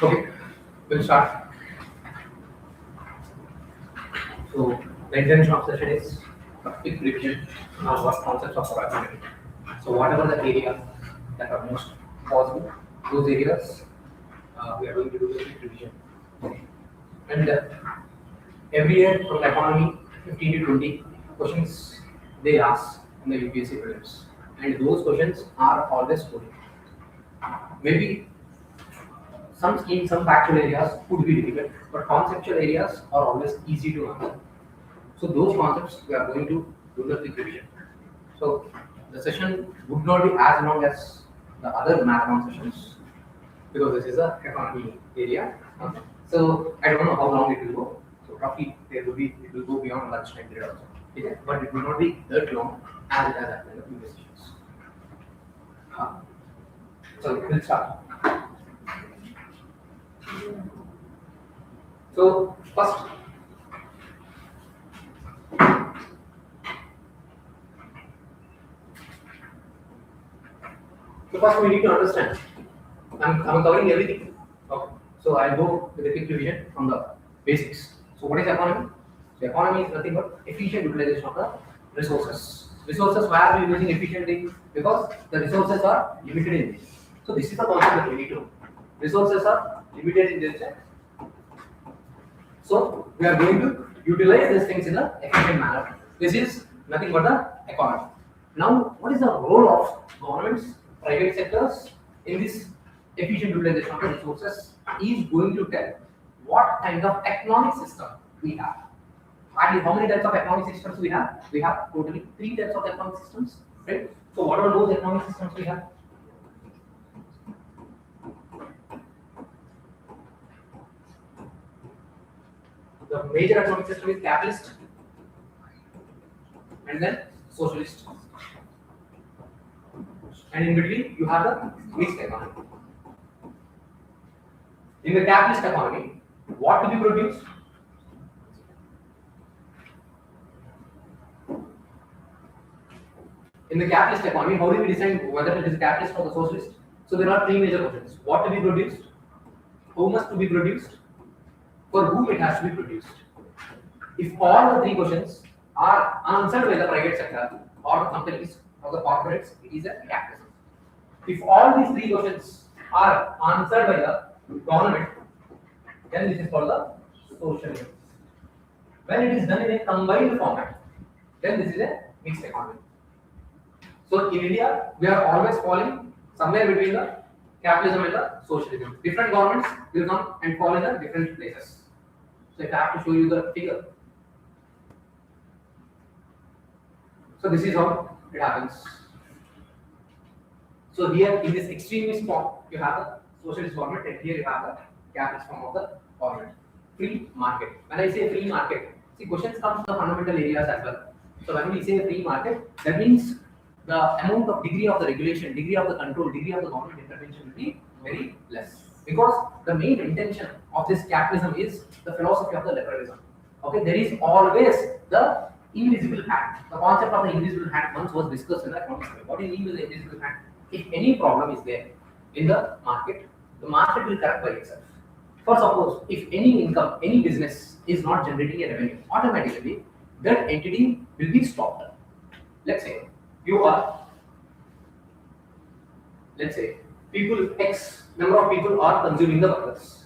Okay, we'll start. So the intention of session is a quick revision on what concepts of probability. So whatever the areas that are most possible, those areas we are going to do a quick revision. And every year from the economy, 15 to 20 questions they ask in the UPSC Prelims, and those questions are always good. Maybe some factual areas could be difficult, but conceptual areas are always easy to answer. So those concepts we are going to do the quick revision. So the session would not be as long as the other marathon sessions because this is a economy area. So I don't know how long it will go. So roughly it will go beyond lunchtime period also. Okay? But it will not be that long as it has happened in the previous sessions. So we'll start. So first, we need to understand. I'm covering everything. Okay. So I'll go with a quick revision from the basics. So what is economy? So economy is nothing but efficient utilization of the resources. Resources, why are we using efficiently? Because the resources are limited in this. So this is the concept that we need to know. Resources are limited in this. So we are going to utilize these things in an efficient manner. This is nothing but the economy. Now, what is the role of governments, private sectors in this efficient utilization of the resources? Is going to tell what kind of economic system we have. Actually, how many types of economic systems we have? We have totally 3 types of economic systems, right? So what are those economic systems we have? The major economic system is capitalist and then socialist. And in between you have the mixed economy. In the capitalist economy, what to be produced? In the capitalist economy, how do we decide whether it is capitalist or the socialist? So there are 3 major questions. What to be produced? How much to be produced? For whom it has to be produced? If all the 3 questions are answered by the private sector or the companies or the corporates, it is a capitalism. If all these 3 questions are answered by the government, then this is called the socialism. When it is done in a combined format, then this is a mixed economy. So in India, we are always falling somewhere between the capitalism and the socialism. Different governments will come and fall in the different places. So if I have to show you the figure. So this is how it happens. So here in this extremist form, you have the socialist government, and here you have the capitalist form of the government. Free market. When I say free market, see questions come to the fundamental areas as well. So when we say free market, that means the amount of degree of the regulation, degree of the control, degree of the government intervention will be very less. Because the main intention of this capitalism is the philosophy of the liberalism. Okay, there is always the invisible hand. The concept of the invisible hand once was discussed in the economics. What do you mean with the invisible hand? If any problem is there in the market will correct by itself. For suppose, if any income, any business is not generating a revenue, automatically that entity will be stopped. Let's say people X number of people are consuming the burgers.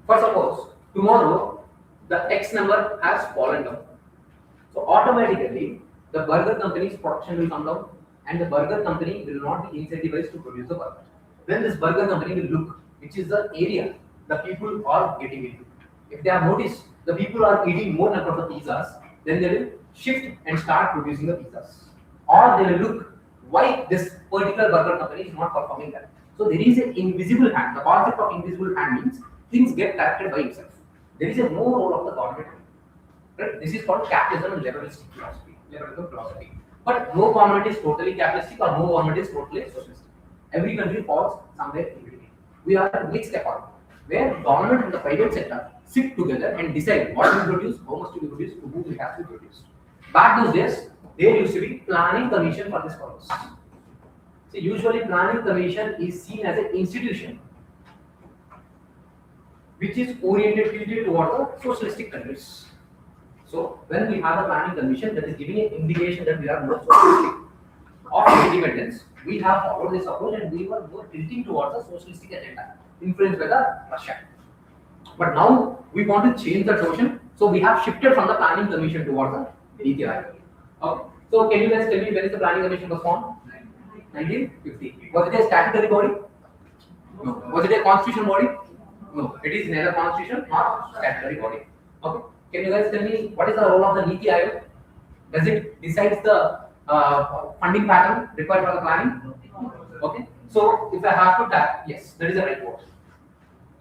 For suppose tomorrow the X number has fallen down. So automatically the burger company's production will come down and the burger company will not be incentivized to produce the burger. Then this burger company will look which is the area the people are getting into. If they have noticed the people are eating more number of the pizzas, then they will shift and start producing the pizzas. Or they will look why this particular burger company is not performing well. So there is an invisible hand. The concept of invisible hand means things get corrected by itself. There is a no role of the government. Right? This is called capitalism and liberalism philosophy. But no government is totally capitalistic or no government is totally socialistic. Every country falls somewhere in between. we are a mixed economy, where government and the private sector sit together and decide what to produce, how much to be produced, to whom it has to be produced. Back those days, there used to be planning commission for this purpose. So usually planning commission is seen as an institution which is oriented tilted towards the socialistic countries. So when we have a planning commission, that is giving an indication that we are more socialistic. After independence, we have followed this approach and we were more tilting towards the socialistic agenda, influenced by the Russia. But now we want to change the notion, so we have shifted from the planning commission towards the Niti Aayog. Okay. So can you guys tell me when is the planning commission was formed? 1950. Was it a statutory body? No. Was it a constitutional body? No. It is neither constitution nor statutory body. Okay. Can you guys tell me what is the role of the Niti Aayog? Does it decide the funding pattern required for the planning? Okay. So if I have to tap, yes, that is the right word.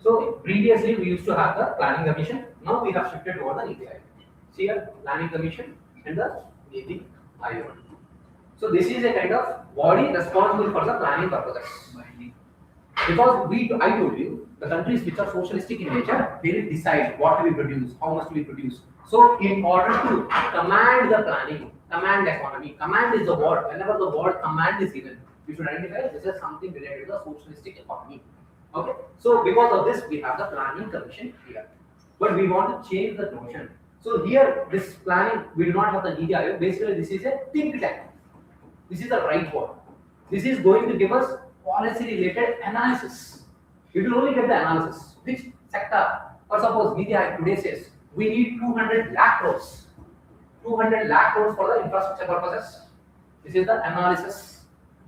So previously we used to have the planning commission. Now we have shifted over the Niti Aayog. See here, planning commission and the Niti Aayog. So this is a kind of body responsible for the planning purposes. Because I told you, the countries which are socialistic in nature, they will decide what to be produced, how much to be produced. So in order to command the planning, command economy, command is the word. Whenever the word command is given, you should identify this is something related to the socialistic economy. Okay. So because of this, we have the planning commission here. But we want to change the notion. So here, this planning, we do not have the Niti Aayog. Basically, this is a think tank. This is the right word. This is going to give us policy-related analysis. It will only get the analysis. Which sector? For suppose Niti Aayog today says we need 200 lakh crores. 200 lakh crores for the infrastructure purposes. This is the analysis.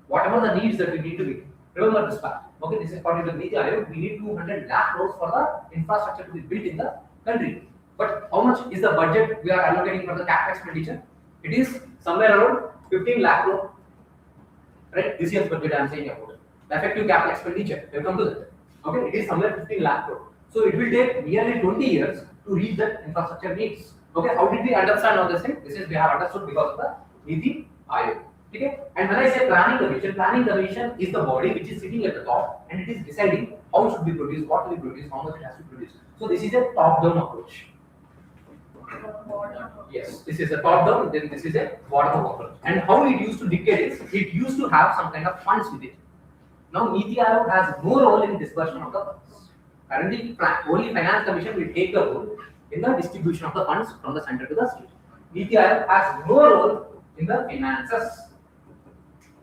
Whatever the needs that we need to be. Remember this part. Okay, this is according to Niti Aayog. We need 200 lakh crores for the infrastructure to be built in the country. But how much is the budget we are allocating for the capital expenditure? It is somewhere around 15 lakh crore. Right? This year's budget I am saying about it. The effective capital expenditure. We'll come to that. Okay, it is somewhere 15 lakh crore. So it will take nearly 20 years to reach that infrastructure needs. Okay, how did we understand all this thing? This is we have understood because of the Niti Aayog. Okay, and when I say planning commission is the body which is sitting at the top and it is deciding how it should be produced, what will be produced, how much it has to produce. So this is a top-down approach. Yes, this is a top-down, then this is a bottom-up approach. And how it used to dictate is, it used to have some kind of funds with it. Now Niti Aayog has no role in disbursement of the funds. Currently, only Finance Commission will take the role in the distribution of the funds from the center to the state. Niti Aayog has no role in the finances.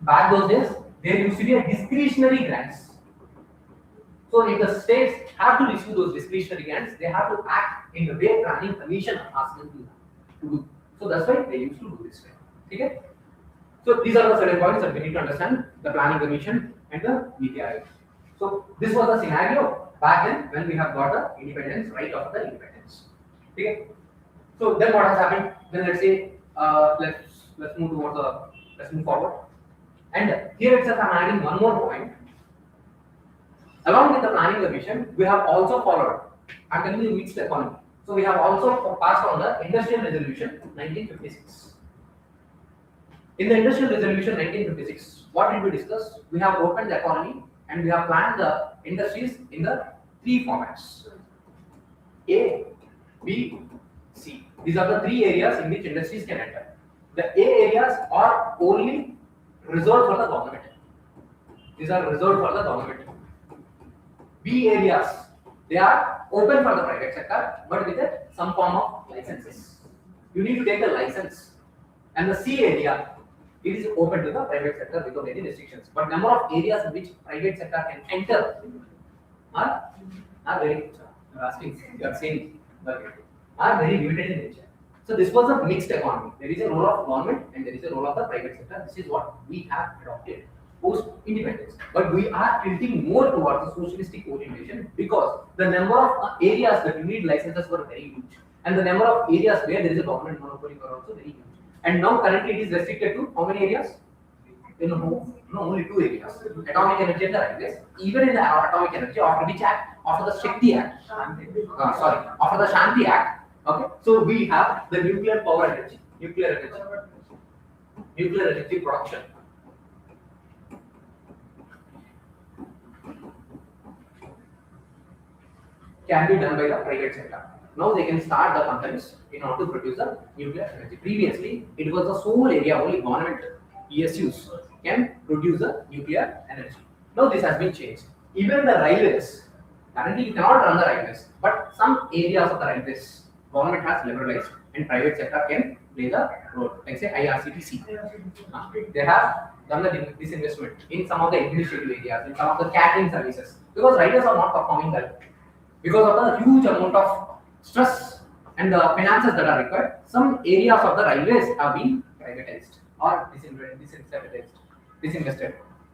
Back those days, there used to be a discretionary grants. So if the states have to receive those discretionary grants, they have to act in the way planning commission asks them to do. So that's why they used to do this way. Okay? So these are the certain points that we need to understand: the planning commission and the Niti Aayog. So this was the scenario back then when we have got the independence, right after the independence. Okay? So then what has happened? Then let's say let's move forward. And here itself I am adding one more point. Along with the planning commission, we have also followed. I am telling you mixed economy. So we have also passed on the Industrial Resolution 1956. In the Industrial Resolution 1956, what did we discuss? We have opened the economy and we have planned the industries in the three formats: A, B, C. These are the three areas in which industries can enter. The A areas are only reserved for the government. These are reserved for the government. B areas, they are open for the private sector, but with some form of licenses. You need to take the license. And the C area, it is open to the private sector without any restrictions. But number of areas in which private sector can enter are very limited in nature. So this was a mixed economy. There is a role of government and there is a role of the private sector. This is what we have adopted post-independence. But we are tilting more towards the socialistic orientation because the number of areas that you need licenses were very huge. And the number of areas where there is a government monopoly were also very huge. And now currently it is restricted to how many areas? Only two areas. Atomic energy and the railways. Even in the atomic energy, after which act? After the Shakti Act. After the Shanti Act. Okay. So we have the nuclear power energy. Nuclear energy production. can be done by the private sector. Now they can start the companies in order to produce the nuclear energy. Previously, it was the sole area only government PSUs can produce the nuclear energy. Now this has been changed. Even the railways, currently you cannot run the railways, but some areas of the railways government has liberalized and private sector can play the role. Like say IRCTC, they have done the disinvestment in some of the administrative areas, in some of the catering services, because riders are not performing well because of the huge amount of stress and the finances that are required. Some areas of the railways have been privatized or disinvested,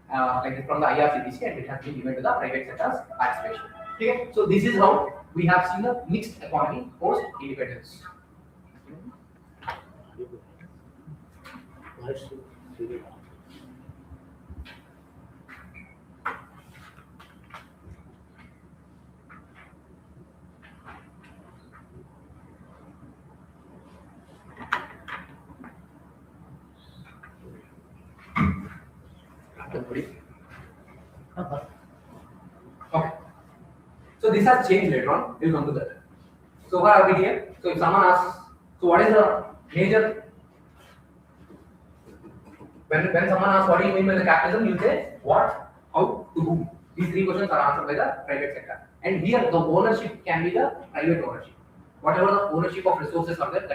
like from the IRCTC, and it has been given to the private sector's participation. Okay, so this is how we have seen the mixed economy post independence. Okay. So this has changed later on. We'll come to that. So far are we here? So if someone asks, so what is the major? When someone asks what do you mean by the capitalism, you say what, how, to whom. These three questions are answered by the private sector. And here the ownership can be the private ownership. Whatever the ownership of resources are there,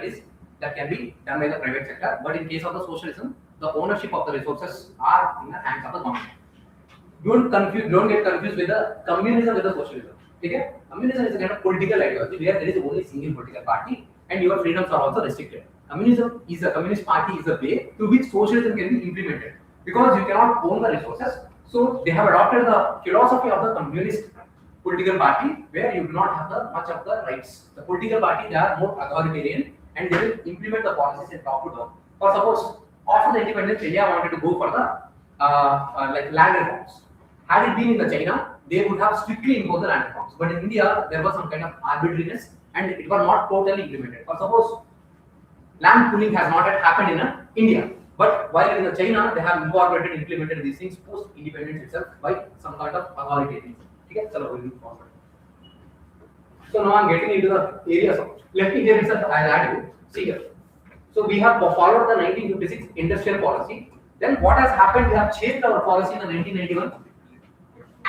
that can be done by the private sector. But in case of the socialism, the ownership of the resources are in the hands of the government. Don't get confused with the communism with the socialism. Okay? Communism is a kind of political ideology where there is only single political party and your freedoms are also restricted. Communist party is a way to which socialism can be implemented because you cannot own the resources. So they have adopted the philosophy of the communist political party where you do not have much of the rights. The political party, they are more authoritarian and they will implement the policies in top to down. For suppose after the independence, India wanted to go for the like land reforms. Had it been in the China, they would have strictly imposed the land reforms. But in India, there was some kind of arbitrariness and it was not totally implemented. For suppose land pooling has not yet happened in India. But while in the China, they have implemented these things post-independence itself by some kind of authoritarianism. Okay, so we'll move forward. So now I'm getting into the areas of. Let me here itself, I'll add you. See here. So we have followed the 1956 industrial policy. Then what has happened? We have changed our policy in the 1991.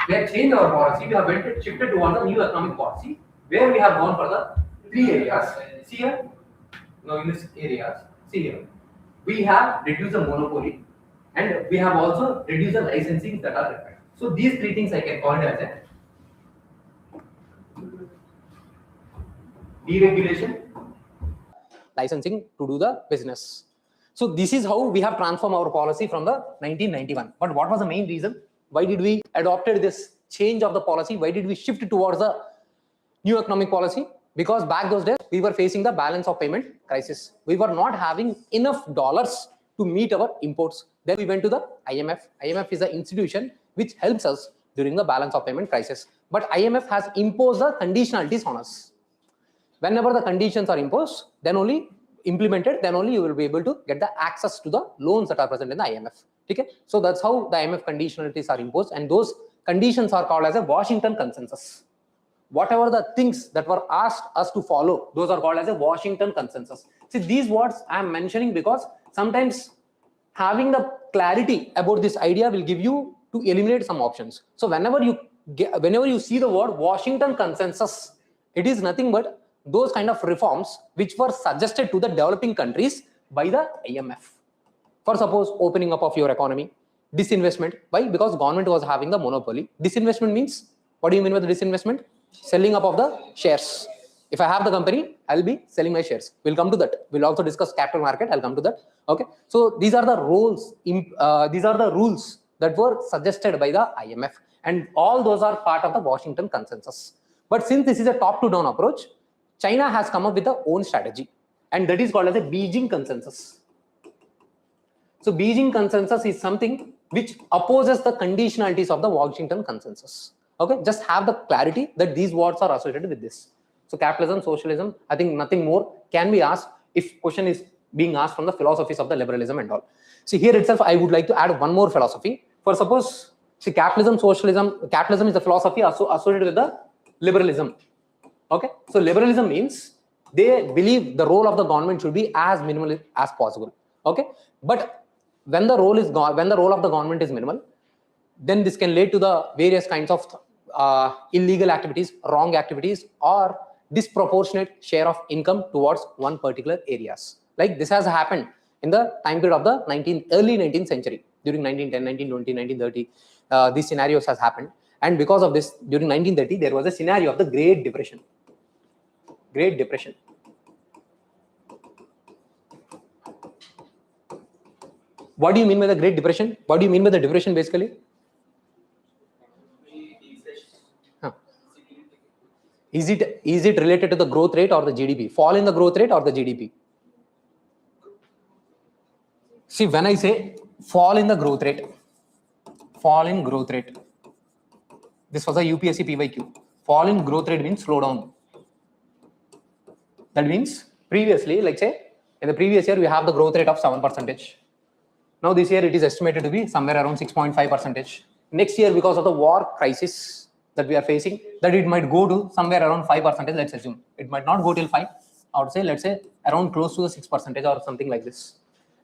We have changed our policy. We have shifted towards the new economic policy, where we have gone for the three areas. See here. Now in this areas, see here. We have reduced the monopoly, and we have also reduced the licensing that are required. So these three things I can call it as a deregulation, licensing to do the business. So this is how we have transformed our policy from the 1991. But what was the main reason? Why did we adopted this change of the policy? Why did we shift towards the new economic policy? Because back those days, we were facing the balance of payment crisis. We were not having enough dollars to meet our imports. Then we went to the IMF. IMF is the institution which helps us during the balance of payment crisis. But IMF has imposed the conditionalities on us. Whenever the conditions are imposed, then only implemented, then only you will be able to get the access to the loans that are present in the IMF. Okay? So that's how the IMF conditionalities are imposed, and those conditions are called as a Washington consensus. Whatever the things that were asked us to follow, those are called as a Washington consensus. See, these words I am mentioning because sometimes having the clarity about this idea will give you to eliminate some options. So whenever you see the word Washington consensus, it is nothing but those kind of reforms which were suggested to the developing countries by the IMF. For suppose opening up of your economy, disinvestment. Why? Because government was having the monopoly. Disinvestment means, what do you mean by the disinvestment? Selling up of the shares. If I have the company, I'll be selling my shares. We'll come to that. We'll also discuss capital market. I'll come to that. Okay. So these are the rules. These are the rules that were suggested by the IMF, and all those are part of the Washington consensus. But since this is a top-to-down approach, China has come up with their own strategy, and that is called as a Beijing consensus. So Beijing consensus is something which opposes the conditionalities of the Washington consensus. Okay, just have the clarity that these words are associated with this. So capitalism, socialism, I think nothing more can be asked if question is being asked from the philosophies of the liberalism and all. See, here itself, I would like to add one more philosophy. For suppose, see, capitalism, socialism, capitalism is the philosophy associated with the liberalism. Okay, so liberalism means they believe the role of the government should be as minimal as possible. Okay, but when the role of the government is minimal, then this can lead to the various kinds of illegal activities, wrong activities, or disproportionate share of income towards one particular areas. Like this has happened in the time period of the early 19th century, during 1910, 1920, 1930. These scenarios has happened, and because of this, during 1930 there was a scenario of the Great Depression. Great Depression. What do you mean by the Great Depression? What do you mean by the depression basically? Is it related to the growth rate or the GDP? Fall in the growth rate or the GDP? See, when I say fall in the growth rate, this was a UPSC PYQ. Fall in growth rate means slow down. That means previously, like say, in the previous year, we have the growth rate of 7%. Now this year, it is estimated to be somewhere around 6.5%. Next year, because of the war crisis that we are facing, that it might go to somewhere around 5%. Let's assume it might not go till 5. I would say, let's say around close to the 6% or something like this.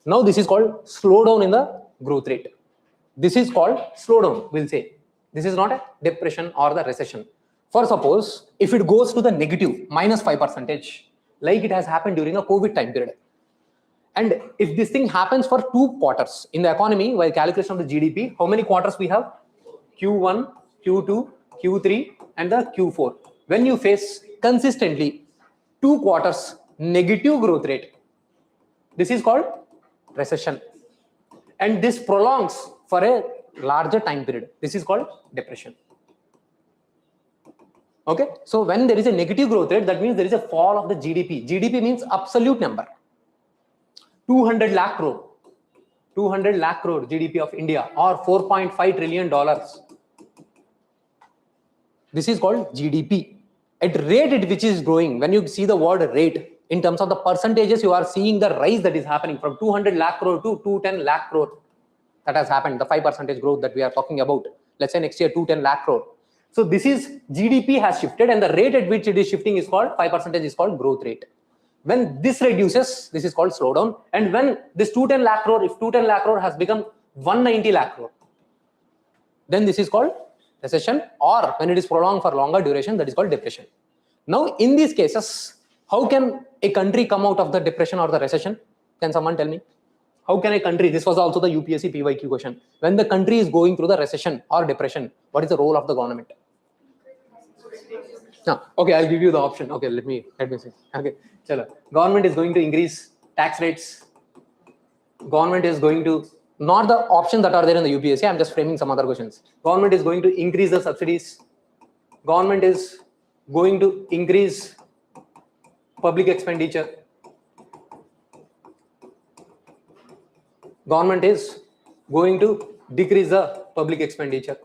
Now this is called slowdown in the growth rate. This is called slowdown. We'll say this is not a depression or the recession. For suppose if it goes to the negative -5%, like it has happened during a COVID time period. And if this thing happens for 2 quarters in the economy, while calculation of the GDP, how many quarters we have? Q1, Q2, Q3, and the Q4. When you face consistently 2 quarters negative growth rate, this is called recession. And this prolongs for a larger time period. This is called depression. Okay, so when there is a negative growth rate, that means there is a fall of the GDP. GDP means absolute number. 200 lakh crore. 200 lakh crore GDP of India, or $4.5 trillion. This is called GDP. At rate at which is growing, when you see the word rate, in terms of the percentages, you are seeing the rise that is happening from 200 lakh crore to 210 lakh crore. That has happened, the 5% growth that we are talking about. Let's say next year 210 lakh crore. So this is GDP has shifted, and the rate at which it is shifting is called 5% is called growth rate. When this reduces, this is called slowdown. And when this 210 lakh crore, if 210 lakh crore has become 190 lakh crore, then this is called recession, or when it is prolonged for longer duration, that is called depression. Now, in these cases, how can a country come out of the depression or the recession? Can someone tell me? How can a country, this was also the UPSC PYQ question, when the country is going through the recession or depression, what is the role of the government? No, okay, I'll give you the option. Okay, let me see. Okay, chalo. Government is going to increase tax rates. Government is going to, not the options that are there in the UPSC, I'm just framing some other questions. Government is going to increase the subsidies. Government is going to increase public expenditure. Government is going to decrease the public expenditure.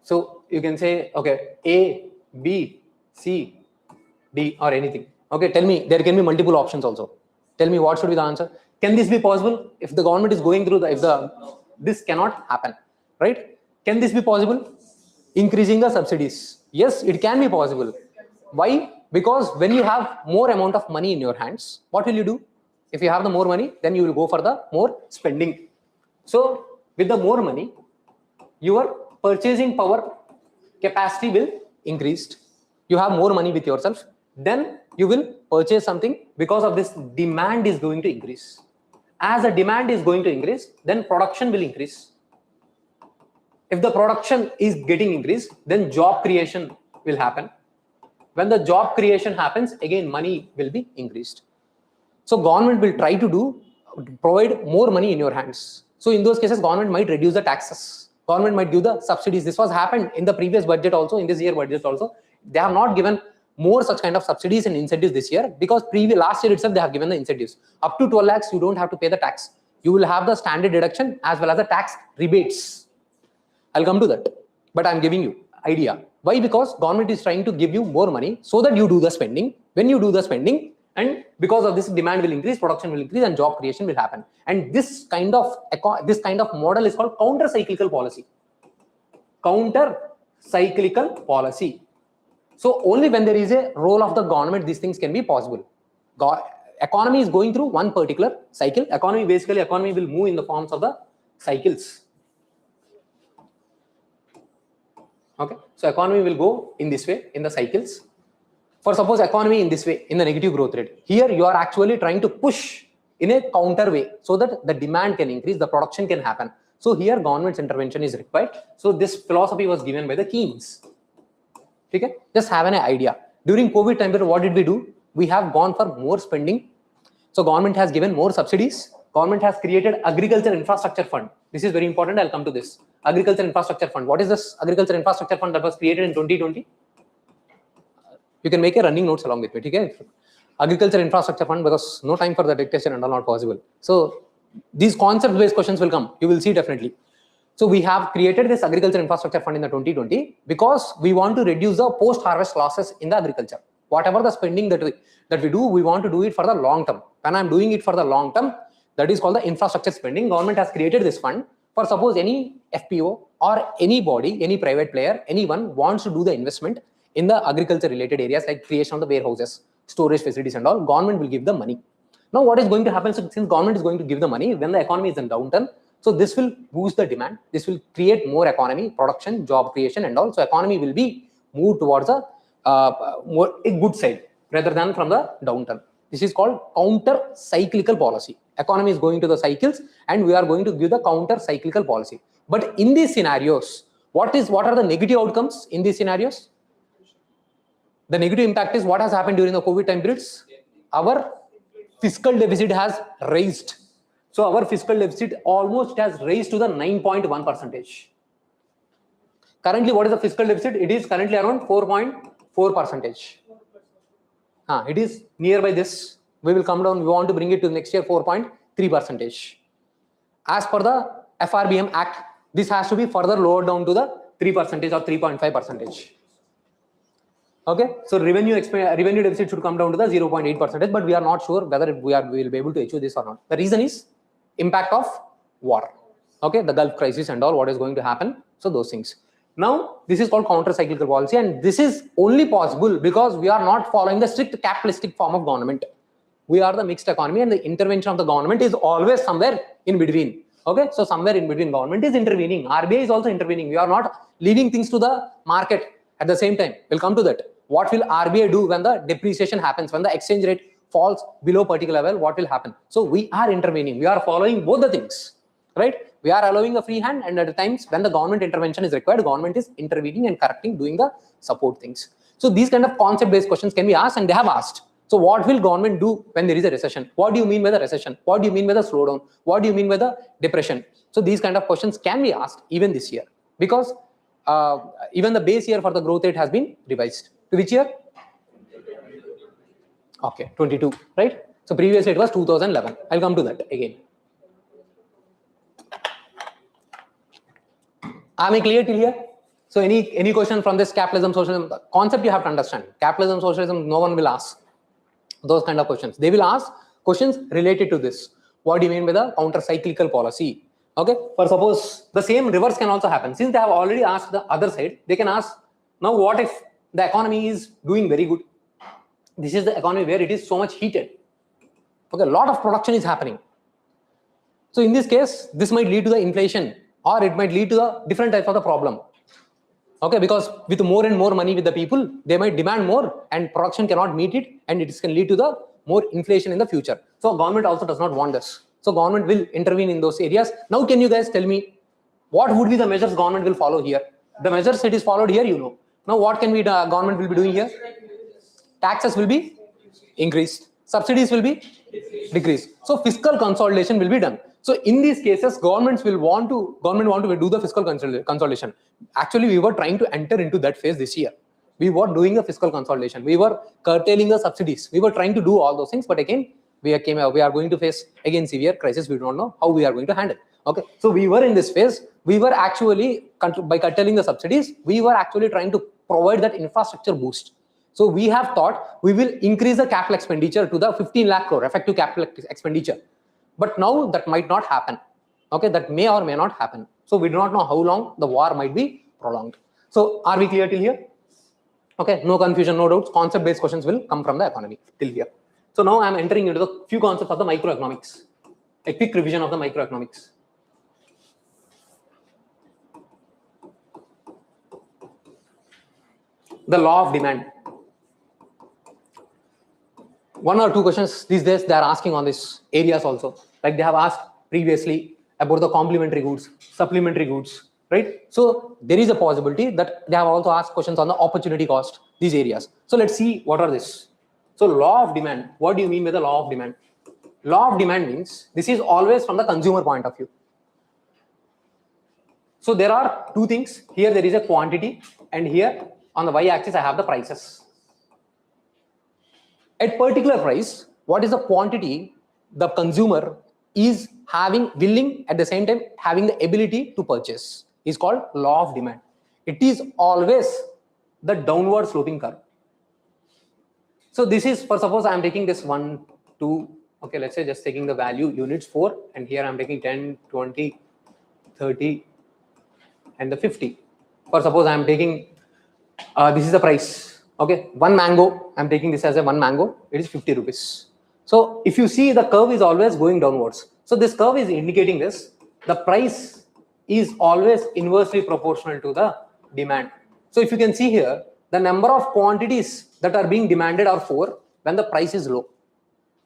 So you can say, okay, A, B, C, D, or anything. Okay, tell me, there can be multiple options also. Tell me what should be the answer. Can this be possible? If the government is going through this cannot happen, right? Can this be possible? Increasing the subsidies. Yes, it can be possible. Why? Because when you have more amount of money in your hands, what will you do? If you have the more money, then you will go for the more spending. So with the more money, your purchasing power capacity will increase. You have more money with yourself, then you will purchase something. Because of this, demand is going to increase. As the demand is going to increase, then production will increase. If the production is getting increased, then job creation will happen. When the job creation happens, again money will be increased. So government will try to provide more money in your hands. So in those cases, government might reduce the taxes. Government might give the subsidies. This was happened in the previous budget also, in this year budget also. They have not given more such kind of subsidies and incentives this year, because last year itself they have given the incentives. Up to 12 lakhs, you don't have to pay the tax. You will have the standard deduction as well as the tax rebates. I'll come to that, but I'm giving you idea. Why? Because government is trying to give you more money so that you do the spending. When you do the spending, and because of this, demand will increase, production will increase, and job creation will happen. And this kind of model is called counter-cyclical policy. Counter cyclical policy. So only when there is a role of the government, these things can be possible. Economy is going through one particular cycle. Economy will move in the forms of the cycles. Okay, so economy will go in this way in the cycles. For suppose economy in this way in the negative growth rate, here you are actually trying to push in a counter way so that the demand can increase, the production can happen. So here government's intervention is required. So this philosophy was given by the Keynes. Okay, just have an idea. During COVID time period, what did we do? We have gone for more spending. So government has given more subsidies. Government has created agriculture infrastructure fund. This is very important. I'll come to this. Agriculture infrastructure fund. What is this agriculture infrastructure fund that was created in 2020? You can make a running notes along with it. Okay? Agriculture infrastructure fund, because no time for the dictation and all not possible. So these concept-based questions will come. You will see definitely. So we have created this agriculture infrastructure fund in the 2020 because we want to reduce the post-harvest losses in the agriculture. Whatever the spending that we do, we want to do it for the long term. When I'm doing it for the long term, that is called the infrastructure spending. Government has created this fund for suppose any FPO or anybody, any private player, anyone wants to do the investment in the agriculture related areas like creation of the warehouses, storage facilities and all, government will give the money. Now what is going to happen, so since government is going to give the money when the economy is in downturn, so this will boost the demand, this will create more economy, production, job creation and all. So economy will be moved towards a good side rather than from the downturn. This is called counter cyclical policy. Economy is going to the cycles and we are going to give the counter cyclical policy. But in these scenarios, what are the negative outcomes in these scenarios? The negative impact is what has happened during the COVID time periods. Our fiscal deficit has raised. So our fiscal deficit almost has raised to the 9.1%. Currently, what is the fiscal deficit? It is currently around 4.4%. It is nearby this. We will come down. We want to bring it to next year 4.3%. As per the FRBM Act, this has to be further lowered down to the 3% or 3.5%. Okay, so revenue deficit should come down to the 0.8%, but we are not sure whether we will be able to achieve this or not. The reason is impact of war. Okay, the Gulf crisis and all, what is going to happen. So those things. Now, this is called counter-cyclical policy, and this is only possible because we are not following the strict capitalistic form of government. We are the mixed economy, and the intervention of the government is always somewhere in between. Okay, so somewhere in between government is intervening. RBI is also intervening. We are not leaving things to the market at the same time. We'll come to that. What will RBI do when the depreciation happens, when the exchange rate falls below particular level, what will happen? So we are intervening. We are following both the things, right? We are allowing a free hand, and at the times when the government intervention is required, government is intervening and correcting, doing the support things. So these kind of concept-based questions can be asked, and they have asked. So what will government do when there is a recession? What do you mean by the recession? What do you mean by the slowdown? What do you mean by the depression? So these kind of questions can be asked even this year, because even the base year for the growth rate has been revised. To which year? Okay, 22, right? So previously it was 2011. I'll come to that again. Am I clear till here? So any question from this capitalism, socialism concept you have to understand. Capitalism, socialism, no one will ask those kind of questions. They will ask questions related to this. What do you mean by the counter-cyclical policy? Okay, for suppose the same reverse can also happen. Since they have already asked the other side, they can ask, now what if the economy is doing very good? This is the economy where it is so much heated. Okay, a lot of production is happening. So in this case, this might lead to the inflation, or it might lead to the different types of the problem. Okay, because with more and more money with the people, they might demand more and production cannot meet it, and it can lead to the more inflation in the future. So government also does not want this. So government will intervene in those areas. Now can you guys tell me what would be the measures government will follow here? The measures it is followed here, you know. Now what can we government will be doing here? Taxes will be increased. Subsidies will be decreased. So fiscal consolidation will be done. So in these cases, government want to do the fiscal consolidation. Actually, we were trying to enter into that phase this year. We were doing the fiscal consolidation. We were curtailing the subsidies. We were trying to do all those things, but again, we are going to face again severe crisis. We don't know how we are going to handle. Okay, so we were in this phase. We were actually, by curtailing the subsidies, we were actually trying to provide that infrastructure boost. So we have thought we will increase the capital expenditure to the 15 lakh crore effective capital expenditure. But now that might not happen. Okay, that may or may not happen. So we do not know how long the war might be prolonged. So are we clear till here? Okay, no confusion, no doubts. Concept-based questions will come from the economy till here. So now I am entering into the few concepts of the microeconomics. A quick revision of the microeconomics. The law of demand. One or two questions these days they are asking on these areas also. Like they have asked previously about the complementary goods, supplementary goods, right? So there is a possibility that they have also asked questions on the opportunity cost, these areas. So let's see what are this. So law of demand, what do you mean by the law of demand? Law of demand means this is always from the consumer point of view. So there are two things. Here there is a quantity and here on the y-axis I have the prices. At particular price, what is the quantity the consumer is having, willing at the same time having the ability to purchase is called law of demand. It is always the downward sloping curve. So this is, for suppose I am taking this 1, 2, okay, let's say just taking the value units 4 and here I am taking 10, 20, 30 and the 50. For suppose I am taking, this is the price, okay, one mango, I am taking this as a one mango, it is 50 rupees. So if you see the curve is always going downwards. So this curve is indicating this, the price is always inversely proportional to the demand. So if you can see here, the number of quantities that are being demanded are 4 when the price is low.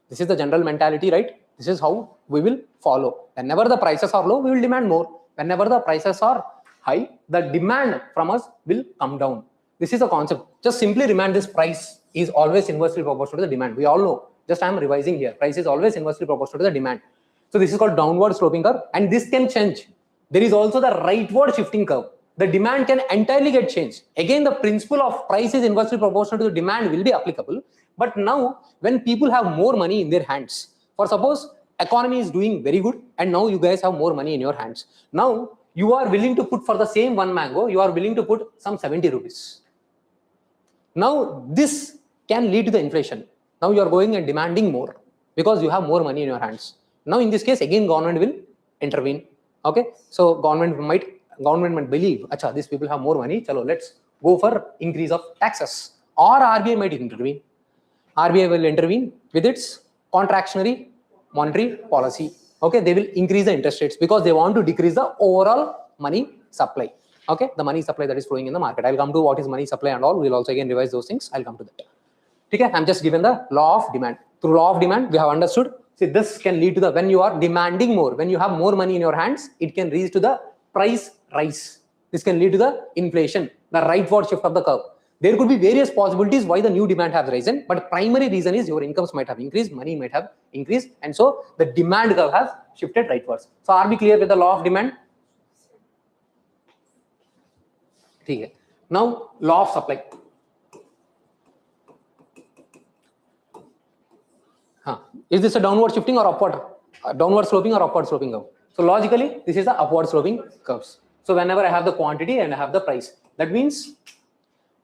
This is the general mentality, right? This is how we will follow. Whenever the prices are low, we will demand more. Whenever the prices are high, the demand from us will come down. This is a concept. Just simply remind this price is always inversely proportional to the demand. We all know. Just I am revising here. Price is always inversely proportional to the demand. So this is called downward sloping curve, and this can change. There is also the rightward shifting curve. The demand can entirely get changed. Again, the principle of price is inversely proportional to the demand will be applicable. But now, when people have more money in their hands, for suppose economy is doing very good, and now you guys have more money in your hands. Now you are willing to put for the same one mango, you are willing to put some 70 rupees. Now this can lead to the inflation. Now you are going and demanding more because you have more money in your hands. Now in this case, again government will intervene. Okay, so government might believe, acha, these people have more money, chalo, let's go for increase of taxes. Or RBI might intervene. RBI will intervene with its contractionary monetary policy. Okay, they will increase the interest rates because they want to decrease the overall money supply. Okay, the money supply that is flowing in the market. I'll come to what is money supply and all. We'll also again revise those things. I'll come to that. Okay, I'm just given the law of demand. Through law of demand, we have understood. See, this can lead to the, when you are demanding more, when you have more money in your hands, it can reach to the price rise. This can lead to the inflation, the rightward shift of the curve. There could be various possibilities why the new demand has risen, but primary reason is your incomes might have increased, money might have increased, and so the demand curve has shifted rightwards. So are we clear with the law of demand? Okay. Now law of supply. Is this a downward shifting or upward? Downward sloping or upward sloping curve? So logically, this is the upward sloping curves. So whenever I have the quantity and I have the price, that means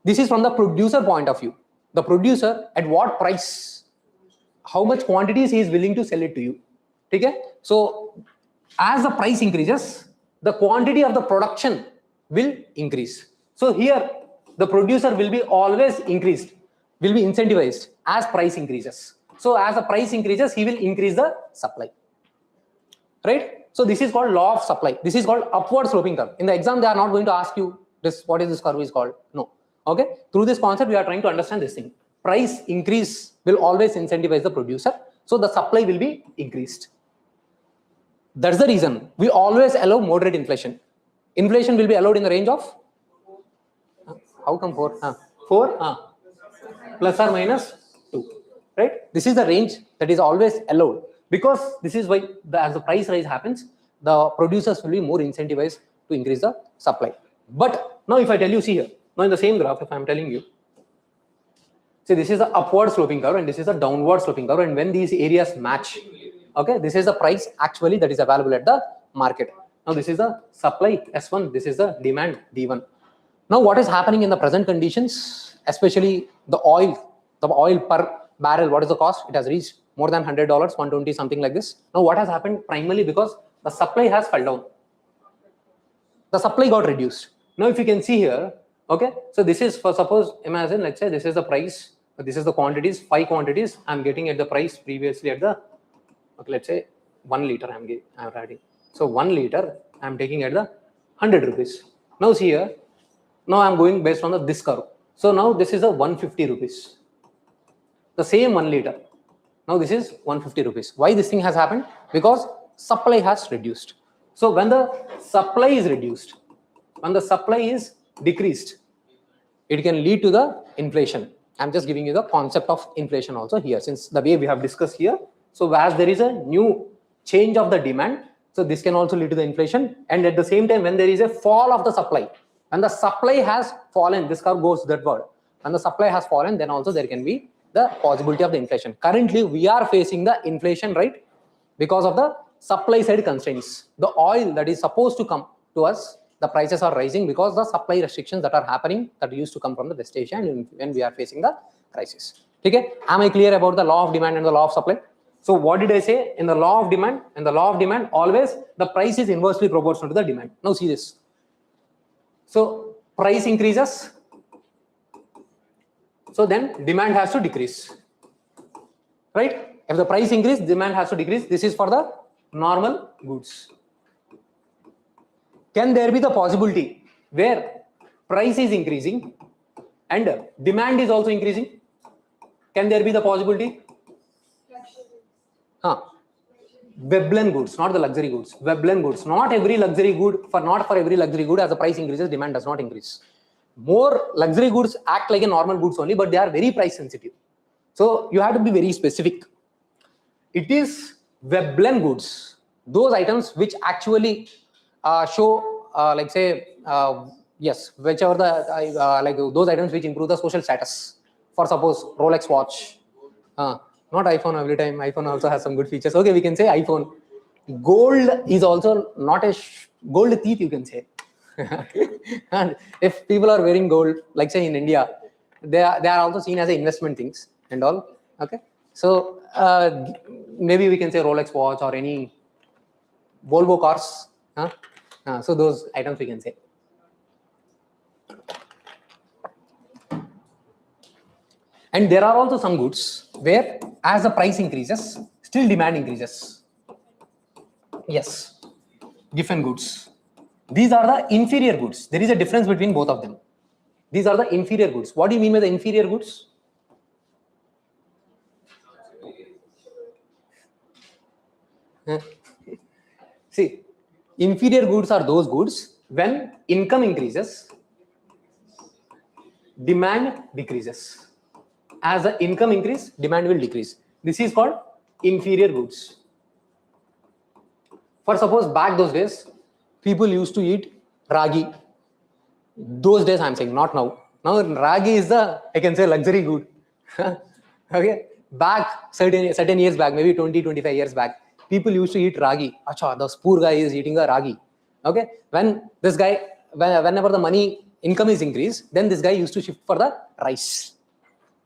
this is from the producer point of view. The producer at what price, how much quantities he is willing to sell it to you. Okay? So as the price increases, the quantity of the production will increase. So here the producer will be always increased, will be incentivized as price increases. So as the price increases, he will increase the supply. Right? So this is called law of supply. This is called upward sloping curve. In the exam, they are not going to ask you this, what is this curve is called. No. Okay. Through this concept, we are trying to understand this thing. Price increase will always incentivize the producer. So the supply will be increased. That's the reason we always allow moderate inflation. Inflation will be allowed in the range of, how come 4? 4 plus or minus 2. Right? This is the range that is always allowed, because this is why as the price rise happens, the producers will be more incentivized to increase the supply. But now if I tell you, see here, now in the same graph, if I am telling you, see, this is the upward sloping curve and this is the downward sloping curve, and when these areas match, okay, this is the price actually that is available at the market. Now this is the supply S1, this is the demand D1. Now what is happening in the present conditions, especially the oil per barrel, what is the cost? It has reached more than $100, 120, something like this. Now what has happened? Primarily because the supply has fell down. The supply got reduced. Now if you can see here, Okay, so this is for, suppose imagine, let's say this is the price, this is the quantities, 5 quantities I'm getting at the price previously at the, okay, let's say 1 liter I'm writing. So 1 liter I'm taking at the 100 rupees. Now see here, now I'm going based on this curve. So now this is a 150 rupees. The same 1 liter. Now this is 150 rupees. Why this thing has happened? Because supply has reduced. So when the supply is reduced, when the supply is decreased, it can lead to the inflation. I'm just giving you the concept of inflation also here, since the way we have discussed here. So as there is a new change of the demand, so this can also lead to the inflation. And at the same time, when there is a fall of the supply, when the supply has fallen, this curve goes that word. When the supply has fallen, then also there can be the possibility of the inflation. Currently, we are facing the inflation, right? Because of the supply side constraints. The oil that is supposed to come to us, the prices are rising because the supply restrictions that are happening, that used to come from the West Asia, and when we are facing the crisis. Okay, am I clear about the law of demand and the law of supply? So what did I say? In the law of demand, always the price is inversely proportional to the demand. Now see this. So price increases, so then demand has to decrease, right? If the price increase, demand has to decrease. This is for the normal goods. Can there be the possibility where price is increasing and demand is also increasing? Can there be the possibility? Veblen goods, not the luxury goods. Veblen goods. Not every luxury good, not for every luxury good, as the price increases, demand does not increase. More luxury goods act like a normal goods only, but they are very price sensitive. So you have to be very specific. It is Veblen goods, those items which actually show, like say, yes, whichever the like those items which improve the social status. For suppose Rolex watch, not iPhone every time. iPhone also has some good features. Okay, we can say iPhone. Gold is also not a gold teeth, you can say. And if people are wearing gold, like say in India, they are also seen as investment things and all. Okay, so maybe we can say Rolex watch or any Volvo cars. So those items we can say. And there are also some goods where as the price increases, still demand increases. Yes, giffen goods. These are the inferior goods. There is a difference between both of them. These are the inferior goods. What do you mean by the inferior goods? See, inferior goods are those goods when income increases, demand decreases. As the income increase, demand will decrease. This is called inferior goods. For suppose back those days, people used to eat ragi. Those days I'm saying, not now. Now ragi is the, I can say, luxury good. Okay, back certain years back, maybe 20-25 years back, people used to eat ragi. Acha, the poor guy is eating a ragi. Okay, when this guy, whenever the money income is increased, then this guy used to shift for the rice,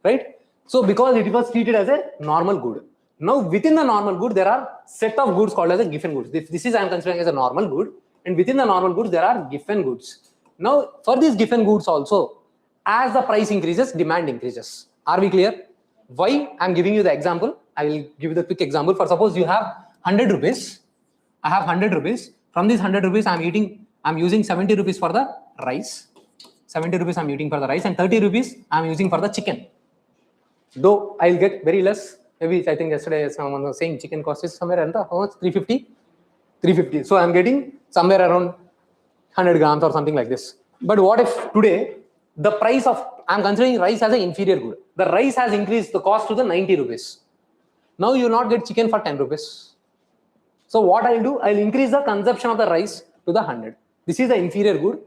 right? So because it was treated as a normal good. Now within the normal good, there are set of goods called as a giffen goods. This is I am considering as a normal good, and within the normal goods there are giffen goods. Now for these giffen goods also, as the price increases, demand increases. Are we clear? Why? I am giving you the example. I will give you the quick example. For suppose you have 100 rupees. I have 100 rupees. From these 100 rupees, I'm using 70 rupees for the rice. 70 rupees I'm using for the rice, and 30 rupees I'm using for the chicken. Though I'll get very less. Maybe I think yesterday someone was saying chicken cost is somewhere around how much? 350. 350. So I'm getting somewhere around 100 grams or something like this. But what if today the price of, I'm considering rice as an inferior good. The rice has increased the cost to the 90 rupees. Now you will not get chicken for 10 rupees. So what I'll do, I'll increase the consumption of the rice to the 100. This is the inferior good,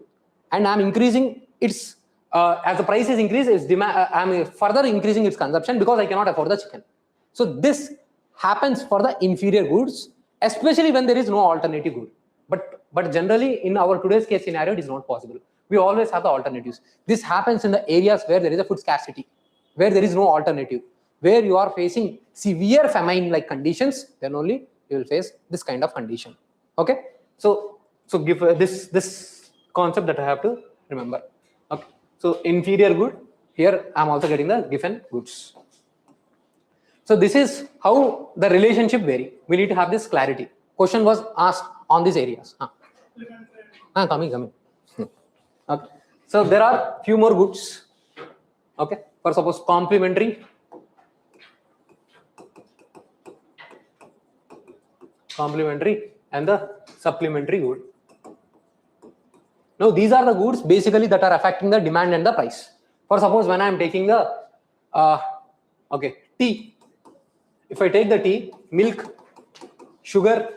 and I'm increasing its, as the price is increased, its demand, I'm further increasing its consumption because I cannot afford the chicken. So this happens for the inferior goods, especially when there is no alternative good. But generally in our today's case scenario, it is not possible. We always have the alternatives. This happens in the areas where there is a food scarcity, where there is no alternative, where you are facing severe famine-like conditions, then only you will face this kind of condition. Okay, so give this concept that I have to remember. Okay, So inferior good, here I'm also getting the given goods. So this is how the relationship vary. We need to have this clarity. Question was asked on these areas. Coming. Okay. So there are few more goods. Okay. For suppose complementary, and the supplementary good. Now these are the goods basically that are affecting the demand and the price. For suppose when I am taking the tea. If I take the tea, milk, sugar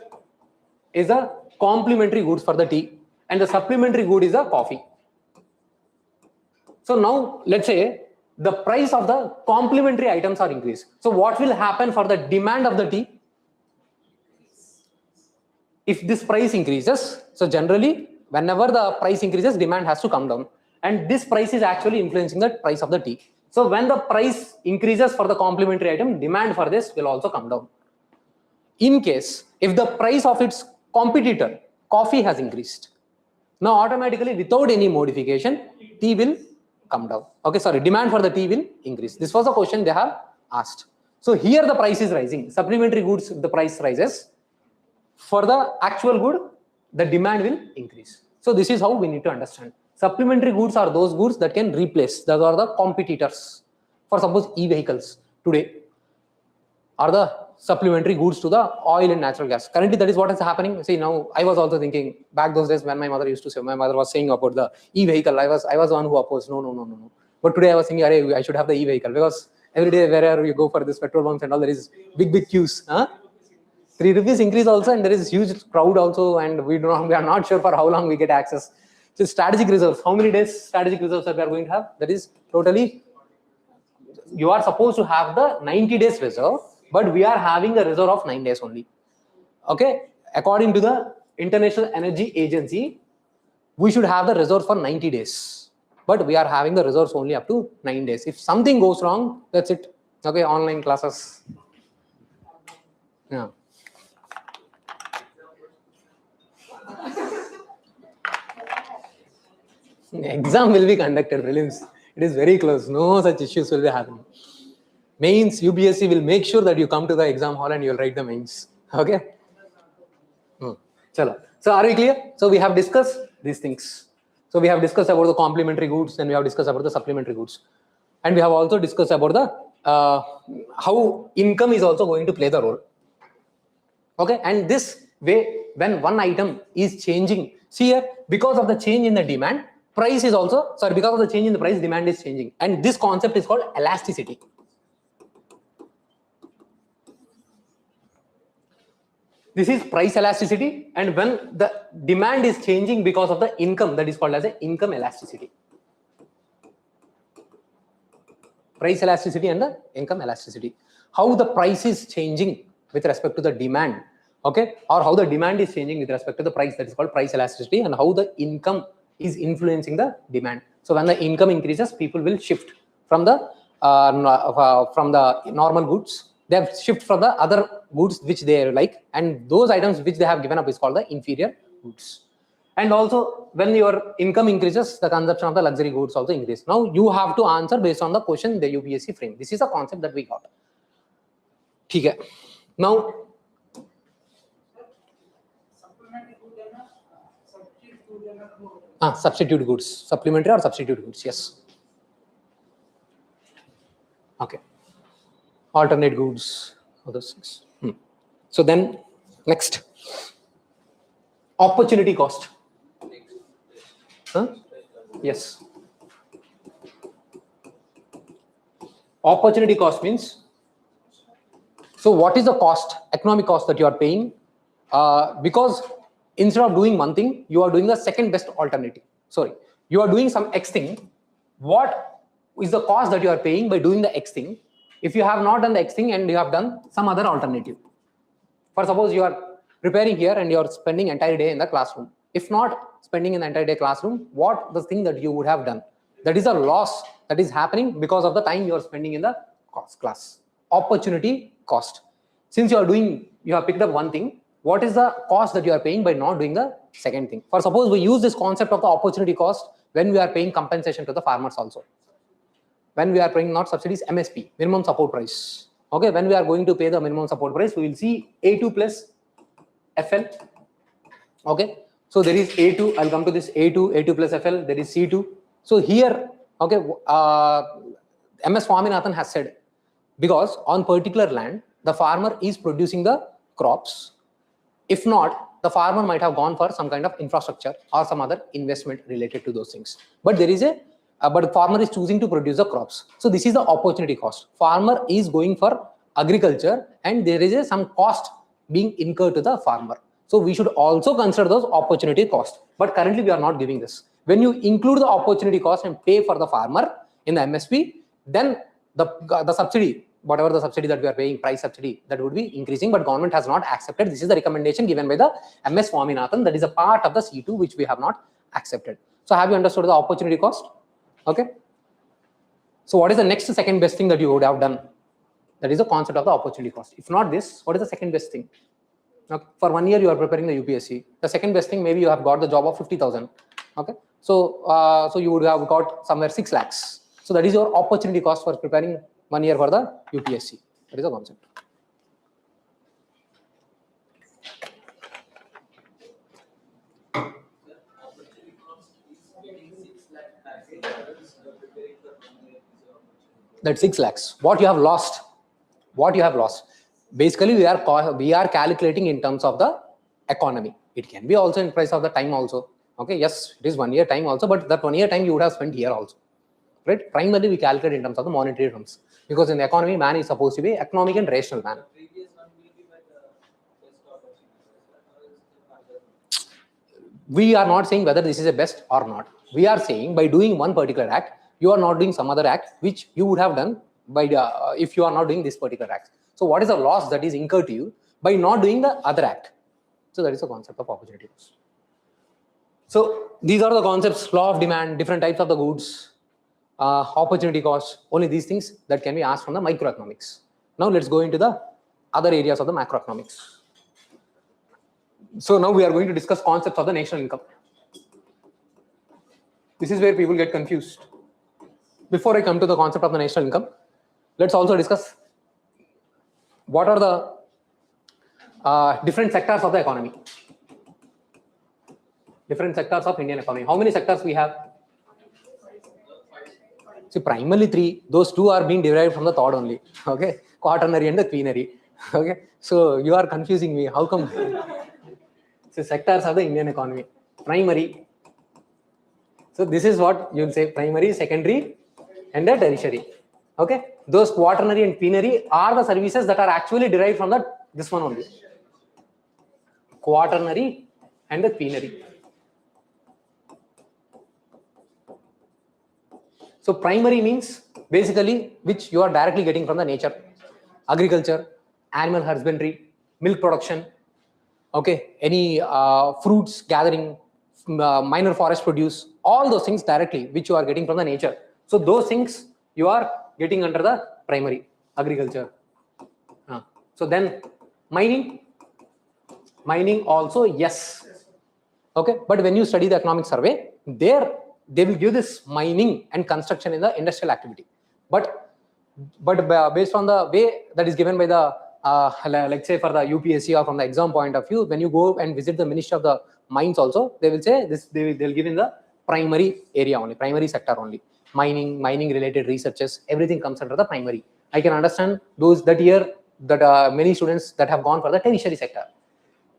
is a complementary goods for the tea, and the supplementary good is a coffee. So now let's say the price of the complementary items are increased. So what will happen for the demand of the tea? If this price increases, so generally whenever the price increases, demand has to come down, and this price is actually influencing the price of the tea. So when the price increases for the complementary item, demand for this will also come down. In case if the price of its competitor, coffee, has increased, now automatically without any modification, tea will come down. Okay, sorry, demand for the tea will increase. This was a question they have asked. So here the price is rising. Supplementary goods, the price rises. For the actual good, the demand will increase. So this is how we need to understand. Supplementary goods are those goods that can replace. Those are the competitors. For suppose e-vehicles today are the supplementary goods to the oil and natural gas. Currently, that is what is happening. See, now I was also thinking back those days when my mother used to say, my mother was saying about the e-vehicle. I was the one who opposed. No. But today I was thinking, I should have the e-vehicle, because every day wherever you go for this petrol pumps and all, there is big queues. 3 rupees increase also, and there is huge crowd also, and we are not sure for how long we get access. So strategic reserves, how many days strategic reserves that we are going to have? That is totally, you are supposed to have the 90 days reserve, but we are having a reserve of 9 days only. Okay, according to the International Energy Agency, we should have the reserve for 90 days, but we are having the reserves only up to 9 days. If something goes wrong, that's it. Okay, online classes. Yeah. Exam will be conducted, prelims. It is very close. No such issues will be happening. Mains, UPSC will make sure that you come to the exam hall and you will write the mains. Okay? Chalo. So are we clear? So we have discussed these things. So we have discussed about the complementary goods, and we have discussed about the supplementary goods. And we have also discussed about the how income is also going to play the role. Okay? And this way, when one item is changing, see here, because of the change in the demand, price is also, because of the change in the price, demand is changing. And this concept is called elasticity. This is price elasticity, and when the demand is changing because of the income, that is called as a income elasticity. Price elasticity and the income elasticity. How the price is changing with respect to the demand, okay, or how the demand is changing with respect to the price, that is called price elasticity, and how the income is influencing the demand. So when the income increases, people will shift from the normal goods. They have shift from the other goods which they like, and those items which they have given up is called the inferior goods. And also when your income increases, the consumption of the luxury goods also increase. Now you have to answer based on the question the UPSC frame. This is a concept that we got. Okay. Now substitute goods, supplementary or substitute goods, yes. Okay. Alternate goods, other things. So then next, opportunity cost. Yes. Opportunity cost means, so what is the cost, economic cost that you are paying? Because instead of doing one thing, you are doing the second best alternative. Sorry, you are doing some X thing. What is the cost that you are paying by doing the X thing if you have not done the X thing and you have done some other alternative? For suppose you are preparing here and you are spending entire day in the classroom. If not spending an entire day classroom, what the thing that you would have done? That is a loss that is happening because of the time you are spending in the class. Opportunity cost. Since you have picked up one thing, what is the cost that you are paying by not doing the second thing. For suppose we use this concept of the opportunity cost when we are paying compensation to the farmers also. When we are paying not subsidies, MSP, minimum support price. Okay, when we are going to pay the minimum support price, we will see A2 plus FL. Okay, so there is A2, I'll come to this A2 plus FL, there is C2. So here, okay, MS Swaminathan has said, because on particular land, the farmer is producing the crops. If not, the farmer might have gone for some kind of infrastructure or some other investment related to those things. But there is but farmer is choosing to produce the crops. So this is the opportunity cost. Farmer is going for agriculture and there is some cost being incurred to the farmer. So we should also consider those opportunity costs. But currently we are not giving this. When you include the opportunity cost and pay for the farmer in the MSP, then the subsidy, whatever the subsidy that we are paying, price subsidy, that would be increasing, but government has not accepted. This is the recommendation given by the MS Swaminathan. That is a part of the C2 which we have not accepted. So have you understood the opportunity cost? Okay. So what is the next second best thing that you would have done? That is the concept of the opportunity cost. If not this, what is the second best thing? Okay. For 1 year you are preparing the UPSC. The second best thing, maybe you have got the job of 50,000. Okay. So so you would have got somewhere 6 lakhs. So that is your opportunity cost for preparing 1 year for the UPSC. That is the concept. That 6 lakhs. What you have lost? What you have lost? Basically, we are calculating in terms of the economy. It can be also in price of the time also. Okay, yes, it is 1 year time also, but that 1 year time you would have spent here also. Right? Primarily, we calculate in terms of the monetary terms, because in the economy, man is supposed to be economic and rational man. We are not saying whether this is a best or not. We are saying by doing one particular act, you are not doing some other act which you would have done by if you are not doing this particular act. So what is the loss that is incurred to you by not doing the other act? So that is the concept of opportunity cost. So these are the concepts: law of demand, different types of the goods, opportunity cost, only these things that can be asked from the microeconomics. Now let's go into the other areas of the macroeconomics. So now we are going to discuss concepts of the national income. This is where people get confused. Before I come to the concept of the national income, let's also discuss what are the different sectors of the economy. Different sectors of Indian economy. How many sectors we have? See, primarily 3. Those 2 are being derived from the third only. Okay, quaternary and the quinary. Okay, so you are confusing me. How come? So sectors of the Indian economy. Primary. So this is what you will say: primary, secondary, and the tertiary. Okay, those quaternary and quinary are the services that are actually derived from this one only. Quaternary and the quinary. So primary means basically which you are directly getting from the nature: agriculture, animal husbandry, milk production. Okay, any fruits gathering, minor forest produce, all those things directly which you are getting from the nature. So those things you are getting under the primary agriculture. So then mining also, yes. Okay, but when you study the economic survey, there they will give this mining and construction in the industrial activity. But based on the way that is given by the like say for the UPSC or from the exam point of view, when you go and visit the Ministry of the Mines also, they will say this, they'll give in the primary area only, primary sector only. Mining related researches, everything comes under the primary. I can understand those that year that many students that have gone for the tertiary sector.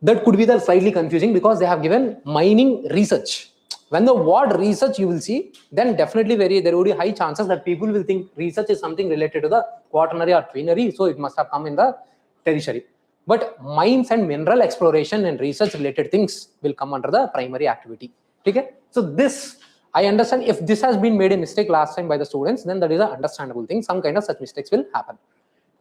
That could be the slightly confusing because they have given mining research. When the word research you will see, then definitely there would be high chances that people will think research is something related to the quaternary or quinary, so it must have come in the tertiary. But mines and mineral exploration and research related things will come under the primary activity. Okay? So this, I understand if this has been made a mistake last time by the students, then that is an understandable thing. Some kind of such mistakes will happen.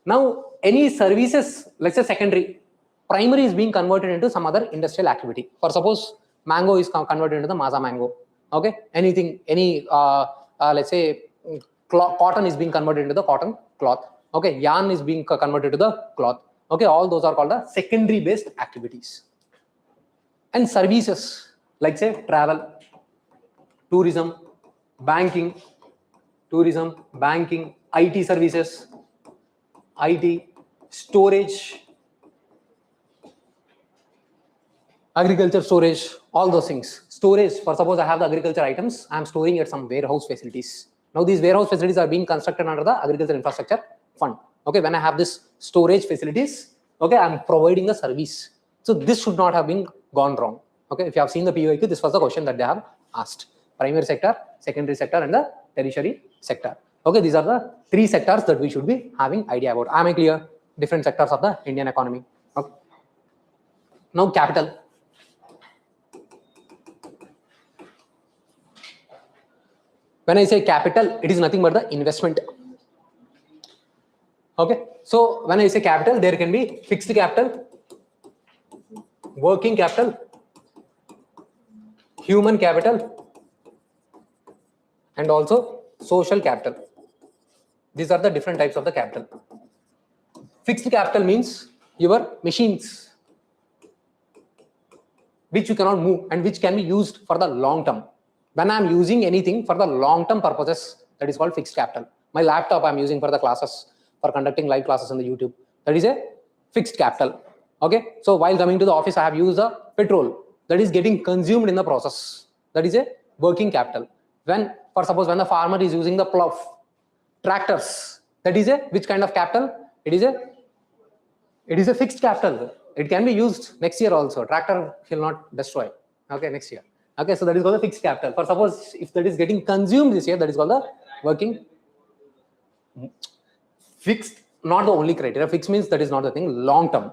Now, any services, let's say secondary, primary is being converted into some other industrial activity. For suppose mango is converted into the maza mango. Okay, anything, any let's say cotton is being converted into the cotton cloth. Okay, yarn is being converted to the cloth. Okay, all those are called the secondary based activities. And services like say travel, tourism, banking, IT services, IT, storage, agriculture storage, all those things. Storage, for suppose I have the agriculture items, I am storing at some warehouse facilities. Now these warehouse facilities are being constructed under the agriculture infrastructure fund. Okay, when I have this storage facilities, okay, I am providing a service. So this should not have been gone wrong. Okay, if you have seen the PYQ, this was the question that they have asked. Primary sector, secondary sector, and the tertiary sector. Okay, these are the three sectors that we should be having idea about. Am I clear? Different sectors of the Indian economy. Okay. Now capital. When I say capital, it is nothing but the investment. Okay, so when I say capital, there can be fixed capital, working capital, human capital, and also social capital. These are the different types of the capital. Fixed capital means your machines, which you cannot move and which can be used for the long term. When I am using anything for the long term purposes, that is called fixed capital. My laptop I am using for the classes, for conducting live classes on the YouTube. That is a fixed capital. Okay, so while coming to the office, I have used the petrol that is getting consumed in the process. That is a working capital. When, for suppose, when the farmer is using the plough, tractors, that is a which kind of capital? It is a fixed capital. It can be used next year also. Tractor will not destroy. Okay, next year. Okay, so that is called the fixed capital. For suppose if that is getting consumed this year, that is called the working. Fixed, not the only criteria. Fixed means that is not the thing. Long term.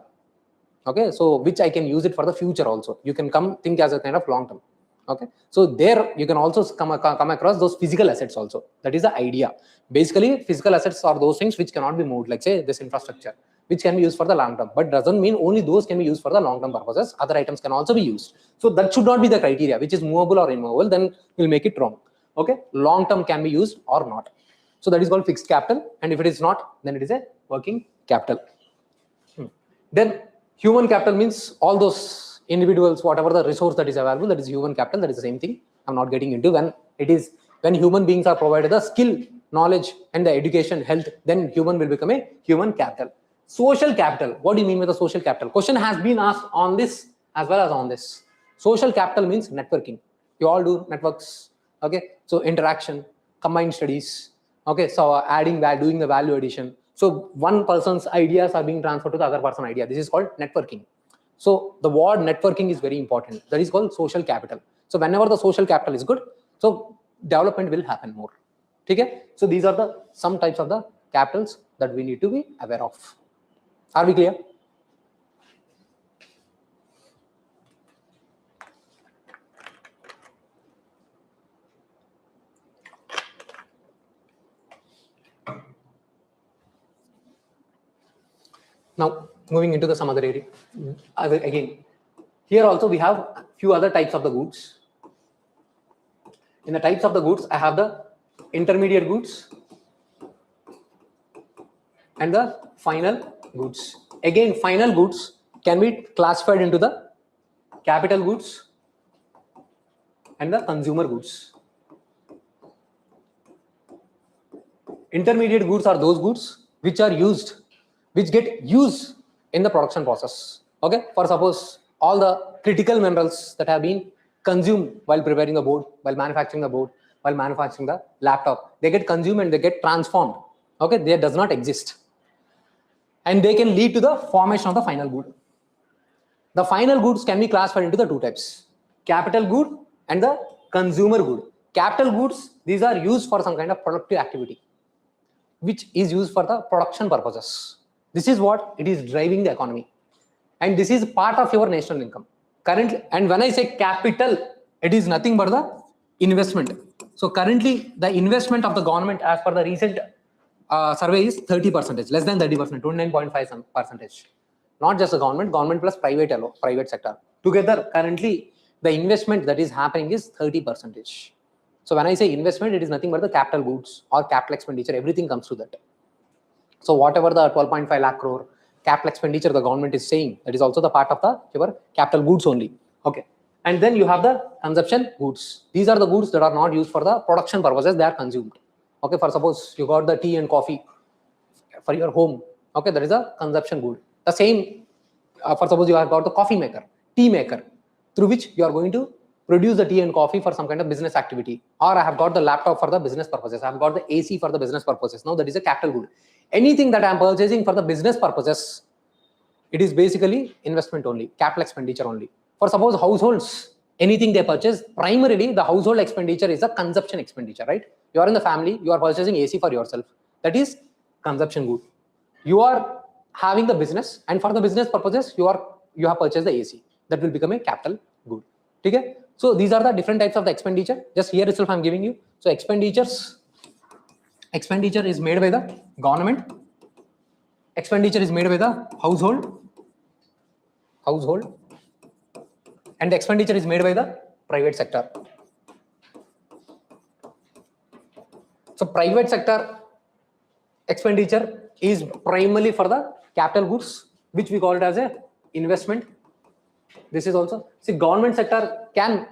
Okay, so which I can use it for the future also. You can come think as a kind of long term. Okay, so there you can also come across those physical assets also. That is the idea. Basically, physical assets are those things which cannot be moved, like say this infrastructure, which can be used for the long term, but doesn't mean only those can be used for the long term purposes. Other items can also be used. So that should not be the criteria, which is movable or immovable, then we'll make it wrong. Okay, long term can be used or not. So that is called fixed capital, and if it is not, then it is a working capital. Then human capital means all those individuals, whatever the resource that is available, that is human capital. That is the same thing. I'm not getting into when human beings are provided the skill, knowledge, and the education, health, then human will become a human capital. Social capital. What do you mean by the social capital? Question has been asked on this as well as on this. Social capital means networking. You all do networks. Okay, so interaction, combined studies. Okay, so doing the value addition. So one person's ideas are being transferred to the other person's idea. This is called networking. So the word networking is very important. That is called social capital. So whenever the social capital is good, so development will happen more. Okay? So these are some types of the capitals that we need to be aware of. Are we clear? Now, moving into some other area. Again, here also we have a few other types of the goods. In the types of the goods, I have the intermediate goods and the final goods. Again, final goods can be classified into the capital goods and the consumer goods. Intermediate goods are those goods which get used in the production process. Okay, for suppose all the critical minerals that have been consumed while preparing the board, while manufacturing the board, while manufacturing the laptop, they get consumed and they get transformed. Okay, they does not exist, and they can lead to the formation of the final good. The final goods can be classified into the two types: capital good and the consumer good. Capital goods, these are used for some kind of productive activity, which is used for the production purposes. This is what it is driving the economy, and this is part of your national income currently. And when I say capital, it is nothing but the investment. So currently the investment of the government as per the recent survey is 30%, less than 30%, 29.5%. Not just the government plus private sector together. Currently the investment that is happening is 30%. So when I say investment, it is nothing but the capital goods or capital expenditure. Everything comes to that. So whatever the 12.5 lakh crore capital expenditure the government is saying, that is also the part of the your capital goods only. Okay. And then you have the consumption goods. These are the goods that are not used for the production purposes, they are consumed. Okay, for suppose you got the tea and coffee for your home. Okay, that is a consumption good. The same for suppose you have got the coffee maker, tea maker, through which you are going to produce the tea and coffee for some kind of business activity. Or I have got the laptop for the business purposes. I have got the AC for the business purposes. Now that is a capital good. Anything that I am purchasing for the business purposes, it is basically investment only, capital expenditure only. For suppose households, anything they purchase, primarily the household expenditure is a consumption expenditure, right? You are in the family, you are purchasing AC for yourself. That is consumption good. You are having the business, and for the business purposes, you have purchased the AC. That will become a capital good. Okay? So these are the different types of the expenditure. Just here itself, I'm giving you. So expenditure is made by the government. Expenditure is made by the household, and the expenditure is made by the private sector. So private sector expenditure is primarily for the capital goods, which we call it as a investment. This is also, see, government sector can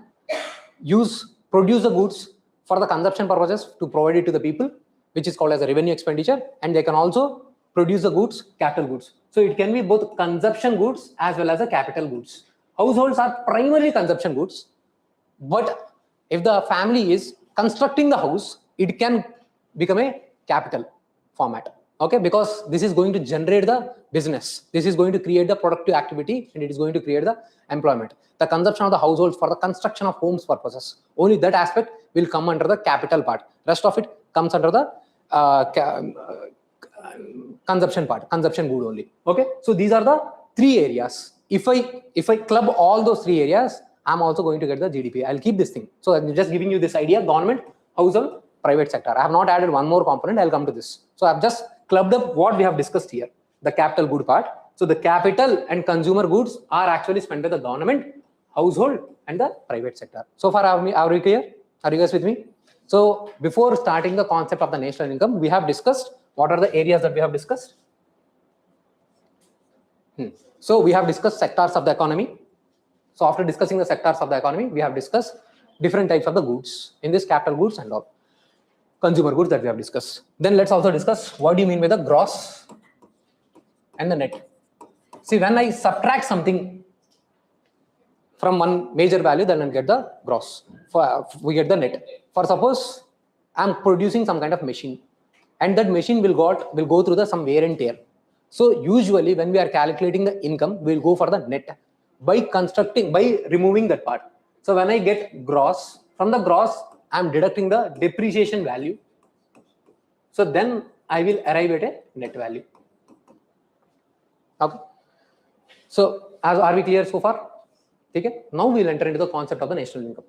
produce the goods for the consumption purposes to provide it to the people, which is called as a revenue expenditure, and they can also produce the goods, capital goods. So it can be both consumption goods as well as the capital goods. Households are primarily consumption goods, but if the family is constructing the house, it can become a capital format. Okay, because this is going to generate the business. This is going to create the productive activity, and it is going to create the employment. The consumption of the households for the construction of homes purposes, only that aspect will come under the capital part. Rest of it comes under the consumption part, consumption good only. Okay, so these are the three areas. If I club all those three areas, I'm also going to get the GDP. I'll keep this thing. So I'm just giving you this idea: government, household, private sector. I have not added one more component. I'll come to this. So I've just clubbed up what we have discussed here, the capital good part. So the capital and consumer goods are actually spent by the government, household, and the private sector. So far, are we clear? Are you guys with me? So before starting the concept of the national income, we have discussed what are the areas that we have discussed. So we have discussed sectors of the economy. So after discussing the sectors of the economy, we have discussed different types of the goods, in this capital goods and all consumer goods that we have discussed. Then let's also discuss what do you mean by the gross and the net. See, when I subtract something from one major value, then I get the gross. We get the net. For suppose I'm producing some kind of machine, and that machine will go through some wear and tear. So usually when we are calculating the income, we'll go for the net by removing that part. So when I get gross, from the gross, I'm deducting the depreciation value. So then I will arrive at a net value. Okay. So are we clear so far? Okay. Now we'll enter into the concept of the national income.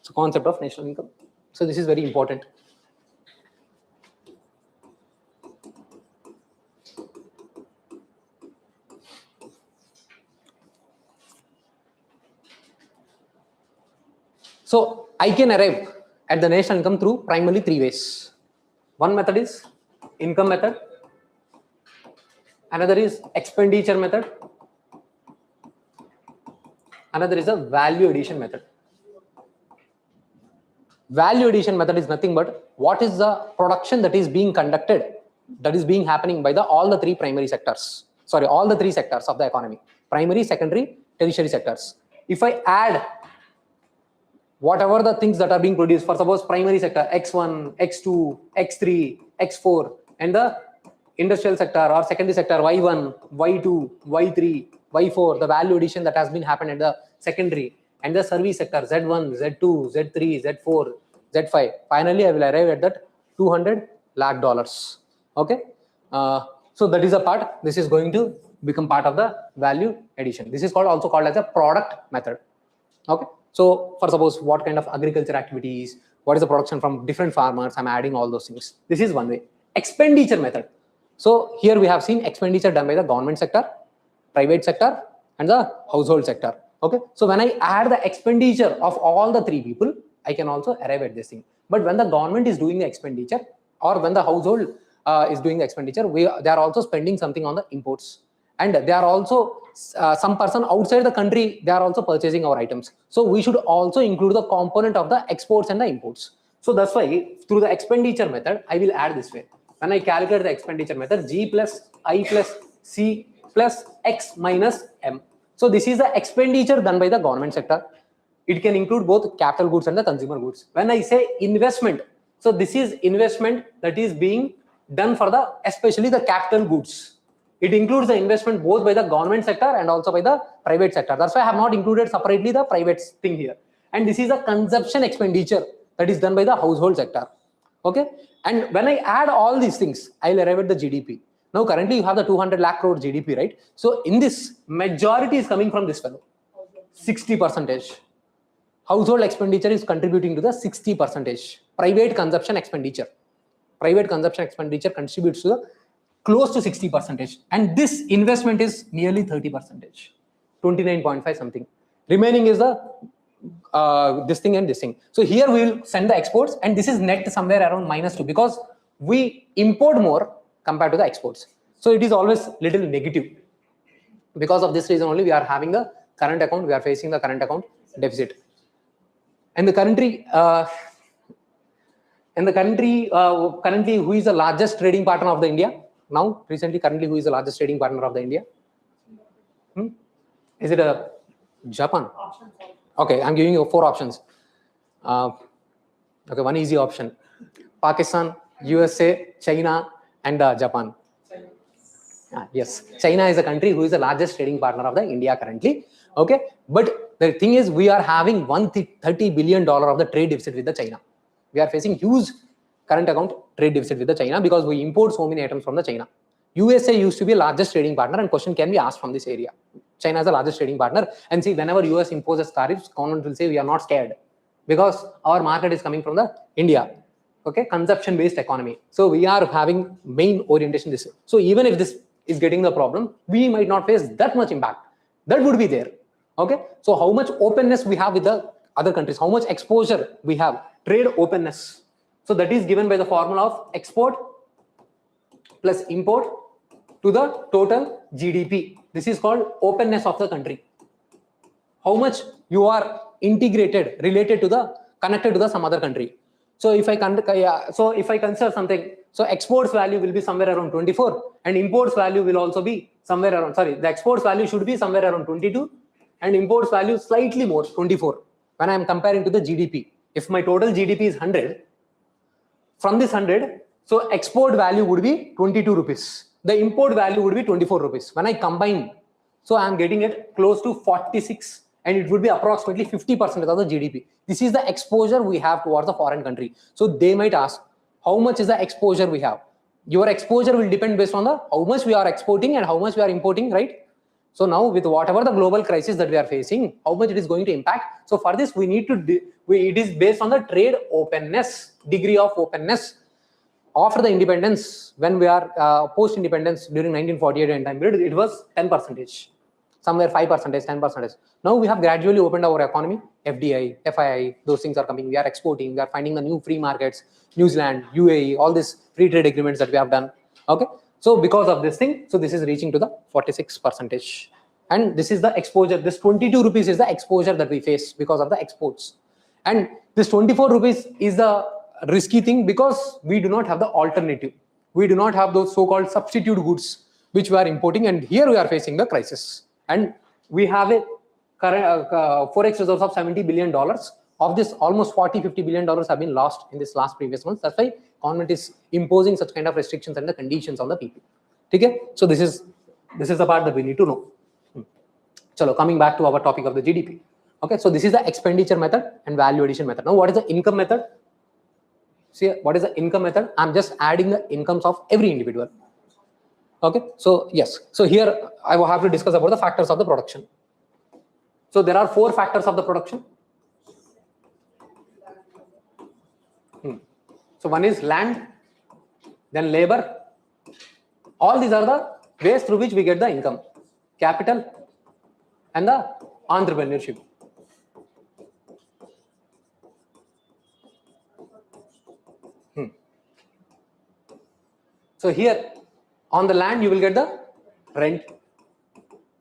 So concept of national income. So this is very important. So I can arrive at the national income through primarily three ways. One method is income method. Another is expenditure method. Another is a value addition method. Value addition method is nothing but what is the production that is being conducted, that is being happening by all the three primary sectors. Sorry, all the three sectors of the economy: primary, secondary, tertiary sectors. If I add whatever the things that are being produced for suppose primary sector X1, X2, X3, X4, and the industrial sector or secondary sector Y1, Y2, Y3, Y4, the value addition that has been happened at the secondary, and the service sector Z1, Z2, Z3, Z4, Z5. Finally, I will arrive at that $200 lakh. Okay. So that is a part. This is going to become part of the value addition. This is also called as a product method. Okay. So for suppose what kind of agriculture activities, what is the production from different farmers, I'm adding all those things. This is one way. Expenditure method. So here we have seen expenditure done by the government sector, private sector, and the household sector. Okay. So when I add the expenditure of all the three people, I can also arrive at this thing. But when the government is doing the expenditure, or when the household is doing the expenditure, they are also spending something on the imports. and they are also some person outside the country, they are also purchasing our items. So we should also include the component of the exports and the imports. So that's why through the expenditure method, I will add this way. When I calculate the expenditure method, G plus I plus C plus X minus M. So this is the expenditure done by the government sector. It can include both capital goods and the consumer goods. When I say investment, so this is investment that is being done for the, especially the capital goods. It includes the investment both by the government sector and also by the private sector. That's why I have not included separately the private thing here. And this is a consumption expenditure that is done by the household sector. Okay. And when I add all these things, I'll arrive at the GDP. Now currently you have the 200 lakh crore GDP, right? So in this, majority is coming from this fellow, 60%. Household expenditure is contributing to the 60%. Private consumption expenditure contributes to the close to 60%, and this investment is nearly 30%, 29.5 something. Remaining is the this thing and this thing. So here we will send the exports, and this is net somewhere around -2 because we import more compared to the exports. So it is always little negative. Because of this reason only we are having a current account, we are facing the current account deficit. And the country currently who is the largest trading partner of the India? Now, recently, currently, who is the largest trading partner of the India? Is it a Japan? Okay, I'm giving you 4 options. Okay, one easy option: Pakistan, USA, China, and Japan. Yes, China is a country who is the largest trading partner of the India currently. Okay, but the thing is, we are having $130 billion of the trade deficit with the China. We are facing huge current account trade deficit with the China because we import so many items from the China. USA used to be the largest trading partner, and question can be asked from this area. China is the largest trading partner, and see, whenever US imposes tariffs, government will say we are not scared because our market is coming from the India. Okay, consumption based economy. So we are having main orientation this. So even if this is getting the problem, we might not face that much impact. That would be there. Okay, so how much openness we have with the other countries, how much exposure we have, trade openness. So that is given by the formula of export plus import to the total GDP. This is called openness of the country. How much you are integrated, related to the, connected to the some other country. So if I consider something, so exports value will be somewhere around 24, and imports value will also be somewhere around, the exports value should be somewhere around 22, and imports value slightly more, 24. When I am comparing to the GDP, if my total GDP is 100, from this 100, so export value would be 22 rupees. The import value would be 24 rupees. When I combine, so I am getting it close to 46, and it would be approximately 50% of the GDP. This is the exposure we have towards the foreign country. So they might ask, how much is the exposure we have? Your exposure will depend based on the how much we are exporting and how much we are importing, right? So now with whatever the global crisis that we are facing, how much it is going to impact. So for this, we need to, it is based on the trade openness, degree of openness. After the independence, when we are post-independence during 1948 and time period, it was 10%, somewhere 5%, 10%. Now we have gradually opened our economy, FDI, FII, those things are coming. We are exporting, we are finding the new free markets, New Zealand, UAE, all these free trade agreements that we have done. Okay. So because of this thing, so this is reaching to the 46%. And this is the exposure. This 22 rupees is the exposure that we face because of the exports. And this 24 rupees is the risky thing because we do not have the alternative. We do not have those so-called substitute goods which we are importing, and here we are facing the crisis. And we have a current forex reserves of $70 billion. Of this, almost $40-50 billion have been lost in this last previous month. That's why government is imposing such kind of restrictions and the conditions on the people. Okay? So this is the part that we need to know. So coming back to our topic of the GDP. Okay, so this is the expenditure method and value addition method. Now, what is the income method? See, what is the income method? I'm just adding the incomes of every individual. Okay, so yes. So here I will have to discuss about the factors of the production. So there are 4 factors of the production. So one is land, then labor. All these are the ways through which we get the income. Capital and the entrepreneurship. So here on the land you will get the rent.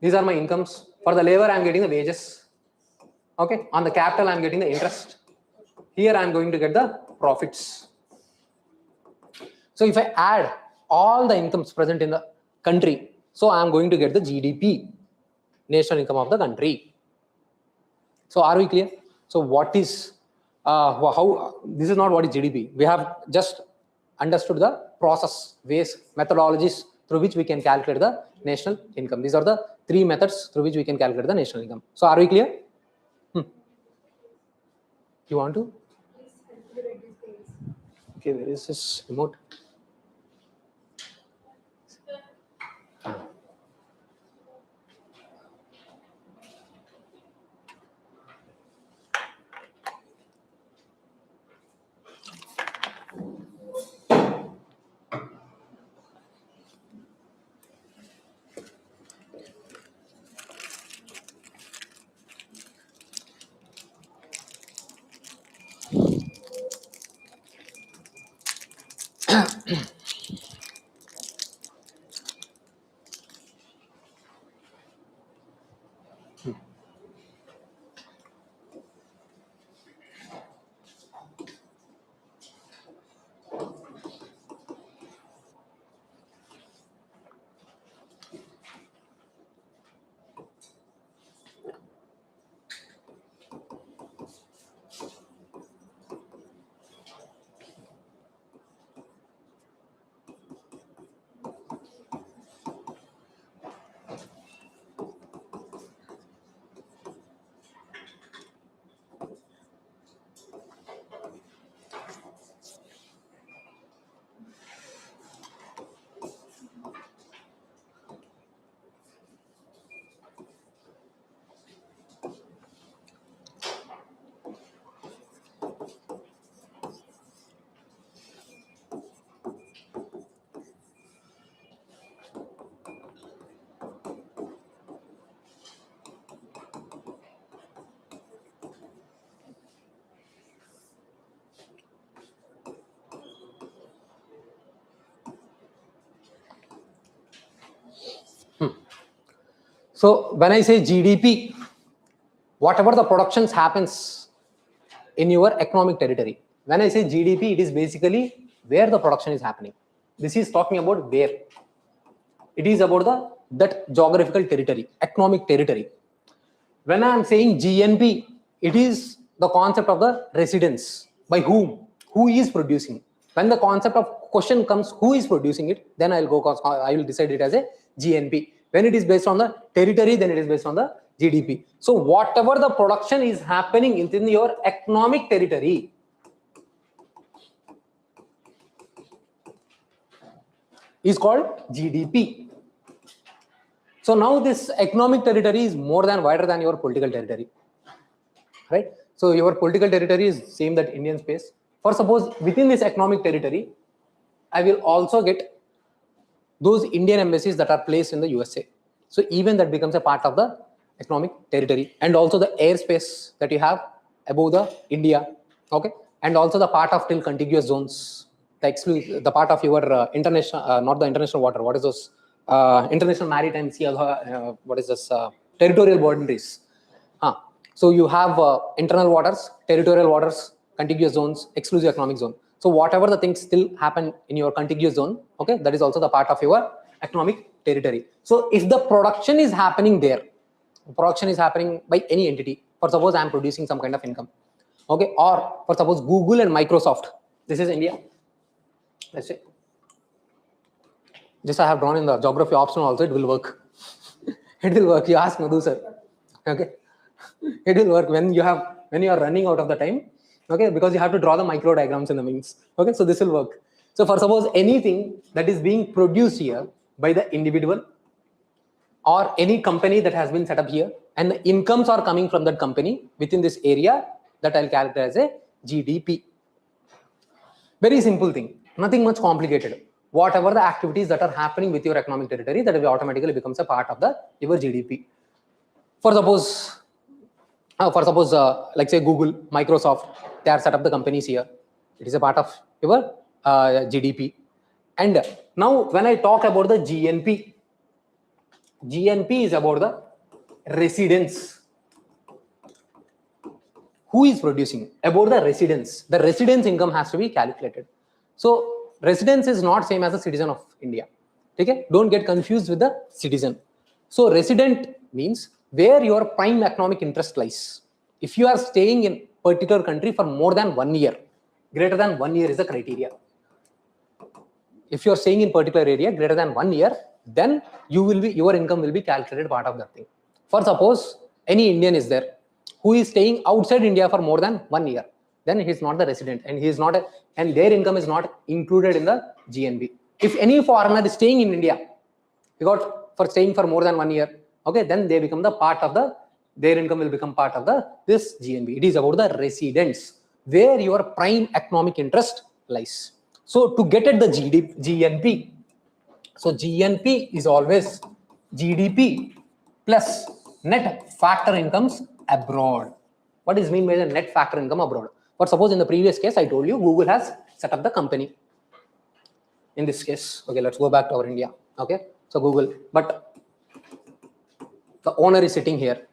These are my incomes. For the labor, I am getting the wages. Okay. On the capital, I am getting the interest. Here, I am going to get the profits. So if I add all the incomes present in the country, so I am going to get the GDP, national income of the country. So are we clear? So what is how this is not what is GDP. We have just understood the process, ways, methodologies through which we can calculate the national income. These are the three methods through which we can calculate the national income. So are we clear? You want to? Okay, where is this remote? So when I say GDP, whatever the productions happens in your economic territory. When I say GDP, it is basically where the production is happening. This is talking about where. It is about that geographical territory, economic territory. When I am saying GNP, it is the concept of the residence. By whom? Who is producing? When the concept of question comes, who is producing it, then I will decide it as a GNP. When it is based on the territory, then it is based on the GDP. So whatever the production is happening within your economic territory is called GDP. So now this economic territory is more than wider than your political territory, right? So your political territory is same that Indian space. For suppose within this economic territory, I will also get those Indian embassies that are placed in the USA. So even that becomes a part of the economic territory, and also the airspace that you have above the India, okay, and also the part of till contiguous zones, the part of your international, not the international water. What is those? International maritime sea. What is this? Territorial boundaries. So you have internal waters, territorial waters, contiguous zones, exclusive economic zone. So whatever the things still happen in your contiguous zone, okay, that is also the part of your economic territory. So if the production is happening there, production is happening by any entity. For suppose I am producing some kind of income, okay, or for suppose Google and Microsoft. This is India. Let's say. Just I have drawn in the geography option also. It will work. It will work. You ask Madhu sir. Okay. It will work when you are running out of the time, okay, because you have to draw the micro diagrams in the means, okay. So this will work. So for suppose anything that is being produced here by the individual or any company that has been set up here, and the incomes are coming from that company within this area, that I'll calculate as a GDP. Very simple thing, nothing much complicated. Whatever the activities that are happening with your economic territory, that will automatically becomes a part of your GDP. For suppose, like say Google, Microsoft, they are set up the companies here. It is a part of your GDP. And now when I talk about the GNP, GNP is about the residents. Who is producing? About the residents. The residents' income has to be calculated. So residence is not same as a citizen of India. Okay? Don't get confused with the citizen. So resident means where your prime economic interest lies. If you are staying in particular country for more than 1 year, greater than 1 year is the criteria. If you are staying in particular area greater than 1 year, then your income will be calculated part of that thing. For suppose any Indian is there who is staying outside India for more than 1 year, then he is not the resident and he is not and their income is not included in the GNB. If any foreigner is staying in India, for staying for more than 1 year, okay, then they become the part of their income will become part of this GNB. It is about the residents where your prime economic interest lies. So to get at the GNP, so GNP is always GDP plus net factor incomes abroad. What is mean by the net factor income abroad? But suppose in the previous case, I told you Google has set up the company. In this case, okay, let's go back to our India. Okay, so Google, but the owner is sitting here.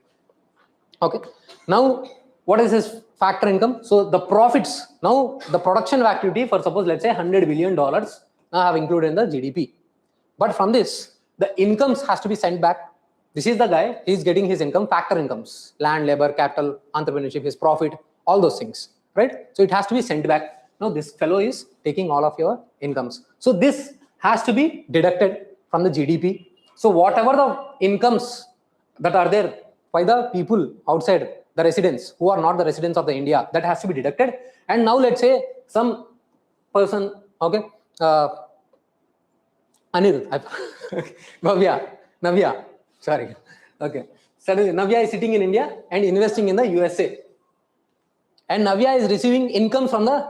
Okay, now what is his factor income? So the profits, now the production of activity for suppose let's say $100 billion now have included in the GDP. But from this, the incomes has to be sent back. This is the guy, he is getting his income, factor incomes, land, labor, capital, entrepreneurship, his profit, all those things, right? So it has to be sent back. Now this fellow is taking all of your incomes. So this has to be deducted from the GDP. So whatever the incomes that are there by the people outside, the residents who are not the residents of the India, that has to be deducted. And now let's say some person, okay, Anil, Navya, sorry, okay. Suddenly Navya is sitting in India and investing in the USA. And Navya is receiving income from the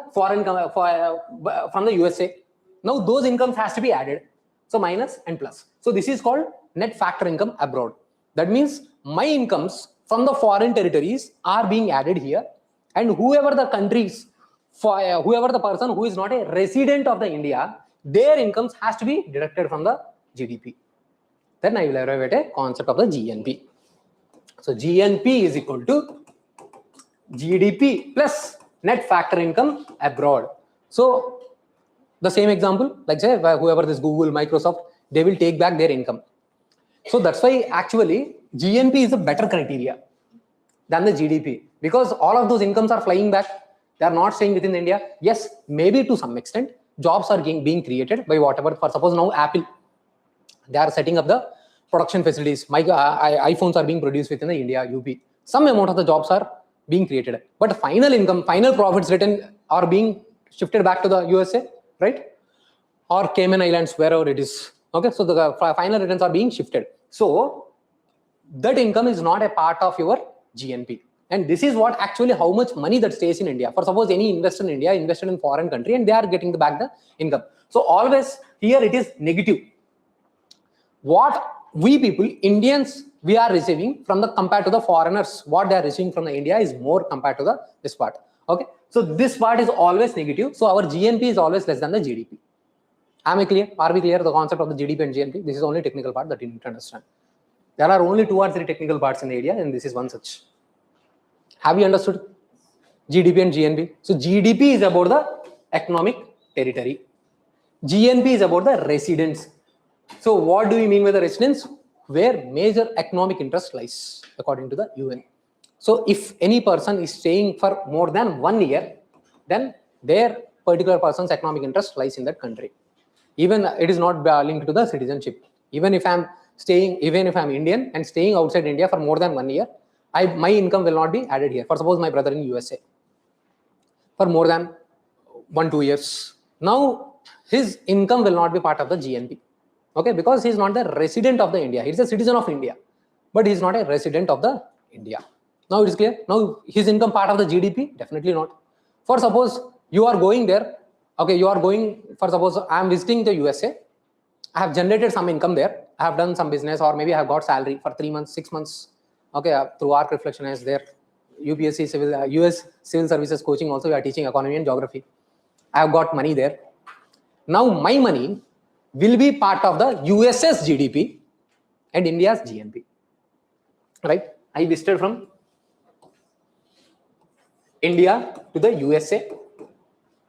from the USA. Now those incomes has to be added. So minus and plus. So this is called net factor income abroad. That means my incomes from the foreign territories are being added here, and whoever the countries, whoever the person who is not a resident of the India, their incomes has to be deducted from the GDP. Then I will arrive at a concept of the GNP. So GNP is equal to GDP plus net factor income abroad. So the same example, like say whoever this Google, Microsoft, they will take back their income. So that's why actually GNP is a better criteria than the GDP, because all of those incomes are flying back. They are not staying within India. Yes, maybe to some extent jobs are being created by whatever. For suppose now Apple, they are setting up the production facilities. iPhones are being produced within the India, UP. Some amount of the jobs are being created, but final income, final profits written are being shifted back to the USA, right? Or Cayman Islands, wherever it is. Okay, so the final returns are being shifted. So that income is not a part of your GNP. And this is what actually how much money that stays in India. For suppose any investor in India invested in foreign country and they are getting back the income. So always here it is negative. What we people, Indians, we are receiving from the compared to the foreigners, what they are receiving from the India is more compared to this part. Okay, so this part is always negative. So our GNP is always less than the GDP. Am I clear? Are we clear the concept of the GDP and GNP? This is only technical part that you need to understand. There are only 2 or 3 technical parts in the area, and this is one such. Have you understood GDP and GNP? So GDP is about the economic territory. GNP is about the residents. So what do we mean by the residents? Where major economic interest lies, according to the UN. So if any person is staying for more than 1 year, then their particular person's economic interest lies in that country. Even it is not linked to the citizenship. Even if I'm Indian and staying outside India for more than 1 year, my income will not be added here. For suppose my brother in USA for more than 1-2 years. Now his income will not be part of the GNP. Okay, because he is not the resident of the India. He is a citizen of India, but he is not a resident of the India. Now it is clear. Now his income part of the GDP? Definitely not. For suppose you are going there. Okay, you are going, for suppose I am visiting the USA. I have generated some income there. I have done some business, or maybe I have got salary for 3 months, 6 months. Okay, through ARK Reflections IAS there. UPSC US Civil Services coaching also, we are teaching economy and geography. I have got money there. Now my money will be part of the US's GDP and India's GNP. Right? I visited from India to the USA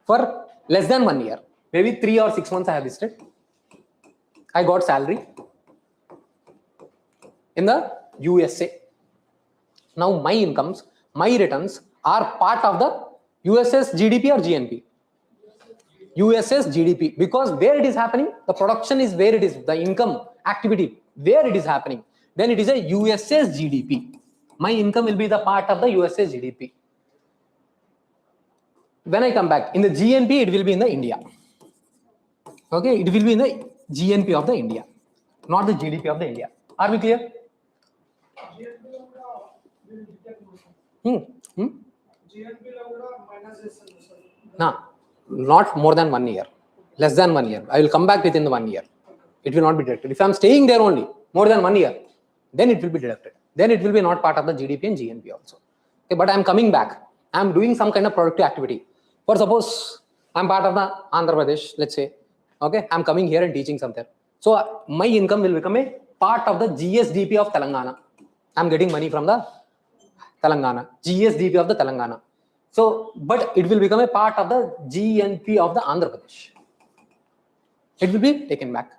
for less than 1 year. Maybe 3 or 6 months I have visited. I got salary in the USA. Now my incomes, my returns are part of the US's GDP or GNP? US's GDP, because where it is happening, the production is where it is, the income activity where it is happening, then it is a US's GDP. My income will be the part of the US's GDP. When I come back in the GNP, it will be in the India. Okay, it will be in the GNP of the India, not the GDP of the India. Are we clear? No, not more than 1 year, less than 1 year. I will come back within the 1 year. It will not be deducted. If I am staying there only more than 1 year, then it will be deducted. Then it will be not part of the GDP and GNP also. Okay, but I am coming back. I am doing some kind of productive activity. For suppose I am part of the Andhra Pradesh, let's say. Okay, I am coming here and teaching something. So my income will become a part of the GSDP of Telangana. I am getting money from the Telangana, GSDP of the Telangana. So, but it will become a part of the GNP of the Andhra Pradesh. It will be taken back.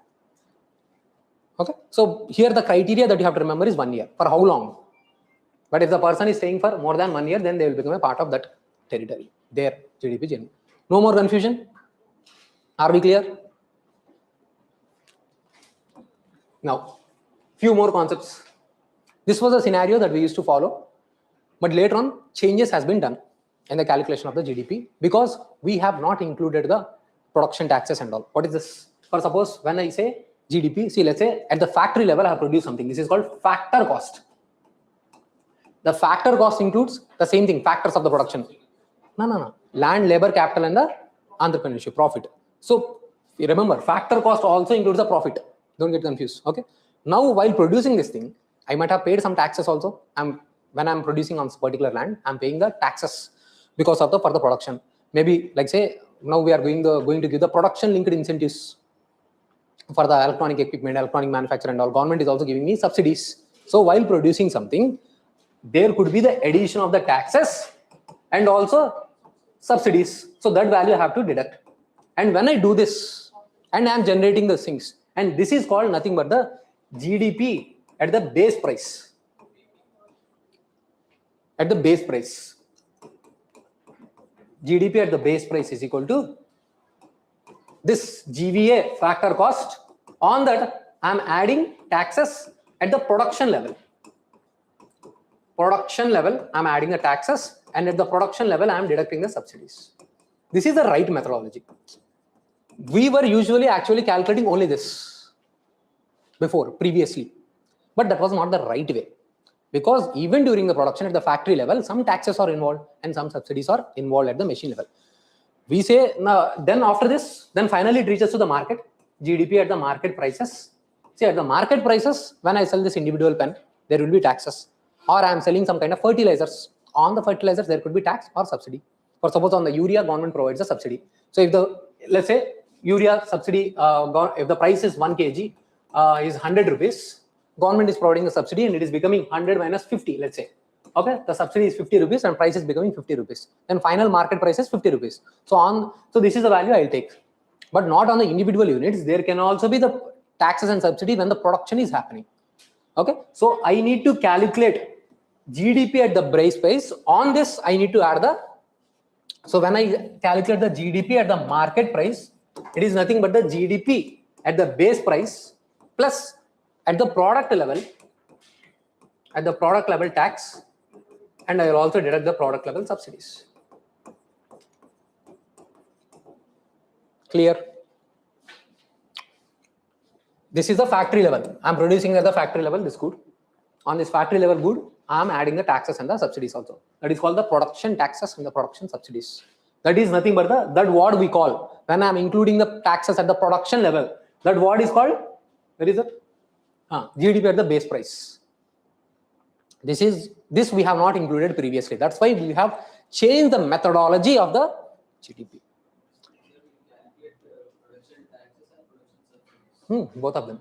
Okay, so here the criteria that you have to remember is 1 year. For how long? But if the person is staying for more than 1 year, then they will become a part of that territory, their GDP, GNP. No more confusion? Are we clear? Now, few more concepts. This was a scenario that we used to follow, but later on changes has been done in the calculation of the GDP because we have not included the production taxes and all. What is this? For suppose when I say GDP, see, let's say at the factory level I have produced something. This is called factor cost. The factor cost includes the same thing, factors of the production. No. Land, labor, capital, and the entrepreneurship, profit. So remember, factor cost also includes the profit. Don't get confused. Okay. Now, while producing this thing, I might have paid some taxes also. When I'm producing on particular land, I'm paying the taxes because of the further production. Maybe like say now we are going to give the production linked incentives for the electronic equipment, electronic manufacture, and all. Government is also giving me subsidies. So while producing something, there could be the addition of the taxes and also subsidies. So that value I have to deduct. And when I do this, and I am generating those things, and this is called nothing but the GDP at the base price. At the base price. GDP at the base price is equal to this GVA factor cost. On that, I am adding taxes at the production level. Production level, I am adding the taxes, and at the production level, I am deducting the subsidies. This is the right methodology. We were usually actually calculating only this previously, but that was not the right way, because even during the production at the factory level, some taxes are involved and some subsidies are involved at the machine level. We say, now, then after this, then finally it reaches to the market, GDP at the market prices. See, at the market prices, when I sell this individual pen, there will be taxes. Or I am selling some kind of fertilizers. On the fertilizers, there could be tax or subsidy. For suppose on the urea, government provides a subsidy. So if let's say urea subsidy, if the price is 1 kg, is 100 rupees, government is providing the subsidy and it is becoming 100 minus 50, let's say. Okay, the subsidy is 50 rupees and price is becoming 50 rupees. Then final market price is 50 rupees. So this is the value I'll take. But not on the individual units. There can also be the taxes and subsidy when the production is happening. Okay, so I need to calculate GDP at the base price. On this, I need to add so when I calculate the GDP at the market price, it is nothing but the GDP at the base price plus at the product level tax, and I will also deduct the product level subsidies. Clear? This is the factory level. I am producing at the factory level this good. On this factory level good, I am adding the taxes and the subsidies also. That is called the production taxes and the production subsidies. That is nothing but that what we call, when I am including the taxes at the production level, that what is called, where is it? GDP at the base price. This we have not included previously. That's why we have changed the methodology of the GDP. Both of them.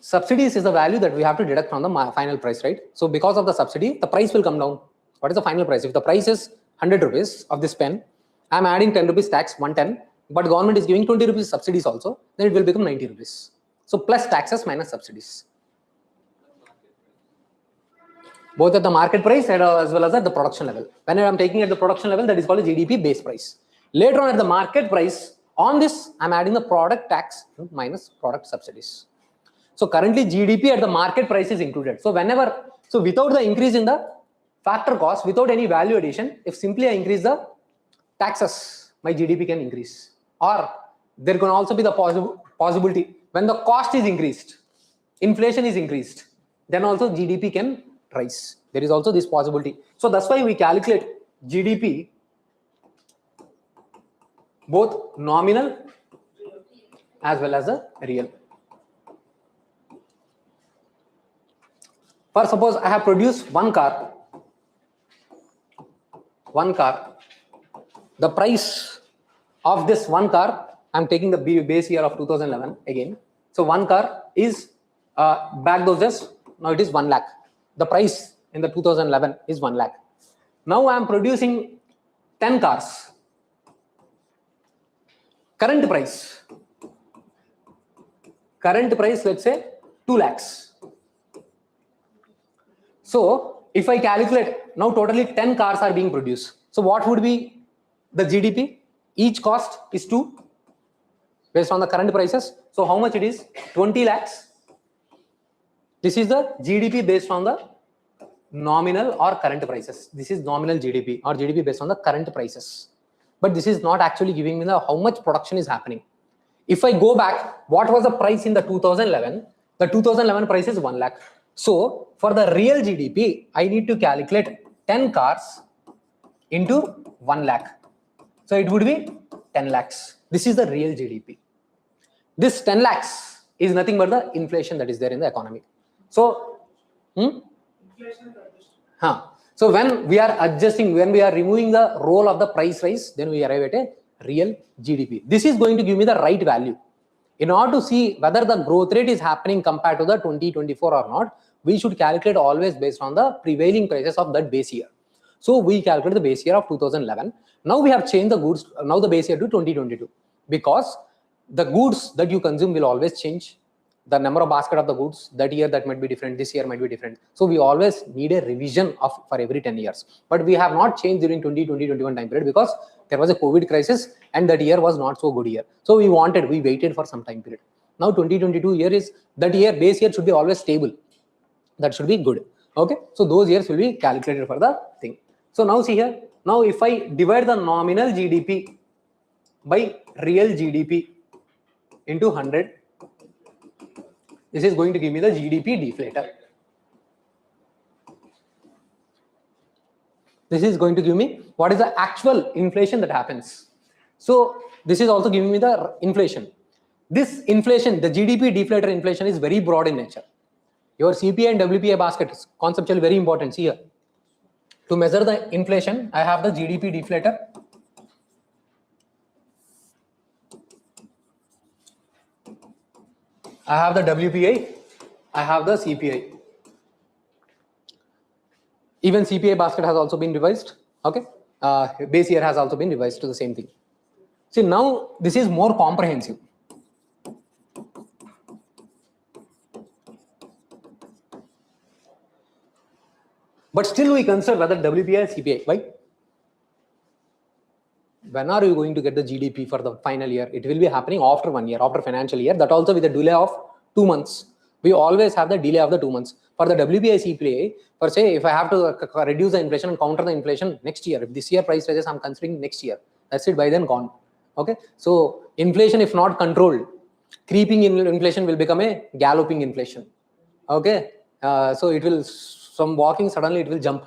Subsidies is the value that we have to deduct from the final price, right? So because of the subsidy, the price will come down. What is the final price? If the price is 100 rupees of this pen, I'm adding 10 rupees tax, 110, but government is giving 20 rupees subsidies also, then it will become 90 rupees. So plus taxes minus subsidies. Both at the market price and as well as at the production level. When I'm taking at the production level, that is called a GDP base price. Later on at the market price, on this, I'm adding the product tax minus product subsidies. So currently GDP at the market price is included. So without the increase in the factor cost, without any value addition, if simply I increase the taxes, my GDP can increase. Or there can also be the possibility when the cost is increased, inflation is increased, then also GDP can rise. There is also this possibility. So that's why we calculate GDP both nominal as well as the real. For suppose I have produced one car. The price of this one car, I'm taking the base year of 2011 again. So one car is back those days, now it is 1 lakh. The price in the 2011 is 1 lakh. Now I am producing 10 cars. Current price, let's say 2 lakhs. So if I calculate, now totally 10 cars are being produced. So what would be the GDP? Each cost is 2 based on the current prices. So how much it is? 20 lakhs. This is the GDP based on the nominal or current prices. This is nominal GDP or GDP based on the current prices. But this is not actually giving me the how much production is happening. If I go back, what was the price in the 2011? The 2011 price is 1 lakh. So for the real GDP, I need to calculate 10 cars into 1 lakh. So it would be 10 lakhs. This is the real GDP. This 10 lakhs is nothing but the inflation that is there in the economy. So, so when we are adjusting, when we are removing the role of the price rise, then we arrive at a real GDP. This is going to give me the right value. In order to see whether the growth rate is happening compared to the 2024 or not, we should calculate always based on the prevailing prices of that base year. So we calculate the base year of 2011. Now we have changed the goods, now the base year to 2022, because the goods that you consume will always change. The number of basket of the goods that year that might be different, this year might be different. So we always need a revision for every 10 years. But we have not changed during 2020-21 time period because there was a COVID crisis and that year was not so good year. So we waited for some time period. Now 2022 year is, that year base year should be always stable. That should be good. Okay. So those years will be calculated for the thing. So now see here, now if I divide the nominal GDP by real GDP into 100, this is going to give me the GDP deflator. This is going to give me what is the actual inflation that happens. So this is also giving me the inflation. This inflation, the GDP deflator inflation is very broad in nature. Your CPI and WPI basket is conceptually very important. See here. To measure the inflation, I have the GDP deflator. I have the WPI. I have the CPI. Even CPI basket has also been revised. Okay. Base year has also been revised to the same thing. See, now this is more comprehensive. But still we consider whether WPI or CPI. Why? When are you going to get the GDP for the final year? It will be happening after 1 year, after financial year. That also with a delay of 2 months. We always have the delay of the 2 months. For the WPI, CPI, for say, if I have to reduce the inflation and counter the inflation next year, if this year price rises, I'm considering next year. That's it, by then gone. Okay. So inflation, if not controlled, creeping inflation will become a galloping inflation. Okay. So it will, from walking, suddenly it will jump.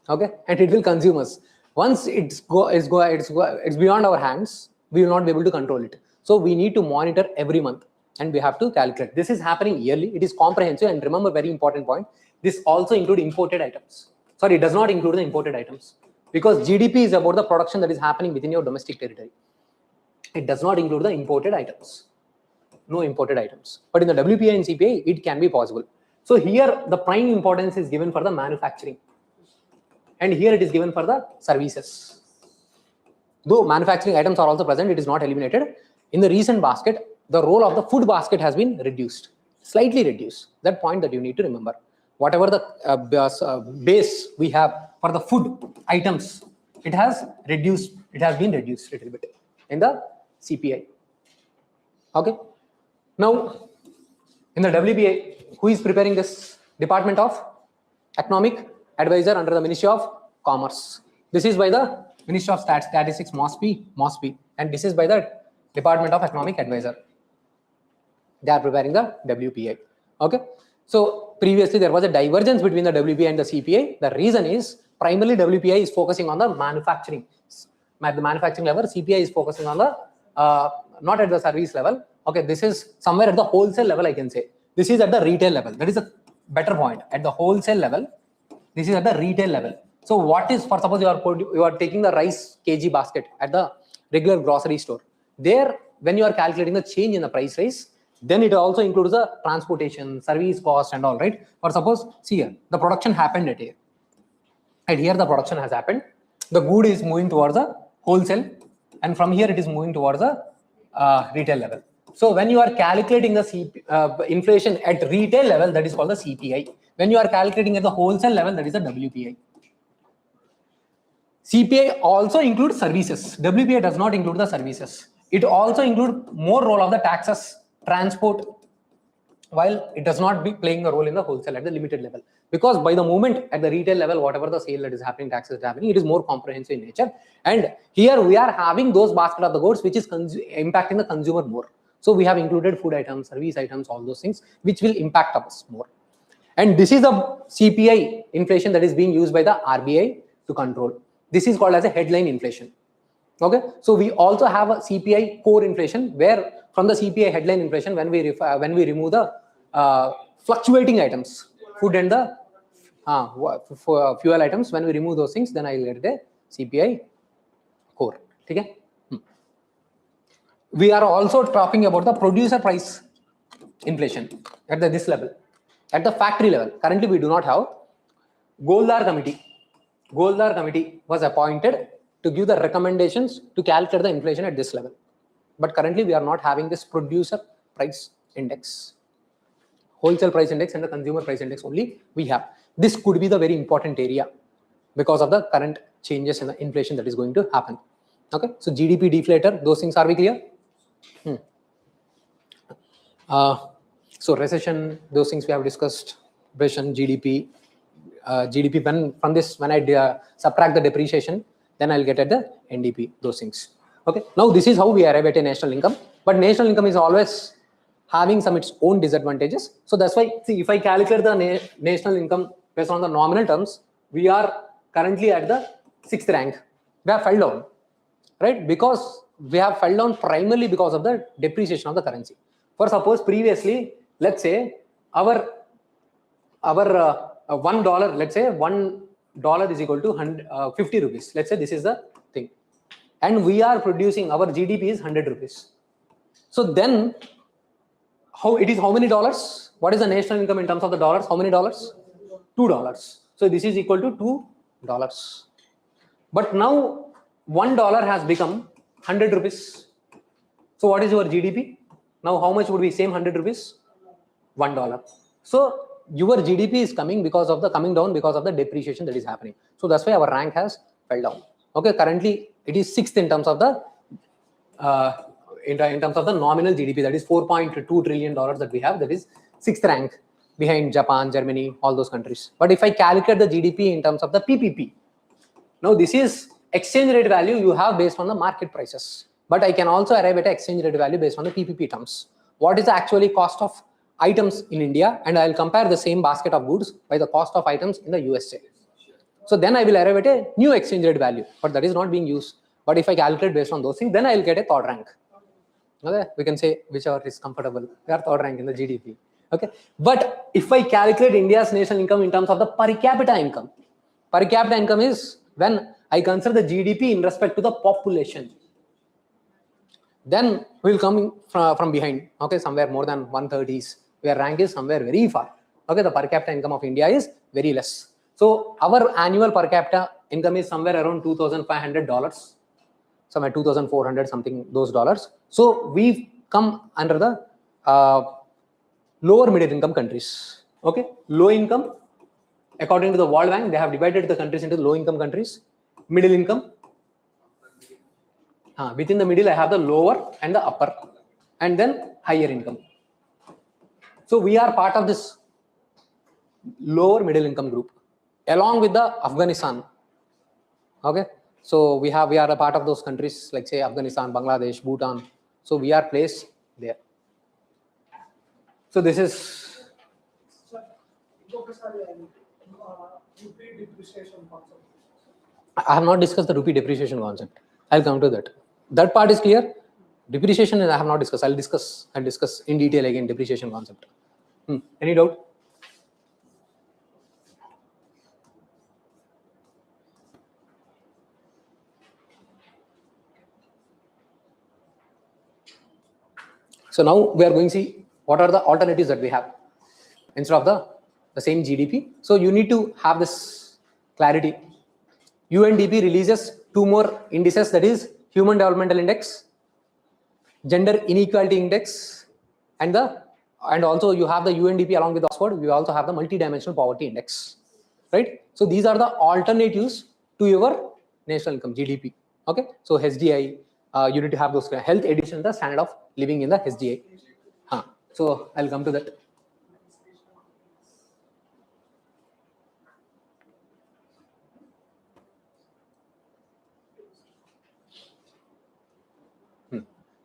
Okay. And it will consume us. Once it's beyond our hands, we will not be able to control it. So we need to monitor every month and we have to calculate. This is happening yearly. It is comprehensive, and remember, very important point. This also includes imported items. Sorry, it does not include the imported items, because GDP is about the production that is happening within your domestic territory. It does not include the imported items. no imported items. But in the WPI and CPI, it can be possible. So here the prime importance is given for the manufacturing, and here it is given for the services. Though manufacturing items are also present, it is not eliminated. In the recent basket, the role of the food basket has been reduced, slightly reduced. That point that you need to remember. Whatever the base we have for the food items, it has reduced. It has been reduced a little bit in the CPI. Okay. Now, in the WPI, who is preparing this? Department of Economic Advisor under the Ministry of Commerce. This is by the Ministry of Statistics, MOSPI, and this is by the Department of Economic Advisor. They are preparing the WPI. Okay. So previously there was a divergence between the WPI and the CPI. The reason is primarily WPI is focusing on the manufacturing. At the manufacturing level, CPI is focusing on the not at the service level. Okay, this is somewhere at the wholesale level, I can say. This is at the retail level. That is a better point. At the wholesale level, this is at the retail level. So what is, for suppose you are taking the rice kg basket at the regular grocery store. There, when you are calculating the change in the price rise, then it also includes the transportation, service cost and all, right? For suppose, see here, the production happened at here. And here the production has happened. The good is moving towards the wholesale, and from here it is moving towards the retail level. So when you are calculating the inflation at retail level, that is called the CPI. When you are calculating at the wholesale level, that is the WPI. CPI also includes services. WPI does not include the services. It also includes more role of the taxes, transport, while it does not be playing a role in the wholesale at the limited level. Because by the moment at the retail level, whatever the sale that is happening, taxes is happening, it is more comprehensive in nature. And here we are having those basket of the goods which is impacting the consumer more. So we have included food items, service items, all those things which will impact us more. And this is the CPI inflation that is being used by the RBI to control. This is called as a headline inflation. Okay, so we also have a CPI core inflation, where from the CPI headline inflation, when we remove the fluctuating items, food and the fuel items, when we remove those things, then I will get the CPI core. Okay. We are also talking about the producer price inflation at this level, at the factory level. Currently, we do not have. Goldar committee was appointed to give the recommendations to calculate the inflation at this level. But currently we are not having this producer price index. Wholesale price index and the consumer price index only we have. This could be the very important area because of the current changes in the inflation that is going to happen. Okay, so GDP deflator, those things are we clear? So recession, those things we have discussed. Recession, GDP, when I subtract the depreciation, then I'll get at the NDP, those things. Okay, now this is how we arrive at a national income, but national income is always having its own disadvantages. So that's why, see, if I calculate the national income based on the nominal terms, we are currently at the 6th rank. We have fell down, right? Because we have fell down primarily because of the depreciation of the currency. For suppose previously, let's say our $1, let's say $1 is equal to 50 rupees. Let's say this is the thing, and we are producing, our GDP is 100 rupees. So then, how many dollars? What is the national income in terms of the dollars? How many dollars? $2. So this is equal to $2. But now $1 has become 100 rupees. So what is your GDP? Now how much would be same 100 rupees? $1. So your GDP is coming down because of the depreciation that is happening. So that's why our rank has fell down. Okay, currently it is 6th in terms of the in terms of the nominal GDP, that is $4.2 trillion that we have. That is 6th rank behind Japan, Germany, all those countries. But if I calculate the GDP in terms of the PPP, now this is exchange rate value you have based on the market prices. But I can also arrive at exchange rate value based on the PPP terms. What is the actually cost of items in India, and I'll compare the same basket of goods by the cost of items in the USA. So then I will arrive at a new exchange rate value, but that is not being used. But if I calculate based on those things, then I will get a 3rd rank. Okay, we can say whichever is comfortable. We are 3rd rank in the GDP. Okay, but if I calculate India's national income in terms of the per capita income is when I consider the GDP in respect to the population. Then we will come from behind. Okay, somewhere more than 130s. Where rank is somewhere very far. Okay, the per capita income of India is very less. So our annual per capita income is somewhere around $2,500, somewhere 2,400 something those dollars. So we come under the lower middle income countries. Okay, low income, according to the World Bank, they have divided the countries into low income countries, middle income. Within the middle, I have the lower and the upper, and then higher income. So we are part of this lower middle income group, along with the Afghanistan. Okay, so we are a part of those countries, like say Afghanistan, Bangladesh, Bhutan. So we are placed there. So this is. Rupee depreciation concept. I have not discussed the rupee depreciation concept. I'll come to that. That part is clear. Depreciation I have not discussed. I'll discuss in detail again depreciation concept. Any doubt? So now we are going to see what are the alternatives that we have instead of the same GDP. So you need to have this clarity. UNDP releases two more indices, that is Human Developmental Index, Gender Inequality Index, and also you have the UNDP along with Oxford. We also have the Multidimensional Poverty Index, right? So these are the alternatives to your national income GDP. Okay, so HDI, you need to have those health edition, the standard of living in the HDI. So I'll come to that.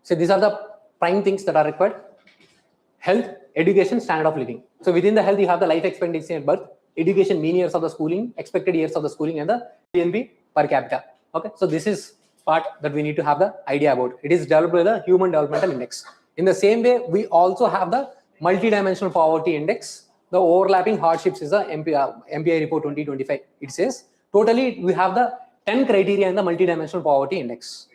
So these are the prime things that are required: health, education, standard of living. So within the health, you have the life expectancy at birth, education, mean years of the schooling, expected years of the schooling, and the GNP per capita. Okay, so this is part that we need to have the idea about. It is developed by the Human Developmental Index. In the same way, we also have the Multidimensional Poverty Index. The overlapping hardships is the MPI report 2025. It says totally we have the 10 criteria in the Multidimensional Poverty Index.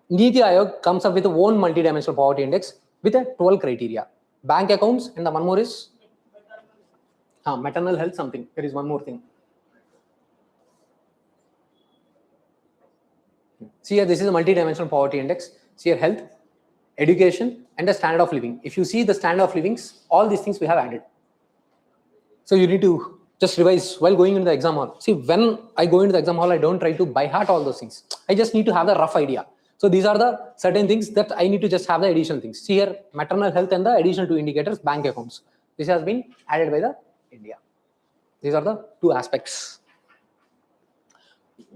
Niti Aayog comes up with a own multidimensional poverty index with a 12 criteria. Bank accounts, and the one more is maternal health something. There is one more thing. See here, this is a multidimensional poverty index. See here, health, education, and the standard of living. If you see the standard of livings, all these things we have added. So you need to just revise while going into the exam hall. See, when I go into the exam hall, I don't try to by heart all those things. I just need to have the rough idea. So these are the certain things that I need to just have the additional things. See here, maternal health and the additional two indicators, bank accounts. This has been added by the India. These are the two aspects.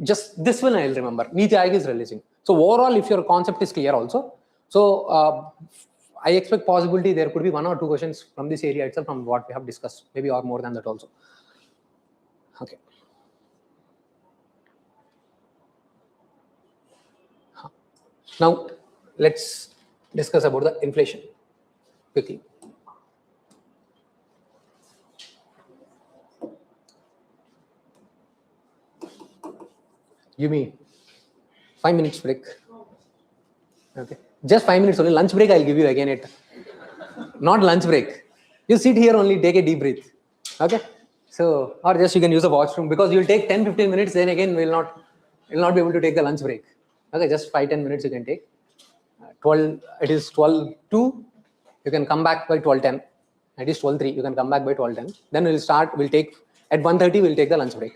Just this one I'll remember. Niti Aayog is releasing. So overall, if your concept is clear also, so I expect possibility there could be one or two questions from this area itself from what we have discussed, maybe or more than that also. Okay. Now let's discuss about the inflation quickly. Give me 5 minutes break. Okay, just 5 minutes only. Lunch break I'll give you again. Not lunch break. You sit here only, take a deep breath. Okay. So or just you can use the washroom because you'll take 10-15 minutes. Then again we'll not be able to take the lunch break. Okay, just 5-10 minutes you can take. 12. It is 12:02. You can come back by 12:10. It is 12:03. You can come back by 12:10. Then we'll start. We'll take at 1:30. We'll take the lunch break.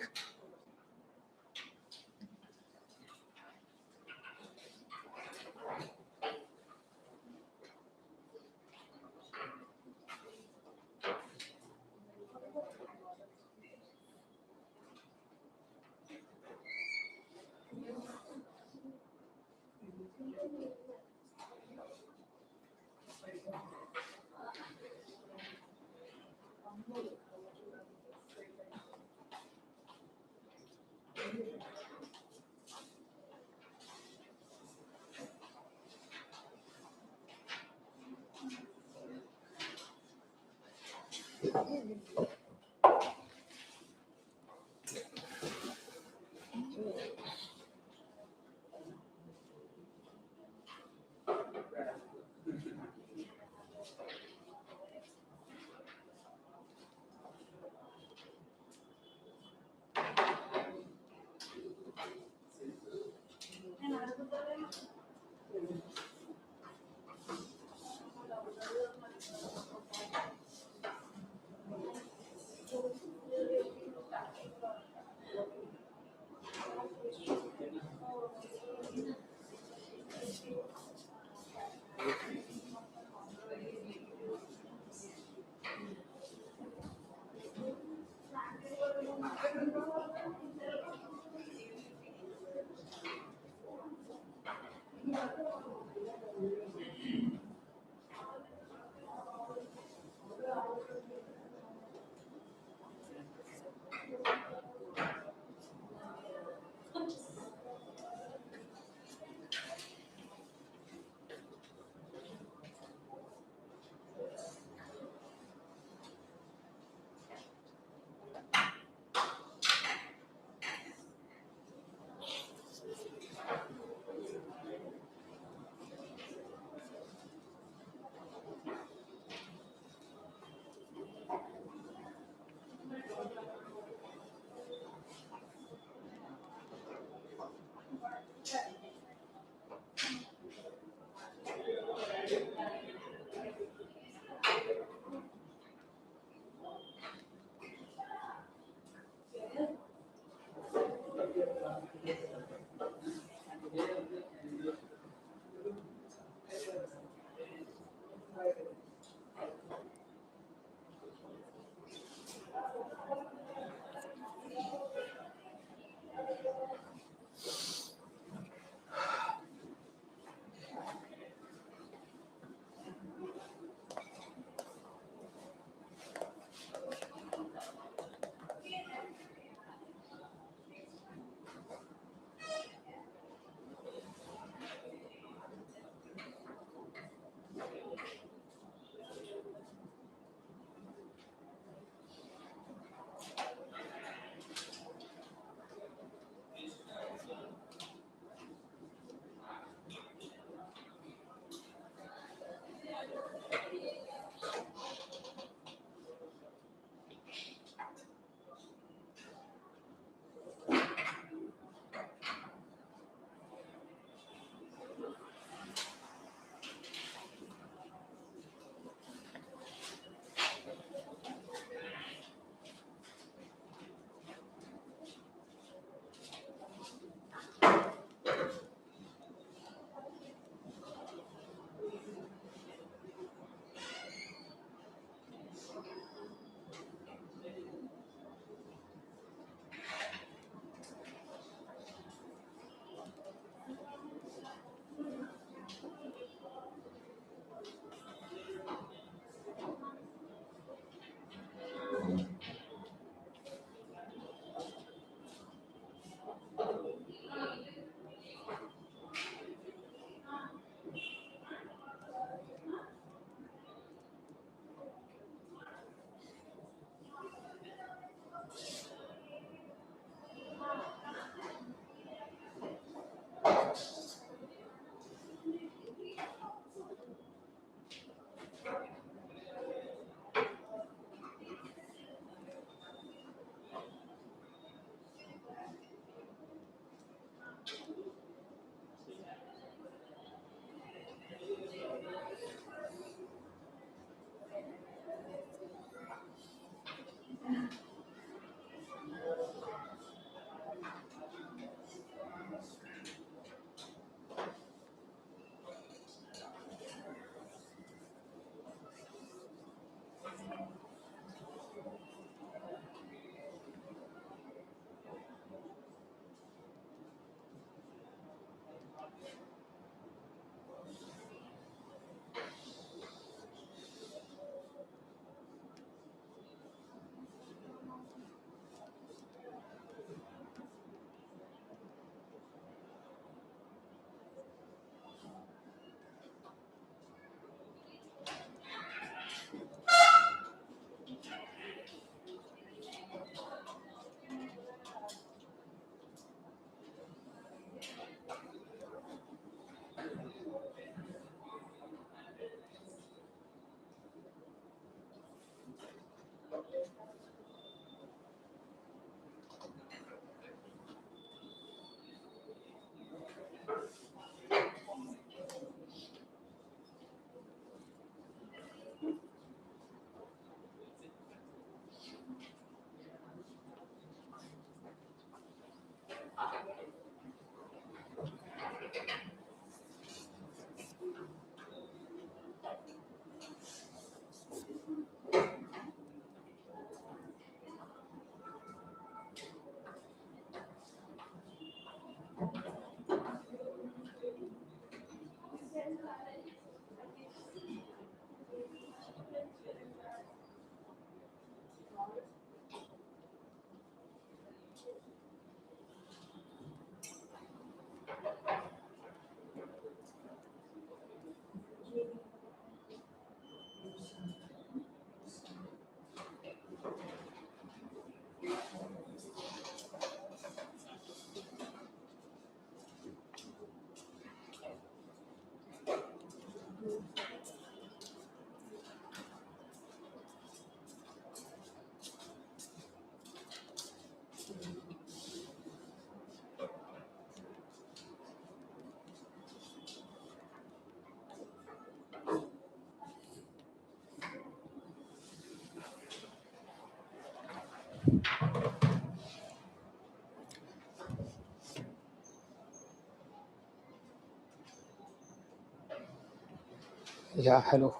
Yeah, hello.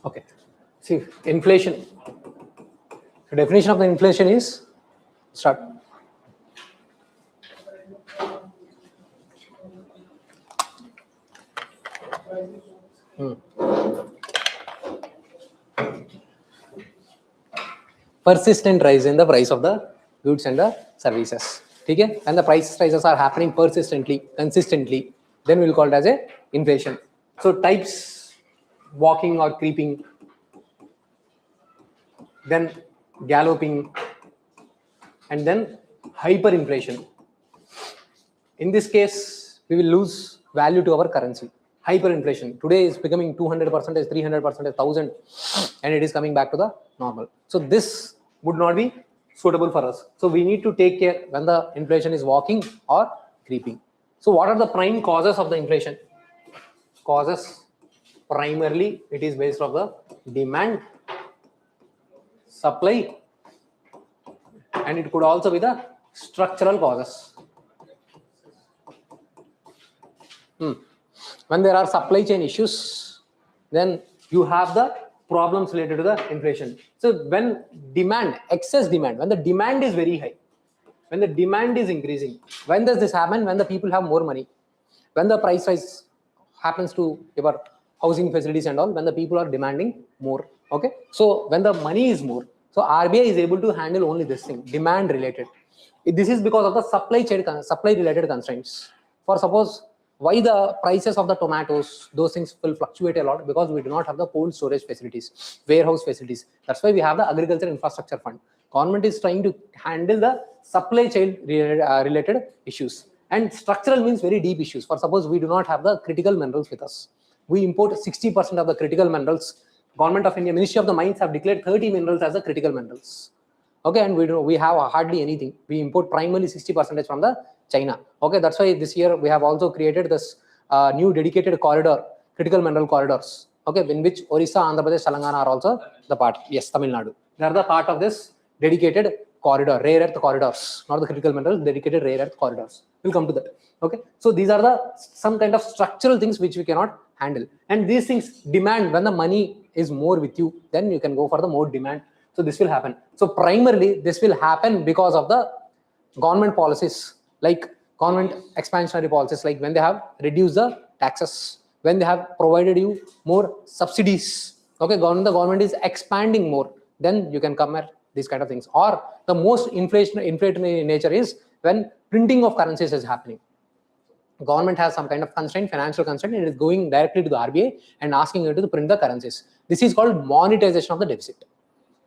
Okay. See, inflation. The definition of the inflation is start. Persistent rise in the price of the goods and the services. Okay? And the price rises are happening persistently, consistently, then we'll call it as a inflation. So types, walking or creeping, then galloping, and then hyperinflation. In this case, we will lose value to our currency. Hyperinflation today is becoming 200%, 300%, 1000, and it is coming back to the normal. So this would not be suitable for us. So we need to take care when the inflation is walking or creeping. So what are the prime causes of the inflation? Causes, primarily it is based on the demand, supply, and it could also be the structural causes. When there are supply chain issues, then you have the problems related to the inflation. So when demand, excess demand, when the demand is very high, when the demand is increasing, when does this happen? When the people have more money, when the price rise happens to your housing facilities and all, when the people are demanding more. Okay, so when the money is more, so RBI is able to handle only this thing, demand related. This is because of the supply related constraints. For suppose, why the prices of the tomatoes, those things will fluctuate a lot, because we do not have the cold storage facilities, warehouse facilities. That's why we have the agriculture infrastructure fund. Government is trying to handle the supply chain related issues. And structural means very deep issues. For suppose we do not have the critical minerals with us. We import 60% of the critical minerals. Government of India, Ministry of the Mines have declared 30 minerals as the critical minerals. Okay, and we have hardly anything. We import primarily 60% from the China. Okay, that's why this year we have also created this new dedicated corridor, critical mineral corridors. Okay, in which Orissa, Andhra Pradesh, Telangana are also the part. Yes, Tamil Nadu. They are the part of this dedicated corridor, rare earth corridors, not the critical minerals, dedicated rare earth corridors. We'll come to that. Okay, so these are the some kind of structural things which we cannot handle. And these things demand, when the money is more with you, then you can go for the more demand. So this will happen. So primarily this will happen because of the government policies, like government expansionary policies, like when they have reduced the taxes, when they have provided you more subsidies. Okay, the government is expanding more, then you can come at these kind of things. Or the most inflationary in nature is when printing of currencies is happening. Government has some kind of constraint, financial constraint, and it is going directly to the RBI and asking it to print the currencies. This is called monetization of the deficit.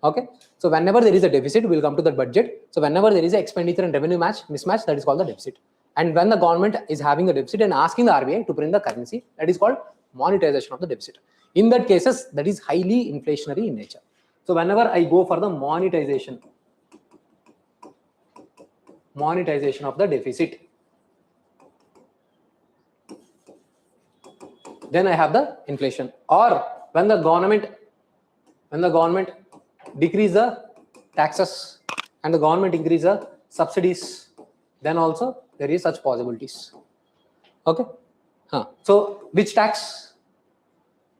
Okay, so whenever there is a deficit, we'll come to that budget. So whenever there is an expenditure and revenue mismatch, that is called the deficit. And when the government is having a deficit and asking the RBI to print the currency, that is called monetization of the deficit. In that cases, that is highly inflationary in nature. So whenever I go for the monetization of the deficit, then I have the inflation. Or when the government decrease the taxes and the government increase the subsidies, then also there is such possibilities. Okay. So which tax?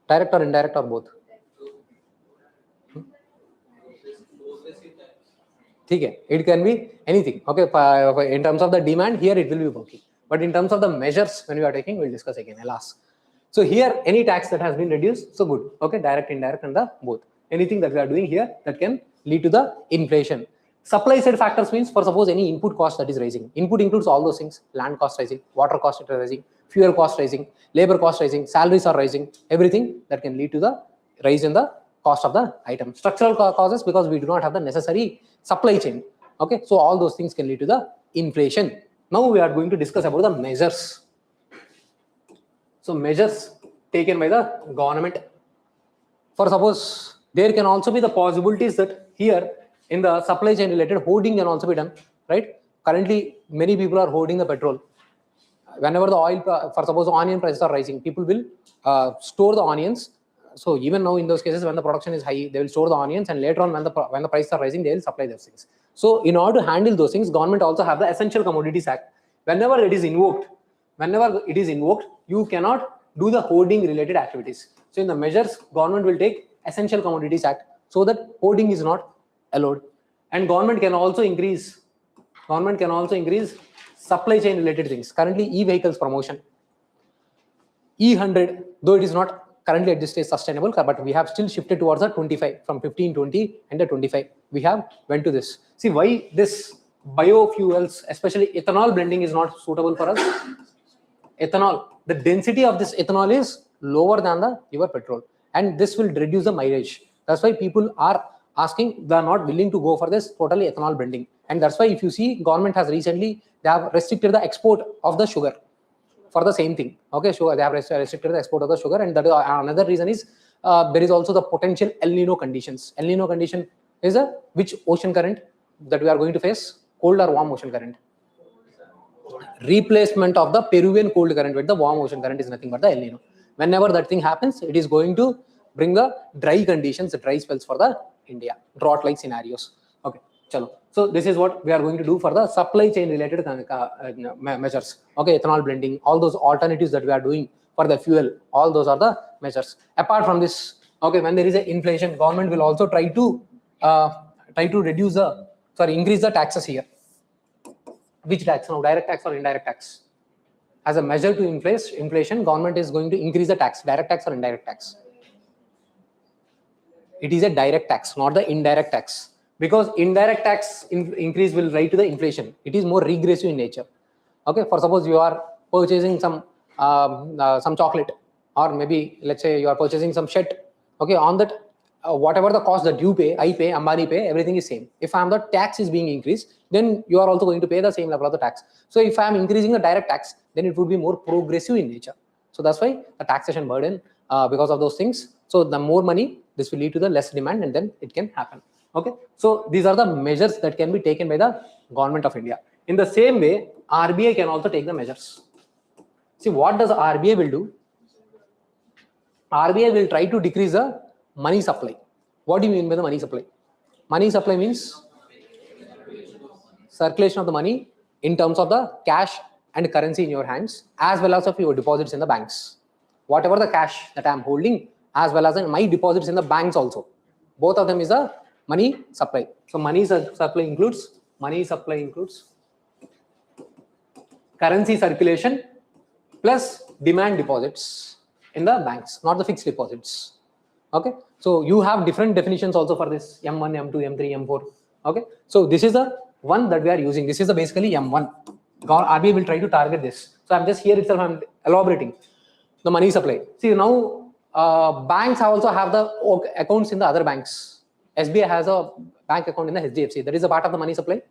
Direct or indirect or both? Okay. It can be anything. Okay. In terms of the demand, here it will be working. But in terms of the measures, when we are taking, we'll discuss again. I'll ask. So here, any tax that has been reduced, so good. Okay, direct, indirect, and the both. Anything that we are doing here that can lead to the inflation. Supply side factors means, for suppose any input cost that is rising. Input includes all those things: land cost rising, water cost rising, fuel cost rising, labor cost rising, salaries are rising. Everything that can lead to the rise in the cost of the item. Structural causes, because we do not have the necessary supply chain. Okay, so all those things can lead to the inflation. Now we are going to discuss about the measures. So measures taken by the government. For suppose there can also be the possibilities that here in the supply chain related hoarding can also be done, right? Currently, many people are hoarding the petrol. Whenever the oil, for suppose onion prices are rising, people will store the onions. So even now in those cases when the production is high, they will store the onions, and later on when the prices are rising, they will supply those things. So in order to handle those things, government also have the Essential Commodities Act. Whenever it is invoked, you cannot do the hoarding related activities. So in the measures, government will take Essential Commodities Act so that hoarding is not allowed. And government can also increase supply chain related things. Currently, e-vehicles promotion, E100, though it is not currently at this stage sustainable, but we have still shifted towards the 25 from 15, 20 and the 25. We have went to this. See why this biofuels, especially ethanol blending, is not suitable for us. Ethanol, the density of this ethanol is lower than your petrol, and this will reduce the mileage. That's why people are asking, they are not willing to go for this totally ethanol blending. And that's why if you see, government has recently, they have restricted the export of the sugar for the same thing. Okay, sugar, they have restricted the export of the sugar, and that is another reason is there is also the potential El Nino conditions. El Nino condition is which ocean current that we are going to face? Cold or warm ocean current? Replacement of the Peruvian cold current with the warm ocean current is nothing but the El Nino. Whenever that thing happens, it is going to bring the dry conditions, the dry spells for the India, drought-like scenarios. Okay, chalo. So this is what we are going to do for the supply chain related measures. Okay, ethanol blending, all those alternatives that we are doing for the fuel, all those are the measures. Apart from this, okay, when there is a inflation, government will also try to increase the taxes here. Which tax now? Direct tax or indirect tax? As a measure to inflation, government is going to increase the tax. Direct tax or indirect tax? It is a direct tax, not the indirect tax. Because indirect tax increase will lead to the inflation. It is more regressive in nature. Okay, for suppose you are purchasing some chocolate, or maybe let's say you are purchasing some shirt. Okay, on that, whatever the cost that you pay, I pay, Ambani pay, everything is same. If the tax is being increased, then you are also going to pay the same level of the tax. So if I am increasing the direct tax, then it would be more progressive in nature. So that's why the taxation burden, because of those things. So the more money, this will lead to the less demand, and then it can happen. Okay, so these are the measures that can be taken by the government of India. In the same way, RBI can also take the measures. See, what does RBI will do? RBI will try to decrease the money supply. What do you mean by the money supply? Money supply means circulation of the money in terms of the cash and currency in your hands, as well as of your deposits in the banks. Whatever the cash that I am holding, as well as my deposits in the banks also. Both of them is a money supply. So money supply includes currency circulation plus demand deposits in the banks, not the fixed deposits. Okay, so you have different definitions also for this: M1, M2, M3, M4. Okay, so this is the one that we are using. This is the basically M1. RBI will try to target this. So I'm just here itself, I'm elaborating the money supply. See, now banks also have the accounts in the other banks. SBI has a bank account in the HDFC. That is a part of the money supply.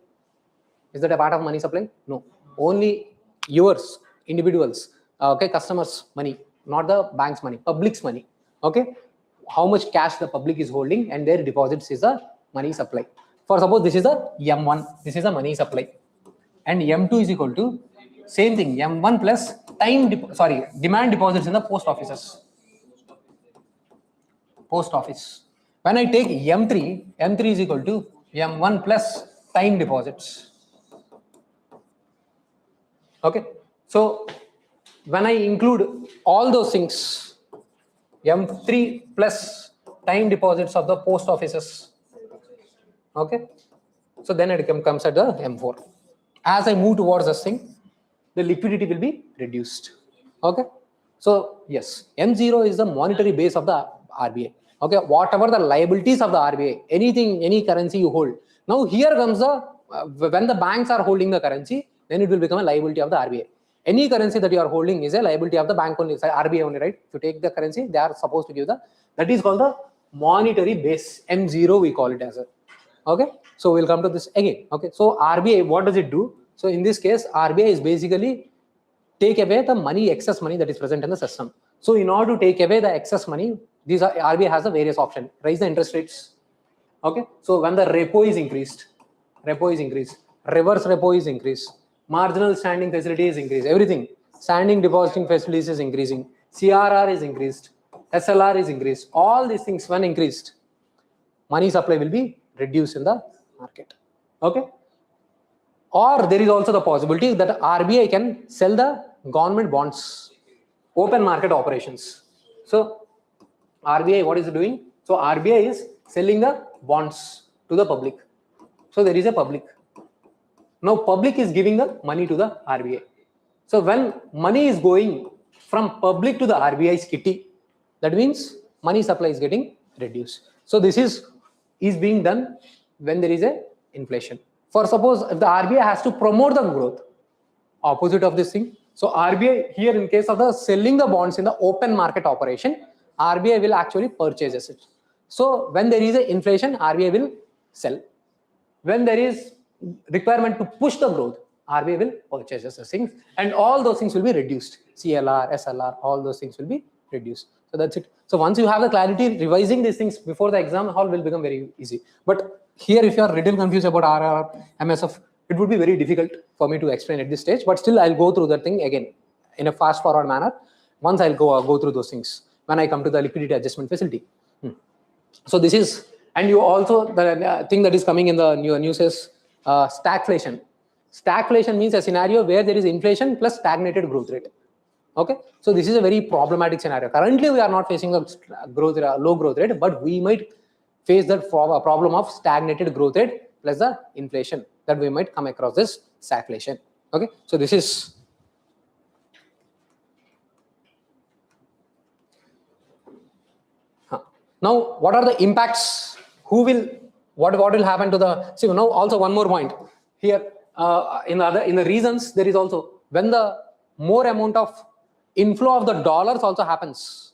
Is that a part of money supply? No, only yours, individuals, okay, customers' money, not the bank's money, public's money. Okay, how much cash the public is holding and their deposits is a money supply. For suppose this is a M1, this is a money supply, and M2 is equal to same thing, M1 plus demand deposits in the post offices. Post office. When I take M3 is equal to M1 plus time deposits. Okay, so when I include all those things, M3 plus time deposits of the post offices. Okay, so then it comes at the M4. As I move towards this thing, the liquidity will be reduced. Okay, so yes, M0 is the monetary base of the RBI. Okay, whatever the liabilities of the RBI, anything, any currency you hold. Now here comes the when the banks are holding the currency, then it will become a liability of the RBI. Any currency that you are holding is a liability of the bank only, RBI only, right? If you take the currency, they are supposed to give that is called the monetary base. M0 we call it as a. Okay, so we'll come to this again. Okay, so RBI, what does it do? So in this case, RBI is basically take away the money, excess money that is present in the system. So in order to take away the excess money, RBI has a various option. Raise the interest rates. Okay, so when the repo is increased, reverse repo is increased, marginal standing facility is increased, everything. Standing depositing facilities is increasing, CRR is increased, SLR is increased. All these things when increased, money supply will be reduced in the market. Okay, or there is also the possibility that RBI can sell the government bonds, open market operations. So RBI, what is it doing? So RBI is selling the bonds to the public. So there is a public. Now public is giving the money to the RBI. So when money is going from public to the RBI's kitty, that means money supply is getting reduced. So this is being done when there is a inflation. For suppose if the RBI has to promote the growth, opposite of this thing. So RBI here, in case of the selling the bonds in the open market operation, RBI will actually purchase it. So when there is a inflation, RBI will sell. When there is requirement to push the growth, RBI will purchase the things, and all those things will be reduced. CLR, SLR, all those things will be reduced. So that's it. So once you have the clarity, revising these things before the exam hall will become very easy. But here, if you are little confused about RR, MSF, it would be very difficult for me to explain at this stage. But still, I'll go through that thing again in a fast forward manner. Once I'll go through those things when I come to the liquidity adjustment facility. So this is, and you also, the thing that is coming in the news is stagflation. Stagflation means a scenario where there is inflation plus stagnated growth rate. Okay, so this is a very problematic scenario. Currently, we are not facing a low growth rate, but we might face that problem of stagnated growth rate plus the inflation, that we might come across this stagflation. Okay, so this is. Now, what are the impacts? What will happen to the? See, now also one more point here. In the reasons, there is also when the more amount of inflow of the dollars also happens.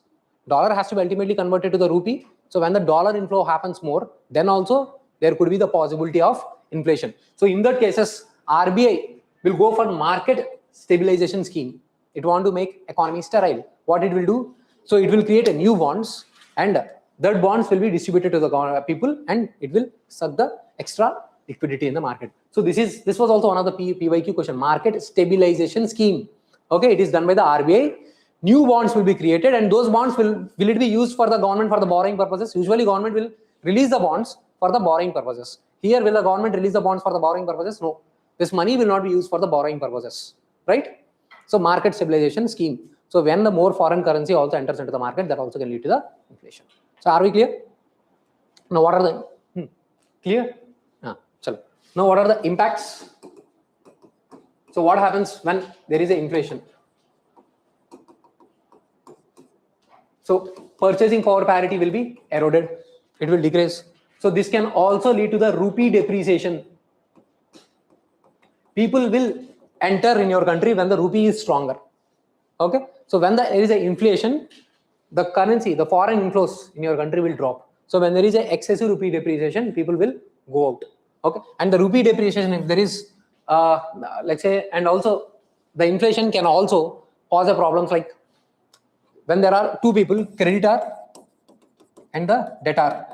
Dollar has to be ultimately converted to the rupee. So when the dollar inflow happens more, then also there could be the possibility of inflation. So in that cases, RBI will go for market stabilization scheme. It want to make economy sterile. What it will do? So it will create a new bonds, and that bonds will be distributed to the people, and it will suck the extra liquidity in the market. So this was also one of the PYQ question, market stabilization scheme. Okay, it is done by the RBI. New bonds will be created, and those bonds will it be used for the government for the borrowing purposes? Usually government will release the bonds for the borrowing purposes. Here, will the government release the bonds for the borrowing purposes? No. This money will not be used for the borrowing purposes, right? So market stabilization scheme. So when the more foreign currency also enters into the market, that also can lead to the inflation. So are we clear? Now what are the clear? Now what are the impacts? So what happens when there is an inflation? So purchasing power parity will be eroded. It will decrease. So this can also lead to the rupee depreciation. People will enter in your country when the rupee is stronger. Okay. So when there is an inflation, the currency, the foreign inflows in your country will drop. So when there is an excessive rupee depreciation, people will go out. Okay. And the rupee depreciation, if there is, let's say, and also the inflation can also cause a problems like when there are two people, creditor and the debtor.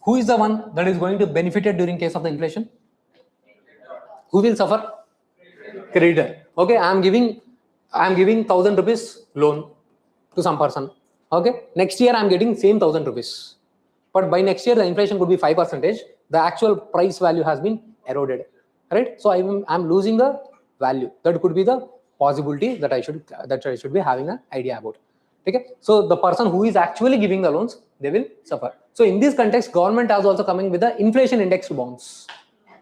Who is the one that is going to benefit during case of the inflation? Who will suffer? Creditor. Okay, I am giving 1,000 rupees loan to some person. Okay, next year I am getting same 1,000 rupees. but by next year the inflation could be 5%. The actual price value has been eroded, right? So I'm losing the value. That could be the possibility that I should be having an idea about. Okay, so the person who is actually giving the loans, they will suffer. So in this context, government has also coming with the inflation indexed bonds.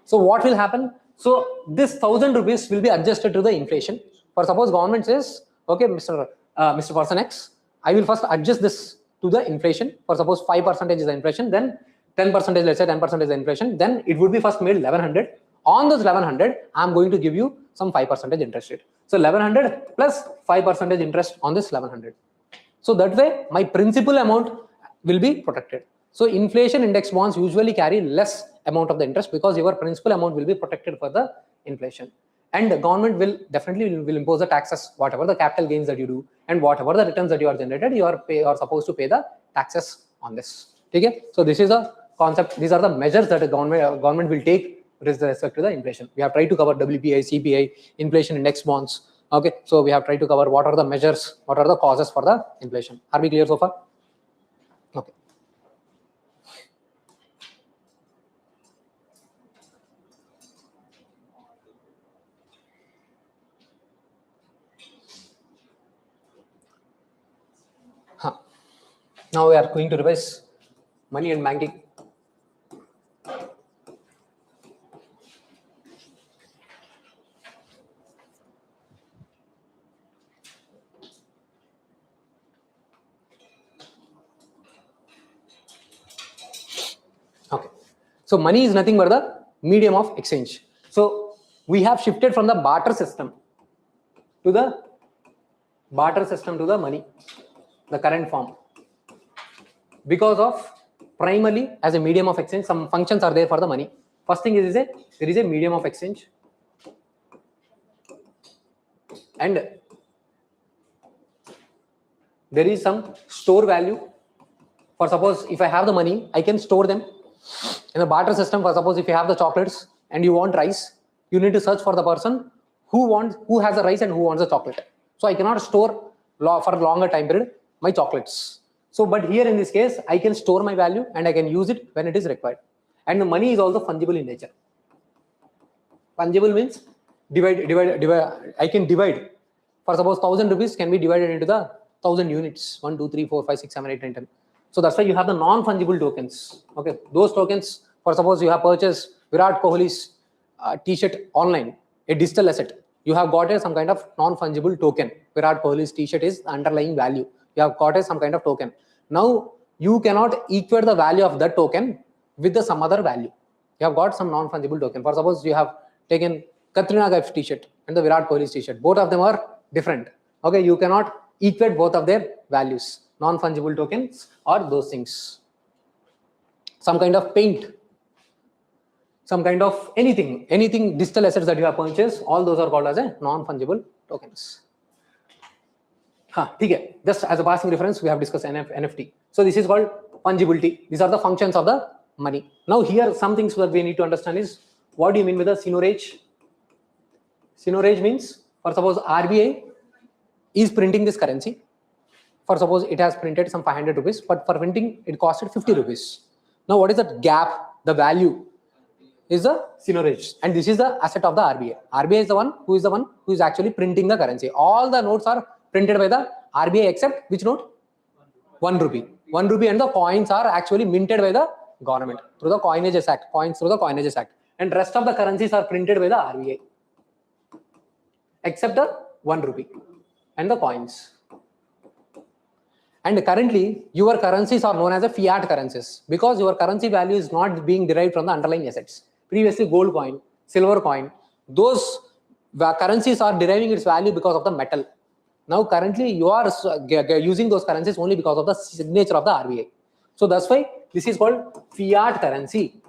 So what will happen? So this 1,000 rupees will be adjusted to the inflation. For suppose government says, okay, Mr. Person X, I will first adjust this to the inflation. For suppose 5% is the inflation, then 10%, let's say 10% is the inflation, then it would be first made 1100. On those 1100, I'm going to give you some 5% interest rate. So 1100 plus 5% interest on this 1100. So that way, my principal amount will be protected. So inflation index bonds usually carry less amount of the interest because your principal amount will be protected for the inflation. And the government will definitely impose the taxes, whatever the capital gains that you do and whatever the returns that you are generated, you are supposed to pay the taxes on this. Okay? So this is a concept. These are the measures that the government will take with respect to the inflation. We have tried to cover WPI, CPI, inflation index bonds. Okay, so we have tried to cover what are the measures, what are the causes for the inflation. Are we clear so far? Okay. Now we are going to revise money and banking. Okay, so money is nothing but the medium of exchange. So we have shifted from the barter system to the money, the current form, because of primarily as a medium of exchange. Some functions are there for the money. First thing is there is a medium of exchange, and there is some store value. For suppose if I have the money, I can store them. In the barter system, for suppose if you have the chocolates and you want rice, you need to search for the person who has the rice and who wants the chocolate. So I cannot store for a longer time period my chocolates. So but here in this case, I can store my value and I can use it when it is required. And the money is also fungible in nature. Fungible means divide. I can divide. For suppose 1,000 rupees can be divided into the 1,000 units. 1, 2, 3, 4, 5, 6, 7, 8, 9, 10. So that's why you have the non-fungible tokens. Okay, those tokens. For suppose you have purchased Virat Kohli's T-shirt online, a digital asset. You have got some kind of non-fungible token. Virat Kohli's T-shirt is the underlying value. You have got some kind of token. Now you cannot equate the value of that token with some other value. You have got some non-fungible token. For suppose you have taken Katrina Kaif's T-shirt and the Virat Kohli's T-shirt. Both of them are different. Okay, you cannot equate both of their values. Non-fungible tokens or those things. Some kind of paint, some kind of anything digital assets that you have purchased, all those are called as a non-fungible tokens. Okay. Just as a passing reference, we have discussed NFT. So this is called fungibility. These are the functions of the money. Now here some things that we need to understand is, what do you mean with the seigniorage? Seigniorage means, for suppose RBI is printing this currency. For suppose it has printed some 500 rupees, but for printing it costed 50 rupees. Now what is that gap? The value is the seigniorage, and this is the asset of the RBI. RBI is the one who is actually printing the currency. All the notes are printed by the RBI except which note? 1 rupee. 1 rupee, and the coins are actually minted by the government through the Coinages Act. Coins through the Coinages Act, and rest of the currencies are printed by the RBI except the 1 rupee and the coins. And currently, your currencies are known as a fiat currencies because your currency value is not being derived from the underlying assets. Previously, gold coin, silver coin, those currencies are deriving its value because of the metal. Now, currently, you are using those currencies only because of the signature of the RBI. So that's why this is called fiat currency.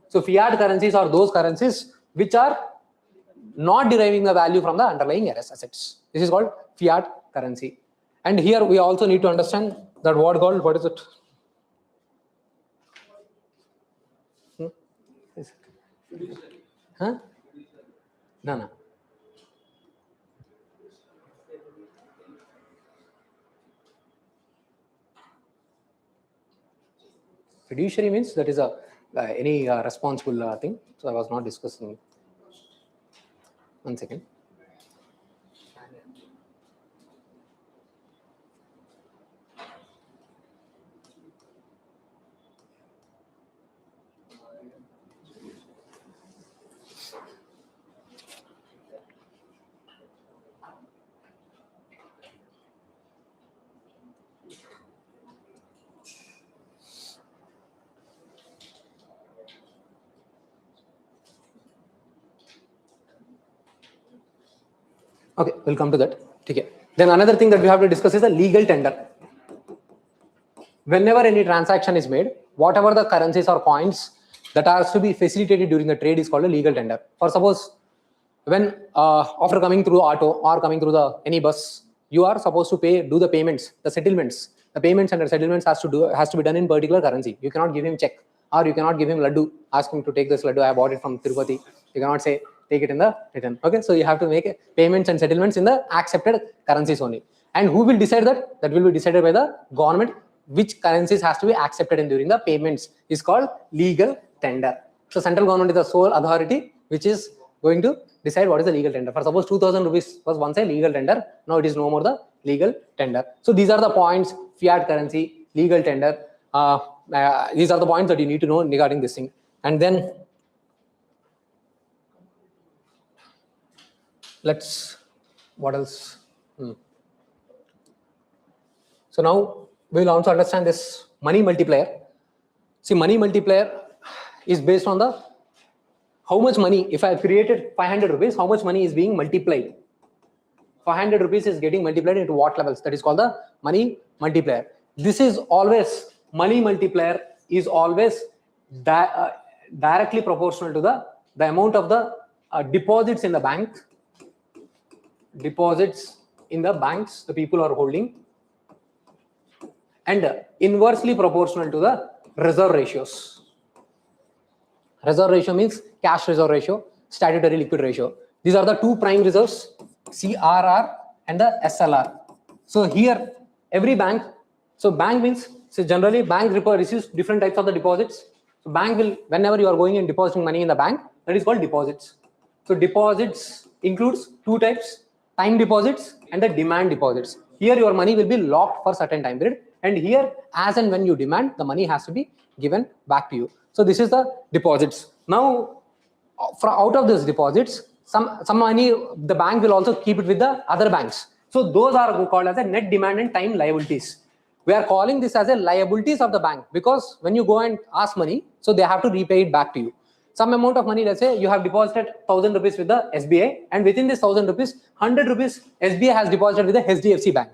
So fiat currencies are those currencies which are not deriving the value from the underlying assets. This is called fiat currency. And here we also need to understand that word called, what is it? Huh? No. Fiduciary means that is a any responsible thing. So I was not discussing. One second. Okay, we'll come to that. Okay. Then another thing that we have to discuss is the legal tender. Whenever any transaction is made, whatever the currencies or coins that are to be facilitated during the trade is called a legal tender. For suppose, when after coming through auto or coming through the any bus, you are supposed to do the payments, the settlements. The payments and the settlements has to be done in particular currency. You cannot give him check, or you cannot give him laddu, ask him to take this laddu. I bought it from Tirupati. You cannot say take it in the return. Okay, so you have to make payments and settlements in the accepted currencies only. And who will decide that? That will be decided by the government. Which currencies has to be accepted in during the payments is called legal tender. So central government is the sole authority which is going to decide what is the legal tender. For suppose 2000 rupees was once a legal tender, now it is no more the legal tender. So these are the points: fiat currency, legal tender. These are the points that you need to know regarding this thing. And then let's, what else? So now we'll also understand this money multiplier. See, money multiplier is based on the how much money, if I have created 500 rupees, how much money is being multiplied. 500 rupees is getting multiplied into what levels? That is called the money multiplier. This is always, money multiplier is always directly proportional to the amount of the deposits in the bank, deposits in the banks the people are holding, and inversely proportional to the reserve ratios. Reserve ratio means cash reserve ratio, statutory liquid ratio. These are the two prime reserves, CRR and the SLR. So here, every bank, so bank means, so generally bank receives different types of the deposits. So bank will, whenever you are going and depositing money in the bank, that is called deposits. So deposits includes two types: time deposits and the demand deposits. Here your money will be locked for certain time period, and here as and when you demand, the money has to be given back to you. So this is the deposits. Now, out of these deposits, some money the bank will also keep it with the other banks. So those are called as a net demand and time liabilities. We are calling this as a liabilities of the bank, because when you go and ask money, so they have to repay it back to you. Some amount of money, let's say you have deposited 1000 rupees with the SBI, and within this 1000 rupees, 100 rupees SBI has deposited with the HDFC bank.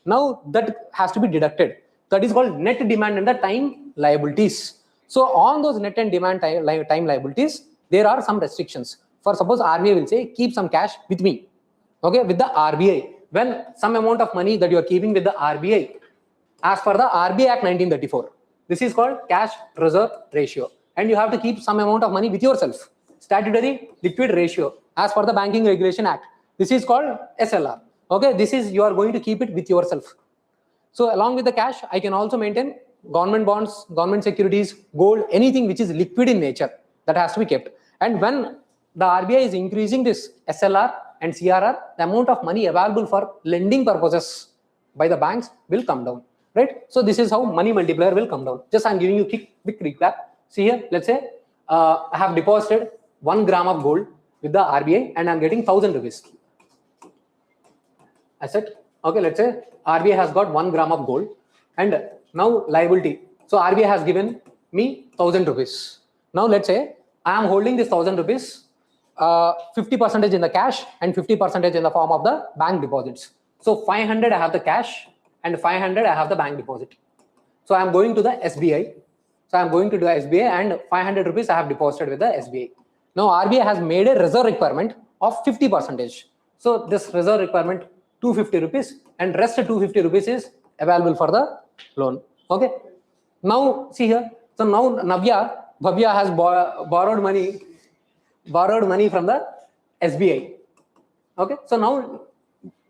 Now that has to be deducted. That is called net demand and the time liabilities. So on those net and demand time liabilities, there are some restrictions. For suppose RBI will say, keep some cash with me, okay, with the RBI. When some amount of money that you are keeping with the RBI, as per the RBI Act 1934, this is called cash reserve ratio. And you have to keep some amount of money with yourself, statutory liquid ratio, as per the Banking Regulation Act. This is called SLR. Okay, this is, you are going to keep it with yourself. So along with the cash, I can also maintain government bonds, government securities, gold, anything which is liquid in nature, that has to be kept. And when the RBI is increasing this SLR and CRR, the amount of money available for lending purposes by the banks will come down, right? So this is how money multiplier will come down. Just I'm giving you quick recap. See here, let's say I have deposited 1 gram of gold with the RBI and I'm getting 1000 rupees. Asset. Okay, let's say RBI has got 1 gram of gold, and now liability. So RBI has given me 1000 rupees. Now let's say I am holding this 1000 rupees, 50% in the cash and 50% in the form of the bank deposits. So 500 I have the cash and 500 I have the bank deposit. So I am going to the SBI. So I am going to the SBI and 500 rupees I have deposited with the SBI. Now RBI has made a reserve requirement of 50%. So this reserve requirement 250 rupees and rest 250 rupees is available for the loan. Okay. Now see here. So now Bhavya has borrowed money from the SBI. Okay. So now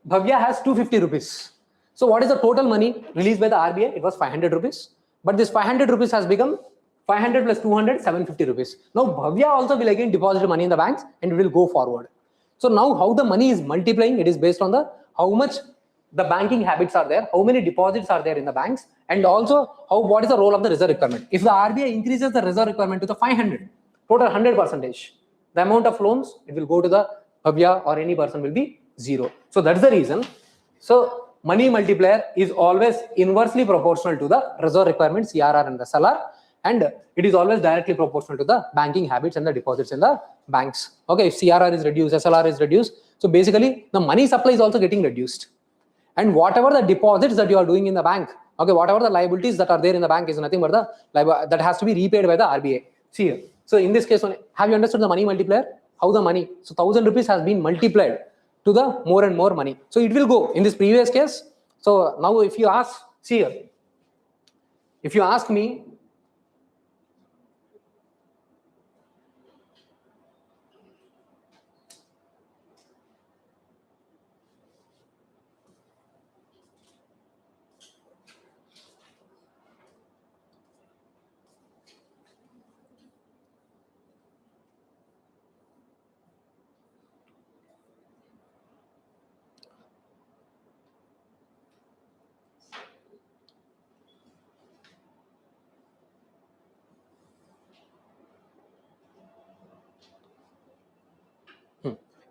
Bhavya has 250 rupees. So what is the total money released by the RBI? It was 500 rupees. But this 500 rupees has become 500 plus 200, 750 rupees. Now Bhavya also will again deposit money in the banks and it will go forward. So now how the money is multiplying, it is based on the how much the banking habits are there, how many deposits are there in the banks, and also what is the role of the reserve requirement. If the RBI increases the reserve requirement to the 500, total 100%, the amount of loans, it will go to the Bhavya or any person will be 0. So that's the reason. So money multiplier is always inversely proportional to the reserve requirement, CRR and the SLR, and it is always directly proportional to the banking habits and the deposits in the banks. Okay, if CRR is reduced, SLR is reduced, so basically the money supply is also getting reduced. And whatever the deposits that you are doing in the bank, okay, whatever the liabilities that are there in the bank is nothing but the that has to be repaid by the RBI. See here. So in this case, have you understood the money multiplier? How the money? So 1000 rupees has been multiplied to the more and more money. So it will go in this previous case. So now if you ask, see here, if you ask me,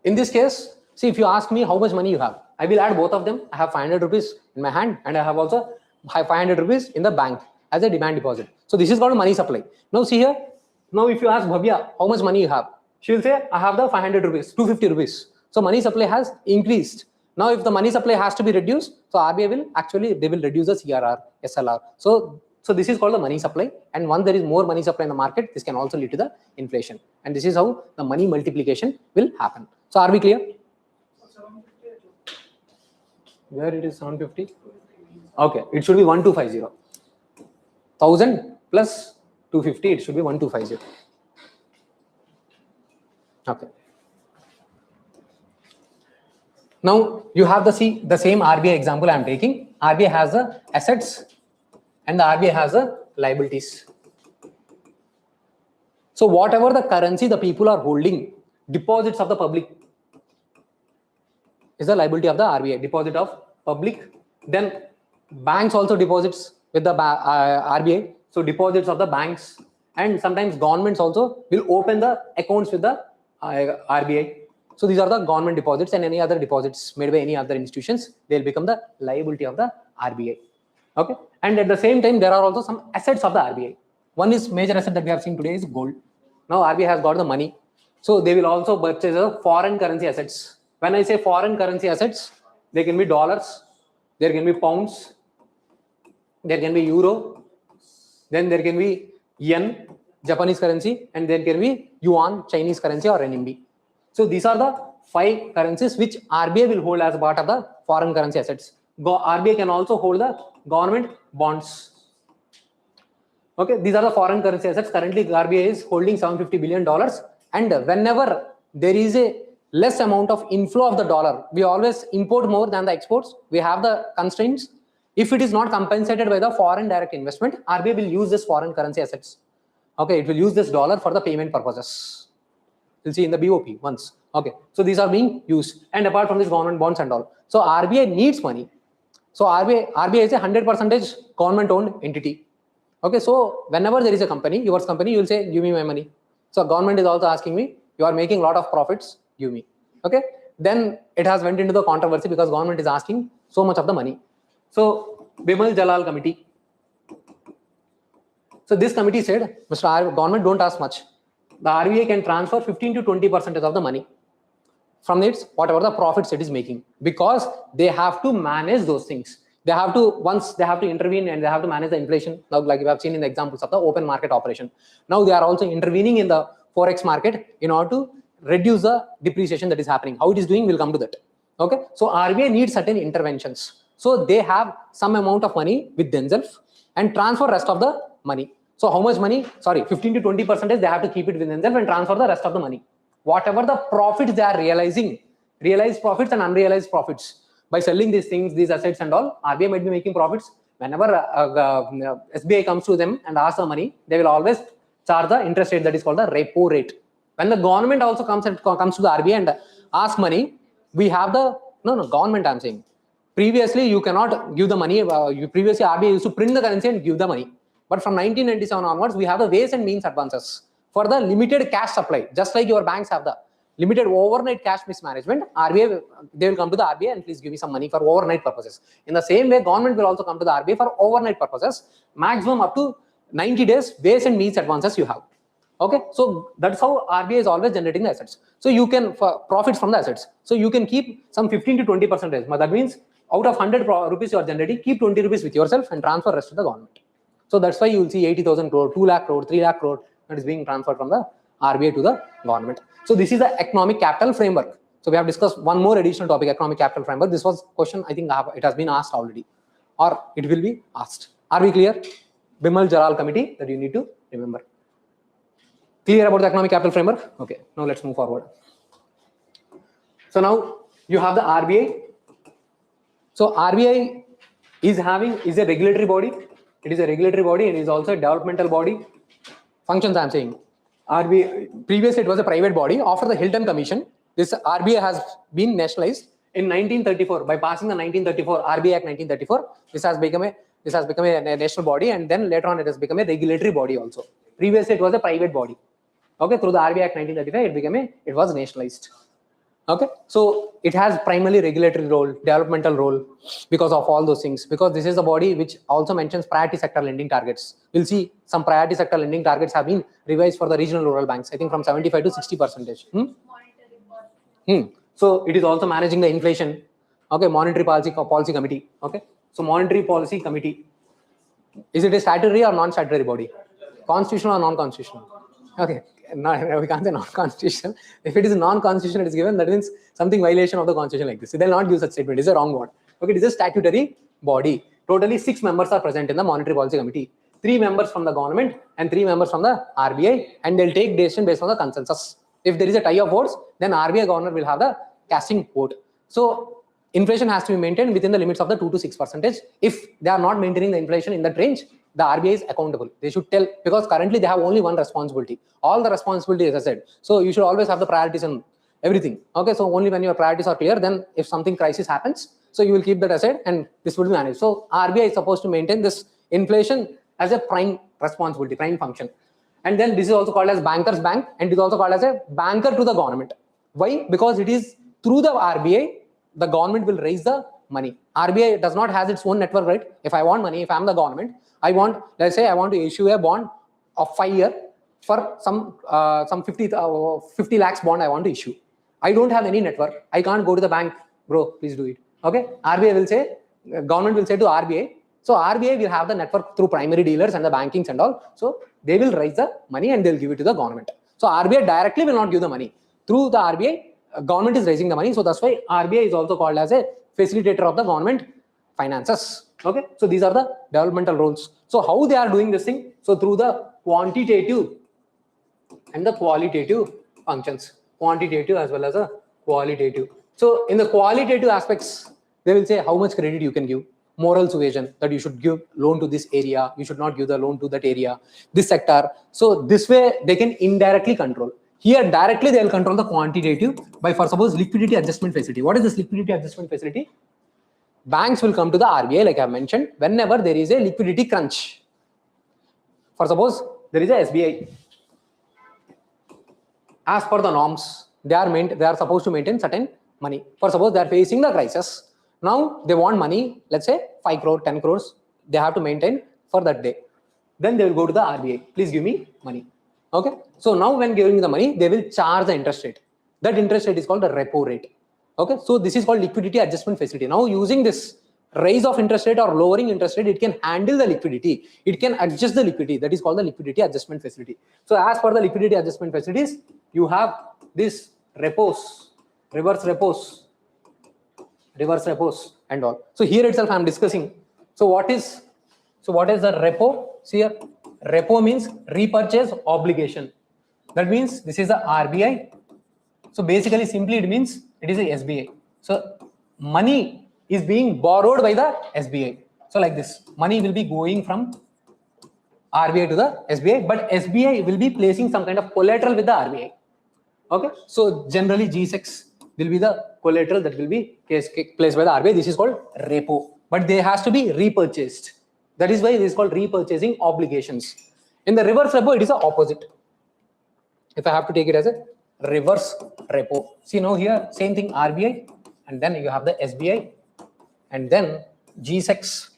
in this case, see, if you ask me how much money you have, I will add both of them. I have 500 rupees in my hand and I have also 500 rupees in the bank as a demand deposit. So this is called money supply. Now see here, now if you ask Bhavya how much money you have, she will say, I have the 500 rupees, 250 rupees. So money supply has increased. Now if the money supply has to be reduced, so RBI will actually, they will reduce the CRR, SLR. So this is called the money supply, and once there is more money supply in the market, this can also lead to the inflation. And this is how the money multiplication will happen. So are we clear? Where it is 750? Okay, it should be 1250. 1000 plus 250, it should be 1250. Okay. Now you have the same RBI example I am taking. RBI has the assets and the RBI has the liabilities. So whatever the currency the people are holding, deposits of the public is the liability of the RBI, deposit of public. Then banks also deposits with the RBI. So deposits of the banks, and sometimes governments also will open the accounts with the RBI. So these are the government deposits, and any other deposits made by any other institutions, they will become the liability of the RBI. Okay, and at the same time, there are also some assets of the RBI. One is major asset that we have seen today is gold. Now RBI has got the money, so they will also purchase a foreign currency assets. When I say foreign currency assets, there can be dollars, there can be pounds, there can be euro, then there can be yen, Japanese currency, and there can be yuan, Chinese currency, or renminbi. So these are the 5 currencies which RBI will hold as part of the foreign currency assets. RBI can also hold the government bonds. Okay, these are the foreign currency assets. Currently, RBI is holding $750 billion, and whenever there is a less amount of inflow of the dollar, we always import more than the exports. We have the constraints. If it is not compensated by the foreign direct investment, RBI will use this foreign currency assets. Okay, it will use this dollar for the payment purposes. You'll see in the BOP once. Okay, so these are being used, and apart from this, government bonds and all. So RBI needs money. So RBI is a 100% government-owned entity. Okay, so whenever there is a company, yours company, you will say, give me my money. So government is also asking me, you are making a lot of profits, give me. Okay, then it has went into the controversy because government is asking so much of the money. So Bimal Jalal committee. So this committee said, Mr. Government, don't ask much. The RBI can transfer 15 to 20% of the money from its whatever the profits it is making, because they have to manage those things. They have to, once they have to intervene and they have to manage the inflation. Now, like we have seen in the examples of the open market operation. Now they are also intervening in the forex market in order to reduce the depreciation that is happening. How it is doing, we'll come to that. Okay, so RBI needs certain interventions. So they have some amount of money with themselves and transfer rest of the money. So how much money? Sorry, 15 to 20% they have to keep it with themselves and transfer the rest of the money. Whatever the profits they are realizing, realized profits and unrealized profits, by selling these things, these assets and all, RBI might be making profits. Whenever SBI comes to them and asks the money, they will always charge the interest rate that is called the repo rate. When the government also comes to the RBI and asks money, we have the government. I'm saying previously you cannot give the money. Previously RBI used to print the currency and give the money, but from 1997 onwards, we have the ways and means advances for the limited cash supply. Just like your banks have the limited overnight cash mismanagement, RBI, they will come to the RBI and please give me some money for overnight purposes. In the same way, government will also come to the RBI for overnight purposes, maximum up to 90 days ways and means advances you have. Okay, so that's how RBI is always generating the assets. So you can profits from the assets. So you can keep some 15 to 20%. That means out of 100 rupees you are generating, keep 20 rupees with yourself and transfer rest to the government. So that's why you will see 80,000 crore, 2 lakh crore, 3 lakh crore that is being transferred from the RBI to the government. So this is the economic capital framework. So we have discussed one more additional topic, economic capital framework. This was question, I think it has been asked already, or it will be asked. Are we clear? Bimal Jalal committee that you need to remember. Clear about the economic capital framework? Okay, now let's move forward. So now you have the RBI. So RBI is a regulatory body. It is a regulatory body and is also a developmental body. Functions I'm saying. RBI, previously it was a private body. After the Hilton Commission, this RBI has been nationalized in 1934 by passing the 1934 RBI Act 1934. This has become a national body, and then later on it has become a regulatory body also. Previously it was a private body. Okay, through the RBI Act 1935, it was nationalized. Okay, so it has primarily regulatory role, developmental role, because of all those things. Because this is a body which also mentions priority sector lending targets. We'll see some priority sector lending targets have been revised for the regional rural banks. I think from 75 to 60%. So it is also managing the inflation. Okay, monetary policy committee. Okay, so monetary policy committee. Is it a statutory or non-statutory body? Constitutional or non-constitutional? Okay. No, we can't say non-constitutional. If it is non-constitutional, it is given, that means something violation of the constitution like this. They will not give such statement. It is a wrong one. Okay, it is a statutory body. Totally 6 members are present in the monetary policy committee. 3 members from the government and 3 members from the RBI, and they'll take decision based on the consensus. If there is a tie of votes, then RBI governor will have the casting vote. So inflation has to be maintained within the limits of the 2 to 6%. If they are not maintaining the inflation in that range, the RBI is accountable. They should tell, because currently they have only one responsibility. All the responsibility, as I said. So you should always have the priorities and everything. Okay, so only when your priorities are clear, then if something crisis happens, so you will keep that aside and this will be managed. So RBI is supposed to maintain this inflation as a prime responsibility, prime function. And then this is also called as banker's bank, and it is also called as a banker to the government. Why? Because it is through the RBI, the government will raise the money. RBI does not have its own network, right? If I want money, if I am the government, let's say I want to issue a bond of 5 years for some 50 lakhs bond I want to issue. I don't have any network. I can't go to the bank, bro, please do it. Okay, RBI will say, government will say to RBI. So RBI will have the network through primary dealers and the bankings and all. So they will raise the money and they'll give it to the government. So RBI directly will not give the money. Through the RBI, government is raising the money. So that's why RBI is also called as a facilitator of the government finances. Okay, so these are the developmental roles. So how they are doing this thing? So through the quantitative and the qualitative functions, quantitative as well as a qualitative. So in the qualitative aspects, they will say how much credit you can give, moral suasion, that you should give loan to this area, you should not give the loan to that area, this sector. So this way they can indirectly control. Here directly they will control the quantitative by, for suppose, liquidity adjustment facility. What is this liquidity adjustment facility? Banks will come to the RBI, like I have mentioned, whenever there is a liquidity crunch. For suppose there is a SBI. As per the norms, they are supposed to maintain certain money. For suppose they are facing the crisis. Now they want money, let's say 5 crore, 10 crores, they have to maintain for that day. Then they will go to the RBI. Please give me money. Okay. So now when giving the money, they will charge the interest rate. That interest rate is called the repo rate. Okay, so this is called liquidity adjustment facility. Now using this rise of interest rate or lowering interest rate, it can handle the liquidity. It can adjust the liquidity. That is called the liquidity adjustment facility. So as per the liquidity adjustment facilities, you have this repos, reverse repos and all. So here itself I am discussing. So what is the repo? See here, repo means repurchase obligation. That means this is the RBI. So basically, simply it means it is a SBI. So money is being borrowed by the SBI. So like this, money will be going from RBI to the SBI, but SBI will be placing some kind of collateral with the RBI. Okay, so generally G6 will be the collateral that will be placed by the RBI. This is called repo, but they has to be repurchased. That is why it is called repurchasing obligations. In the reverse repo, it is the opposite. If I have to take it as a reverse repo, see now here same thing, RBI, and then you have the SBI, and then G6,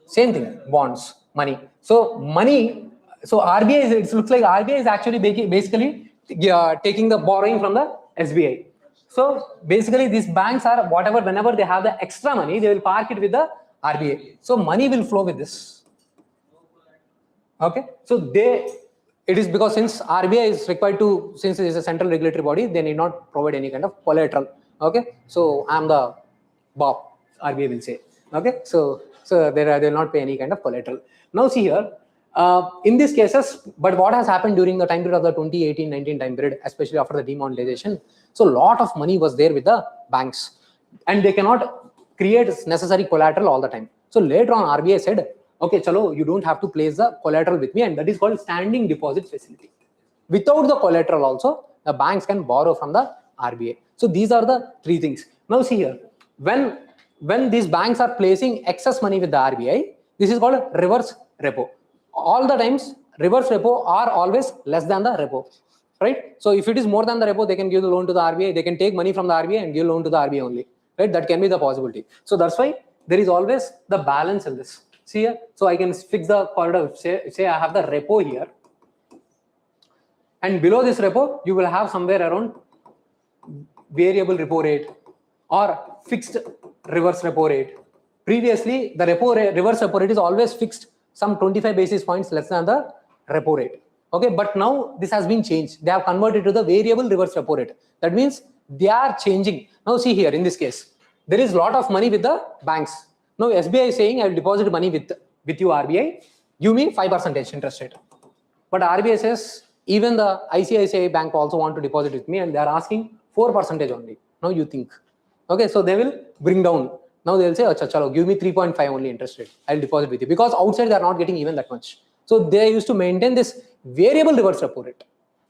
same thing, bonds, money. So money, so RBI is, it looks like RBI is actually basically taking the borrowing from the SBI. So basically these banks are whatever, whenever they have the extra money, they will park it with the RBI. So money will flow with this. Okay, so it is because since RBI is required to, since it is a central regulatory body, they need not provide any kind of collateral. Okay, so I am the Bob, RBI will say. Okay, so they will not pay any kind of collateral. Now see here, in these cases, but what has happened during the time period of the 2018-19 time period, especially after the demonetization, so a lot of money was there with the banks, and they cannot create necessary collateral all the time. So later on, RBI said, okay, chalo, you don't have to place the collateral with me, and that is called standing deposit facility. Without the collateral also, the banks can borrow from the RBI. So these are the three things. Now see here, when these banks are placing excess money with the RBI, this is called reverse repo. All the times, reverse repo are always less than the repo, right? So if it is more than the repo, they can give the loan to the RBI. They can take money from the RBI and give loan to the RBI only, right? That can be the possibility. So that's why there is always the balance in this. See here, so I can fix the corridor. Say I have the repo here, and below this repo, you will have somewhere around variable repo rate or fixed reverse repo rate. Previously, the reverse repo rate is always fixed, some 25 basis points less than the repo rate. Okay, but now this has been changed. They have converted to the variable reverse repo rate. That means they are changing. Now see here, in this case, there is a lot of money with the banks. Now SBI is saying, I will deposit money with you RBI, give me 5% interest rate. But RBI says, even the ICICI bank also want to deposit with me, and they are asking 4% only. Now you think, okay, so they will bring down. Now they will say, acha, chalo, give me 3.5 only interest rate. I will deposit with you, because outside they are not getting even that much. So they used to maintain this variable reverse repo rate.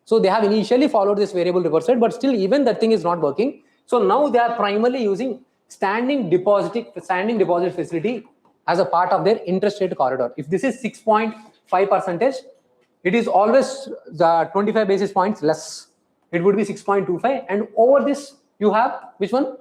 So they have initially followed this variable reverse rate, but still even that thing is not working. So now they are primarily using standing deposit facility as a part of their interest rate corridor. If this is 6.5%, it is always the 25 basis points less. It would be 6.25, and over this you have which one?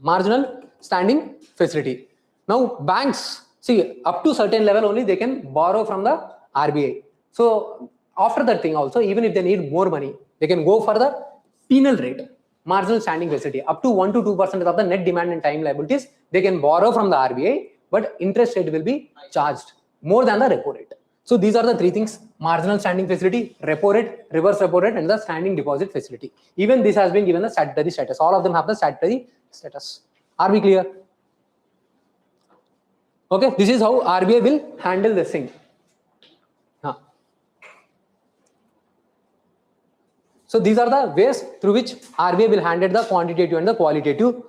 Marginal standing facility. Now banks, see, up to certain level only they can borrow from the RBI. So after that thing also, even if they need more money, they can go for the penal rate, marginal standing facility. Up to 1 to 2% of the net demand and time liabilities, they can borrow from the RBI, but interest rate will be charged more than the repo rate. So these are the three things: marginal standing facility, repo rate, reverse repo rate, and the standing deposit facility. Even this has been given the statutory status. All of them have the statutory status. Are we clear? Okay, this is how RBI will handle this thing. So these are the ways through which RBI will handle the quantitative and the qualitative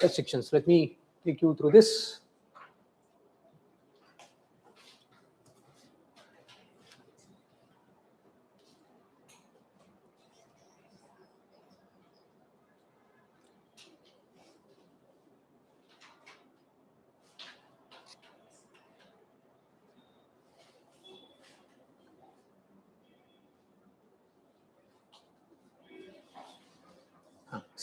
restrictions. Let me take you through this.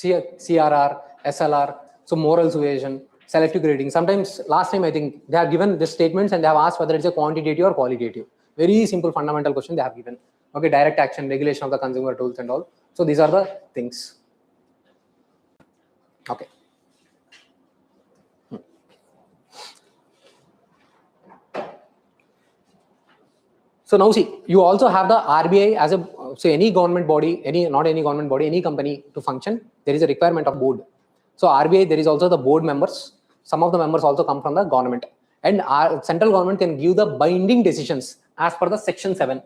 CRR, SLR, so moral suasion, selective grading. Sometimes last time I think they have given the statements and they have asked whether it's a quantitative or qualitative. Very simple fundamental question they have given. Okay, direct action, regulation of the consumer tools and all. So these are the things. Okay. So now see, you also have the RBI as a, say, any government body, not any government body, any company to function, there is a requirement of board. So RBI, there is also the board members. Some of the members also come from the government. And our central government can give the binding decisions as per the section 7.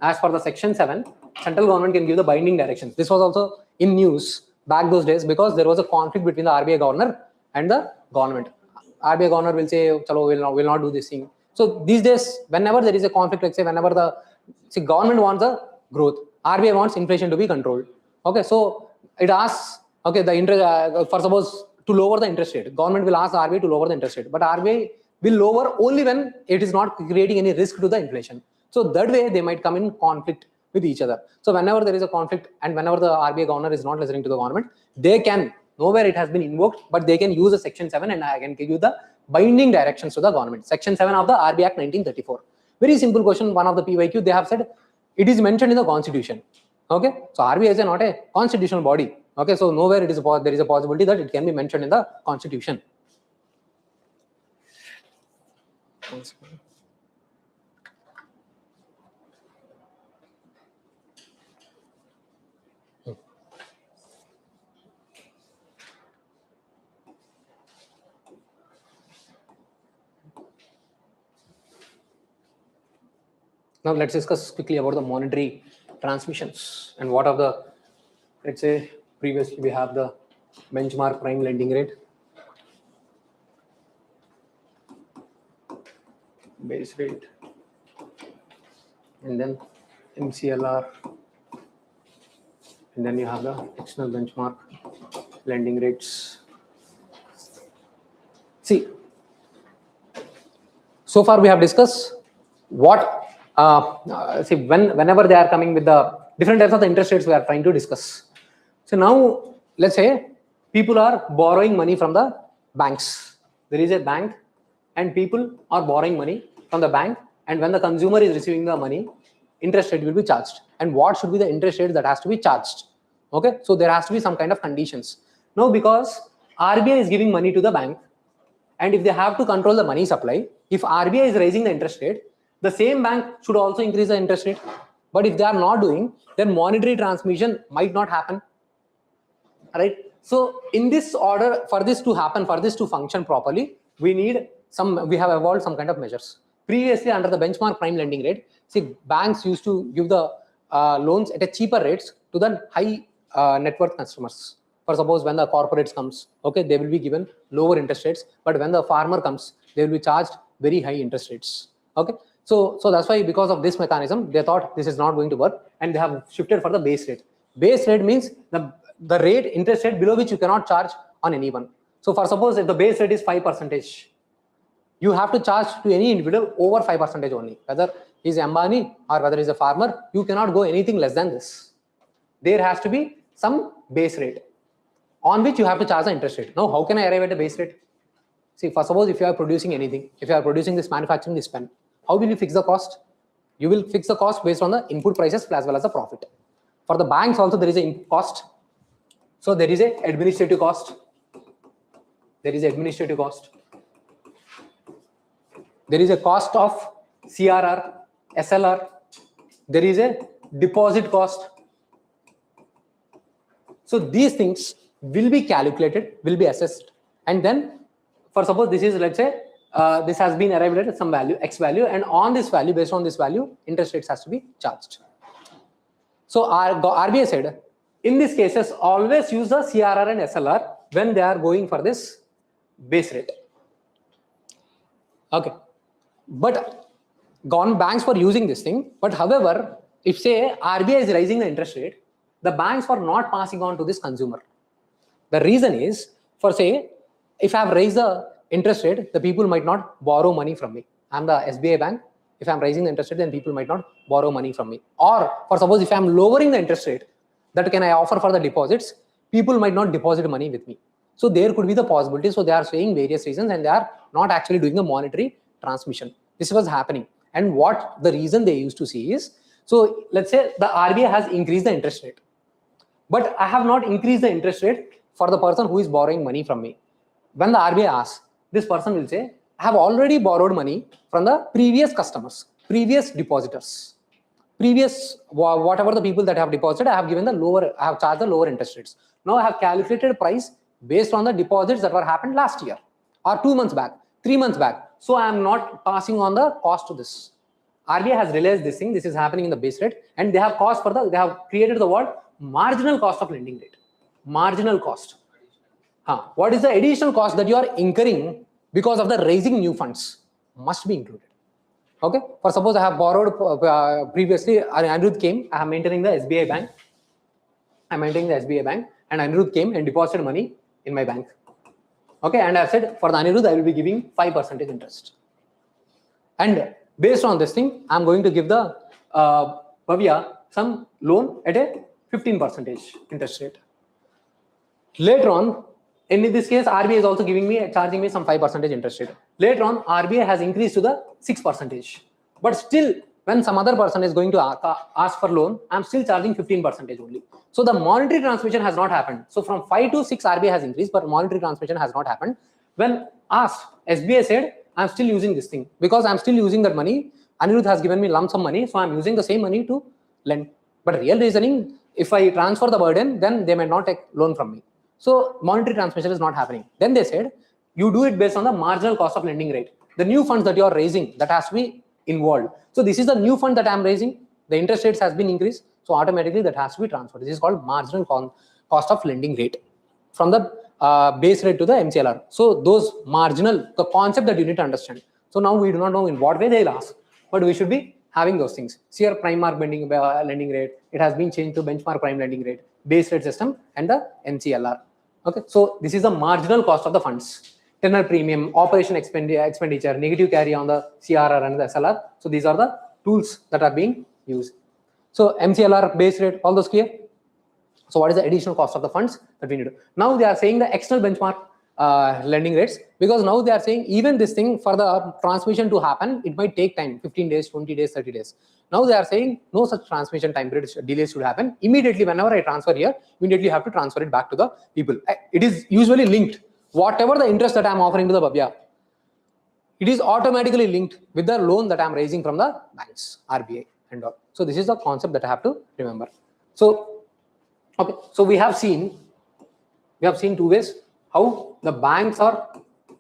As per the section 7, central government can give the binding directions. This was also in news back those days because there was a conflict between the RBI governor and the government. RBI governor will say, "Chalo, we'll not do this thing." So these days, whenever there is a conflict, let's say whenever the government wants the growth, RBI wants inflation to be controlled. Okay, so it asks, okay, the interest for suppose to lower the interest rate, government will ask the RBI to lower the interest rate, but RBI will lower only when it is not creating any risk to the inflation. So that way they might come in conflict with each other. So whenever there is a conflict and whenever the RBI governor is not listening to the government, they can, nowhere it has been invoked, but they can use a section 7 and I can give you the binding directions to the government. Section 7 of the RBI Act 1934. Very simple question, one of the PYQ, they have said, it is mentioned in the constitution. Okay, so RBI is not a constitutional body. Okay, so nowhere there is a possibility that it can be mentioned in the constitution. Now let's discuss quickly about the monetary transmissions and what are the, let's say previously we have the benchmark prime lending rate, base rate, and then MCLR, and then you have the external benchmark lending rates. See, so far we have discussed what whenever they are coming with the different types of the interest rates we are trying to discuss. So now let's say people are borrowing money from the banks. There is a bank and people are borrowing money from the bank, and when the consumer is receiving the money, interest rate will be charged. And what should be the interest rate that has to be charged? Okay, so there has to be some kind of conditions. Now because RBI is giving money to the bank, and if they have to control the money supply, if RBI is raising the interest rate, the same bank should also increase the interest rate. But if they are not doing, then monetary transmission might not happen. Right? So in this order, for this to happen, for this to function properly, we have evolved some kind of measures. Previously, under the benchmark prime lending rate, see, banks used to give the loans at a cheaper rates to the high net worth customers. For suppose when the corporates comes, okay, they will be given lower interest rates, but when the farmer comes, they will be charged very high interest rates. Okay, so that's why, because of this mechanism, they thought this is not going to work, and they have shifted for the base rate. Base rate means the rate, interest rate below which you cannot charge on anyone. So for suppose if the base rate is 5%, you have to charge to any individual over 5% only, whether he's Ambani or whether he's a farmer, you cannot go anything less than this. There has to be some base rate on which you have to charge the interest rate. Now, how can I arrive at the base rate? See, for suppose if you are producing anything, if you are producing this, manufacturing this pen, how will you fix the cost? You will fix the cost based on the input prices as well as the profit. For the banks also there is a cost. So there is a administrative cost. There is administrative cost. There is a cost of CRR, SLR. There is a deposit cost. So these things will be calculated, will be assessed, and then for suppose this is, let's say, this has been arrived at some value, X value, and on this value, based on this value, interest rates has to be charged. So RBI said, in these cases, always use the CRR and SLR when they are going for this base rate. Okay, but banks were using this thing, but however, if say RBI is raising the interest rate, the banks were not passing on to this consumer. The reason is, for say, if I have raised the interest rate, the people might not borrow money from me. I'm the SBI bank. If I'm raising the interest rate, then people might not borrow money from me. Or for suppose if I'm lowering the interest rate, that can I offer for the deposits, people might not deposit money with me. So there could be the possibility. So they are saying various reasons and they are not actually doing the monetary transmission. This was happening. And what the reason they used to see is, so let's say the RBI has increased the interest rate, but I have not increased the interest rate for the person who is borrowing money from me. When the RBI asks, this person will say, I have already borrowed money from the previous customers, previous depositors, whatever the people that have deposited, I have charged the lower interest rates. Now I have calculated price based on the deposits that were happened last year or 2 months back, 3 months back. So I am not passing on the cost to this. RBI has realized this thing, this is happening in the base rate, and they have created the word marginal cost of lending rate. Marginal cost. What is the additional cost that you are incurring because of the raising new funds must be included. Okay, for suppose I have borrowed previously, Anirudh came, I am maintaining the SBI bank. I'm maintaining the SBI bank, and Anirudh came and deposited money in my bank. Okay, and I said for the Anirudh, I will be giving 5% interest. And based on this thing, I'm going to give the Bhavya some loan at a 15% interest rate. Later on, in this case, RBI is also charging me some 5% interest rate. Later on, RBI has increased to the 6%. But still, when some other person is going to ask for loan, I'm still charging 15% only. So the monetary transmission has not happened. So from 5 to 6, RBI has increased, but monetary transmission has not happened. When asked, SBI said, I'm still using this thing because I'm still using that money. Anirudh has given me lump sum money, so I'm using the same money to lend. But real reasoning, if I transfer the burden, then they may not take loan from me. So monetary transmission is not happening. Then they said, you do it based on the marginal cost of lending rate. The new funds that you are raising, that has to be involved. So this is the new fund that I am raising. The interest rates has been increased. So automatically that has to be transferred. This is called marginal cost of lending rate from the base rate to the MCLR. So those marginal, the concept that you need to understand. So now we do not know in what way they will ask, but we should be having those things. See your prime mark lending rate. It has been changed to benchmark prime lending rate, base rate system, and the MCLR. Okay, so this is the marginal cost of the funds. Tenor premium, operation expenditure, negative carry on the CRR and the SLR. So these are the tools that are being used. So MCLR, base rate, all those clear? So what is the additional cost of the funds that we need to do? Now they are saying the external benchmark lending rates, because now they are saying even this thing for the transmission to happen, it might take time, 15 days, 20 days, 30 days. Now they are saying no such transmission time delays should happen. Immediately, whenever I transfer here, immediately have to transfer it back to the people. It is usually linked. Whatever the interest that I am offering to the Bhavya, it is automatically linked with the loan that I am raising from the banks, RBI and all. So this is the concept that I have to remember. So, okay, so we have seen 2 ways how the banks are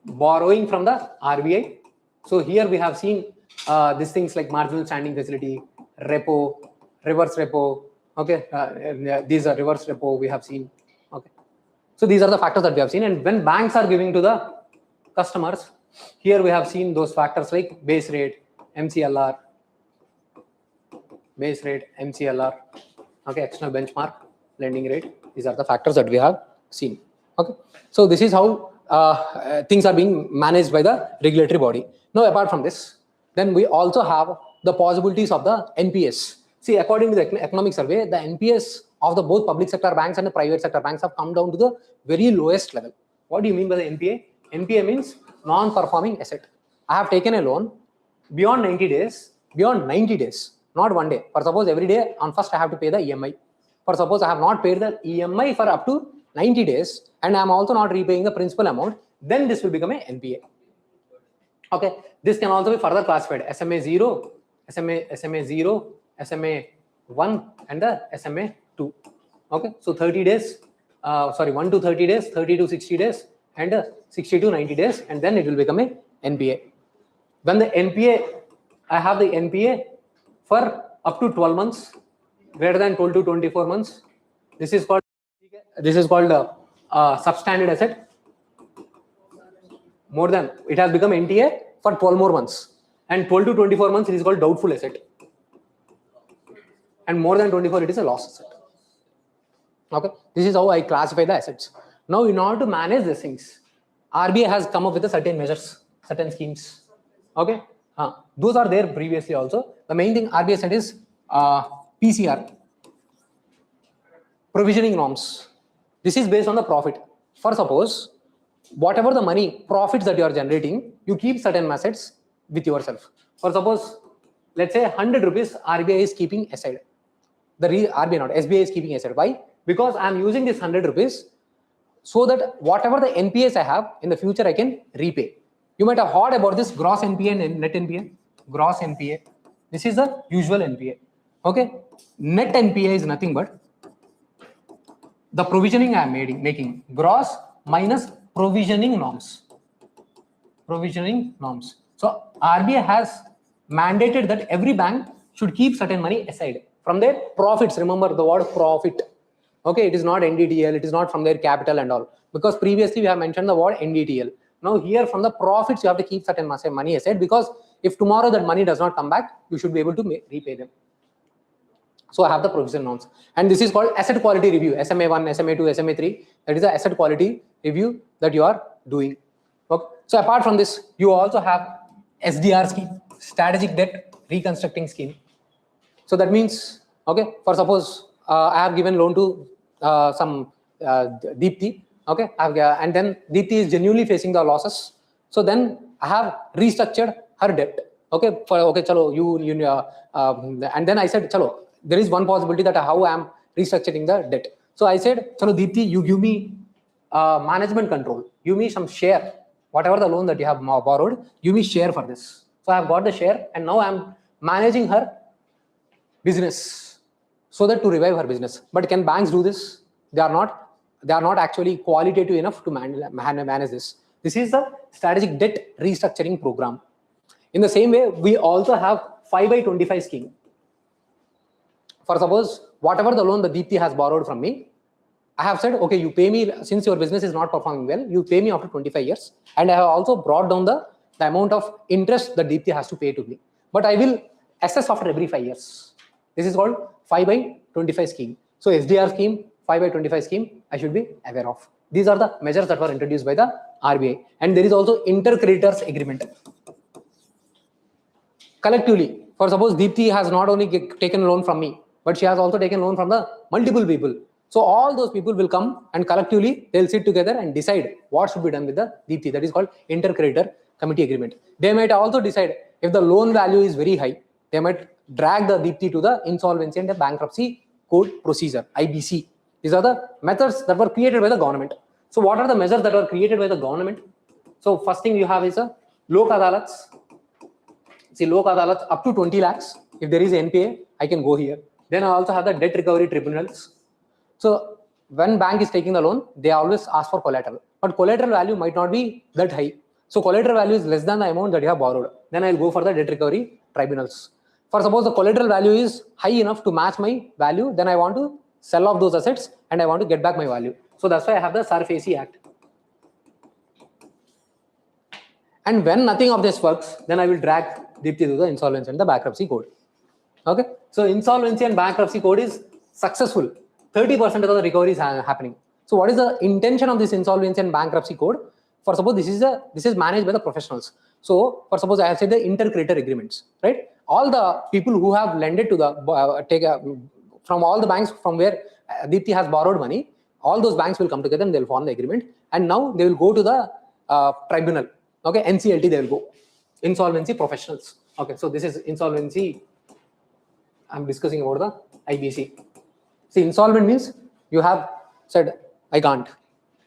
borrowing from the RBI. So here we have seen these things like marginal standing facility, repo, reverse repo. Okay, these are reverse repo we have seen. Okay, so these are the factors that we have seen. And when banks are giving to the customers, here we have seen those factors like base rate, MCLR, okay, external benchmark lending rate. These are the factors that we have seen. Okay, so this is how things are being managed by the regulatory body. Now, apart from this, then we also have the possibilities of the NPS. See, according to the economic survey, the NPS of the both public sector banks and the private sector banks have come down to the very lowest level. What do you mean by the NPA? NPA means non-performing asset. I have taken a loan beyond 90 days, not one day. For suppose every day on first I have to pay the EMI. For suppose I have not paid the EMI for up to 90 days and I am also not repaying the principal amount, then this will become a NPA. Okay, this can also be further classified SMA 0, SMA 0, SMA 1 and the SMA 2. Okay, so 30 days, 1 to 30 days, 30 to 60 days and 60 to 90 days, and then it will become a NPA. When the NPA, I have the NPA for up to 12 months, greater than 12 to 24 months. This is called substandard asset. More than, it has become NTA for 12 more months, and 12 to 24 months it is called doubtful asset, and more than 24 it is a loss asset. Okay, this is how I classify the assets. Now, in order to manage these things, RBI has come up with a certain measures, certain schemes. Okay, those are there previously also. The main thing RBI said is PCR, provisioning norms. This is based on the profit. For suppose, whatever the money profits that you are generating, you keep certain assets with yourself. For suppose, let's say 100 rupees RBI is keeping aside. RBI not, SBI is keeping aside. Why? Because I am using this 100 rupees so that whatever the NPAs I have in the future I can repay. You might have heard about this gross NPA and net NPA. Gross NPA. This is the usual NPA. Okay. Net NPA is nothing but the provisioning I am making. Gross minus provisioning norms. Provisioning norms. So RBI has mandated that every bank should keep certain money aside from their profits. Remember the word profit. Okay, it is not NDTL, it is not from their capital and all. Because previously we have mentioned the word NDTL. Now here from the profits, you have to keep certain money aside, because if tomorrow that money does not come back, you should be able to repay them. So I have the provision norms, and this is called asset quality review, SMA1, SMA2, SMA3. That is the asset quality review that you are doing. Okay. So apart from this, you also have SDR scheme, strategic debt reconstructing scheme. So that means, okay, for suppose I have given loan to some Deepthi, okay, and then Deepthi is genuinely facing the losses. So then I have restructured her debt. Okay, chalo, and then I said, chalo, there is one possibility that how I am restructuring the debt. So I said, chalo, Deepthi, you give me management control, give me some share, whatever the loan that you have borrowed, give me share for this. So I have got the share, and now I am managing her business so that to revive her business. But can banks do this? They are not actually qualitative enough to manage this. This is the strategic debt restructuring program. In the same way, we also have 5/25 scheme. For suppose whatever the loan the Deepthi has borrowed from me, I have said, okay, you pay me, since your business is not performing well, you pay me after 25 years. And I have also brought down the amount of interest that Deepthi has to pay to me. But I will assess after every 5 years. This is called 5/25 scheme. So SDR scheme, 5/25 scheme, I should be aware of. These are the measures that were introduced by the RBI. And there is also inter-creditors agreement. Collectively, for suppose Deepthi has not only taken a loan from me, but she has also taken loan from the multiple people. So all those people will come and collectively they'll sit together and decide what should be done with the Deepthi. That is called inter-creditor committee agreement. They might also decide if the loan value is very high, they might drag the Deepthi to the insolvency and the bankruptcy code procedure, IBC. These are the methods that were created by the government. So what are the measures that were created by the government? So first thing you have is a Lok Adalats. See, Lok Adalats up to 20 lakhs. If there is NPA, I can go here. Then I also have the debt recovery tribunals. So when bank is taking the loan, they always ask for collateral. But collateral value might not be that high. So collateral value is less than the amount that you have borrowed. Then I'll go for the debt recovery tribunals. For suppose the collateral value is high enough to match my value, then I want to sell off those assets and I want to get back my value. So that's why I have the SARFACI Act. And when nothing of this works, then I will drag Deepthi to the insolvency and the bankruptcy code. Okay. So insolvency and bankruptcy code is successful. 30% of the recovery is happening. So what is the intention of this insolvency and bankruptcy code? For suppose this is managed by the professionals. So for suppose I have said the inter-creditor agreements, right? All the people who have lended to the from all the banks from where Deepthi has borrowed money, all those banks will come together and they'll form the agreement. And now they will go to the tribunal. Okay, NCLT they will go. Insolvency professionals. Okay, so this is insolvency. I'm discussing about the IBC. See, insolvent means you have said, I can't.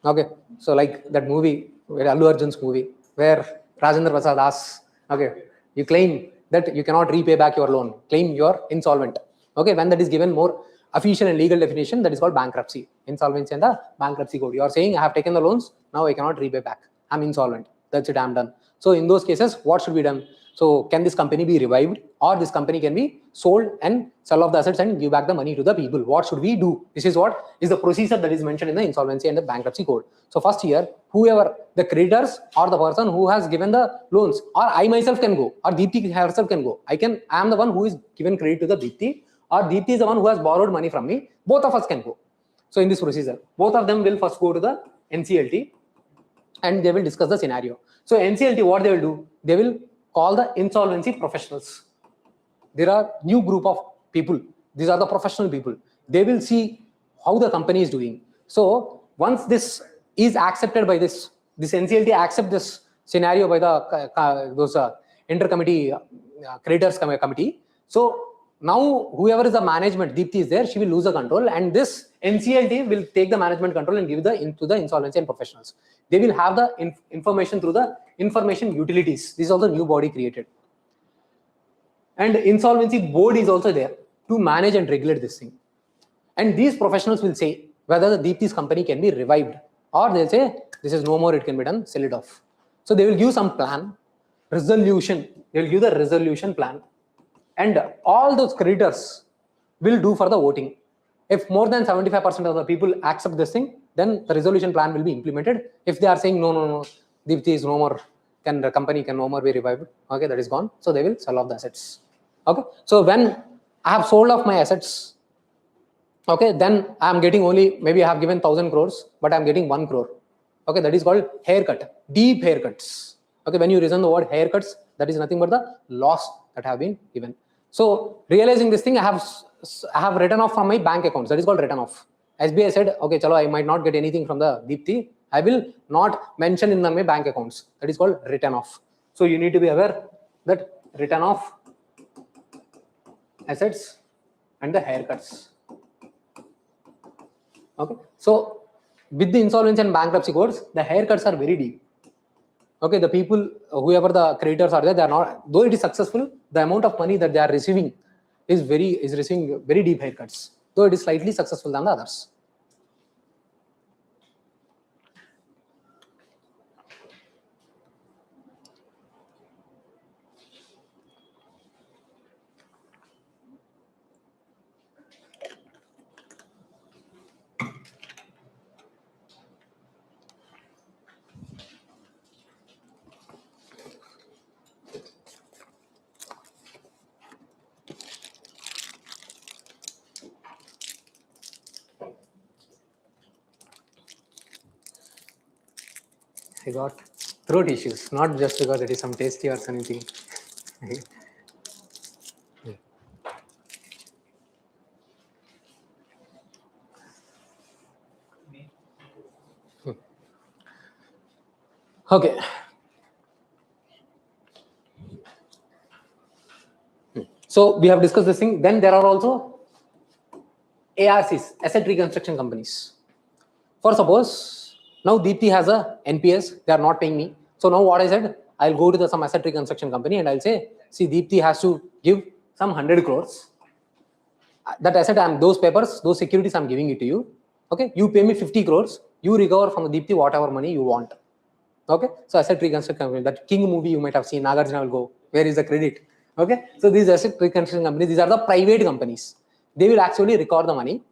Okay, so like that movie, where Allu Arjun's movie, where Rajendra Prasad asks, okay, you claim that you cannot repay back your loan, claim you're insolvent. Okay, when that is given more official and legal definition, that is called bankruptcy, insolvency and the bankruptcy code. You are saying, I have taken the loans, now I cannot repay back. I'm insolvent. That's it, I'm done. So in those cases, what should be done? So can this company be revived, or this company can be sold and sell off the assets and give back the money to the people? What should we do? This is what is the procedure that is mentioned in the insolvency and the bankruptcy code. So first here, whoever the creditors or the person who has given the loans, or I myself can go, or Deepthi herself can go. I am the one who is given credit to the Deepthi, or Deepthi is the one who has borrowed money from me. Both of us can go. So in this procedure, both of them will first go to the NCLT and they will discuss the scenario. So NCLT, what they will do? They will call the insolvency professionals. There are new group of people. These are the professional people. They will see how the company is doing. So once this is accepted by this NCLT accept this scenario by the those inter-committee creditors committee. So now whoever is the management, Deepthi is there, she will lose the control, and this NCLT will take the management control and give into the insolvency and professionals. They will have the information through the information utilities. This is also new body created. And insolvency board is also there to manage and regulate this thing. And these professionals will say whether the Deepthi's company can be revived, or they'll say this is no more, it can be done, sell it off. So they will give some plan, resolution. They will give the resolution plan, and all those creditors will do for the voting. If more than 75% of the people accept this thing, then the resolution plan will be implemented. If they are saying no, Deepti is no more, the company can no more be revived. Okay, that is gone. So they will sell off the assets. Okay, so when I have sold off my assets, okay, then I am getting only, maybe I have given 1,000 crores, but I am getting 1 crore. Okay, that is called haircut, deep haircuts. Okay, when you listen the word haircuts, that is nothing but the loss that have been given. So realizing this thing, I have written off from my bank accounts. That is called written off. SBI said, okay, chalo, I might not get anything from the Deepti. I will not mention in my bank accounts. That is called written off. So you need to be aware that written off assets and the haircuts. Okay, so with the insolvency and bankruptcy codes, the haircuts are very deep. Okay, the people, whoever the creditors are there, they are not, though it is successful, the amount of money that they are receiving is receiving very deep haircuts, though it is slightly successful than the others. I got throat issues, not just because it is some tasty or something. Okay. So we have discussed this thing. Then there are also ARCs, asset reconstruction companies. For suppose now Deepti has a NPS, they are not paying me. So now what I said, I'll go to some asset reconstruction company and I'll say, see, Deepti has to give some 100 crores. That asset, those papers, those securities, I'm giving it to you. Okay, you pay me 50 crores, you recover from the Deepti whatever money you want. Okay, so asset reconstruction company, that King movie you might have seen, Nagar will go, where is the credit? Okay, so these asset reconstruction companies, these are the private companies. They will actually recover the money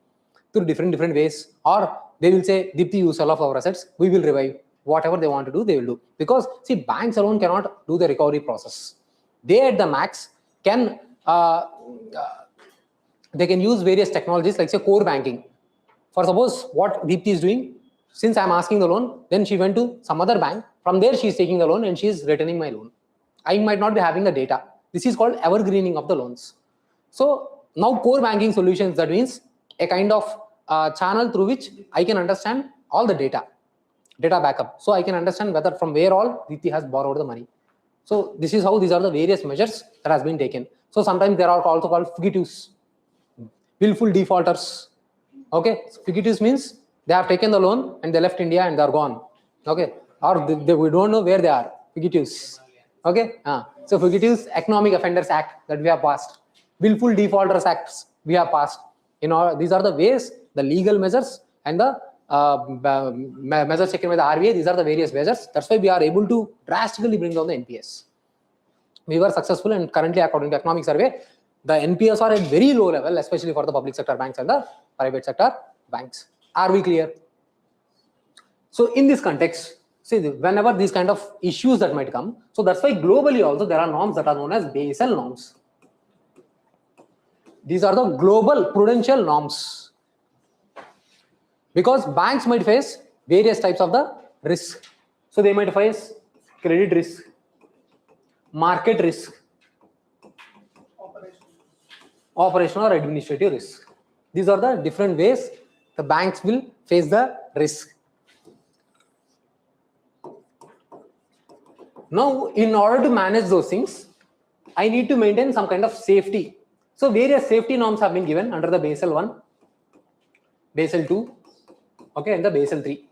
through different ways, or they will say, Deepti, you sell off our assets, we will revive. Whatever they want to do, they will do. Because see, banks alone cannot do the recovery process. They at the max can they can use various technologies like say core banking. For suppose what Deepti is doing, since I'm asking the loan, then she went to some other bank. From there, she is taking the loan and she is returning my loan. I might not be having the data. This is called evergreening of the loans. So now core banking solutions, that means a kind of channel through which I can understand all the data backup. So I can understand whether from where all Deepti has borrowed the money. So this is how these are the various measures that has been taken. So sometimes there are also called fugitives, willful defaulters. Okay, so fugitives means they have taken the loan and they left India and they are gone. Okay, or we don't know where they are. Fugitives. Okay, so fugitives, Economic Offenders Act that we have passed, willful defaulters acts we have passed. You know, these are the ways, the legal measures and the measures taken by the RBI. These are the various measures. That's why we are able to drastically bring down the NPS. We were successful, and currently, according to economic survey, the NPS are at very low level, especially for the public sector banks and the private sector banks. Are we clear? So in this context, see, whenever these kind of issues that might come, so that's why globally also there are norms that are known as Basel norms. These are the global prudential norms. Because banks might face various types of the risk. So they might face credit risk, market risk, operational or administrative risk. These are the different ways the banks will face the risk. Now, in order to manage those things, I need to maintain some kind of safety. So various safety norms have been given under the Basel 1, Basel 2, okay, and the Basel 3.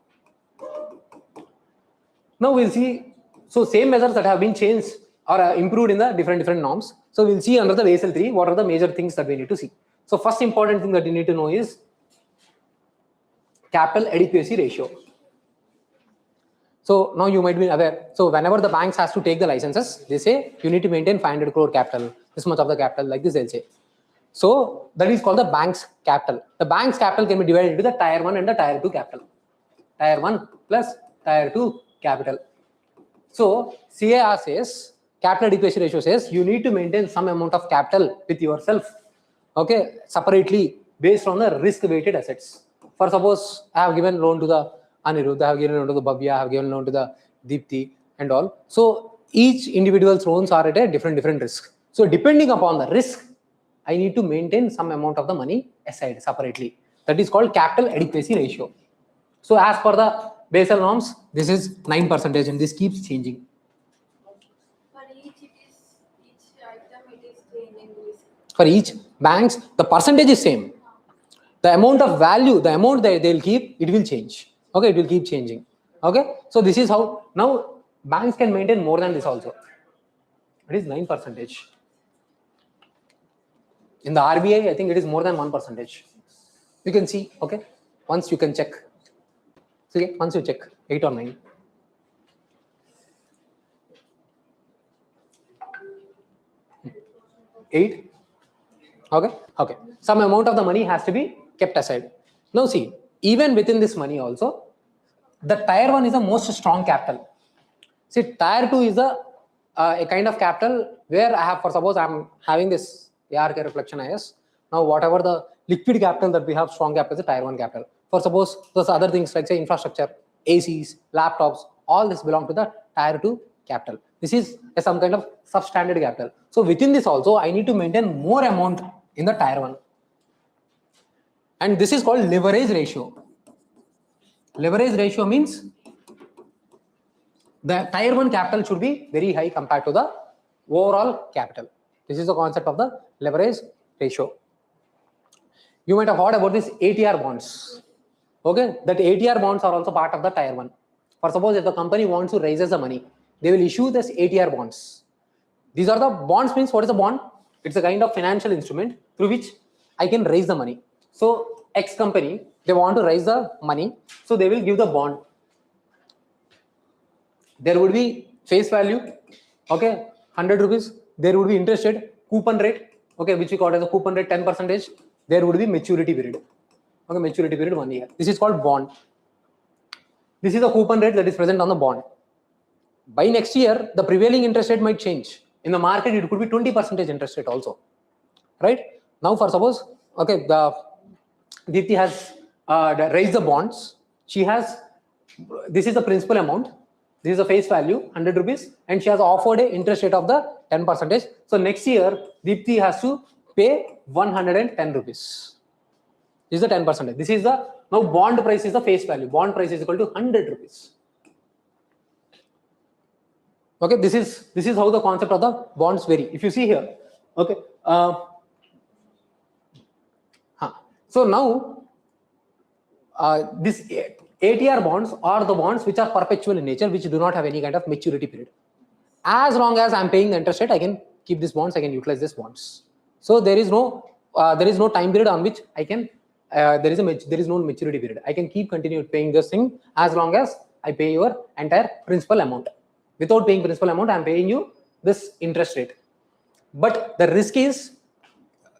Now we'll see, so same measures that have been changed or improved in the different norms. So we'll see under the Basel 3, what are the major things that we need to see. So first important thing that you need to know is capital adequacy ratio. So now you might be aware. So whenever the banks has to take the licenses, they say you need to maintain 500 crore capital, this much of the capital, like this they'll say. So that is called the bank's capital. The bank's capital can be divided into the tier 1 and the tier 2 capital. Tier 1 plus tier 2 capital. So CAR says, capital adequacy ratio says, you need to maintain some amount of capital with yourself, okay, separately based on the risk-weighted assets. For suppose I have given loan to the Anirudh, I have given loan to the Bhavya, I have given loan to the Deepthi and all. So each individual's loans are at a different risk. So depending upon the risk, I need to maintain some amount of the money aside separately. That is called capital adequacy ratio. So as per the Basel norms, this is 9% and this keeps changing. For each item it is changing risk. For each banks, the percentage is same. The amount of value, the amount that they'll keep, it will change. Okay, it will keep changing. Okay, so this is how now banks can maintain more than this also. It is 9%. In the RBI, I think it is more than 1%. You can see, okay, once you can check. So okay, once you check, 8 or 9. 8. Okay. Some amount of the money has to be kept aside. Now see, even within this money also, the tier 1 is the most strong capital. See, tier 2 is a kind of capital where I have, for suppose I am having this ARK Reflection IAS. Now whatever the liquid capital that we have, strong capital is a tier 1 capital. For suppose those other things like say infrastructure, ACs, laptops, all this belong to the tier 2 capital. This is some kind of substandard capital. So within this also, I need to maintain more amount in the tier 1. And this is called leverage ratio. Leverage ratio means the tier 1 capital should be very high compared to the overall capital. This is the concept of the leverage ratio. You might have heard about this ATR bonds. Okay, that ATR bonds are also part of the tier 1. For suppose if the company wants to raise the money, they will issue this ATR bonds. These are the bonds. Means what is a bond? It's a kind of financial instrument through which I can raise the money. So X company, they want to raise the money, so they will give the bond. There would be face value, okay, 100 rupees. There would be interest rate, coupon rate, okay, which we call as a coupon rate 10%. There would be maturity period, okay, maturity period 1 year. This is called bond. This is the coupon rate that is present on the bond. By next year, the prevailing interest rate might change. In the market, it could be 20% interest rate also, right? Now, for suppose, okay, the Deepthi has raised the bonds. She has, this is the principal amount. This is the face value, 100 rupees, and she has offered a interest rate of the 10%. So next year, Deepthi has to pay 110 rupees. This is the 10%. This is the, now bond price is the face value. Bond price is equal to 100 rupees. Okay, this is how the concept of the bonds vary. If you see here, okay. So now, this ATR bonds are the bonds which are perpetual in nature, which do not have any kind of maturity period. As long as I'm paying the interest rate, I can keep these bonds, I can utilize these bonds. So there is no time period on which I can, there is no maturity period. I can continue paying this thing as long as I pay your entire principal amount. Without paying principal amount, I'm paying you this interest rate. But the risk is,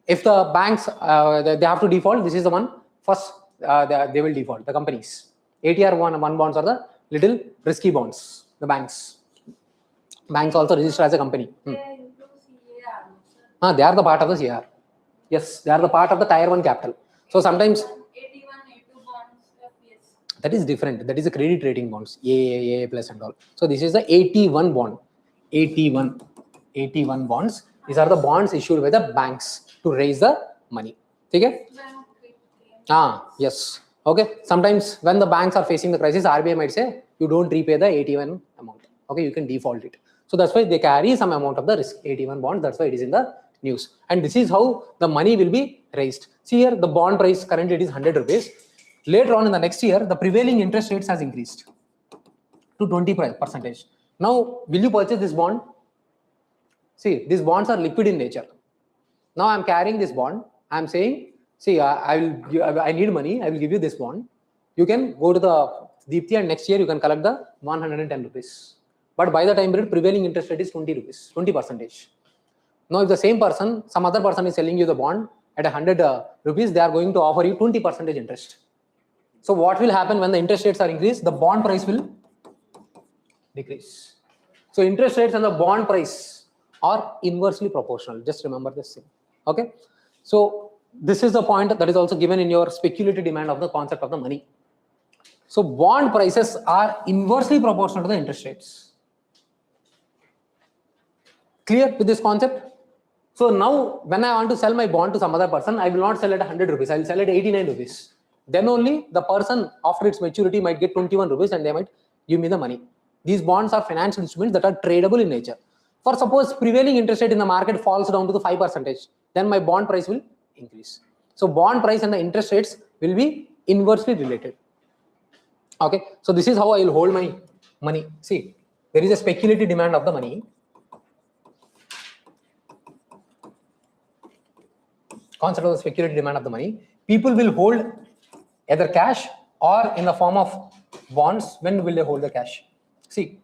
if the banks, they have to default, this is the one, first they will default, the companies. ATR 1 bonds are the little risky bonds, the banks. Banks also register as a company. They include CAR. They are the part of the CR. Yes, they are the part of the tier 1 capital. So sometimes 81, 82 bonds, yes. that is different. That is a credit rating bonds, AA plus and all. So this is the 81 bond. 81 bonds. These are the bonds issued by the banks to raise the money. Okay? Yes. Okay. Sometimes when the banks are facing the crisis, RBI might say you don't repay the 81 amount. Okay, you can default it. So that's why they carry some amount of the risk. 81 bond. That's why it is in the news. And this is how the money will be raised. See here, the bond price currently it is 100 rupees. Later on in the next year, the prevailing interest rates has increased to 20%. Now, will you purchase this bond? See, these bonds are liquid in nature. Now I'm carrying this bond. I'm saying, see, I need money. I will give you this bond. You can go to the Deepthi and next year you can collect the 110 rupees. But by the time period, prevailing interest rate is 20 rupees, 20%. Now, if the same person, some other person is selling you the bond at 100 rupees, they are going to offer you 20% interest. So what will happen when the interest rates are increased? The bond price will decrease. So interest rates and the bond price are inversely proportional. Just remember this thing. Okay. So this is the point that is also given in your speculative demand of the concept of the money. So bond prices are inversely proportional to the interest rates. Clear with this concept? So now when I want to sell my bond to some other person, I will not sell at 100 rupees. I will sell at 89 rupees. Then only the person after its maturity might get 21 rupees and they might give me the money. These bonds are financial instruments that are tradable in nature. For suppose prevailing interest rate in the market falls down to the 5%, then my bond price will increase. So bond price and the interest rates will be inversely related. Okay, so this is how I will hold my money. See, there is a speculative demand of the money. Concept of the speculative demand of the money. People will hold either cash or in the form of bonds. When will they hold the cash? See,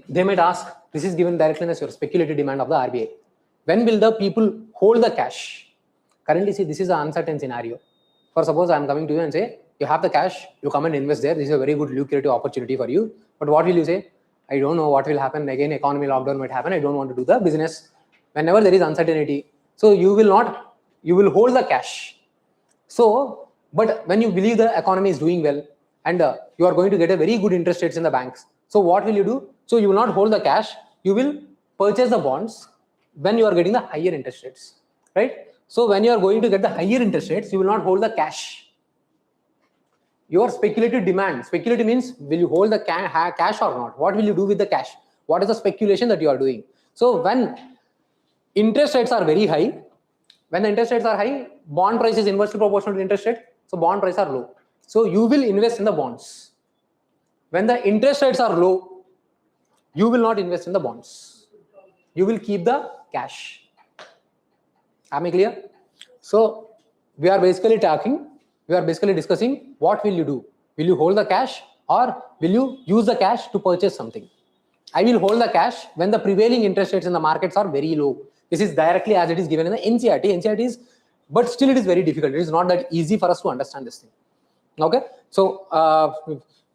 they might ask, this is given directly as your speculative demand of the RBI. When will the people hold the cash? Currently, see, this is an uncertain scenario. For suppose I am coming to you and say, you have the cash, you come and invest there. This is a very good lucrative opportunity for you. But what will you say? I don't know what will happen. Again, economy lockdown might happen. I don't want to do the business. Whenever there is uncertainty, so you will hold the cash. So, but when you believe the economy is doing well and you are going to get a very good interest rates in the banks, so what will you do? So you will not hold the cash, you will purchase the bonds when you are getting the higher interest rates, right? So when you are going to get the higher interest rates, you will not hold the cash. Your speculative demand, speculative means will you hold the cash or not? What will you do with the cash? What is the speculation that you are doing? So when interest rates are very high, when the interest rates are high, bond price is inversely proportional to interest rate. So bond prices are low. So you will invest in the bonds. When the interest rates are low, you will not invest in the bonds. You will keep the cash. Am I clear? So we are basically discussing what will you do? Will you hold the cash or will you use the cash to purchase something? I will hold the cash when the prevailing interest rates in the markets are very low. This is directly as it is given in the NCERT. NCERT is, but still it is very difficult. It is not that easy for us to understand this thing. Okay, so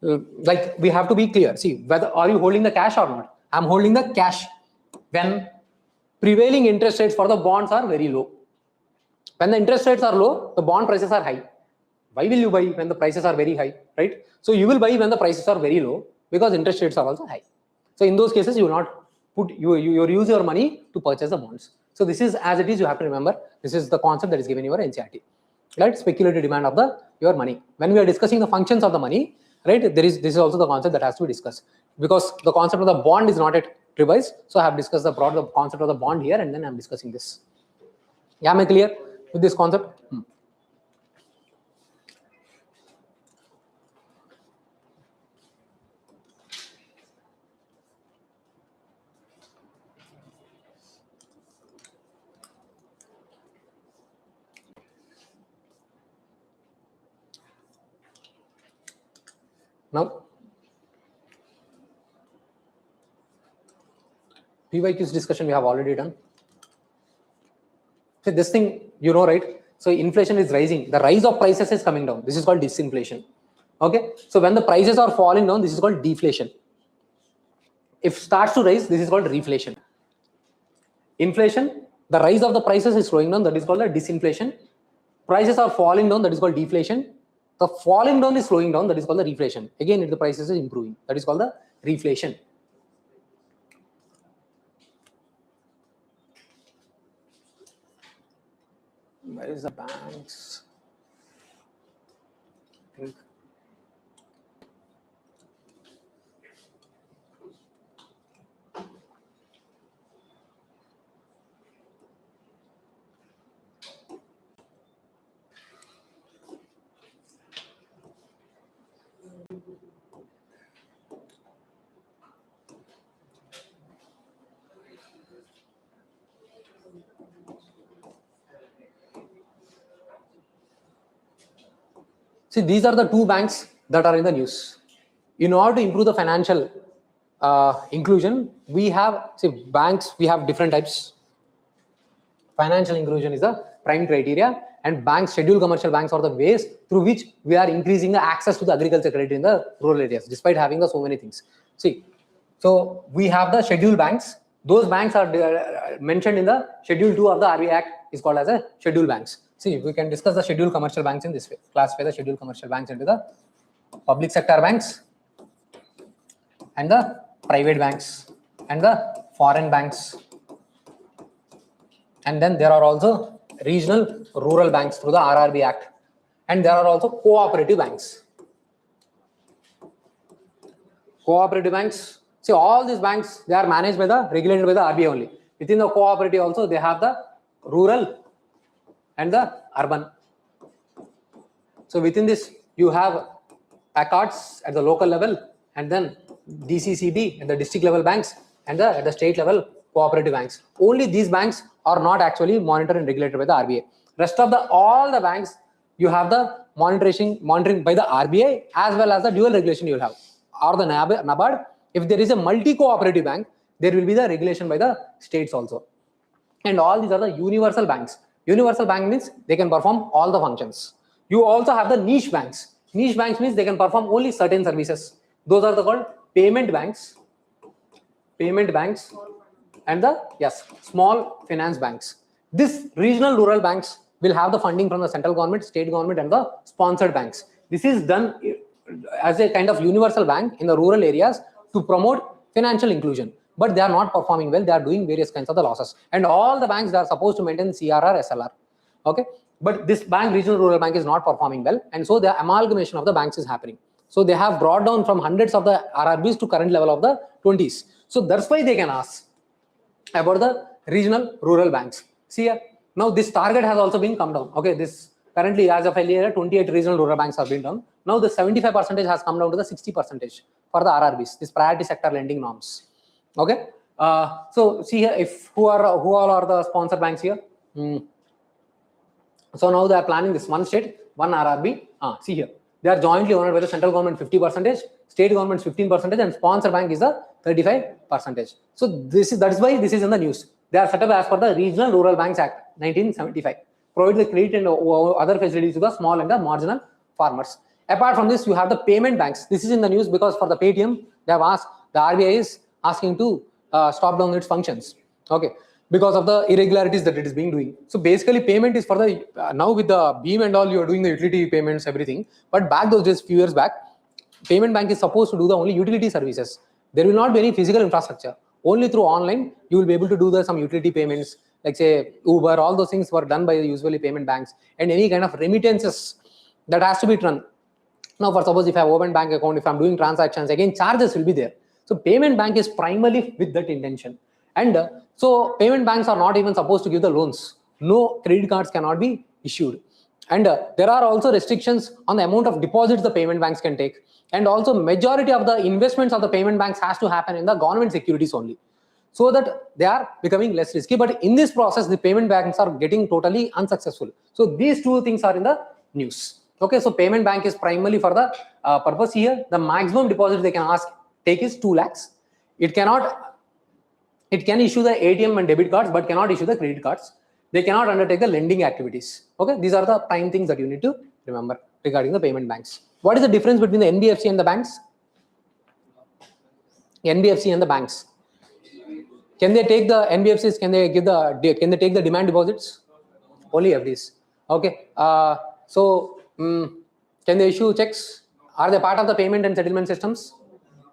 like we have to be clear. See, whether are you holding the cash or not? I'm holding the cash when prevailing interest rates for the bonds are very low. When the interest rates are low, the bond prices are high. Why will you buy when the prices are very high, right? So you will buy when the prices are very low because interest rates are also high. So in those cases, you will not put you use your money to purchase the bonds. So this is as it is. You have to remember this is the concept that is given in your NCERT, right? Speculative demand of your money. When we are discussing the functions of the money, right? This is also the concept that has to be discussed because the concept of the bond is not yet revised. So I have discussed the broad concept of the bond here, and then I am discussing this. Yeah, am I clear with this concept? Now, PYQ's discussion we have already done. So this thing, you know, right? So inflation is rising. The rise of prices is coming down. This is called disinflation. Okay. So when the prices are falling down, this is called deflation. If starts to rise, this is called reflation. Inflation, the rise of the prices is slowing down. That is called a disinflation. Prices are falling down. That is called deflation. The falling down is slowing down. That is called the reflation. Again, if the prices is improving, that is called the reflation. Where is the banks? I think. See, these are the two banks that are in the news. In order to improve the financial inclusion, we have, see, banks, we have different types. Financial inclusion is the prime criteria, and banks, scheduled commercial banks, are the ways through which we are increasing the access to the agriculture credit in the rural areas, despite having the so many things. See, so we have the scheduled banks. Those banks are mentioned in the Schedule 2 of the RBI Act, is called as a scheduled banks. See, we can discuss the scheduled commercial banks in this way. Classify the scheduled commercial banks into the public sector banks and the private banks and the foreign banks. And then there are also regional rural banks through the RRB Act. And there are also cooperative banks. Cooperative banks. See, all these banks, they are managed by the, regulated by the RBI only. Within the cooperative also, they have the rural and the urban. So within this, you have ARKs at the local level, and then DCCB at the district level banks, and at the state level cooperative banks. Only these banks are not actually monitored and regulated by the RBI. Rest of all the banks, you have the monitoring by the RBI as well as the dual regulation you will have, or the NABARD. If there is a multi-cooperative bank, there will be the regulation by the states also. And all these are the universal banks. Universal bank means they can perform all the functions. You also have the niche banks. Niche banks means they can perform only certain services. Those are called payment banks. Payment banks and the, yes, small finance banks. This regional rural banks will have the funding from the central government, state government, and the sponsored banks. This is done as a kind of universal bank in the rural areas to promote financial inclusion. But they are not performing well. They are doing various kinds of the losses. And all the banks, they are supposed to maintain CRR, SLR. Okay. But this bank, regional rural bank, is not performing well. And so the amalgamation of the banks is happening. So they have brought down from hundreds of the RRBs to current level of the 20s. So that's why they can ask about the regional rural banks. See here, now this target has also been come down. Okay, this currently as of earlier 28 regional rural banks have been done. Now the 75% has come down to the 60% for the RRBs, this priority sector lending norms. Okay, so see here, if who all are the sponsor banks here? So now they are planning this one state, one RRB. See here, they are jointly owned by the central government 50%, state government 15%, and sponsor bank is the 35%. So that is why this is in the news. They are set up as per the Regional Rural Banks Act 1975. Provide the credit and other facilities to the small and the marginal farmers. Apart from this, you have the payment banks. This is in the news because for the Paytm, they have asked, the RBI is asking to stop down its functions. Okay, because of the irregularities that it is being doing. So basically, payment is for the now with the BEAM and all, you are doing the utility payments, everything. But back those days, few years back, payment bank is supposed to do the only utility services. There will not be any physical infrastructure. Only through online, you will be able to do some utility payments, like say Uber. All those things were done by usually payment banks, and any kind of remittances that has to be done. Now, for suppose if I have open bank account, if I'm doing transactions, again charges will be there. So payment bank is primarily with that intention. And so payment banks are not even supposed to give the loans. No credit cards cannot be issued. And there are also restrictions on the amount of deposits the payment banks can take. And also majority of the investments of the payment banks has to happen in the government securities only, so that they are becoming less risky. But in this process, the payment banks are getting totally unsuccessful. So these two things are in the news. Okay, so payment bank is primarily for the purpose here. The maximum deposit they can take is 2 lakhs. It can issue the ATM and debit cards, but cannot issue the credit cards. They cannot undertake the lending activities. Okay, these are the prime things that you need to remember regarding the payment banks. What is the difference between the NBFC and the banks? NBFC and the banks. Can they take the NBFCs? Can they take the demand deposits? Only FDs. Okay. Can they issue checks? Are they part of the payment and settlement systems?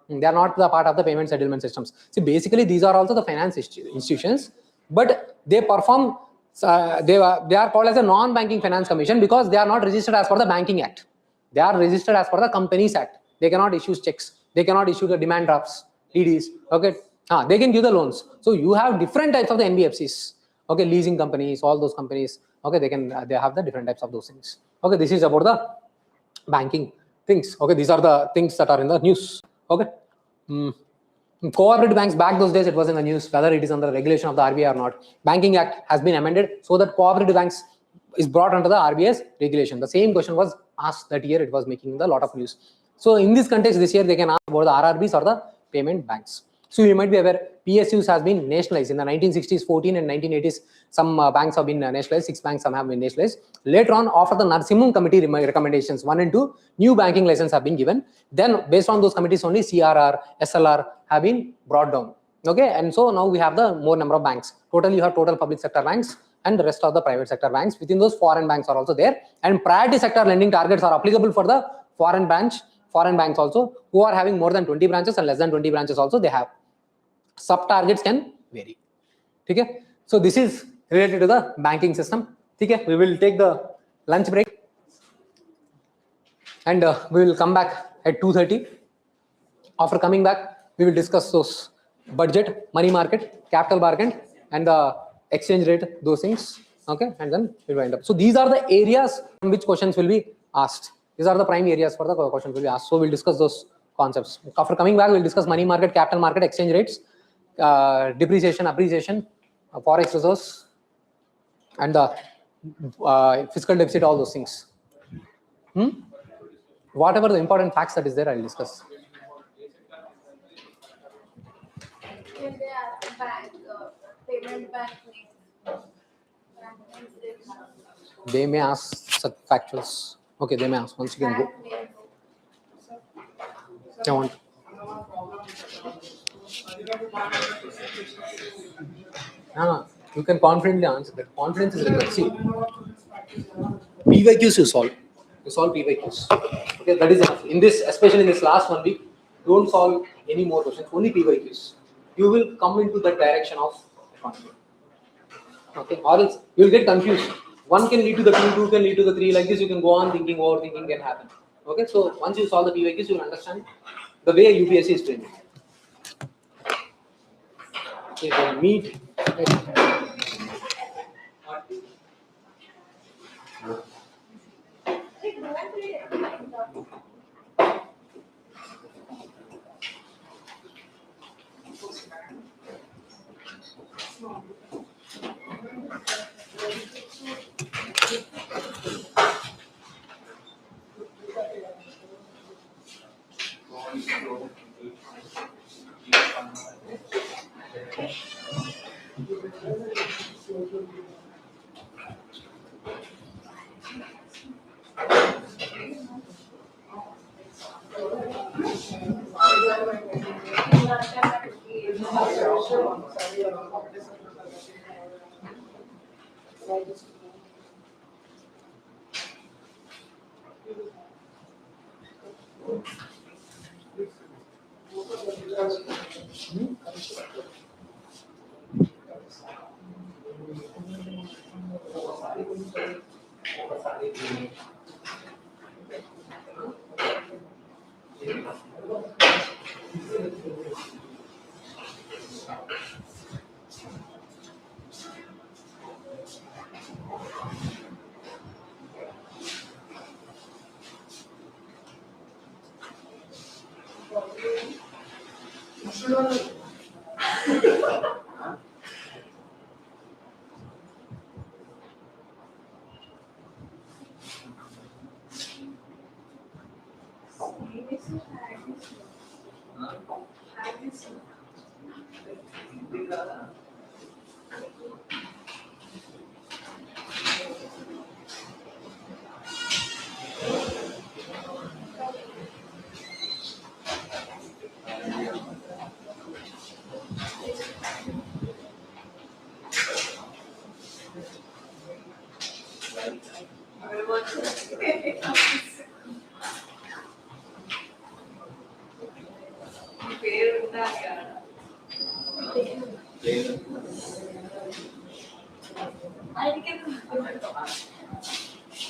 They are not the part of the payment settlement systems. See, basically these are also the finance institutions, but they perform. They are called as a non-banking finance commission because they are not registered as per the Banking Act. They are registered as per the Companies Act. They cannot issue checks. They cannot issue the demand drafts, DDs. Okay, they can give the loans. So you have different types of the NBFCs. Okay, leasing companies, all those companies. Okay, they have the different types of those things. Okay, this is about the banking things. Okay, these are the things that are in the news. Okay. Cooperative banks, back those days it was in the news whether it is under the regulation of the RBI or not. Banking Act has been amended so that cooperative banks is brought under the RBI's regulation. The same question was asked that year. It was making a lot of news. So in this context, this year they can ask about the RRBs or the payment banks. So you might be aware, PSUs has been nationalized in the 1960s, 14 and 1980s. Some banks have been nationalized. 6 banks some have been nationalized. Later on, after the Narsimham Committee recommendations 1 and 2, new banking license have been given. Then based on those committees only, CRR, SLR have been brought down. Okay, and so now we have the more number of banks. Total, you have total public sector banks and the rest of the private sector banks. Within those, foreign banks are also there. And priority sector lending targets are applicable for the foreign banks also, who are having more than 20 branches and less than 20 branches also they have. Sub targets can vary. Okay, so this is related to the banking system. Okay, we will take the lunch break and we will come back at 2:30. After coming back, we will discuss those budget, money market, capital market, and the exchange rate, those things. Okay, and then we'll wind up. So these are the areas from which questions will be asked. These are the prime areas for the questions will be asked. So we'll discuss those concepts. After coming back, we'll discuss money market, capital market, exchange rates, depreciation, appreciation, forex reserves, and the fiscal deficit, all those things. Whatever the important facts that is there, I'll discuss. When they ask bank, payment bank name. They may ask such factuals. Okay, they may ask. Once you can go. Bank name. I want. You can confidently answer that. Confidence is required. See, PYQs you solve. You solve PYQs. Okay, that is enough. In this, especially in this last 1 week, don't solve any more questions. Only PYQs. You will come into the direction of economy. Okay, or else you will get confused. 1 can lead to the 2, 2 can lead to the 3. Like this, you can go on thinking, overthinking can happen. Okay, so once you solve the PYQs, you will understand the way UPSC is training. Okay, then meet.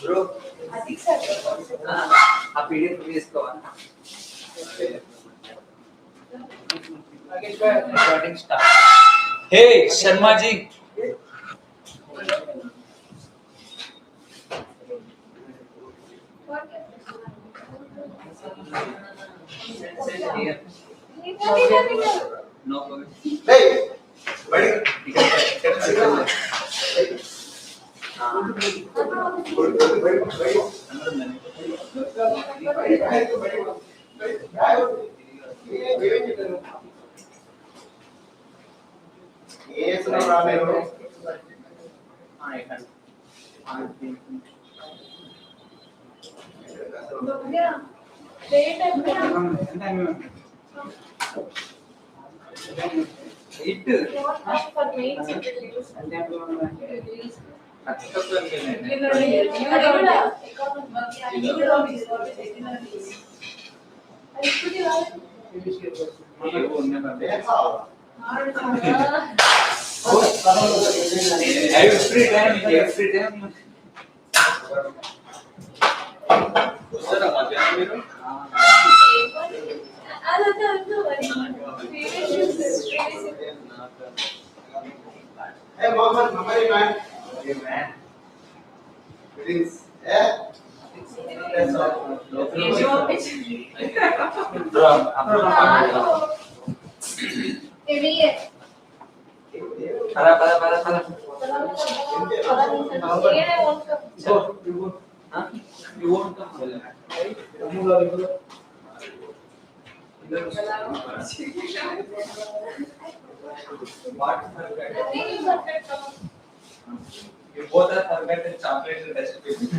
Bro, a PDF తీసుకోవాలి. Recording start. Hey, Sharma ji. No. Hey, buddy. Every time. Hey, Mohammed, Hamari man. Hey, man. Greetings. Yeah. That's all. You won't come. You both are forgotten chocolate and recipes.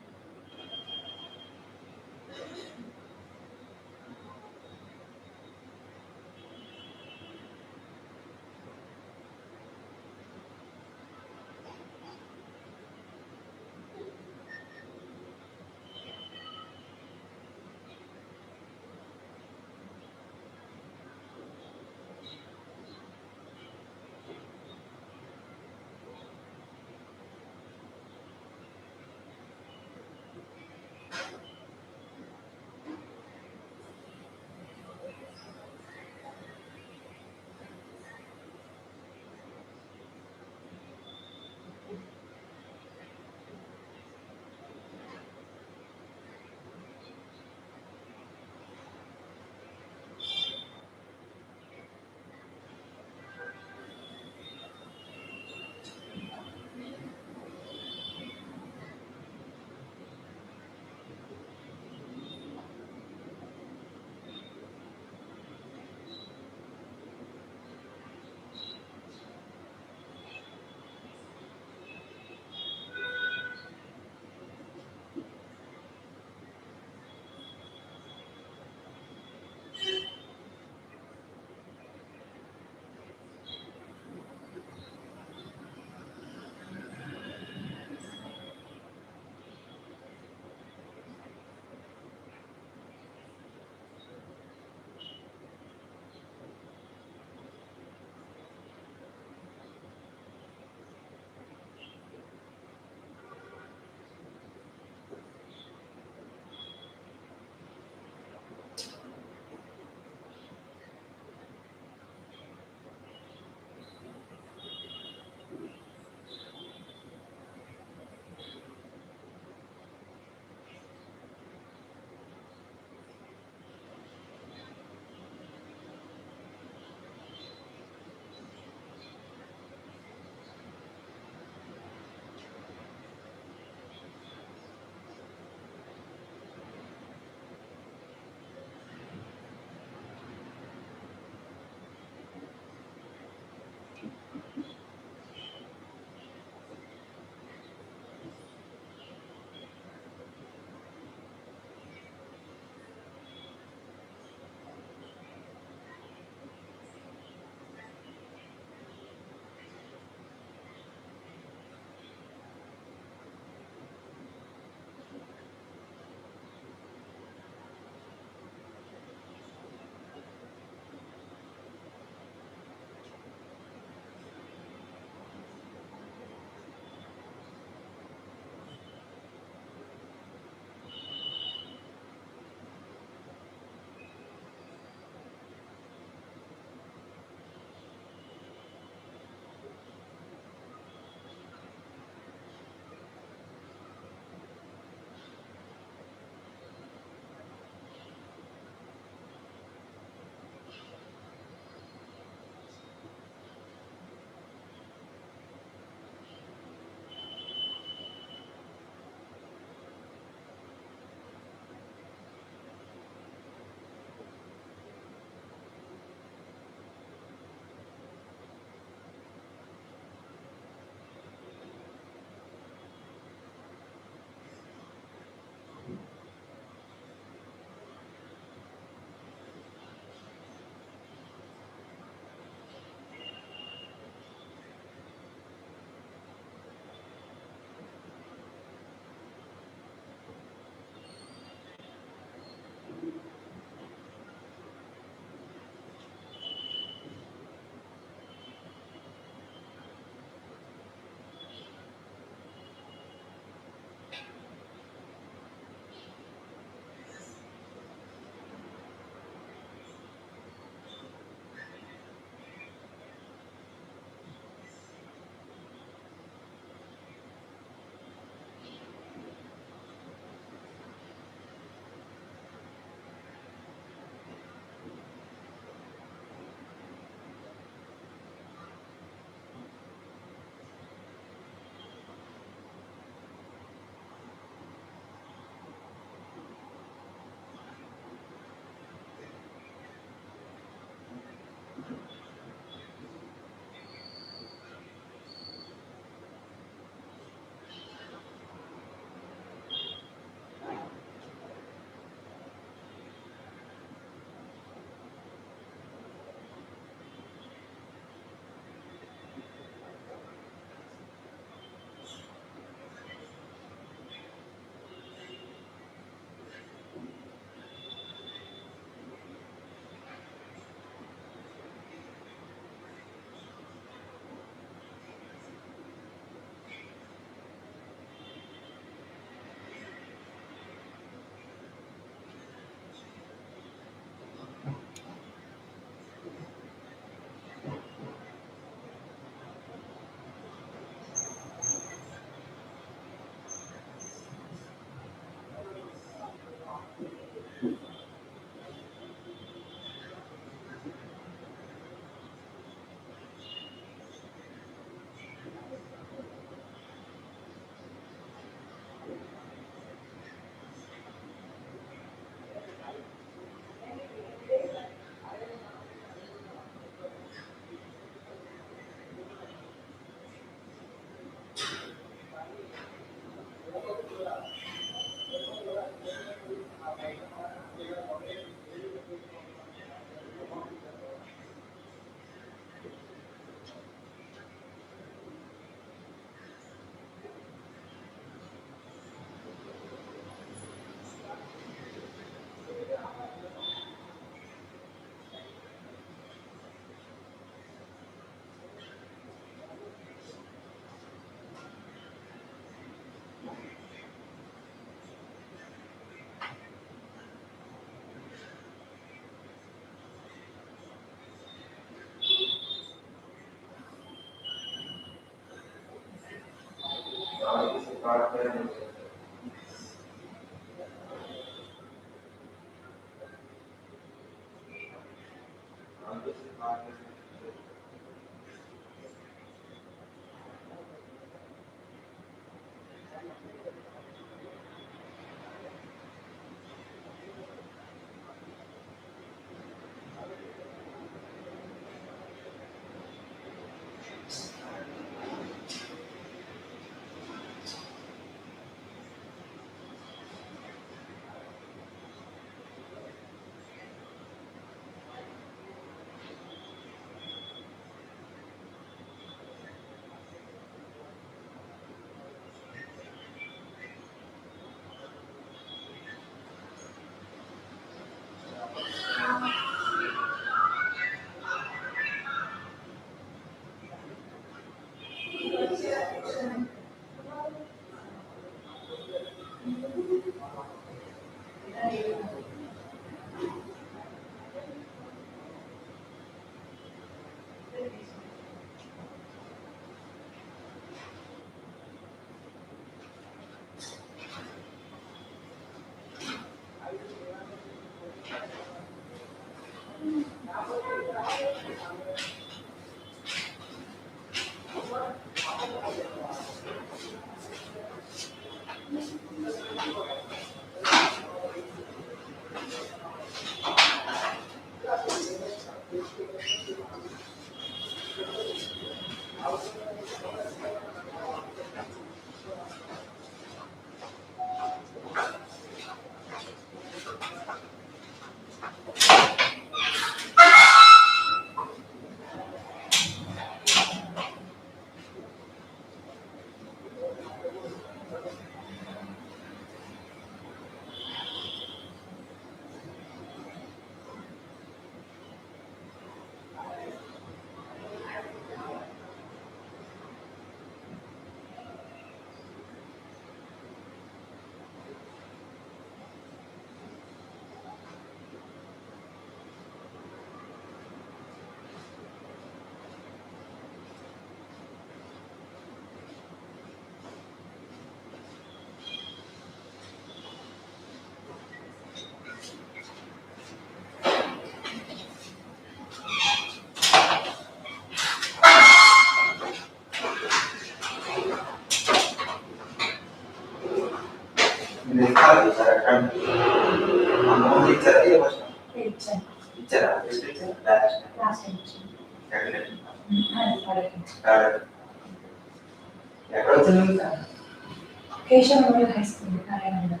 Keshav Memorial High School, Hyderabad.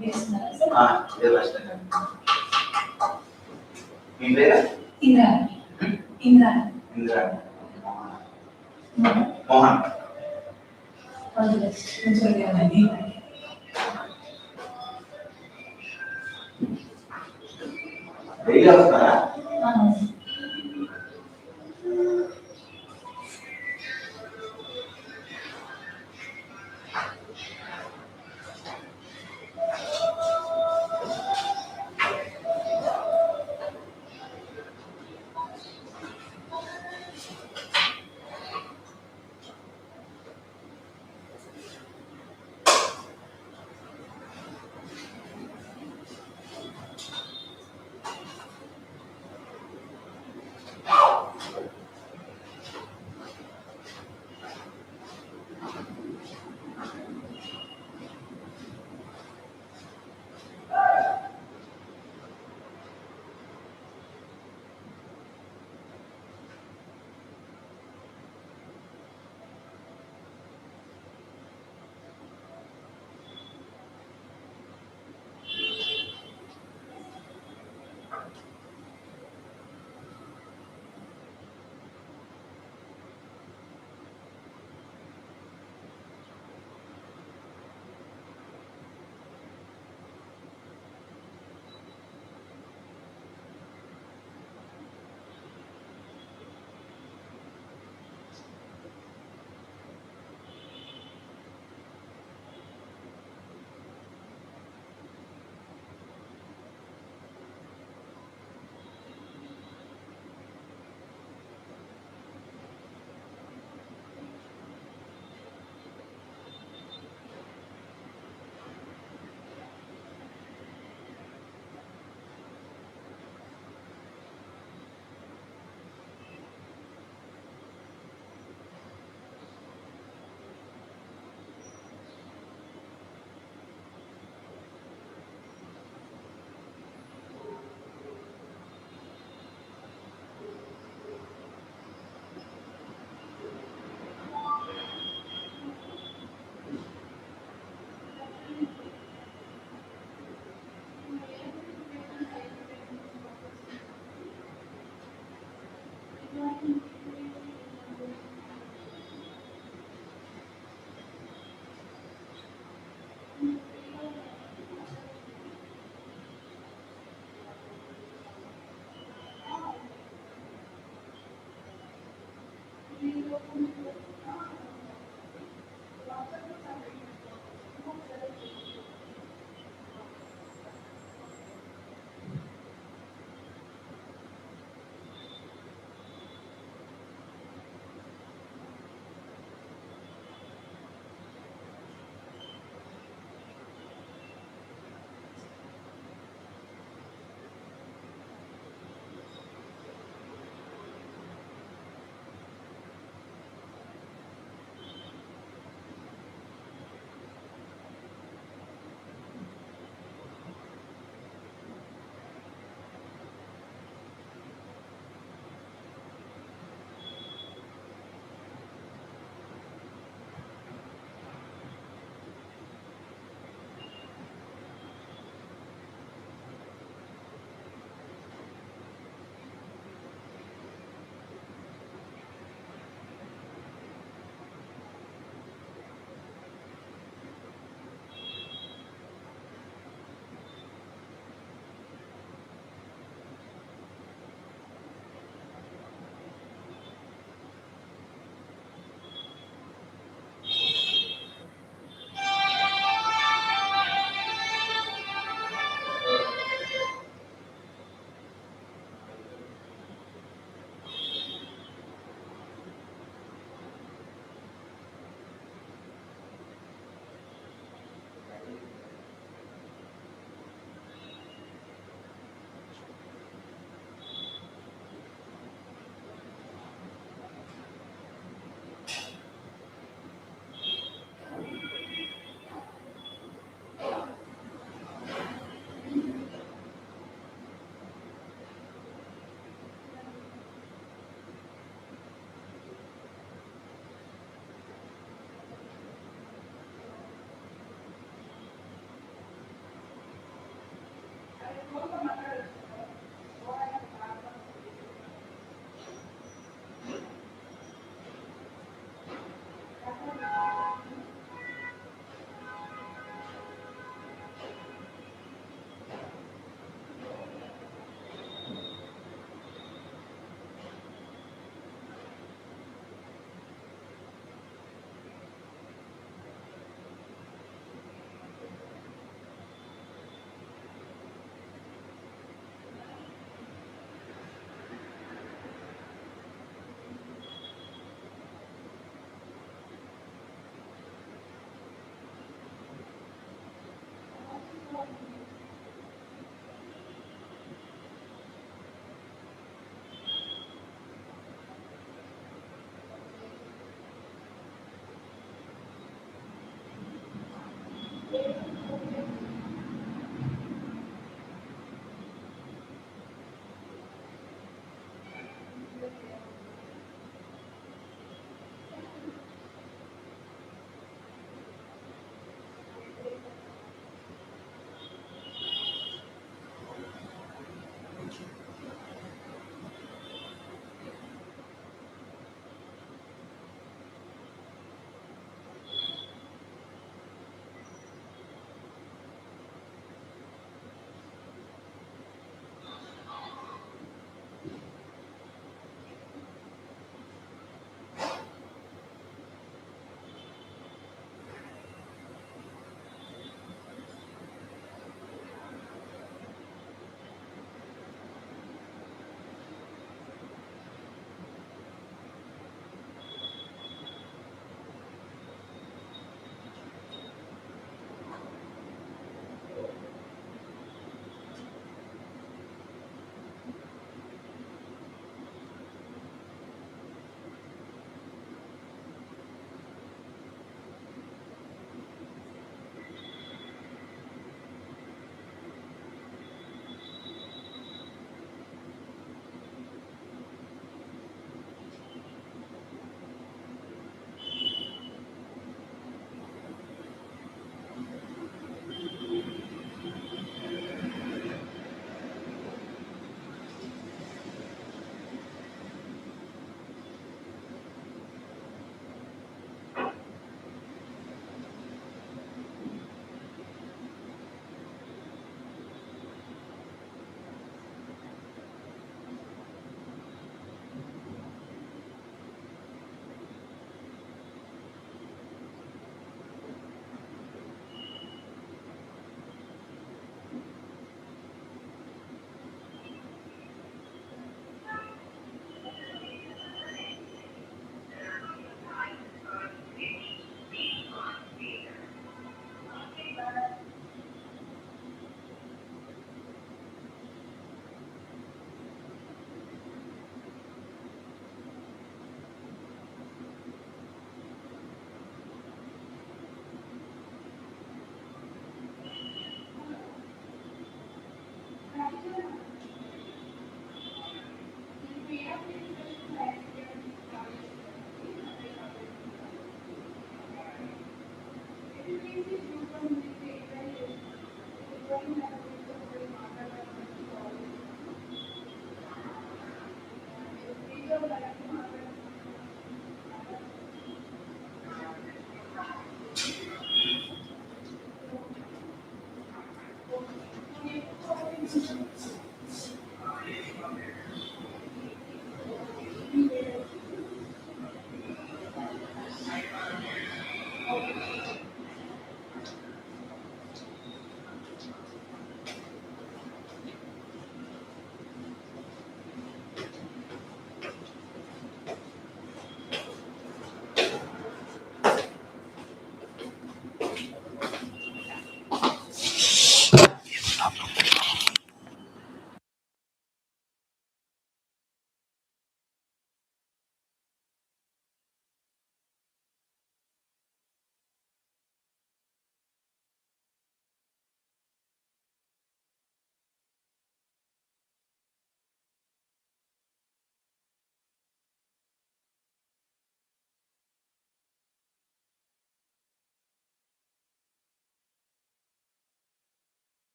Yes, sir. Indra. Indra. Mohan. All the best. Enjoy your life. Daily వస్తారా?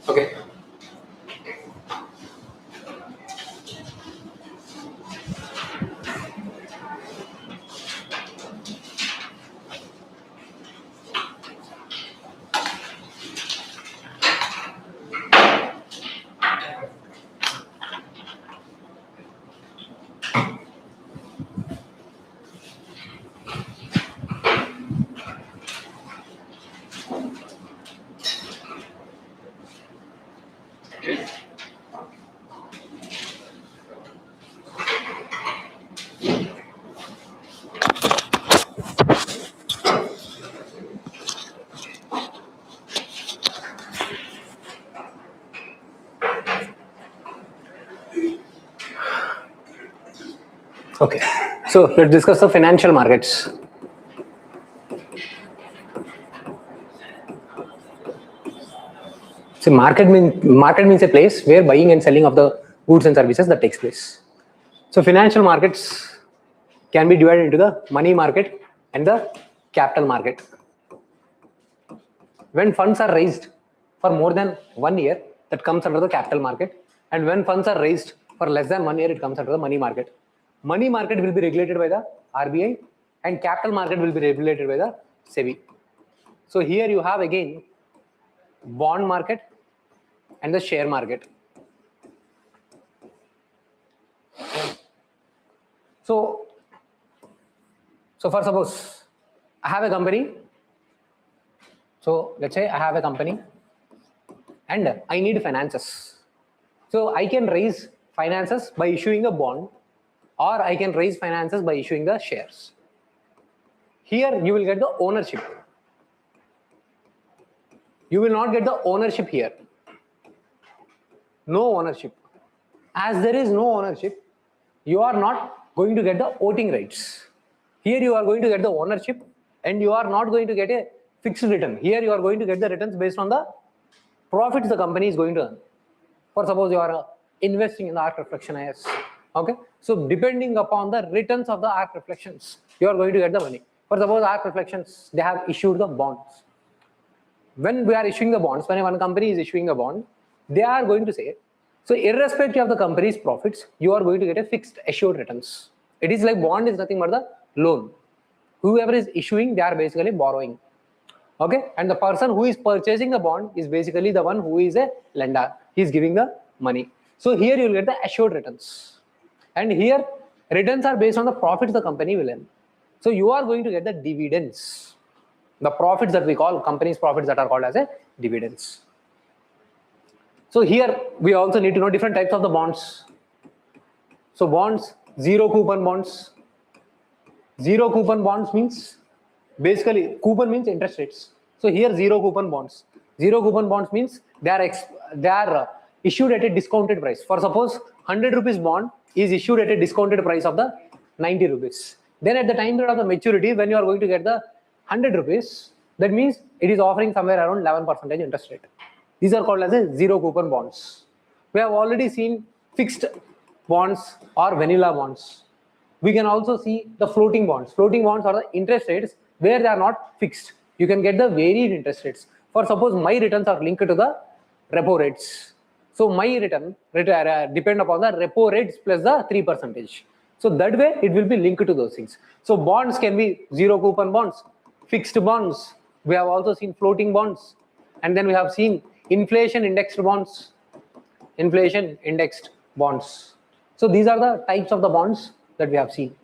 Okay. Okay. So let's discuss the financial markets. So market means a place where buying and selling of the goods and services that takes place. So financial markets can be divided into the money market and the capital market. When funds are raised for more than 1 year, that comes under the capital market, and when funds are raised for less than 1 year, it comes under the money market. Money market will be regulated by the RBI, and capital market will be regulated by the SEBI. So here you have again bond market and the share market. So for suppose I have a company. So let's say I have a company and I need finances. So I can raise finances by issuing a bond, or I can raise finances by issuing the shares. Here you will get the ownership. You will not get the ownership here. No ownership. As there is no ownership, you are not going to get the voting rights. Here you are going to get the ownership, and you are not going to get a fixed return. Here you are going to get the returns based on the profits the company is going to earn. For suppose you are investing in the ARK Reflection IAS. Okay, so depending upon the returns of the ARK Reflections, you are going to get the money. For suppose ARK Reflections, they have issued the bonds. When we are issuing the bonds, when one company is issuing a bond, they are going to say, so irrespective of the company's profits, you are going to get a fixed assured returns. It is like bond is nothing but the loan. Whoever is issuing, they are basically borrowing. Okay, and the person who is purchasing the bond is basically the one who is a lender. He is giving the money. So here you will get the assured returns, and here returns are based on the profits the company will earn. So you are going to get the dividends, the profits that we call company's profits that are called as a dividends. So here we also need to know different types of the bonds. So bonds, zero coupon bonds. Zero coupon bonds means basically coupon means interest rates. So here zero coupon bonds. Zero coupon bonds means they are issued at a discounted price. For suppose 100 rupees bond is issued at a discounted price of the 90 rupees. Then at the time period of the maturity, when you are going to get the 100 rupees, that means it is offering somewhere around 11% interest rate. These are called as a zero coupon bonds. We have already seen fixed bonds or vanilla bonds. We can also see the floating bonds. Floating bonds are the interest rates where they are not fixed. You can get the varied interest rates. For suppose my returns are linked to the repo rates. So my return depend upon the repo rates plus the 3%. So that way it will be linked to those things. So bonds can be zero coupon bonds, fixed bonds. We have also seen floating bonds, and then we have seen inflation indexed bonds. Inflation indexed bonds. So these are the types of the bonds that we have seen.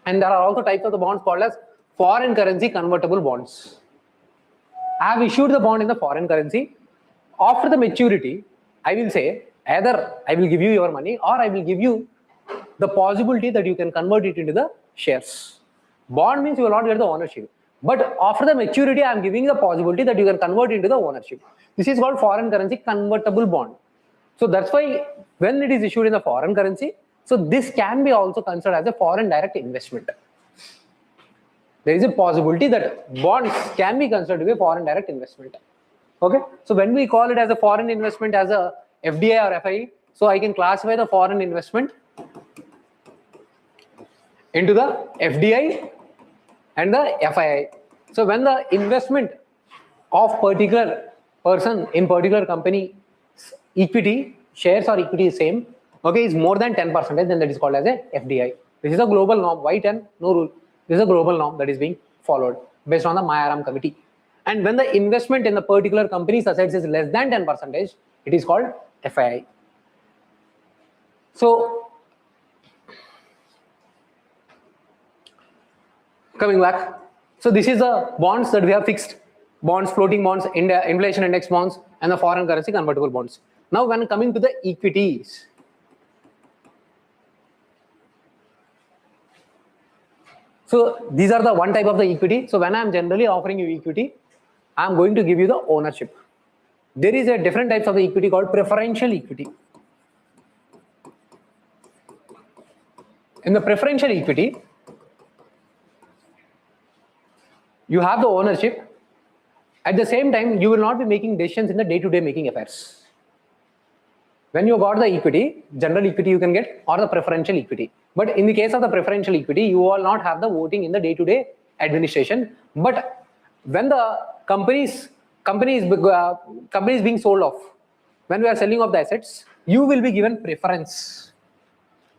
And there are also types of the bonds called as foreign currency convertible bonds. I have issued the bond in the foreign currency. After the maturity, I will say either I will give you your money or I will give you the possibility that you can convert it into the shares. Bond means you will not get the ownership. But after the maturity, I am giving the possibility that you can convert into the ownership. This is called foreign currency convertible bond. So that's why when it is issued in the foreign currency, so this can be also considered as a foreign direct investment. There is a possibility that bonds can be considered to be a foreign direct investment. Okay, so when we call it as a foreign investment as a FDI or FII, so I can classify the foreign investment into the FDI and the FII. So when the investment of particular person in particular company equity, shares or equity is same, okay, is more than 10%, then that is called as a FDI. This is a global norm. Why 10? No rule. This is a global norm that is being followed based on the Mayaram committee. And when the investment in the particular company's assets is less than 10%, it is called FII. So, coming back, so this is the bonds that we have fixed: bonds, floating bonds, inflation index bonds, and the foreign currency convertible bonds. Now, when coming to the equities, so these are the one type of the equity. So when I am generally offering you equity, I am going to give you the ownership. There is a different types of the equity called preferential equity. In the preferential equity, you have the ownership. At the same time, you will not be making decisions in the day-to-day making affairs. When you got the equity, general equity you can get, or the preferential equity. But in the case of the preferential equity, you will not have the voting in the day-to-day administration. But when the company is being sold off, when we are selling off the assets, you will be given preference.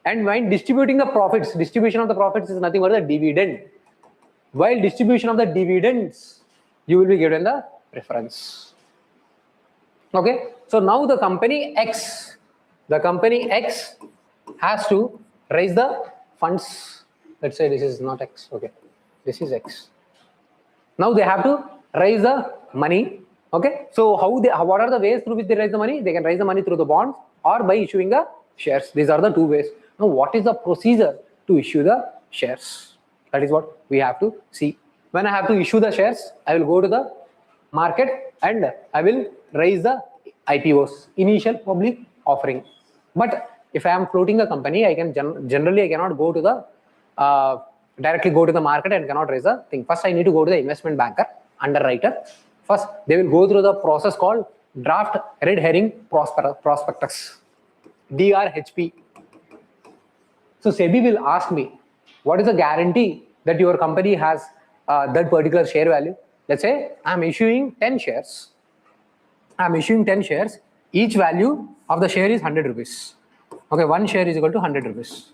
And when distributing the profits, distribution of the profits is nothing but the dividend. While distribution of the dividends, you will be given the preference. Okay, so now the company X has to raise the funds. Let's say this is not X. Okay, this is X. Now they have to raise the money. Okay, so what are the ways through which they raise the money? They can raise the money through the bonds or by issuing the shares. These are the two ways. Now, what is the procedure to issue the shares? That is what we have to see. When I have to issue the shares, I will go to the market and I will raise the IPOs, initial public offering. But if I am floating the company, I can generally I cannot go to the directly go to the market and cannot raise a thing. First, I need to go to the investment banker, underwriter. First, they will go through the process called draft red herring prospectus, DRHP. So SEBI will ask me, what is the guarantee that your company has that particular share value? Let's say I'm issuing 10 shares. I'm issuing 10 shares. Each value of the share is 100 rupees. Okay, one share is equal to 100 rupees.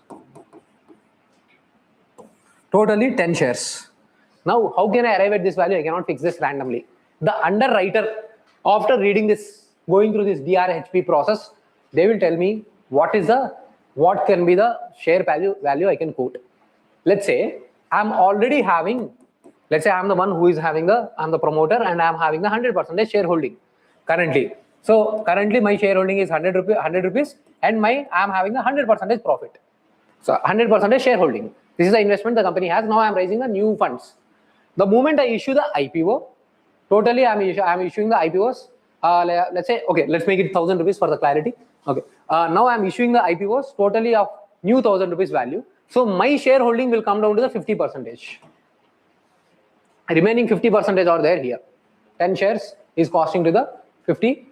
Totally 10 shares. Now, how can I arrive at this value? I cannot fix this randomly. The underwriter, after reading this, going through this DRHP process, they will tell me what can be the share value I can quote. Let's say I'm already having, let's say I'm the one who is having I'm the promoter and I'm having the 100% shareholding currently. So currently my shareholding is 100 rupees and I'm having the 100% profit. So 100% shareholding. This is the investment the company has. Now I'm raising the new funds. The moment I issue the IPO, totally I'm issuing the IPOs. Let's say, okay, let's make it 1,000 rupees for the clarity. Okay. Now I'm issuing the IPOs totally of new 1,000 rupees value. So my shareholding will come down to the 50%. Remaining 50% are there here. 10 shares is costing to the 50%.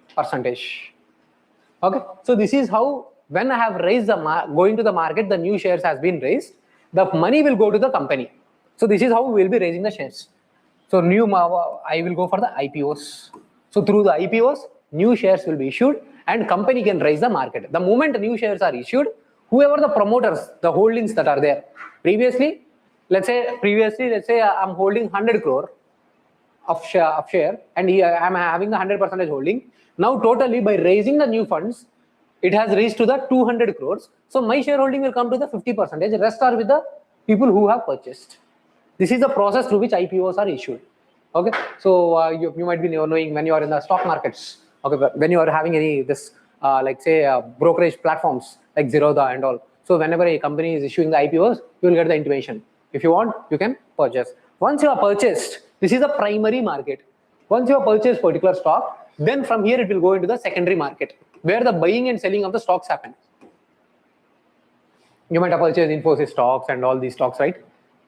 Okay. So this is how, when I have raised going to the market, the new shares has been raised. The money will go to the company. So this is how we will be raising the shares. So I will go for the IPOs. So through the IPOs, new shares will be issued and company can raise the market. The moment new shares are issued, whoever the promoters, the holdings that are there, previously, let's say I'm holding 100 crore of share and I'm having the 100% holding. Now totally by raising the new funds, it has reached to the 200 crores. So my shareholding will come to the 50%. Rest are with the people who have purchased. This is the process through which IPOs are issued. Okay, so you might be knowing when you are in the stock markets. Okay, but when you are having any like say brokerage platforms like Zerodha and all. So whenever a company is issuing the IPOs, you will get the intimation. If you want, you can purchase. Once you are purchased, this is the primary market. Once you have purchased particular stock, then from here it will go into the secondary market, where the buying and selling of the stocks happen. You might have purchased Infosys stocks and all these stocks, right?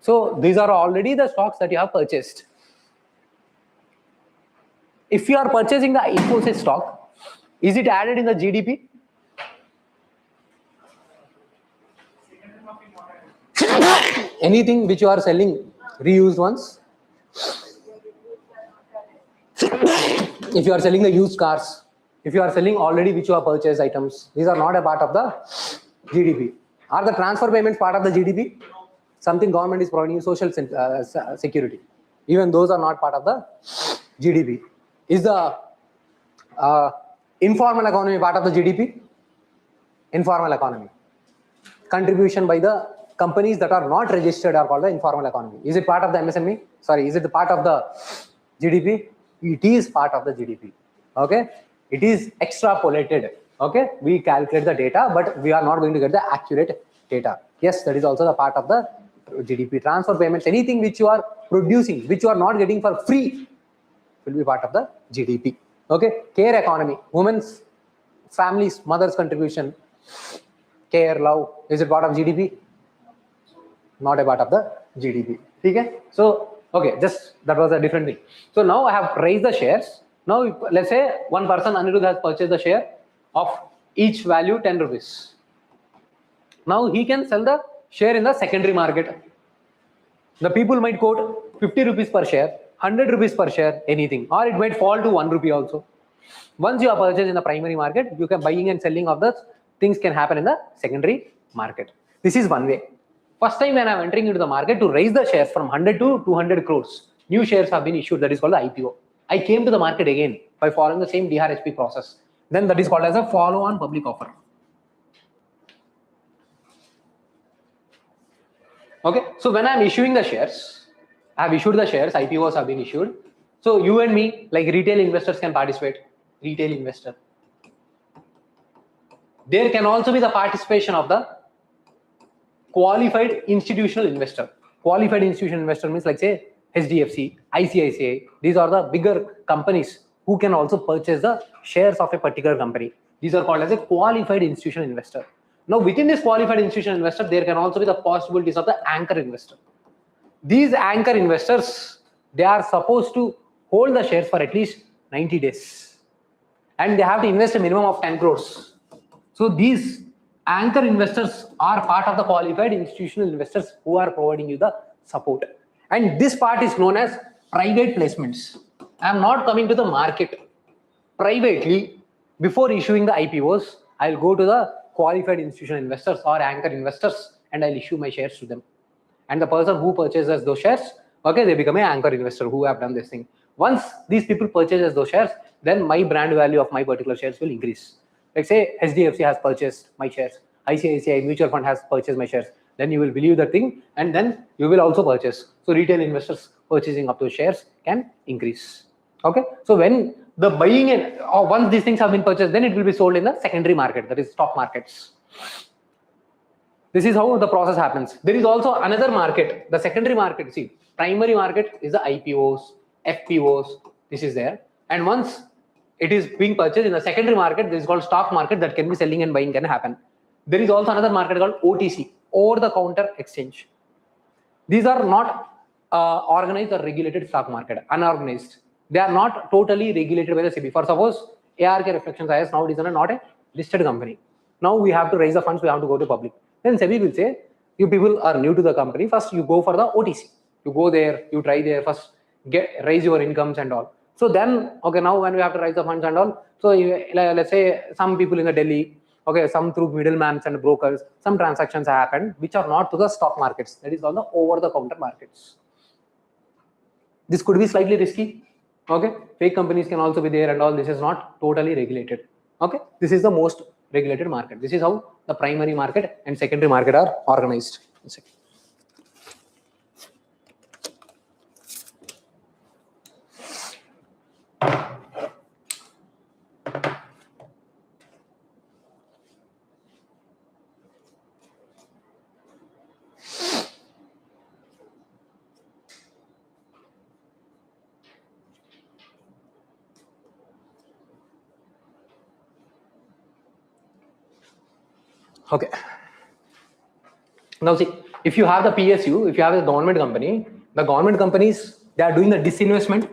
So these are already the stocks that you have purchased. If you are purchasing the Infosys stock, is it added in the GDP? Anything which you are selling reused ones? If you are selling the used cars, if you are selling already which you have purchased items, these are not a part of the GDP. Are the transfer payments part of the GDP? Something government is providing you social security. Even those are not part of the GDP. Is the informal economy part of the GDP? Informal economy. Contribution by the companies that are not registered are called the informal economy. Is it part of the MSME? Sorry, is it the part of the GDP? It is part of the GDP. Okay, it is extrapolated. Okay, we calculate the data, but we are not going to get the accurate data. Yes, that is also the part of the GDP. Transfer payments, anything which you are producing, which you are not getting for free, will be part of the GDP. Okay, care economy, women's, families, mothers' contribution, care, love, is it part of GDP? Not a part of the GDP. Okay, so okay, just that was a different thing. So now I have raised the shares. Now let's say one person, Anirudh, has purchased the share of each value 10 rupees. Now he can sell the share in the secondary market. The people might quote 50 rupees per share, 100 rupees per share, anything, or it might fall to 1 rupee also. Once you are purchased in the primary market, you can buying and selling of the things can happen in the secondary market. This is one way. First time when I am entering into the market to raise the shares from 100 to 200 crores, new shares have been issued. That is called the IPO. I came to the market again by following the same DRHP process. Then that is called as a follow-on public offer. Okay, so when I am issuing the shares, I have issued the shares, IPOs have been issued. So you and me, like retail investors, can participate. Retail investor. There can also be the participation of the qualified institutional investor. Qualified institutional investor means like say HDFC, ICICI. These are the bigger companies who can also purchase the shares of a particular company. These are called as a qualified institutional investor. Now within this qualified institutional investor, there can also be the possibilities of the anchor investor. These anchor investors, they are supposed to hold the shares for at least 90 days. And they have to invest a minimum of 10 crores. So these anchor investors are part of the qualified institutional investors who are providing you the support. And this part is known as private placements. I am not coming to the market. Privately, before issuing the IPOs, I'll go to the qualified institutional investors or anchor investors and I'll issue my shares to them. And the person who purchases those shares, okay, they become an anchor investor who have done this thing. Once these people purchases those shares, then my brand value of my particular shares will increase. Like say HDFC has purchased my shares, ICICI mutual fund has purchased my shares, then you will believe the thing and then you will also purchase. So retail investors purchasing of those shares can increase. Okay, so when the buying and once these things have been purchased, then it will be sold in the secondary market, that is stock markets. This is how the process happens. There is also another market, the secondary market. See, primary market is the IPOs, FPOs, this is there. And once it is being purchased in the secondary market, this is called stock market, that can be selling and buying can happen. There is also another market called OTC, over the counter exchange. These are not organized or regulated stock market, unorganized. They are not totally regulated by the SEBI. For suppose ARK Reflections IAS now is not a listed company. Now we have to raise the funds, we have to go to public. Then SEBI will say, you people are new to the company, first you go for the OTC. You go there, you try there, first raise your incomes and all. So then, okay, now when we have to raise the funds and all, so let's say some people in the Delhi, okay, some through middlemen and brokers, some transactions have happened which are not to the stock markets. That is all the over-the-counter markets. This could be slightly risky. Okay, fake companies can also be there and all. This is not totally regulated. Okay, this is the most regulated market. This is how the primary market and secondary market are organized. Okay. Now see, if you have the PSU, if you have a government company, the government companies, they are doing the disinvestment.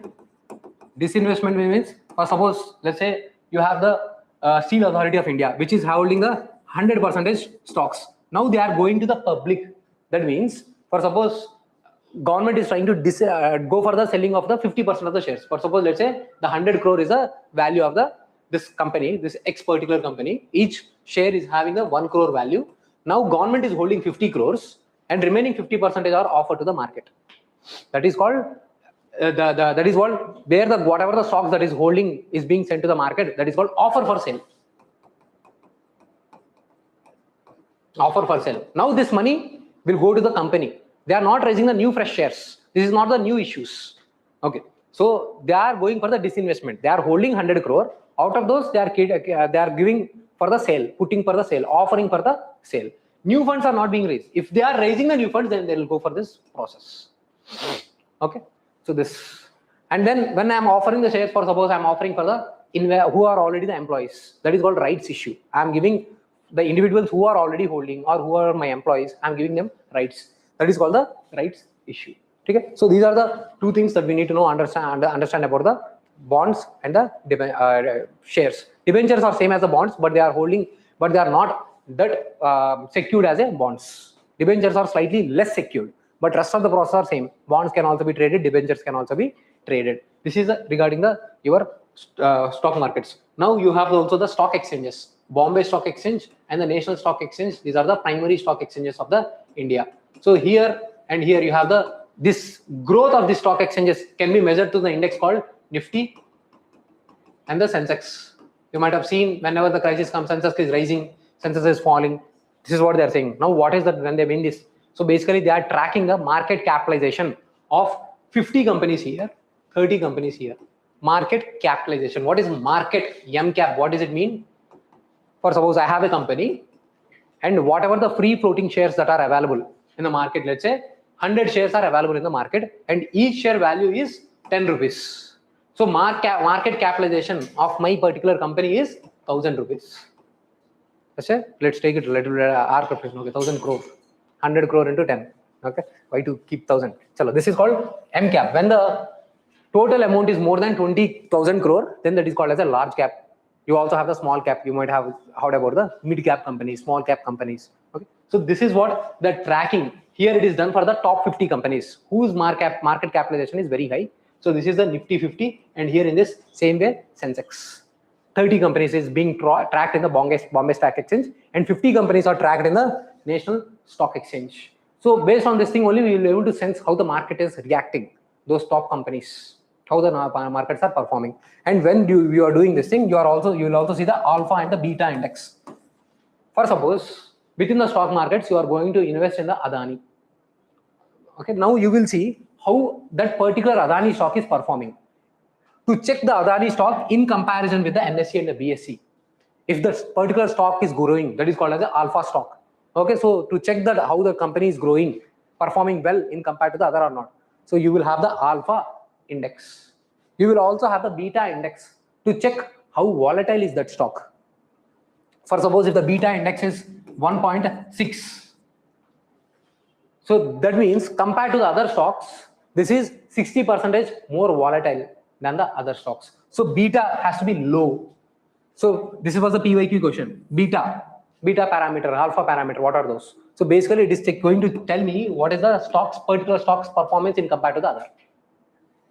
Disinvestment means, for suppose, let's say you have the Steel Authority of India, which is holding the 100% stocks. Now they are going to the public. That means, for suppose government is trying to go for the selling of the 50% of the shares. For suppose, let's say the 100 crore is the value of this company, this X particular company. Each share is having a 1 crore value. Now government is holding 50 crores and remaining 50% are offered to the market. That is called that is what where the whatever the stocks that is holding is being sent to the market. That is called offer for sale. Offer for sale. Now this money will go to the company. They are not raising the new fresh shares. This is not the new issues. Okay. So they are going for the disinvestment. They are holding 100 crore. Out of those, they are giving for the sale, putting for the sale, offering for the sale. New funds are not being raised. If they are raising the new funds, then they will go for this process. Okay. So this, and then when I am offering the shares, for suppose I am offering for the who are already the employees. That is called rights issue. I am giving the individuals who are already holding or who are my employees, I am giving them rights. That is called the rights issue. Okay. So these are the two things that we need to know, understand about the bonds and the shares. Debentures are same as the bonds, but they are holding, but they are not that secured as a bonds. Debentures are slightly less secured, but rest of the process are same. Bonds can also be traded, debentures can also be traded. This is regarding your stock markets. Now you have also the stock exchanges. Bombay Stock Exchange and the National Stock Exchange. These are the primary stock exchanges of the India. So here and here you have this growth of the stock exchanges can be measured to the index called Nifty and the Sensex. You might have seen whenever the crisis comes, Sensex is rising, Sensex is falling. This is what they are saying. Now what is that when they mean this? So basically they are tracking the market capitalization of 50 companies here, 30 companies here. Market capitalization. What is market? MCap. What does it mean? For suppose I have a company and whatever the free floating shares that are available in the market, let's say 100 shares are available in the market and each share value is 10 rupees. So market capitalization of my particular company is 1000 rupees. Let's take it ARK Reflections. Okay, 1000 crore, 100 crore into 10. Okay, why to keep 1000? So this is called MCap. When the total amount is more than 20,000 crore, then that is called as a large cap. You also have the small cap. You might have heard about the mid cap companies, small cap companies. Okay, so this is what the tracking here. It is done for the top 50 companies whose market capitalization is very high. So this is the Nifty 50, and here in this same way, Sensex. 30 companies is being tracked in the Bombay Stock Exchange, and 50 companies are tracked in the National Stock Exchange. So based on this thing only, we will be able to sense how the market is reacting. Those top companies, how the markets are performing. And when you are doing this thing, you will also see the alpha and the beta index. For suppose within the stock markets, you are going to invest in the Adani. Okay, now you will see how that particular Adani stock is performing. To check the Adani stock in comparison with the NSE and the BSE. If the particular stock is growing, that is called as the alpha stock. Okay, so to check that how the company is growing, performing well in compared to the other or not. So you will have the alpha index. You will also have the beta index to check how volatile is that stock. For suppose if the beta index is 1.6. So that means compared to the other stocks, this is 60% more volatile than the other stocks. So beta has to be low. So this was the PYQ question. Beta parameter, alpha parameter, what are those? So basically it is going to tell me what is the particular stock's performance in compared to the other.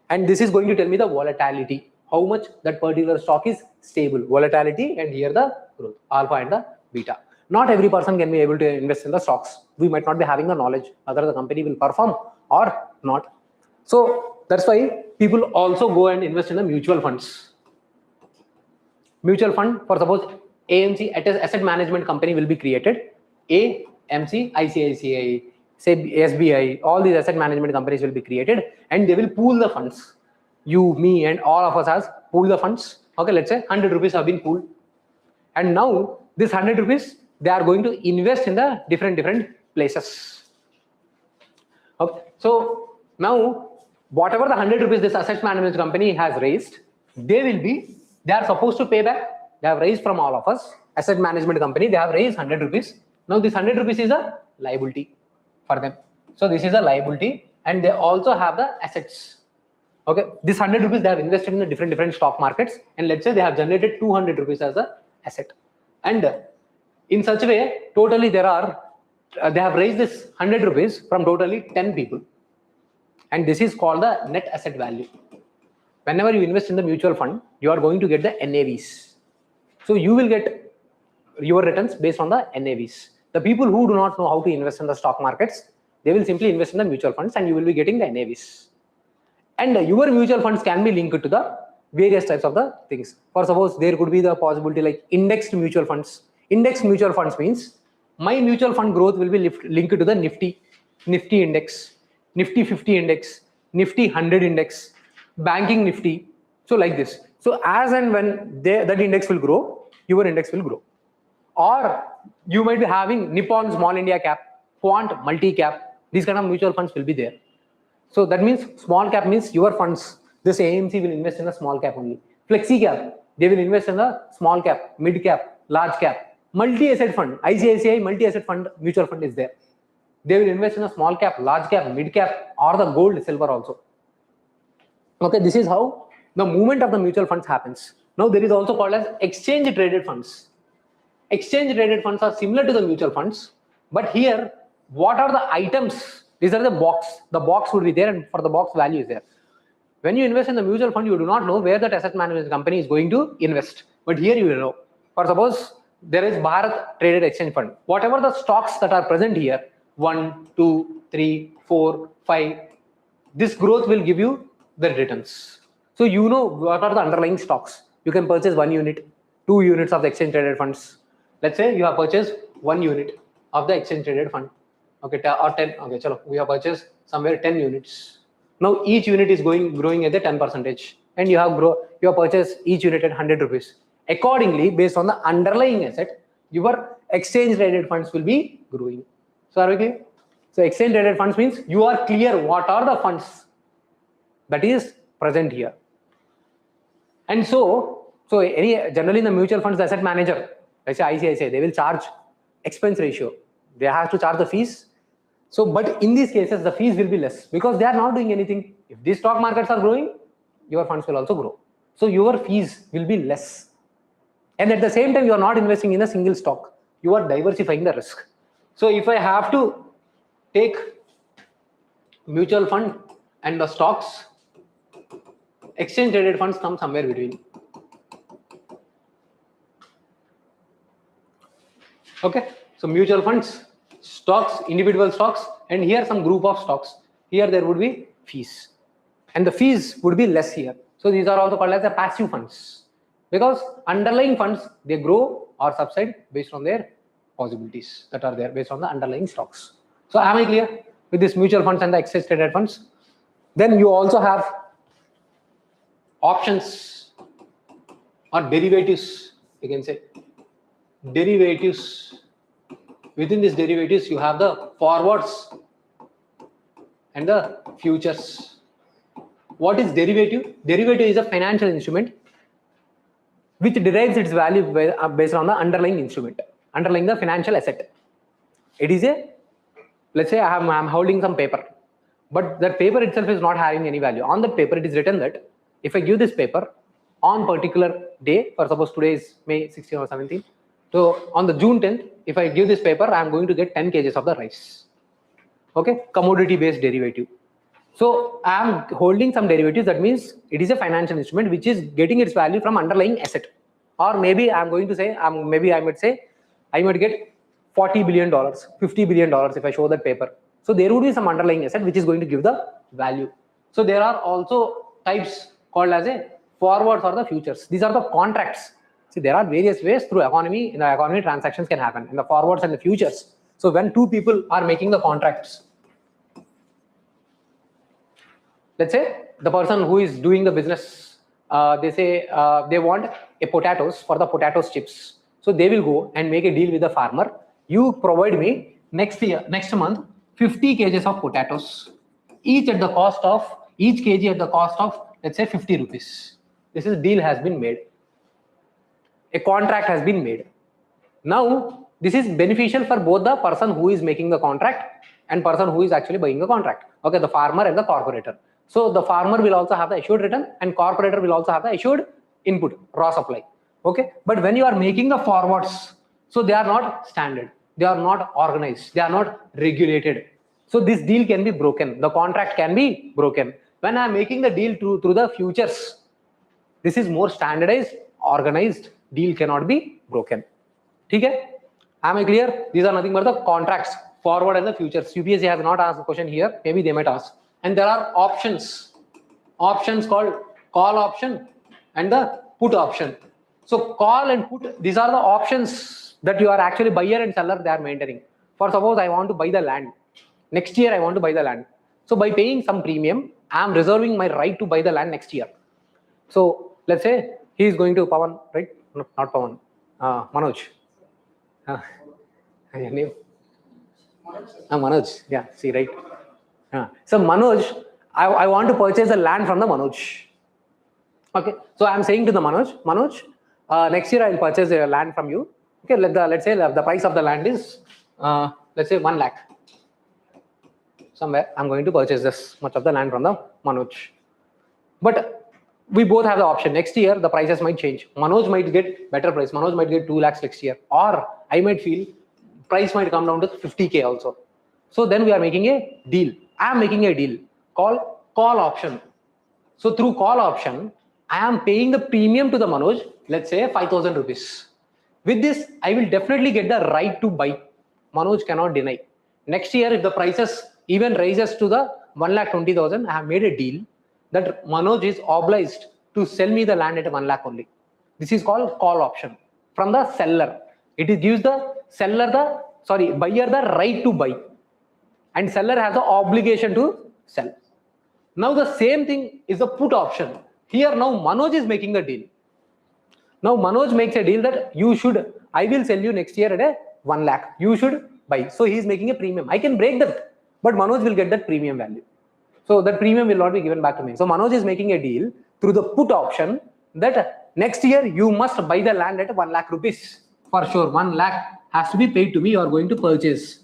And this is going to tell me the volatility, how much that particular stock is stable. Volatility, and here the growth, alpha and the beta. Not every person can be able to invest in the stocks. We might not be having the knowledge whether the company will perform or not. So that's why people also go and invest in the mutual funds. Mutual fund, for suppose AMC, asset management company will be created. AMC, ICICI, say SBI, all these asset management companies will be created and they will pool the funds. You, me, and all of us has pool the funds. Okay, let's say 100 rupees have been pooled. And now this 100 rupees, they are going to invest in the different places. Okay, so now whatever the 100 rupees this asset management company has raised, they are supposed to pay back. They have raised from all of us, asset management company, they have raised 100 rupees. Now this 100 rupees is a liability for them. So this is a liability, and they also have the assets. Okay, this 100 rupees they have invested in the different stock markets, and let's say they have generated 200 rupees as a asset. And in such a way, totally they have raised this 100 rupees from totally 10 people. and this is called the net asset value. Whenever you invest in the mutual fund, you are going to get the NAVs. So you will get your returns based on the NAVs. The people who do not know how to invest in the stock markets, they will simply invest in the mutual funds and you will be getting the NAVs. And your mutual funds can be linked to the various types of the things. For suppose there could be the possibility like indexed mutual funds. Indexed mutual funds means my mutual fund growth will be linked to the Nifty index, Nifty 50 index, Nifty 100 index, banking Nifty. So like this. So as and when that index will grow, your index will grow. Or you might be having Nippon Small India Cap, Quant Multi Cap. These kind of mutual funds will be there. So that means small cap means your funds. This AMC will invest in a small cap only. Flexi cap, they will invest in a small cap, mid cap, large cap. Multi-asset fund, ICICI multi-asset fund, mutual fund is there. They will invest in a small cap, large cap, mid cap, or the gold, silver also. Okay, this is how the movement of the mutual funds happens. Now there is also called as exchange traded funds. Exchange traded funds are similar to the mutual funds, but here, what are the items? These are the box. The box would be there, and for the box value is there. When you invest in the mutual fund, you do not know where that asset management company is going to invest. But here you will know. For suppose there is Bharat Traded Exchange Fund. Whatever the stocks that are present here, 1, 2, 3, 4, 5, this growth will give you the returns. So you know what are the underlying stocks. You can purchase 1 unit, 2 units of the exchange traded funds. Let's say you have purchased 1 unit of the exchange traded fund. Okay, or 10. Okay, chalo, we have purchased somewhere 10 units. Now each unit is growing at the 10%, and you have purchased each unit at 100 rupees. Accordingly, based on the underlying asset, your exchange traded funds will be growing. So are we clear? So exchange traded funds means you are clear what are the funds that is present here. And so generally in the mutual funds, the asset manager, let's say ICICI, they will charge expense ratio. They have to charge the fees. So, but in these cases, the fees will be less because they are not doing anything. If these stock markets are growing, your funds will also grow. So your fees will be less. And at the same time, you are not investing in a single stock. You are diversifying the risk. So if I have to take mutual fund and the stocks, exchange traded funds come somewhere between. Okay, so mutual funds, stocks, individual stocks, and here some group of stocks. Here there would be fees, and the fees would be less here. So these are also called as the passive funds, because underlying funds, they grow or subside based on their possibilities that are there based on the underlying stocks. So am I clear with this mutual funds and the exchange traded funds? Then you also have options or derivatives, you can say derivatives. Within these derivatives, you have the forwards and the futures. What is derivative? Derivative is a financial instrument which derives its value based on the underlying instrument, underlying the financial asset. It is let's say I'm holding some paper, but that paper itself is not having any value. On that paper, it is written that if I give this paper on particular day, for suppose today is May 16 or 17, so on the June 10th, if I give this paper, I am going to get 10 kgs of the rice. Okay, commodity based derivative. So I am holding some derivatives. That means it is a financial instrument which is getting its value from underlying asset. Or maybe I am going to say, maybe I might get $40 billion, $50 billion if I show that paper. So there would be some underlying asset which is going to give the value. So there are also types called as a forwards or the futures. These are the contracts. See, there are various ways through economy. In the economy, transactions can happen in the forwards and the futures. So when two people are making the contracts, let's say the person who is doing the business, they say they want a potatoes for the potatoes chips. So they will go and make a deal with the farmer. You provide me next month 50 kgs of potatoes, each kg at the cost of let's say 50 rupees. This is deal has been made. A contract has been made. Now, this is beneficial for both the person who is making the contract and person who is actually buying the contract. Okay, the farmer and the corporator. So the farmer will also have the assured return and corporator will also have the assured input, raw supply. Okay, but when you are making the forwards, so they are not standard, they are not organized, they are not regulated. So this deal can be broken. The contract can be broken. When I am making the deal through the futures, this is more standardized, organized. Deal cannot be broken. Okay? Am I clear? These are nothing but the contracts, forward and the futures. UPSC has not asked a question here. Maybe they might ask. And there are options. Options called call option and the put option. So call and put, these are the options that you are actually buyer and seller they are maintaining. For suppose I want to buy the land. Next year I want to buy the land. So by paying some premium, I am reserving my right to buy the land next year. So let's say he is going to Pawan, right? No, not Pawan, Manoj. Your name? Manoj. Yeah, see, right? So Manoj, I want to purchase the land from the Manoj. Okay, so I'm saying to the Manoj, next year I'll purchase the land from you. Okay, let's say the price of the land is let's say 1 lakh. Somewhere I'm going to purchase this much of the land from the Manoj. But we both have the option. Next year the prices might change. Manoj might get better price. Manoj might get 2 lakhs next year, or I might feel price might come down to 50K also. So then we are making a deal. I am making a deal called call option. So through call option, I am paying the premium to the Manoj, let's say 5,000 rupees. With this, I will definitely get the right to buy. Manoj cannot deny. Next year, if the prices even rises to the 1,20,000, I have made a deal that Manoj is obliged to sell me the land at 1 lakh only. This is called call option from the seller. It gives the seller buyer the right to buy, and seller has the obligation to sell. Now the same thing is the put option. Here now Manoj is making the deal. Now Manoj makes a deal that I will sell you next year at 1 lakh. You should buy. So he is making a premium. I can break that, but Manoj will get that premium value. So that premium will not be given back to me. So Manoj is making a deal through the put option that next year you must buy the land at 1 lakh rupees. For sure, 1 lakh has to be paid to me. You are going to purchase.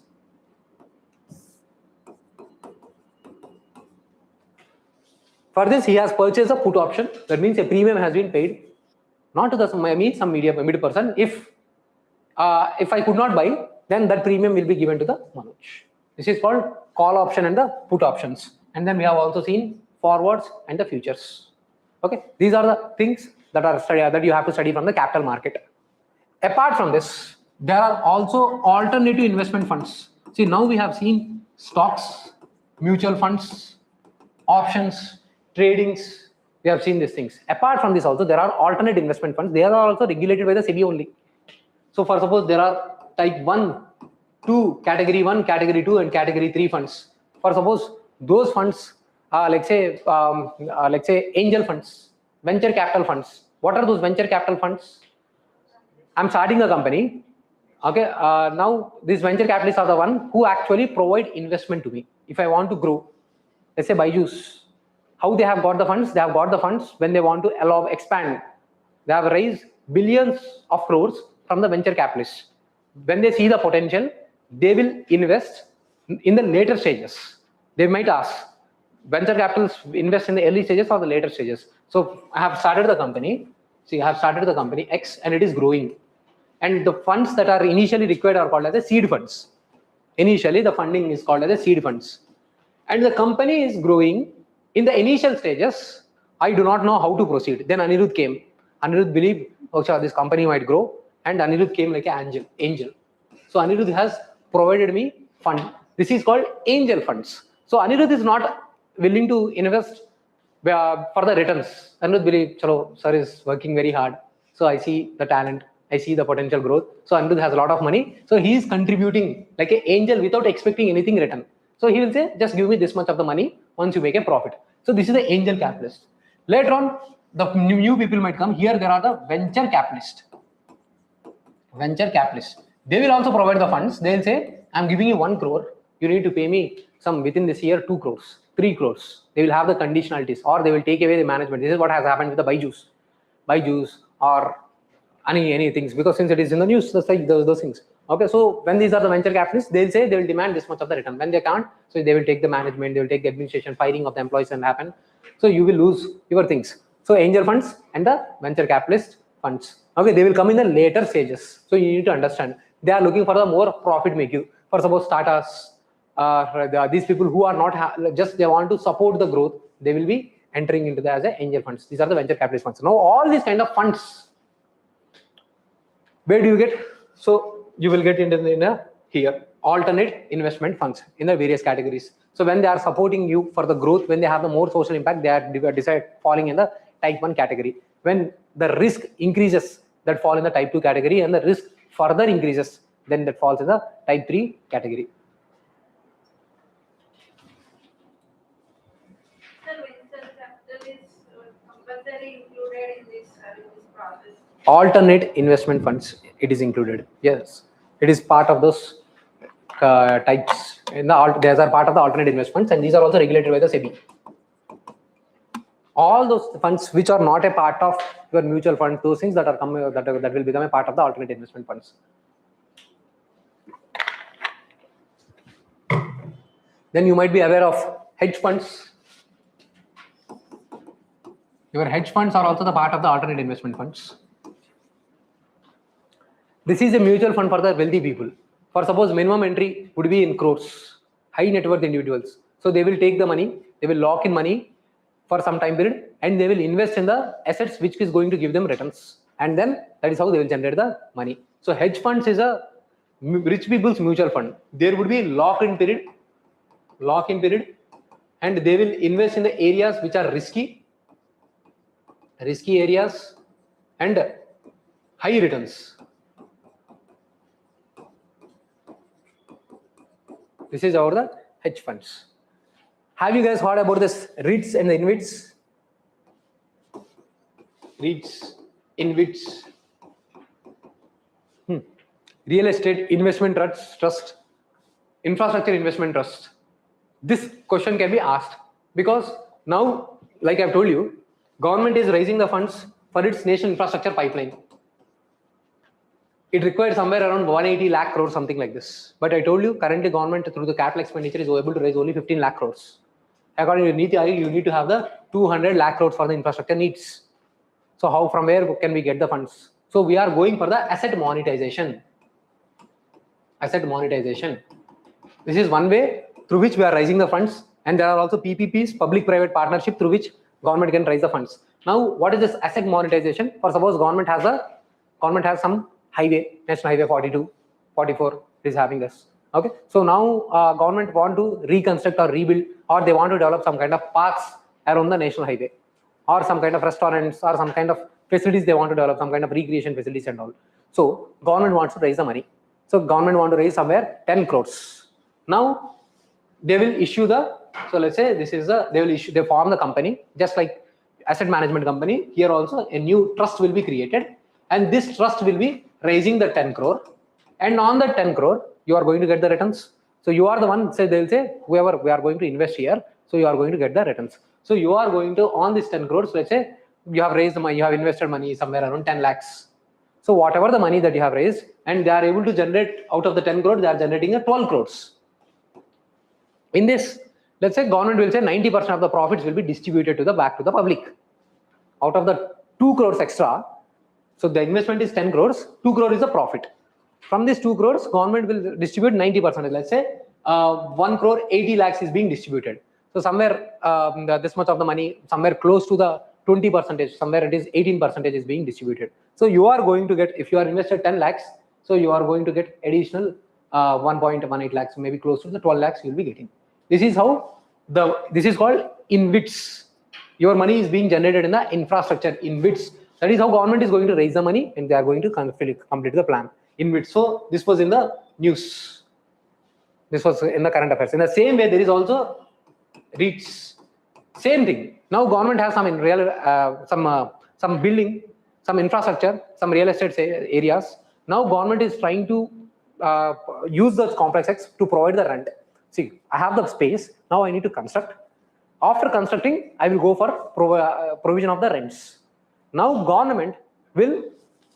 For this, he has purchased a put option. That means a premium has been paid, not to some mid person. If I could not buy, then that premium will be given to the Manoj. This is called call option and the put options. And then we have also seen forwards and the futures. Okay, these are the things that you have to study from the capital market. Apart from this, there are also alternative investment funds. See, now we have seen stocks, mutual funds, options, tradings. We have seen these things. Apart from this, also there are alternate investment funds. They are also regulated by the SEBI only. So for suppose there are type 1, 2, category 1, category 2 and category 3 funds. For suppose those funds, let's say angel funds, venture capital funds. What are those venture capital funds? I'm starting a company. Okay, now these venture capitalists are the one who actually provide investment to me. If I want to grow, let's say Byju's, how they have got the funds? They have got the funds when they want to expand. They have raised billions of crores from the venture capitalists. When they see the potential, they will invest in the later stages. They might ask, venture capitalists invest in the early stages or the later stages. So I have started the company. See, I have started the company X and it is growing. And the funds that are initially required are called as the seed funds. Initially, the funding is called as the seed funds. And the company is growing. In the initial stages, I do not know how to proceed. Then Anirudh came. Anirudh believed, okay, this company might grow. And Anirudh came like an angel. So Anirudh has provided me fund. This is called angel funds. So Anirudh is not willing to invest for the returns. Anirudh believes, chalo, sir is working very hard. So I see the talent. I see the potential growth. So Anirudh has a lot of money. So he is contributing like an angel without expecting anything in return. So he will say, just give me this much of the money once you make a profit. So this is the angel capitalist. Later on, the new people might come. Here there are the venture capitalists. Venture capitalists. They will also provide the funds. They will say, I'm giving you 1 crore. You need to pay me some within this year 2 crores, 3 crores. They will have the conditionalities, or they will take away the management. This is what has happened with the Byju's or any things, because since it is in the news, those things. Okay, so when these are the venture capitalists, they'll say they will demand this much of the return. When they can't, so they will take the management, they will take the administration, firing of the employees and happen. So you will lose your things. So angel funds and the venture capitalist funds. Okay, they will come in the later stages. So you need to understand. They are looking for the more profit make you. For suppose Tata's, these people who are not just they want to support the growth, they will be entering into the as a angel funds. These are the venture capitalist funds. Now all these kind of funds, where do you get? So you will get into here alternate investment funds in the various categories. So when they are supporting you for the growth, when they have the more social impact, they are decide falling in the type 1 category. When the risk increases, that fall in the type 2 category, and the risk further increases, then that falls in the type 3 category. Sir, venture capital is compulsory included in this process. Alternate investment funds, it is included. Yes, it is part of those types. In the these are part of the alternate investments, and these are also regulated by the SEBI. All those funds which are not a part of your mutual fund, those things that are that will become a part of the alternate investment funds. Then you might be aware of hedge funds. Your hedge funds are also the part of the alternate investment funds. This is a mutual fund for the wealthy people. For suppose minimum entry would be in crores, high net worth individuals. So they will take the money, they will lock in money for some time period, and they will invest in the assets which is going to give them returns. And then that is how they will generate the money. So hedge funds is a rich people's mutual fund. There would be lock-in period, and they will invest in the areas which are risky areas and high returns. This is our the hedge funds. Have you guys heard about this REITs and the InvITs? REITs, InvITs. Real estate investment trust, infrastructure investment trust. This question can be asked because now, like I've told you, government is raising the funds for its national infrastructure pipeline. It requires somewhere around 180 lakh crores, something like this. But I told you, currently government through the capital expenditure is able to raise only 15 lakh crores. According to Niti Aayog, you need to have the 200 lakh crores for the infrastructure needs. So how, from where can we get the funds? So we are going for the asset monetization. Asset monetization. This is one way through which we are raising the funds, and there are also PPPs, public-private partnership, through which government can raise the funds. Now, what is this asset monetization? For suppose government has some highway, National Highway 42, 44 is having this. Okay, so now government want to reconstruct or rebuild, or they want to develop some kind of parks around the national highway, or some kind of restaurants, or some kind of facilities they want to develop, some kind of recreation facilities and all. So government wants to raise the money. So government want to raise somewhere 10 crores. Now they will issue the, so let's say this is the, they form the company, just like asset management company. Here also a new trust will be created, and this trust will be raising the 10 crore. And on the 10 crore, you are going to get the returns. So you are the one, say they'll say, whoever we are going to invest here, so you are going to get the returns. So you are going to, on this 10 crores, let's say you have raised the money, you have invested money somewhere around 10 lakhs. So whatever the money that you have raised, and they are able to generate out of the 10 crores, they are generating a 12 crores. In this, let's say government will say 90% of the profits will be distributed to the back to the public. Out of the 2 crores extra, so the investment is 10 crores, 2 crore is the profit. From this 2 crores, government will distribute 90%. Let's say 1 crore 80 lakhs is being distributed. So somewhere this much of the money, somewhere close to the 20%, somewhere it is 18% is being distributed. So you are going to get, if you are invested 10 lakhs, so you are going to get additional 1.18 lakhs, maybe close to the 12 lakhs you will be getting. This is how this is called InvITs. Your money is being generated in the infrastructure InvITs. That is how government is going to raise the money, and they are going to complete the plan. InvITs. So this was in the news. This was in the current affairs. In the same way, there is also REITs. Same thing. Now government has some in real some building, some infrastructure, some real estate areas. Now government is trying to use those complexes to provide the rent. See, I have the space. Now I need to construct. After constructing, I will go for provision of the rents. Now government will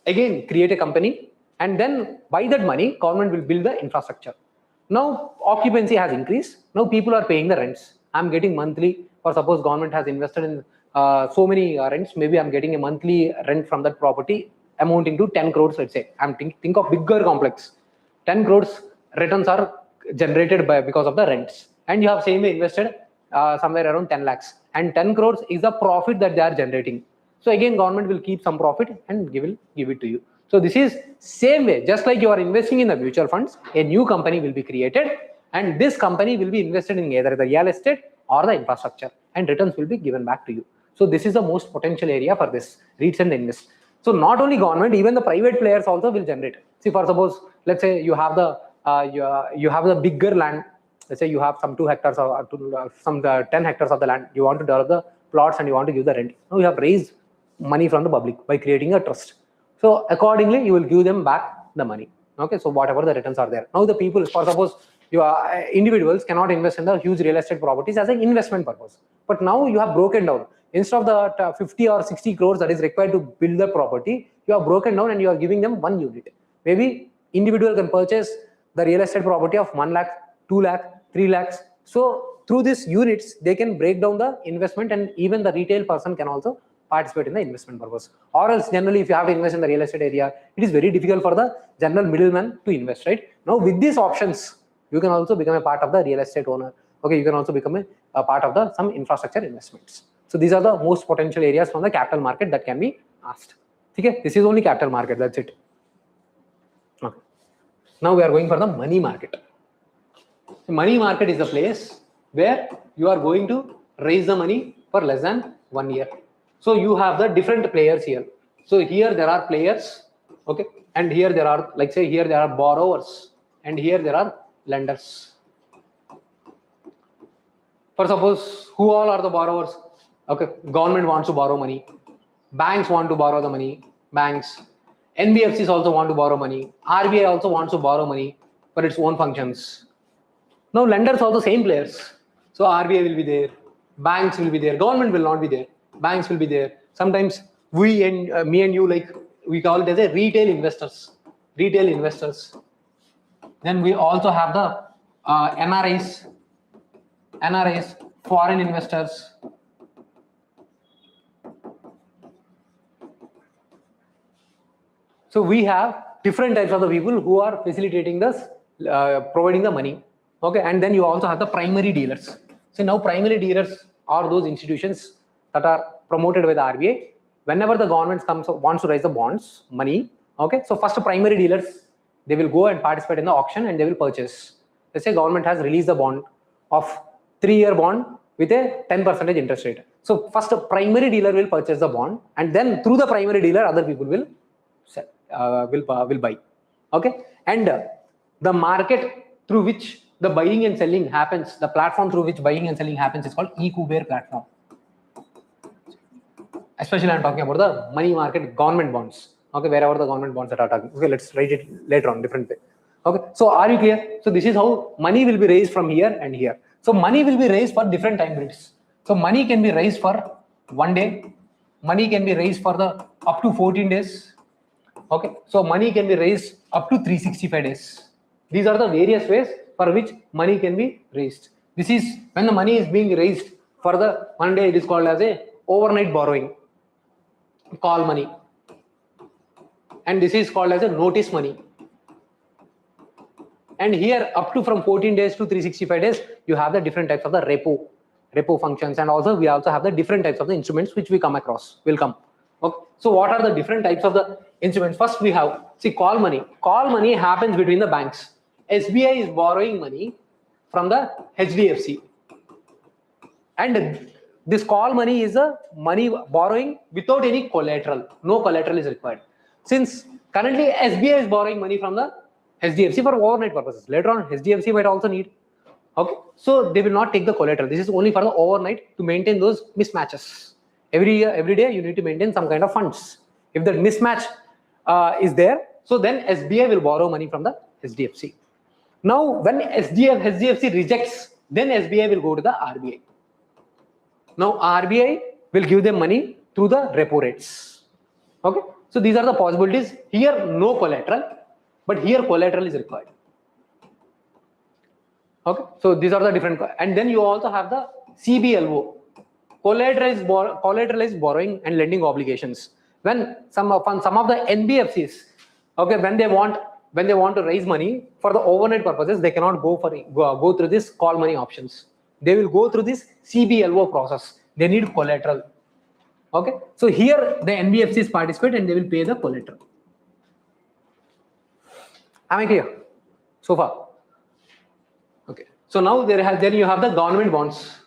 again create a company, and then by that money, government will build the infrastructure. Now occupancy has increased. Now people are paying the rents. I'm getting monthly, or suppose government has invested in so many rents, maybe I'm getting a monthly rent from that property amounting to 10 crores, let's say. I'm think of bigger complex. 10 crores returns are generated by because of the rents, and you have same way invested somewhere around 10 lakhs, and 10 crores is the profit that they are generating. So again, government will keep some profit and will give it to you. So this is same way, just like you are investing in the mutual funds, a new company will be created, and this company will be invested in either the real estate or the infrastructure, and returns will be given back to you. So this is the most potential area for this REITs and invest. So not only government, even the private players also will generate. See, for suppose, let's say you have the you have the bigger land. Let's say you have some 2 hectares or some 10 hectares of the land. You want to develop the plots and you want to give the rent. Now you have raised money from the public by creating a trust. So accordingly, you will give them back the money. Okay, so whatever the returns are there. Now the people, for suppose you are individuals cannot invest in the huge real estate properties as an investment purpose. But now you have broken down. Instead of the 50 or 60 crores that is required to build the property, you have broken down and you are giving them 1 unit. Maybe individual can purchase the real estate property of 1 lakh, 2 lakh, 3 lakhs. So through these units, they can break down the investment, and even the retail person can also participate in the investment purpose. Or else generally, if you have to invest in the real estate area, it is very difficult for the general middleman to invest, right? Now with these options, you can also become a part of the real estate owner. Okay, you can also become a part of the some infrastructure investments. So these are the most potential areas from the capital market that can be asked. Okay, this is only capital market, that's it. Okay. Now we are going for the money market. The money market is the place where you are going to raise the money for less than 1 year. So you have the different players here. So here there are players, okay, and here there are, like say here there are borrowers, and here there are lenders. For suppose, who all are the borrowers? Okay, government wants to borrow money, banks want to borrow the money, banks, NBFCs also want to borrow money, RBI also wants to borrow money for its own functions. Now lenders are the same players. So RBI will be there, banks will be there, government will not be there, banks will be there. Sometimes we and me and you, like we call it as a retail investors. Retail investors. Then we also have the NRIs, foreign investors. So we have different types of the people who are facilitating this, providing the money. Okay, and then you also have the primary dealers. So now primary dealers are those institutions that are promoted by the RBI. Whenever the government wants to raise the bonds, money. Okay, so first primary dealers, they will go and participate in the auction and they will purchase. Let's say government has released a bond of 3-year bond with a 10% interest rate. So first a primary dealer will purchase the bond, and then through the primary dealer, other people will sell, will buy. Okay, and the market through which the buying and selling happens, the platform through which buying and selling happens is called e-Kuber platform. Especially I'm talking about the money market, government bonds. Okay, wherever the government bonds that are talking. Okay, let's write it later on, different way. Okay, so are you clear? So this is how money will be raised from here and here. So money will be raised for different time periods. So money can be raised for 1 day. Money can be raised for the up to 14 days. Okay, so money can be raised up to 365 days. These are the various ways for which money can be raised. This is when the money is being raised for the 1 day, it is called as a overnight borrowing, call money. And this is called as a notice money. And here up to from 14 days to 365 days, you have the different types of the repo functions, and also we also have the different types of the instruments which we come across, will come. Okay. So what are the different types of the instruments? First we have, see, call money. Call money happens between the banks. SBI is borrowing money from the HDFC. And this call money is a money borrowing without any collateral. No collateral is required. Since currently SBI is borrowing money from the HDFC for overnight purposes. Later on, HDFC might also need. Okay, so they will not take the collateral. This is only for the overnight to maintain those mismatches. Every day you need to maintain some kind of funds. If the mismatch is there, so then SBI will borrow money from the HDFC. Now, when HDFC rejects, then SBI will go to the RBI. Now, RBI will give them money through the repo rates. Okay, so these are the possibilities. Here, no collateral, but here collateral is required. Okay, so these are the different, and then you also have the CBLO, collateralized borrowing and lending obligations. When some of the NBFCs, okay, when they want when they want to raise money for the overnight purposes, they cannot go through this call money options. They will go through this CBLO process. They need collateral. Okay, so here the NBFCs participate and they will pay the collateral. Am I clear so far? Okay, so now then you have the government bonds.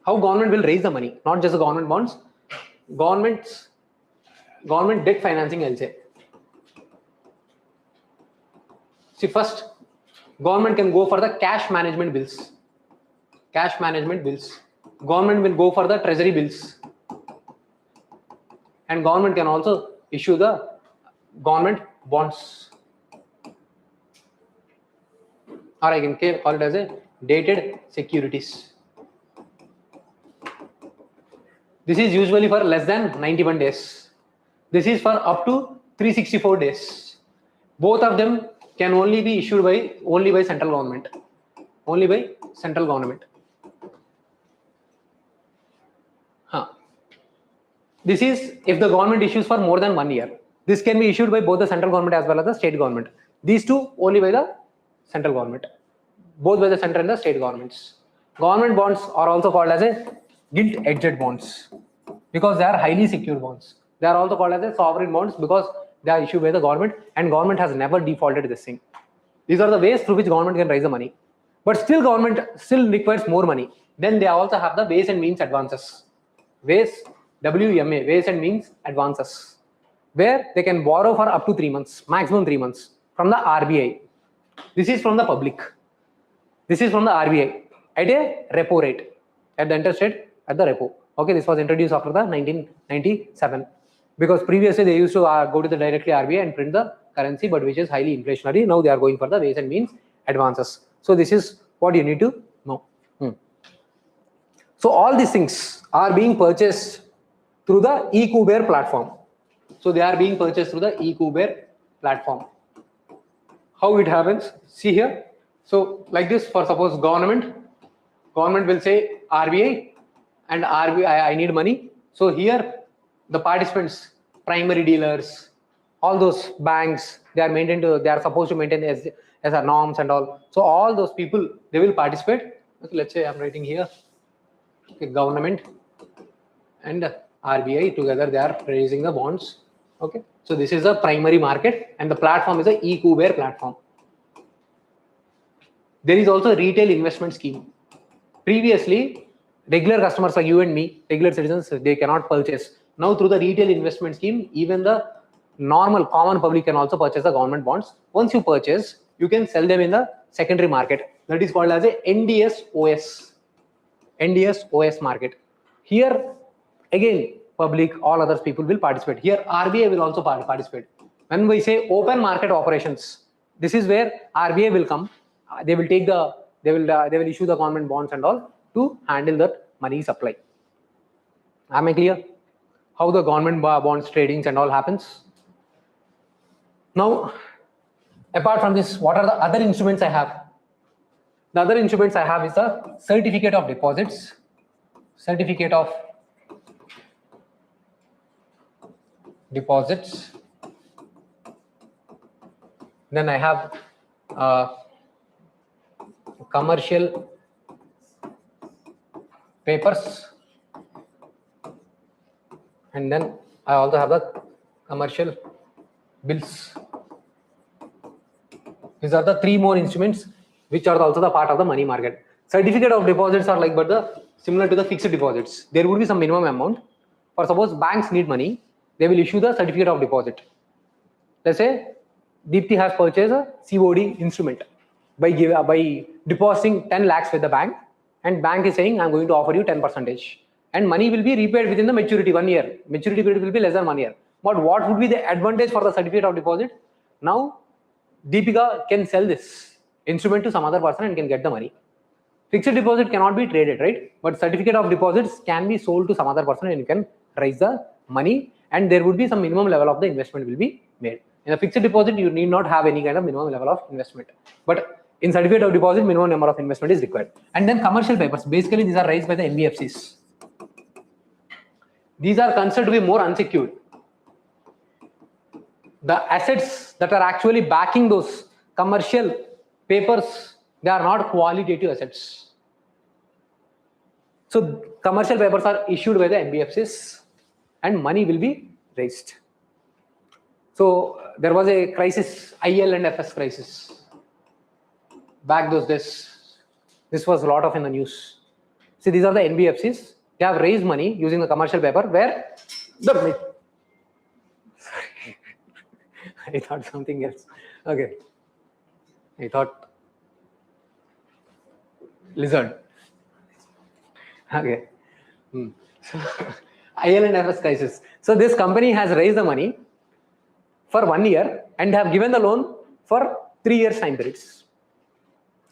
How government will raise the money? Not just the government bonds, government debt financing, I'll say. See, first, government can go for the cash management bills. Cash management bills. Government will go for the treasury bills. And government can also issue the government bonds. Or I can call it as a dated securities. This is usually for less than 91 days. This is for up to 364 days. Both of them can only be issued by central government. Only by central government. This is if the government issues for more than 1 year. This can be issued by both the central government as well as the state government. These two only by the central government. Both by the central and the state governments. Government bonds are also called as a gilt-edged bonds because they are highly secured bonds. They are also called as a sovereign bonds because they are issued by the government and government has never defaulted this thing. These are the ways through which government can raise the money. But still government still requires more money. Then they also have the ways and means advances. Ways, WMA, ways and means advances, where they can borrow for up to 3 months, maximum 3 months from the RBI. This is from the public. This is from the RBI at a repo rate, at the interest rate at the repo. Okay, this was introduced after the 1997 because previously they used to go to the directly RBI and print the currency, but which is highly inflationary. Now they are going for the ways and means advances. So this is what you need to know. So all these things are being purchased through the eKuber platform. So they are being purchased through the eKuber platform. How it happens? See here. So like this, for suppose government will say RBI and RBI, I need money. So here the participants, primary dealers, all those banks, they are supposed to maintain as a norms and all. So all those people, they will participate. Okay, let's say I'm writing here. Okay, government and RBI together, they are raising the bonds. Okay, so this is a primary market and the platform is a eKuber platform. There is also a retail investment scheme. Previously, regular customers like you and me, regular citizens, they cannot purchase. Now through the retail investment scheme, even the normal common public can also purchase the government bonds. Once you purchase, you can sell them in the secondary market. That is called as a NDS-OS. NDS-OS market. Here, again, public, all others people will participate. Here, RBI will also participate. When we say open market operations, this is where RBI will come. They will take they will issue the government bonds and all to handle that money supply. Am I clear? How the government bonds tradings and all happens? Now, apart from this, what are the other instruments I have? The other instruments I have is the certificate of deposits, certificate of deposits. Then I have commercial papers, and then I also have the commercial bills. These are the three more instruments which are also the part of the money market. Certificate of deposits are like similar to the fixed deposits. There would be some minimum amount. For suppose banks need money, they will issue the certificate of deposit. Let's say Deepthi has purchased a COD instrument by depositing 10 lakhs with the bank, and bank is saying I'm going to offer you 10%, and money will be repaid within the maturity 1 year. Maturity period will be less than 1 year. But what would be the advantage for the certificate of deposit? Now Deepika can sell this instrument to some other person and can get the money. Fixed deposit cannot be traded, right? But certificate of deposits can be sold to some other person and you can raise the money, and there would be some minimum level of the investment will be made. In a fixed deposit, you need not have any kind of minimum level of investment. But in certificate of deposit, minimum number of investment is required. And then commercial papers. Basically, these are raised by the NBFCs. These are considered to be more unsecured. the assets that are actually backing those commercial papers, they are not qualitative assets. So commercial papers are issued by the NBFCs and money will be raised. So there was a crisis, IL and FS crisis. Back those days, this was a lot of in the news. See, these are the NBFCs. They have raised money using the commercial paper where the I thought something else. Okay. I thought lizard. Okay. So, IL and FS crisis. So this company has raised the money for 1 year and have given the loan for 3 years time periods.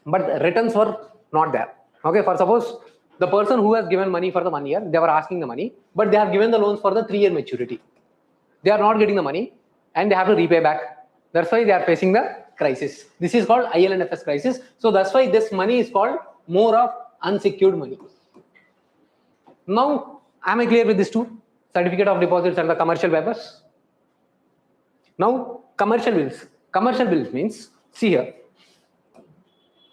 But the returns were not there. Okay, for suppose the person who has given money for the 1 year, they were asking the money, but they have given the loans for the 3 year maturity. They are not getting the money and they have to repay back. That's why they are facing the crisis. This is called IL and FS crisis. So that's why this money is called more of unsecured money. Now, am I clear with these two? Certificate of deposits and the commercial papers. Now, commercial bills. Commercial bills means, see here,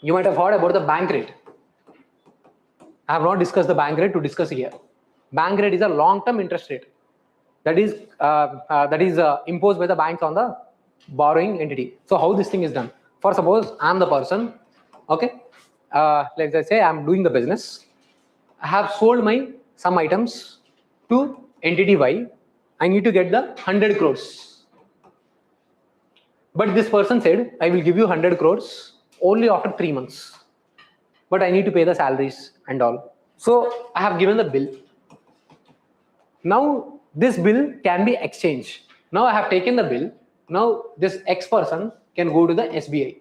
you might have heard about the bank rate. I have not discussed the bank rate to discuss here. Bank rate is a long-term interest rate that is imposed by the banks on the borrowing entity. So how this thing is done? For suppose I am the person, okay, let's say I am doing the business. I have sold my some items to entity Y. I need to get the 100 crores. But this person said, I will give you 100 crores only after 3 months. But I need to pay the salaries and all. So I have given the bill. Now this bill can be exchanged. Now I have taken the bill. Now this X person can go to the SBI.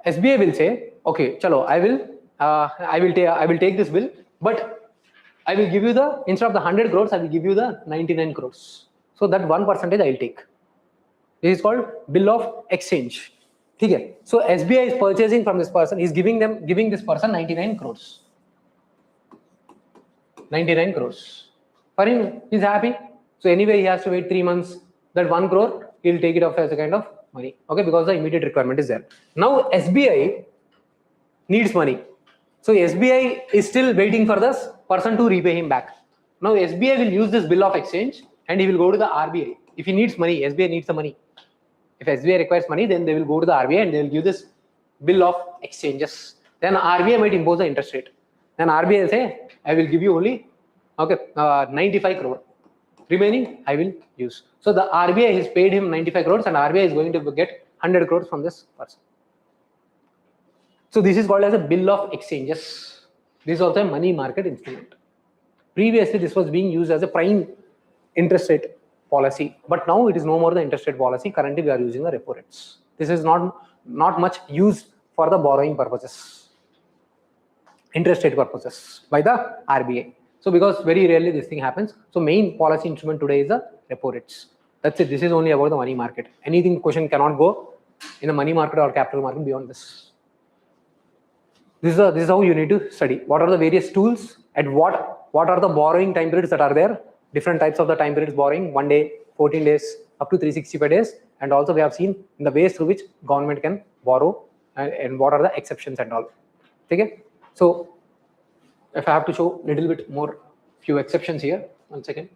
SBI will say, okay, chalo, I will take this bill, but I will give you the, instead of the 100 crores, I will give you the 99 crores. So that 1% I will take. This is called bill of exchange. Okay. So SBI is purchasing from this person, he is giving this person 99 crores. 99 crores. For him, he is happy. So anyway, he has to wait 3 months. That 1 crore, he will take it off as a kind of money. Okay, because the immediate requirement is there. Now SBI needs money. So SBI is still waiting for this person to repay him back. Now SBI will use this bill of exchange and he will go to the RBI. If he needs money, SBI needs the money. If SBI requires money, then they will go to the RBI and they will give this bill of exchanges. Then RBI might impose the interest rate. Then RBI will say, I will give you only 95 crore. Remaining, I will use. So the RBI has paid him 95 crores and RBI is going to get 100 crores from this person. So this is called as a bill of exchanges. This is also a money market instrument. Previously, this was being used as a prime interest rate policy, but now it is no more the interest rate policy. Currently, we are using the repo rates. This is not much used for the borrowing purposes, interest rate purposes by the RBI. So because very rarely this thing happens, so main policy instrument today is the repo rates. That's it. This is only about the money market. Anything question cannot go in the money market or capital market beyond this. This is how you need to study. What are the various tools and what are the borrowing time periods that are there? Different types of the time periods borrowing, 1 day, 14 days, up to 365 days. And also we have seen in the ways through which government can borrow and what are the exceptions and all. Okay? So if I have to show a little bit more few exceptions here, 1 second.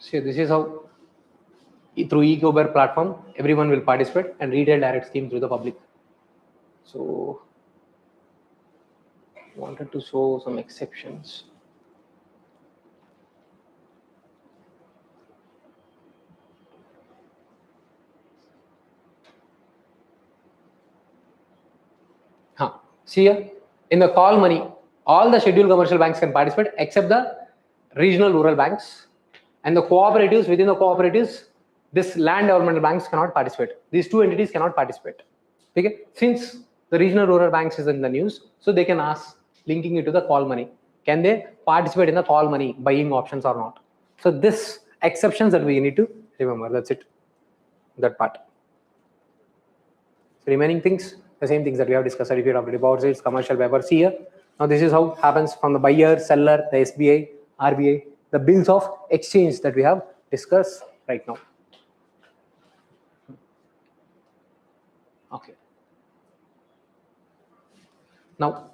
So this is how through e-Uber platform, everyone will participate and retail direct scheme through the public. So wanted to show some exceptions. See here, in the call money, all the scheduled commercial banks can participate except the regional rural banks And the cooperatives, within the cooperatives, this land development banks cannot participate. These two entities cannot participate. Okay? Since the regional rural banks is in the news, so they can ask, linking it to the call money. Can they participate in the call money buying options or not? So this exceptions that we need to remember. That's it. That part. So remaining things, the same things that we have discussed, certificate of deposits, commercial paper. See here. Now this is how happens from the buyer, seller, the SBI, RBI, the bills of exchange that we have discussed right now. Okay. Now,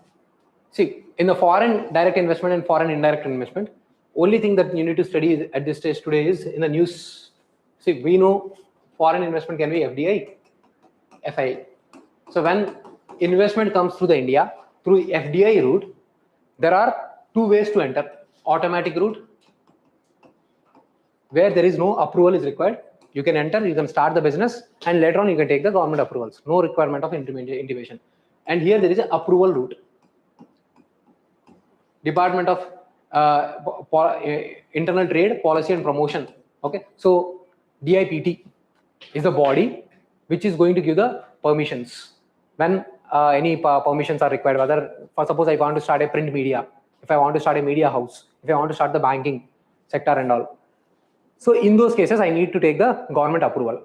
see, in the foreign direct investment and foreign indirect investment, only thing that you need to study at this stage today is in the news. See, we know foreign investment can be FDI, FII. So when investment comes through the India, through FDI route, there are two ways to enter. Automatic route, where there is no approval is required. You can enter, you can start the business, and later on you can take the government approvals. No requirement of intimation. And here there is an approval route. Department of Internal Trade, Policy and Promotion. Okay, so DIPT is the body which is going to give the permissions when any permissions are required. Whether, for suppose I want to start a print media, if I want to start a media house, if I want to start the banking sector and all. So in those cases, I need to take the government approval.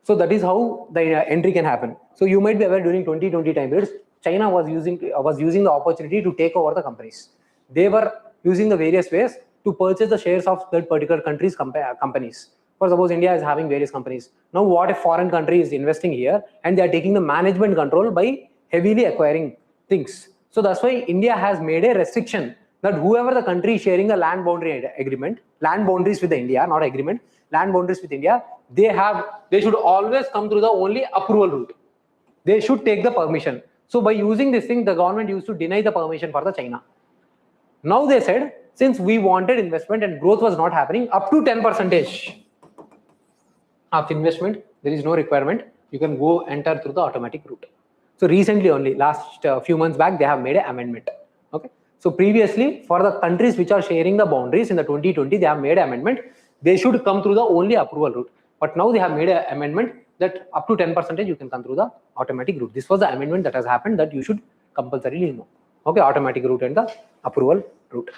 So that is how the entry can happen. So you might be aware during 2020 time periods, China was using the opportunity to take over the companies. They were using the various ways to purchase the shares of that particular country's companies. For suppose India is having various companies. Now what if foreign country is investing here and they are taking the management control by heavily acquiring things. So that's why India has made a restriction that whoever the country is sharing a land boundary agreement, land boundaries with India, not agreement, land boundaries with India, they should always come through the only approval route. They should take the permission. So by using this thing, the government used to deny the permission for the China. Now they said, since we wanted investment and growth was not happening, up to 10% of investment, there is no requirement. You can go enter through the automatic route. So recently only, last few months back, they have made an amendment. Okay. So previously, for the countries which are sharing the boundaries in the 2020, they have made an amendment. They should come through the only approval route. But now they have made an amendment that up to 10% you can come through the automatic route. This was the amendment that has happened that you should compulsorily know. Okay, automatic route and the approval route.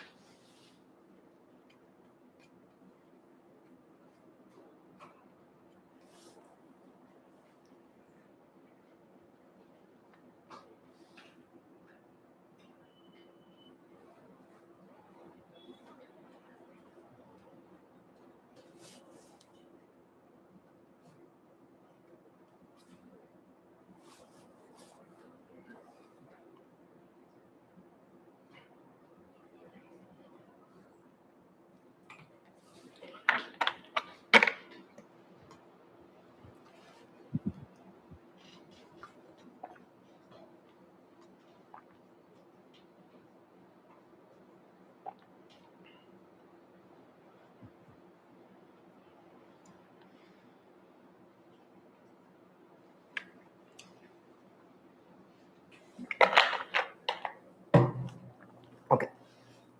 Okay.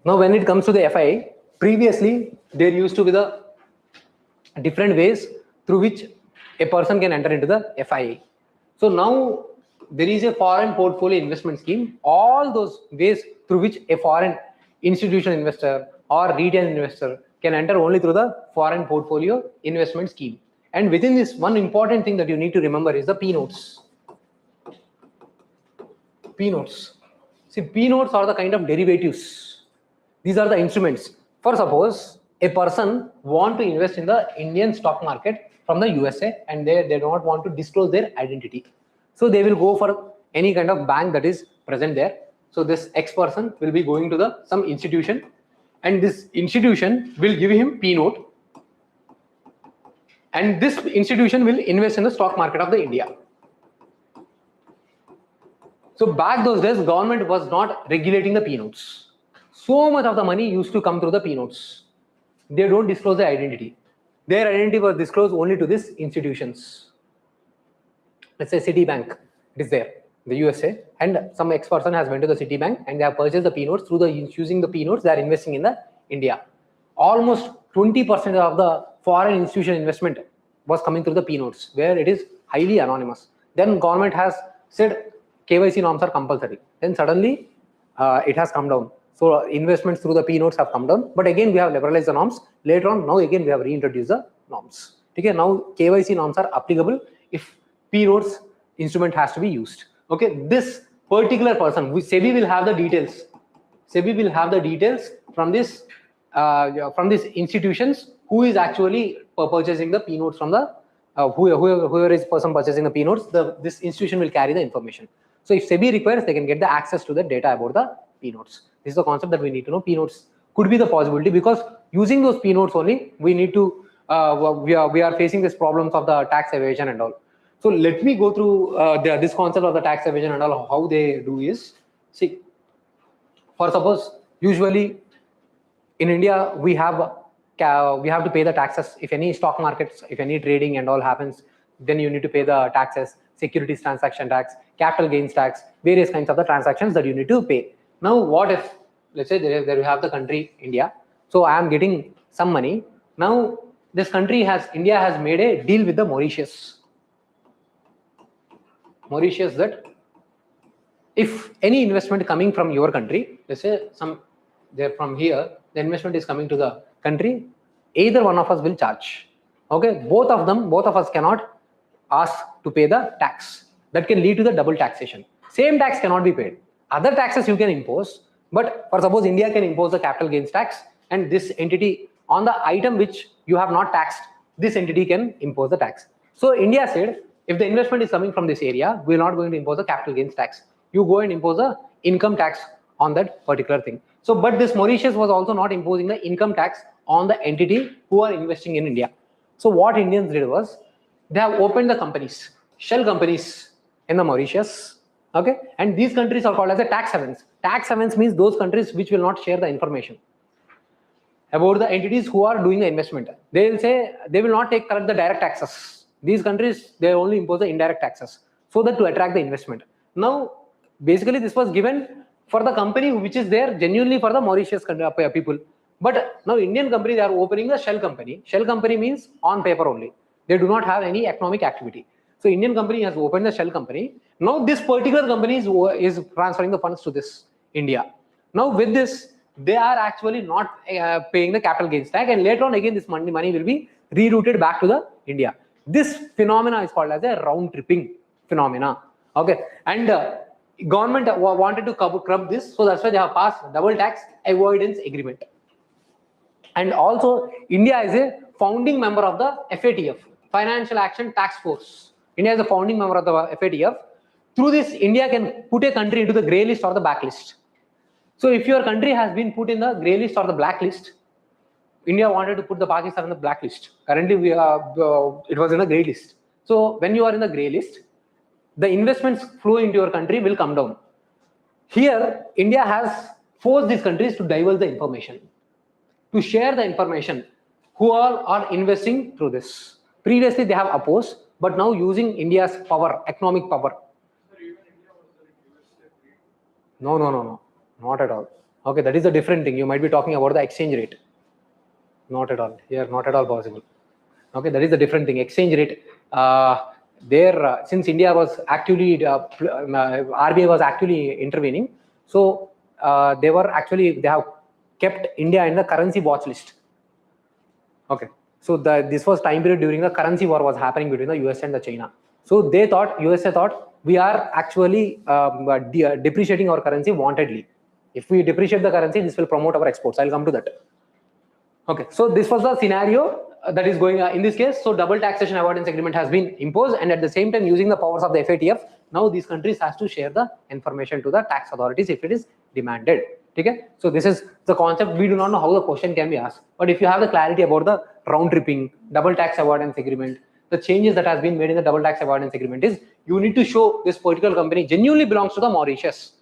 Now, when it comes to the FII, previously there used to be the different ways through which a person can enter into the FII. So now there is a foreign portfolio investment scheme. All those ways through which a foreign institutional investor or retail investor can enter only through the foreign portfolio investment scheme. And within this, one important thing that you need to remember is the P notes. P notes. See, P notes are the kind of derivatives. These are the instruments. For suppose a person want to invest in the Indian stock market from the USA and they do not want to disclose their identity. So they will go for any kind of bank that is present there. So this X person will be going to some institution and this institution will give him P note. And this institution will invest in the stock market of the India. So back those days, government was not regulating the P notes. So much of the money used to come through the P notes. They don't disclose their identity. Their identity was disclosed only to these institutions. Let's say Citibank, it is there, the USA, and some X person has went to the Citibank and they have purchased the P notes through using the P notes, they are investing in the India. almost 20% of the foreign institution investment was coming through the P notes, where it is highly anonymous. Then government has said KYC norms are compulsory. Then suddenly it has come down. So investments through the P notes have come down. But again, we have liberalized the norms. Later on, now again we have reintroduced the norms. Okay, now KYC norms are applicable if P notes instrument has to be used. Okay, this particular person, SEBI will have the details. SEBI will have the details from this from these institutions who is actually purchasing the P notes from the whoever is person purchasing the P notes. This institution will carry the information. So if SEBI requires, they can get the access to the data about the P notes. This is the concept that we need to know. P notes could be the possibility, because using those P notes only, we need to we are facing this problems of the tax evasion and all. So let me go through this concept of the tax evasion and all. How they do is, see, for suppose usually in India we have to pay the taxes. If any stock markets, if any trading and all happens, then you need to pay the taxes, securities transaction tax, capital gains tax, various kinds of the transactions that you need to pay. Now what if, let's say there you have the country India, so I am getting some money. Now this country India has made a deal with the Mauritius that if any investment coming from your country, let's say they're from here, the investment is coming to the country, either one of us will charge. Okay, both of us cannot ask to pay the tax. That can lead to the double taxation. Same tax cannot be paid. Other taxes you can impose, but for suppose India can impose the capital gains tax, and this entity on the item which you have not taxed, this entity can impose the tax. So India said, if the investment is coming from this area, we are not going to impose the capital gains tax. You go and impose the income tax on that particular thing. So, but this Mauritius was also not imposing the income tax on the entity who are investing in India. So what Indians did was, they have opened the companies, shell companies in the Mauritius. Okay, and these countries are called as the tax havens. Tax havens means those countries which will not share the information about the entities who are doing the investment. They will say they will not collect the direct taxes. These countries, they only impose the indirect taxes, so that to attract the investment. Now, basically this was given for the company which is there genuinely for the Mauritius people. But now Indian company, they are opening the shell company. Shell company means on paper only. They do not have any economic activity. So Indian company has opened the shell company. Now this particular company is transferring the funds to this India. Now with this, they are actually not paying the capital gains tax, and later on again this money will be rerouted back to the India. This phenomena is called as a round tripping phenomena. Okay, and government wanted to curb this, so that's why they have passed double tax avoidance agreement. And also India is a founding member of the FATF, Financial Action Task Force. India is a founding member of the FATF. Through this, India can put a country into the grey list or the blacklist. So if your country has been put in the grey list or the blacklist, India wanted to put the Pakistan in the blacklist. Currently, it was in the grey list. So when you are in the grey list, the investments flow into your country will come down. Here, India has forced these countries to divulge the information, to share the information who all are investing through this. Previously, they have opposed, but now using India's power, economic power. No, not at all. Okay, that is a different thing. You might be talking about the exchange rate. Not at all. Here, not at all possible. Okay, that is a different thing. Exchange rate. Since India was actually RBI was actually intervening, so they have kept India in the currency watch list. Okay, so this was time period during the currency war was happening between the US and the China. So USA thought we are actually depreciating our currency wantedly. If we depreciate the currency, this will promote our exports. I'll come to that. Okay, so this was the scenario that is going in this case. So double taxation avoidance agreement has been imposed, and at the same time using the powers of the FATF, now these countries has to share the information to the tax authorities if it is demanded. Okay, so this is the concept. We do not know how the question can be asked, but if you have the clarity about the round tripping, double tax avoidance agreement, the changes that has been made in the double tax avoidance agreement is you need to show this particular company genuinely belongs to the Mauritius,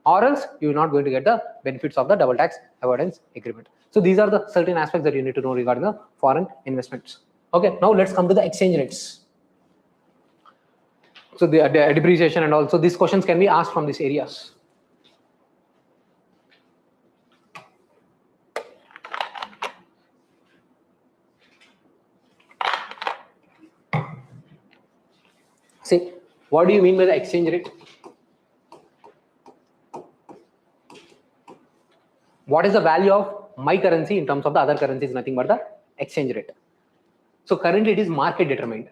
or else you are not going to get the benefits of the double tax avoidance agreement. So these are the certain aspects that you need to know regarding the foreign investments. Okay, now let's come to the exchange rates. So the depreciation and also these questions can be asked from these areas. Say, what do you mean by the exchange rate? What is the value of my currency in terms of the other currency is nothing but the exchange rate. So currently it is market determined.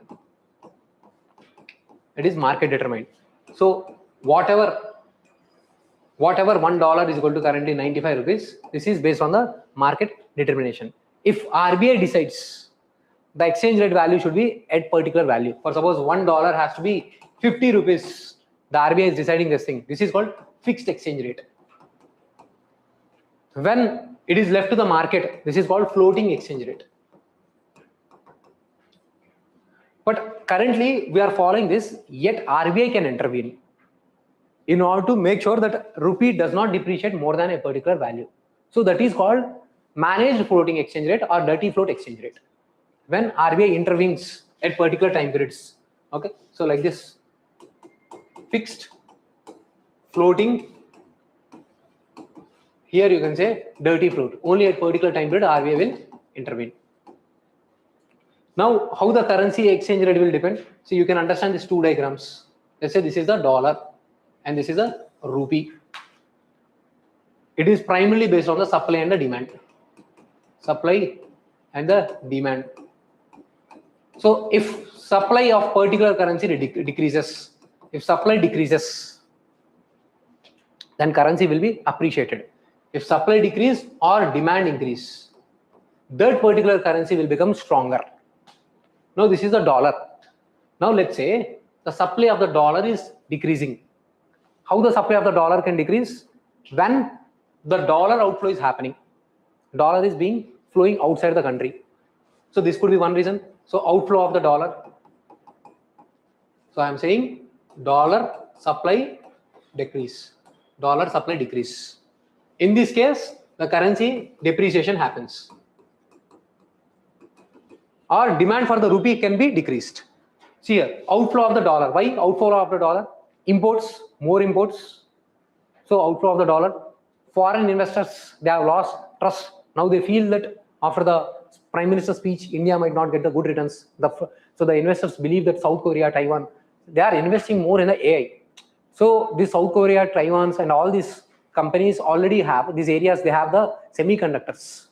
It is market determined. So whatever $1 is equal to currently 95 rupees, this is based on the market determination. If RBI decides the exchange rate value should be at particular value, for suppose $1 has to be 50 rupees, the RBI is deciding this thing. This is called fixed exchange rate. When it is left to the market, this is called floating exchange rate. But currently we are following this, yet RBI can intervene in order to make sure that rupee does not depreciate more than a particular value. So that is called managed floating exchange rate or dirty float exchange rate. When RBI intervenes at particular time periods. Okay, so like this, fixed, floating. Here you can say dirty float. Only at particular time period RBI will intervene. Now, how the currency exchange rate will depend? So you can understand these two diagrams. Let's say this is the dollar and this is a rupee. It is primarily based on the supply and the demand. Supply and the demand. So if supply of particular currency decreases, if supply decreases, then currency will be appreciated. If supply decrease or demand increase, that particular currency will become stronger. Now this is the dollar. Now let's say the supply of the dollar is decreasing. How the supply of the dollar can decrease? When the dollar outflow is happening. Dollar is being flowing outside the country. So this could be one reason. So outflow of the dollar. So I am saying dollar supply decrease. Dollar supply decrease. In this case, the currency depreciation happens. Or demand for the rupee can be decreased. See here, outflow of the dollar. Why outflow of the dollar? Imports, more imports. So outflow of the dollar. Foreign investors, they have lost trust. Now they feel that after the Prime Minister's speech, India might not get the good returns. So the investors believe that South Korea, Taiwan, they are investing more in the AI. So the South Korea, Taiwan, and all these companies already have these areas. They have the semiconductors,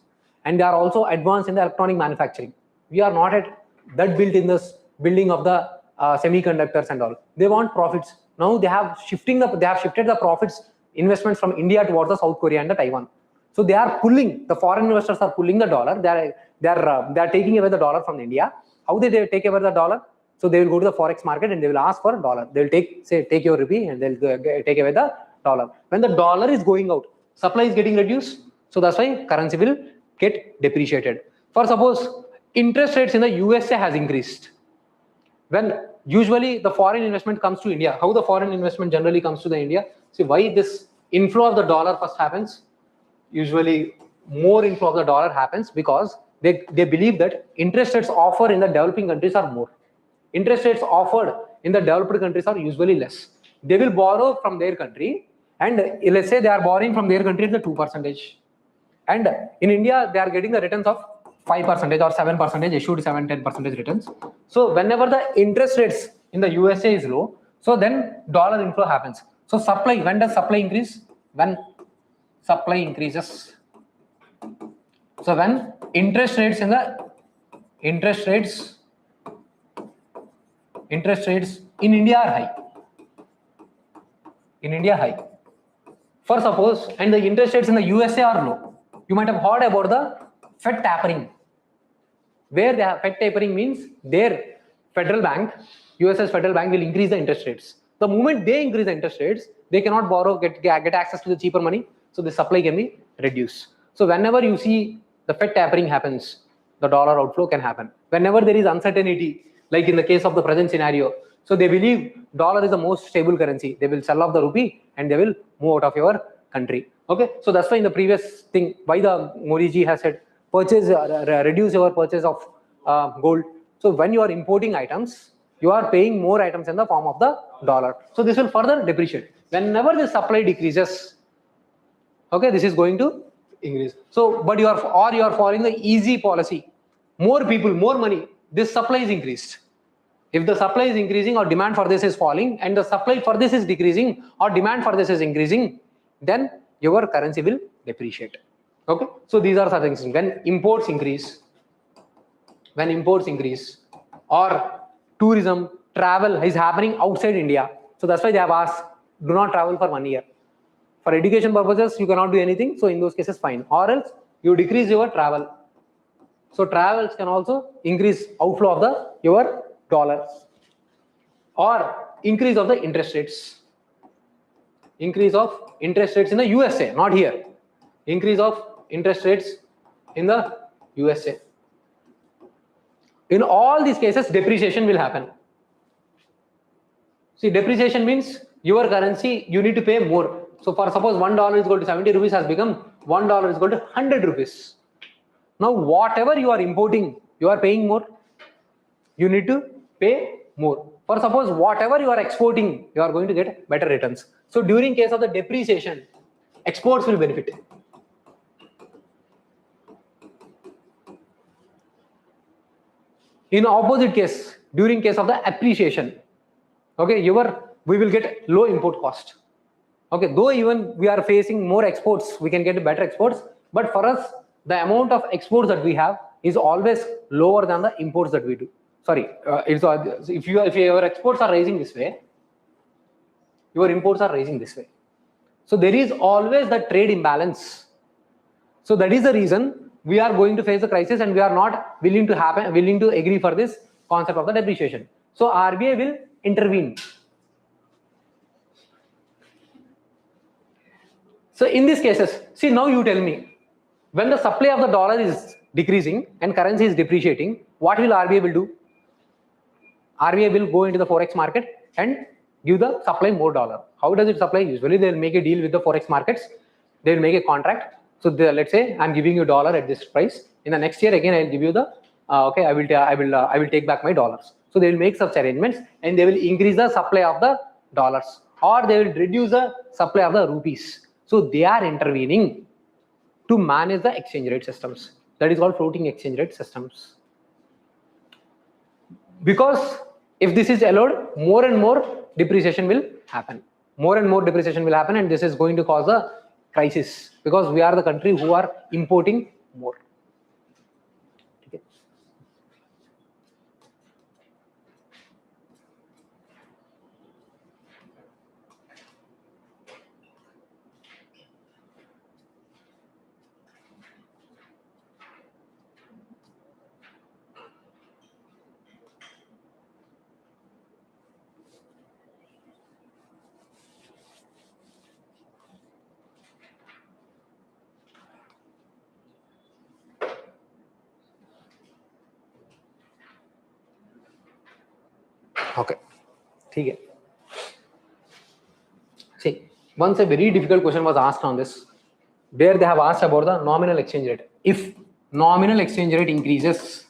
and they are also advanced in the electronic manufacturing. We are not at that built in this building of the semiconductors and all. They want profits. Now they have shifted the profits investments from India towards the South Korea and the Taiwan. So they are pulling, the foreign investors are pulling the dollar. They are taking away the dollar from India. How they take away the dollar? So they will go to the forex market and they will ask for a dollar. They will take your rupee and they'll take away the dollar. When the dollar is going out, supply is getting reduced. So that's why currency will get depreciated. For suppose interest rates in the USA has increased. When usually the foreign investment comes to India, how the foreign investment generally comes to the India? See why this inflow of the dollar first happens. Usually more inflow of the dollar happens because they believe that interest rates offered in the developing countries are more. Interest rates offered in the developed countries are usually less. They will borrow from their country, and let's say they are borrowing from their country at the 2%. And in India, they are getting the returns of 5% or 7%, issued 7-10% returns. So whenever the interest rates in the USA is low, so then dollar inflow happens. So supply, when does supply increase? When supply increases. So when interest rates in India are high. In India high. For suppose, and the interest rates in the USA are low. You might have heard about the Fed tapering. Where they have Fed tapering means their federal bank, US's federal bank will increase the interest rates. The moment they increase the interest rates, they cannot borrow, get access to the cheaper money. So the supply can be reduced. So whenever you see the Fed tapering happens, the dollar outflow can happen. Whenever there is uncertainty, like in the case of the present scenario, so they believe dollar is the most stable currency. They will sell off the rupee and they will move out of your country. Okay, so that's why in the previous thing, why the Modi ji has said, reduce your purchase of gold. So when you are importing items, you are paying more items in the form of the dollar. So this will further depreciate. Whenever the supply decreases, okay, this is going to increase. So, but you are following the easy policy. More people, more money. This supply is increased. If the supply is increasing or demand for this is falling, and the supply for this is decreasing or demand for this is increasing, then your currency will depreciate. Okay, so these are certain things. When imports increase, or tourism, travel is happening outside India, so that's why they have asked, do not travel for 1 year. For education purposes, you cannot do anything, so in those cases, fine. Or else you decrease your travel. So travels can also increase outflow of your dollars, or increase of the interest rates. Increase of interest rates in the USA, not here. Increase of interest rates in the USA. In all these cases, depreciation will happen. See, depreciation means your currency, you need to pay more. So for suppose $1 is equal to 70 rupees has become $1 is equal to 100 rupees. Now whatever you are importing, you are paying more. You need to pay more. For suppose whatever you are exporting, you are going to get better returns. So during case of the depreciation, exports will benefit. In opposite case, during case of the appreciation, okay, we will get low import cost. Okay, though even we are facing more exports, we can get better exports, but for us, the amount of exports that we have is always lower than the imports that we do. Sorry, if your exports are rising this way, your imports are rising this way. So there is always the trade imbalance. So that is the reason we are going to face the crisis, and we are not willing to agree for this concept of the depreciation. So RBI will intervene. So in these cases, see, now you tell me, when the supply of the dollar is decreasing and currency is depreciating, what will RBI will do? RBI will go into the forex market and give the supply more dollar. How does it supply? Usually they will make a deal with the forex markets. They will make a contract. So let's say I'm giving you dollar at this price. In the next year again I will give you the okay. I will take back my dollars. So they will make such arrangements, and they will increase the supply of the dollars, or they will reduce the supply of the rupees. So they are intervening to manage the exchange rate systems. That is called floating exchange rate systems. Because if this is allowed, more and more depreciation will happen. More and more depreciation will happen, and this is going to cause a crisis, because we are the country who are importing more. Okay. Okay. Okay. See, once a very difficult question was asked on this, where they have asked about the nominal exchange rate. If nominal exchange rate increases,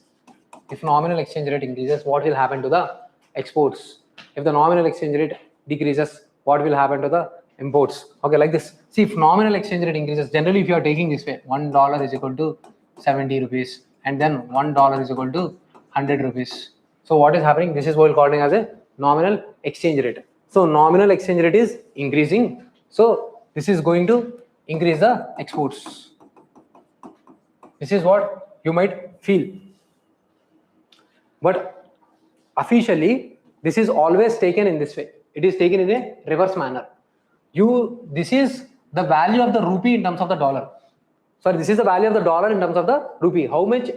what will happen to the exports? If the nominal exchange rate decreases, what will happen to the imports? Okay, like this. See, if nominal exchange rate increases, generally if you are taking this way, $1 is equal to 70 rupees, and then $1 is equal to 100 rupees. So what is happening? This is what we are calling as a nominal exchange rate. So nominal exchange rate is increasing. So this is going to increase the exports. This is what you might feel. But officially, this is always taken in this way. It is taken in a reverse manner. This is the value of the rupee in terms of the dollar. Sorry, this is the value of the dollar in terms of the rupee. How much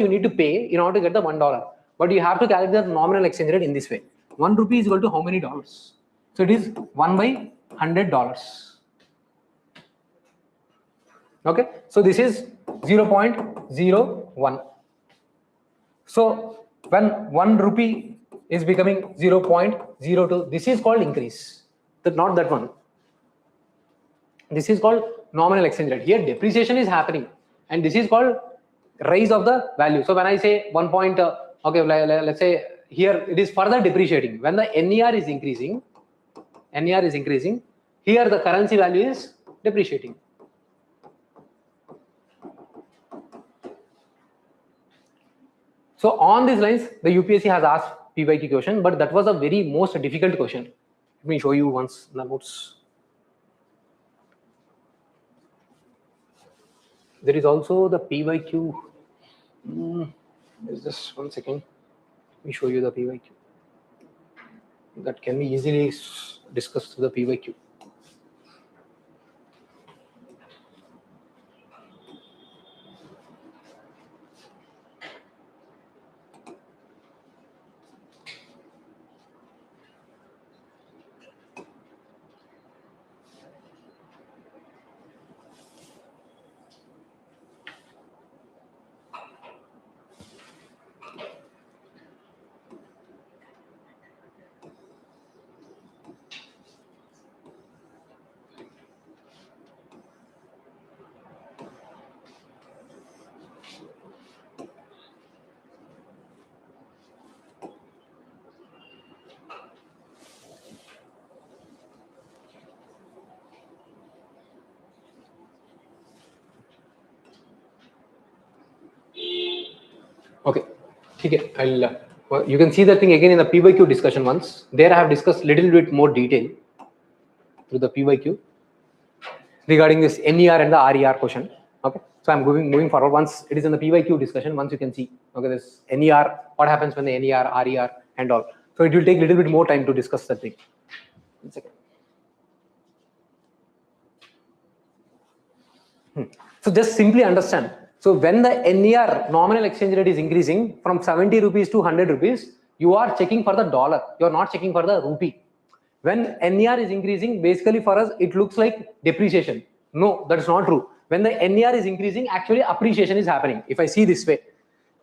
you need to pay in order to get the $1. But you have to calculate the nominal exchange rate in this way. 1 rupee is equal to how many dollars? So it is 1 by $100. Okay, so this is 0.01. So when 1 rupee is becoming 0.02, this is called increase. Not that one. This is called nominal exchange rate. Here depreciation is happening, and this is called rise of the value. So when I say 1 point, okay, let's say here it is further depreciating. When the NER is increasing, here the currency value is depreciating. So on these lines, the UPSC has asked PYQ question, but that was a very most difficult question. Let me show you once the notes. There is also the PYQ. Is this 1 second? Let me show you the PYQ. That can be easily discussed through the PYQ. Okay, okay. Well, you can see that thing again in the PYQ discussion once. There I have discussed little bit more detail through the PYQ regarding this NER and the RER question. Okay, so I'm moving forward. Once it is in the PYQ discussion, once you can see, okay, this NER, what happens when the NER, RER, and all. So it will take little bit more time to discuss that thing. 1 second. So just simply understand. So when the NER, nominal exchange rate, is increasing from 70 rupees to 100 rupees, you are checking for the dollar. You are not checking for the rupee. When NER is increasing, basically for us, it looks like depreciation. No, that is not true. When the NER is increasing, actually appreciation is happening. If I see this way,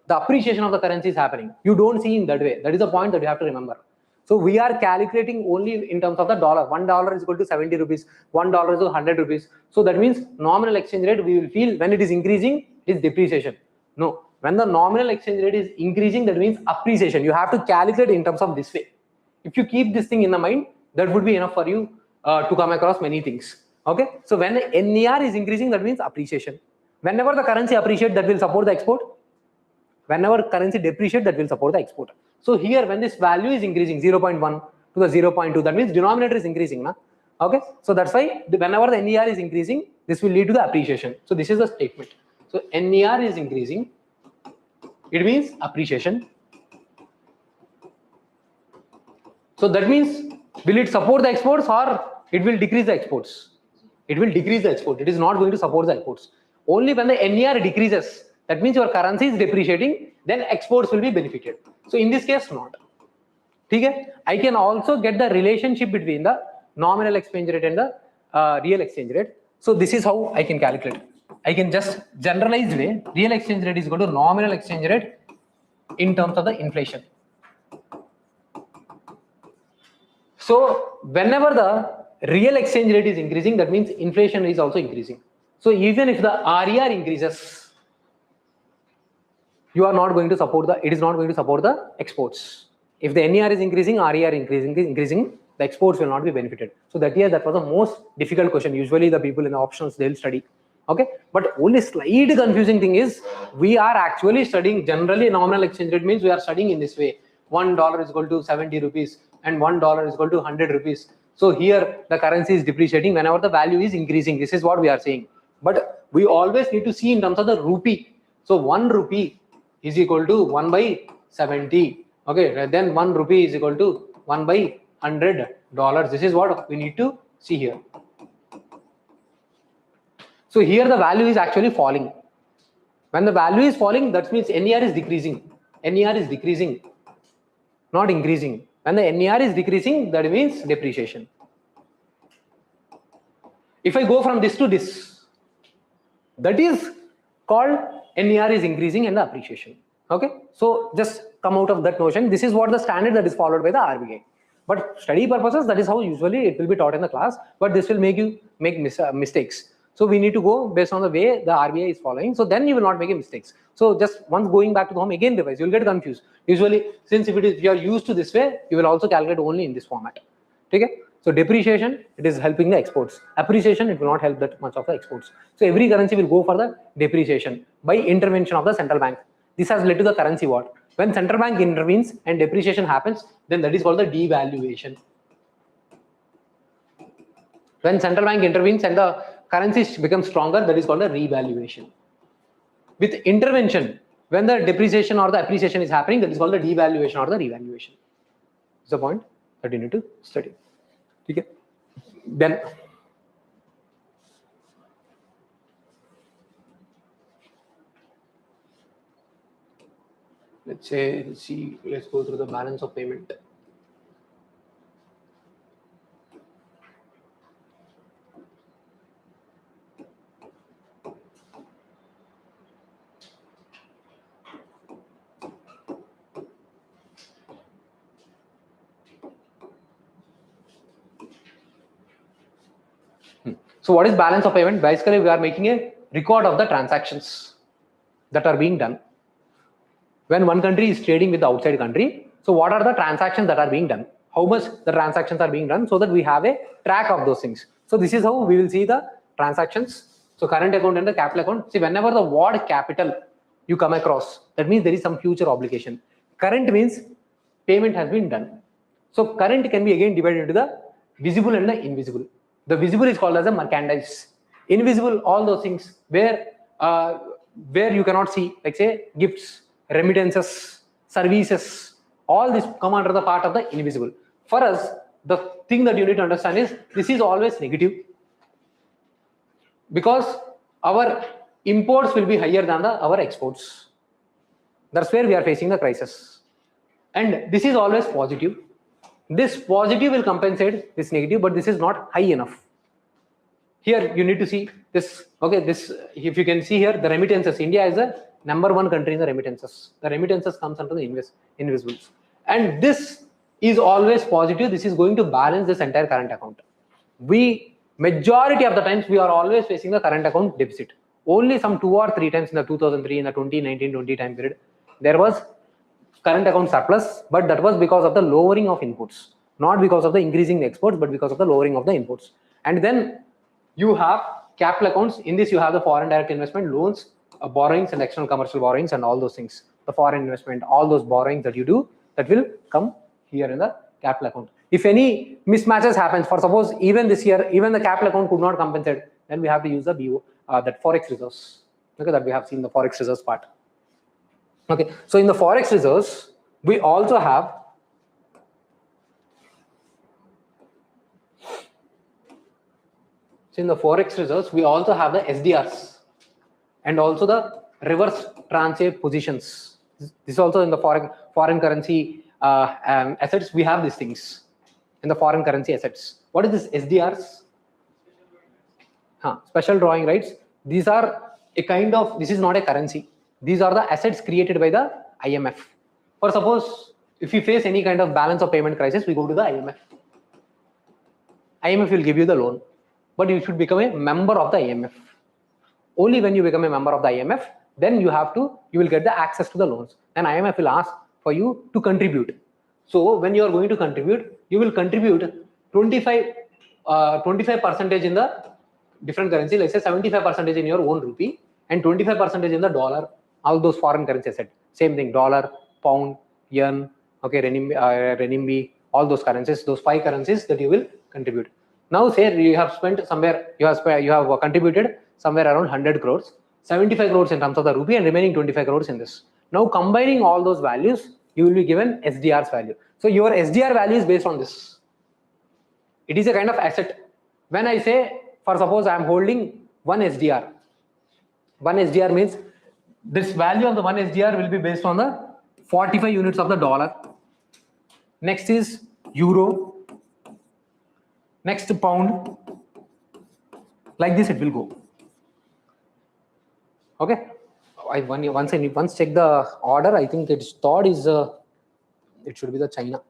the appreciation of the currency is happening. You don't see in that way. That is the point that you have to remember. So we are calculating only in terms of the dollar. $1 is equal to 70 rupees. $1 is 100 rupees. So that means nominal exchange rate, we will feel when it is increasing, it is depreciation. No, when the nominal exchange rate is increasing, that means appreciation. You have to calculate in terms of this way. If you keep this thing in the mind, that would be enough for you to come across many things. Okay. So when the NER is increasing, that means appreciation. Whenever the currency appreciates, that will support the export. Whenever currency depreciates, that will support the export. So here, when this value is increasing 0.1 to the 0.2, that means denominator is increasing. Na? Okay. So that's why whenever the NER is increasing, this will lead to the appreciation. So this is the statement. So NER is increasing, it means appreciation. So that means, will it support the exports or it will decrease the exports? It will decrease the export. It is not going to support the exports. Only when the NER decreases, that means your currency is depreciating, then exports will be benefited. So in this case, not. Okay? I can also get the relationship between the nominal exchange rate and the real exchange rate. So this is how I can calculate. I can just generalize way, real exchange rate is equal to nominal exchange rate in terms of the inflation. So whenever the real exchange rate is increasing, that means inflation is also increasing. So even if the RER increases, you are not going to support the, it is not going to support the exports. If the NER is increasing, RER increasing, the exports will not be benefited. So that was the most difficult question. Usually the people in the options, they'll study. Okay, but only slight confusing thing is, we are actually studying generally nominal exchange rate means we are studying in this way. $1 is equal to 70 rupees and $1 is equal to 100 rupees. So here the currency is depreciating whenever the value is increasing. This is what we are saying. But we always need to see in terms of the rupee. So 1 rupee is equal to 1 by 70. Okay, then 1 rupee is equal to 1 by $100. This is what we need to see here. So here the value is actually falling. When the value is falling, that means NER is decreasing. NER is decreasing, not increasing. When the NER is decreasing, that means depreciation. If I go from this to this, that is called NER is increasing and the appreciation. Okay, so just come out of that notion. This is what the standard that is followed by the RBI. But study purposes, that is how usually it will be taught in the class. But this will make you make mistakes. So we need to go based on the way the RBI is following. So then you will not make mistakes. So just once going back to the home, again revise, you will get confused. Usually, since if you are used to this way, you will also calculate only in this format. Okay? So depreciation, it is helping the exports. Appreciation, it will not help that much of the exports. So every currency will go for the depreciation by intervention of the central bank. This has led to the currency war. When central bank intervenes and depreciation happens, then that is called the devaluation. When central bank intervenes and the currency becomes stronger, that is called a revaluation. With intervention, when the depreciation or the appreciation is happening, that is called the devaluation or the revaluation. Is the point that you need to study. Okay. Then let's go through the balance of payment. So what is balance of payment? Basically, we are making a record of the transactions that are being done. When one country is trading with the outside country, so what are the transactions that are being done? How much the transactions are being done, so that we have a track of those things. So this is how we will see the transactions. So current account and the capital account. See, whenever the word capital you come across, that means there is some future obligation. Current means payment has been done. So current can be again divided into the visible and the invisible. The visible is called as a merchandise. Invisible, all those things where you cannot see, like say gifts, remittances, services, all this come under the part of the invisible. For us, the thing that you need to understand is this is always negative, because our imports will be higher than our exports. That's where we are facing the crisis. And this is always positive. This positive will compensate this negative, but this is not high enough. Here you need to see this. Okay, this, if you can see here, the remittances. India is the #1 country in the remittances. The remittances comes under the invisibles, and this is always positive. This is going to balance this entire current account. Majority of the times we are always facing the current account deficit. Only some 2 or 3 times in the 2003, in the 2019-20 time period, there was current account surplus, but that was because of the lowering of inputs, not because of the increasing the exports, but because of the lowering of the inputs. And then you have capital accounts. In this you have the foreign direct investment, loans, borrowings and external commercial borrowings and all those things. The foreign investment, all those borrowings that you do, that will come here in the capital account. If any mismatches happens, for suppose even this year, even the capital account could not compensate, then we have to use the BO, that forex reserves. Okay, that we have seen the forex reserves part. Okay, so in the forex reserves, we also have the SDRs and also the reverse tranche positions. This is also in the foreign currency assets. We have these things in the foreign currency assets. What is this SDRs? Special drawing rights. These are a kind of, this is not a currency. These are the assets created by the IMF. For suppose, if you face any kind of balance of payment crisis, we go to the IMF. IMF will give you the loan, but you should become a member of the IMF. Only when you become a member of the IMF, then you will get the access to the loans. And IMF will ask for you to contribute. So when you are going to contribute, you will contribute 25% in the different currency. Let's say 75% in your own rupee and 25% in the dollar. All those foreign currency assets. Same thing, dollar, pound, yen, okay, renminbi, all those currencies, those 5 currencies that you will contribute. Now say you have spent somewhere, you have contributed somewhere around 100 crores, 75 crores in terms of the rupee and remaining 25 crores in this. Now combining all those values, you will be given SDR's value. So your SDR value is based on this. It is a kind of asset. When I say, for suppose I am holding 1 SDR. 1 SDR means this value of the 1 SDR will be based on the 45 units of the dollar. Next is euro. Next pound. Like this it will go. Okay. Once check the order. I think its third is it should be the China.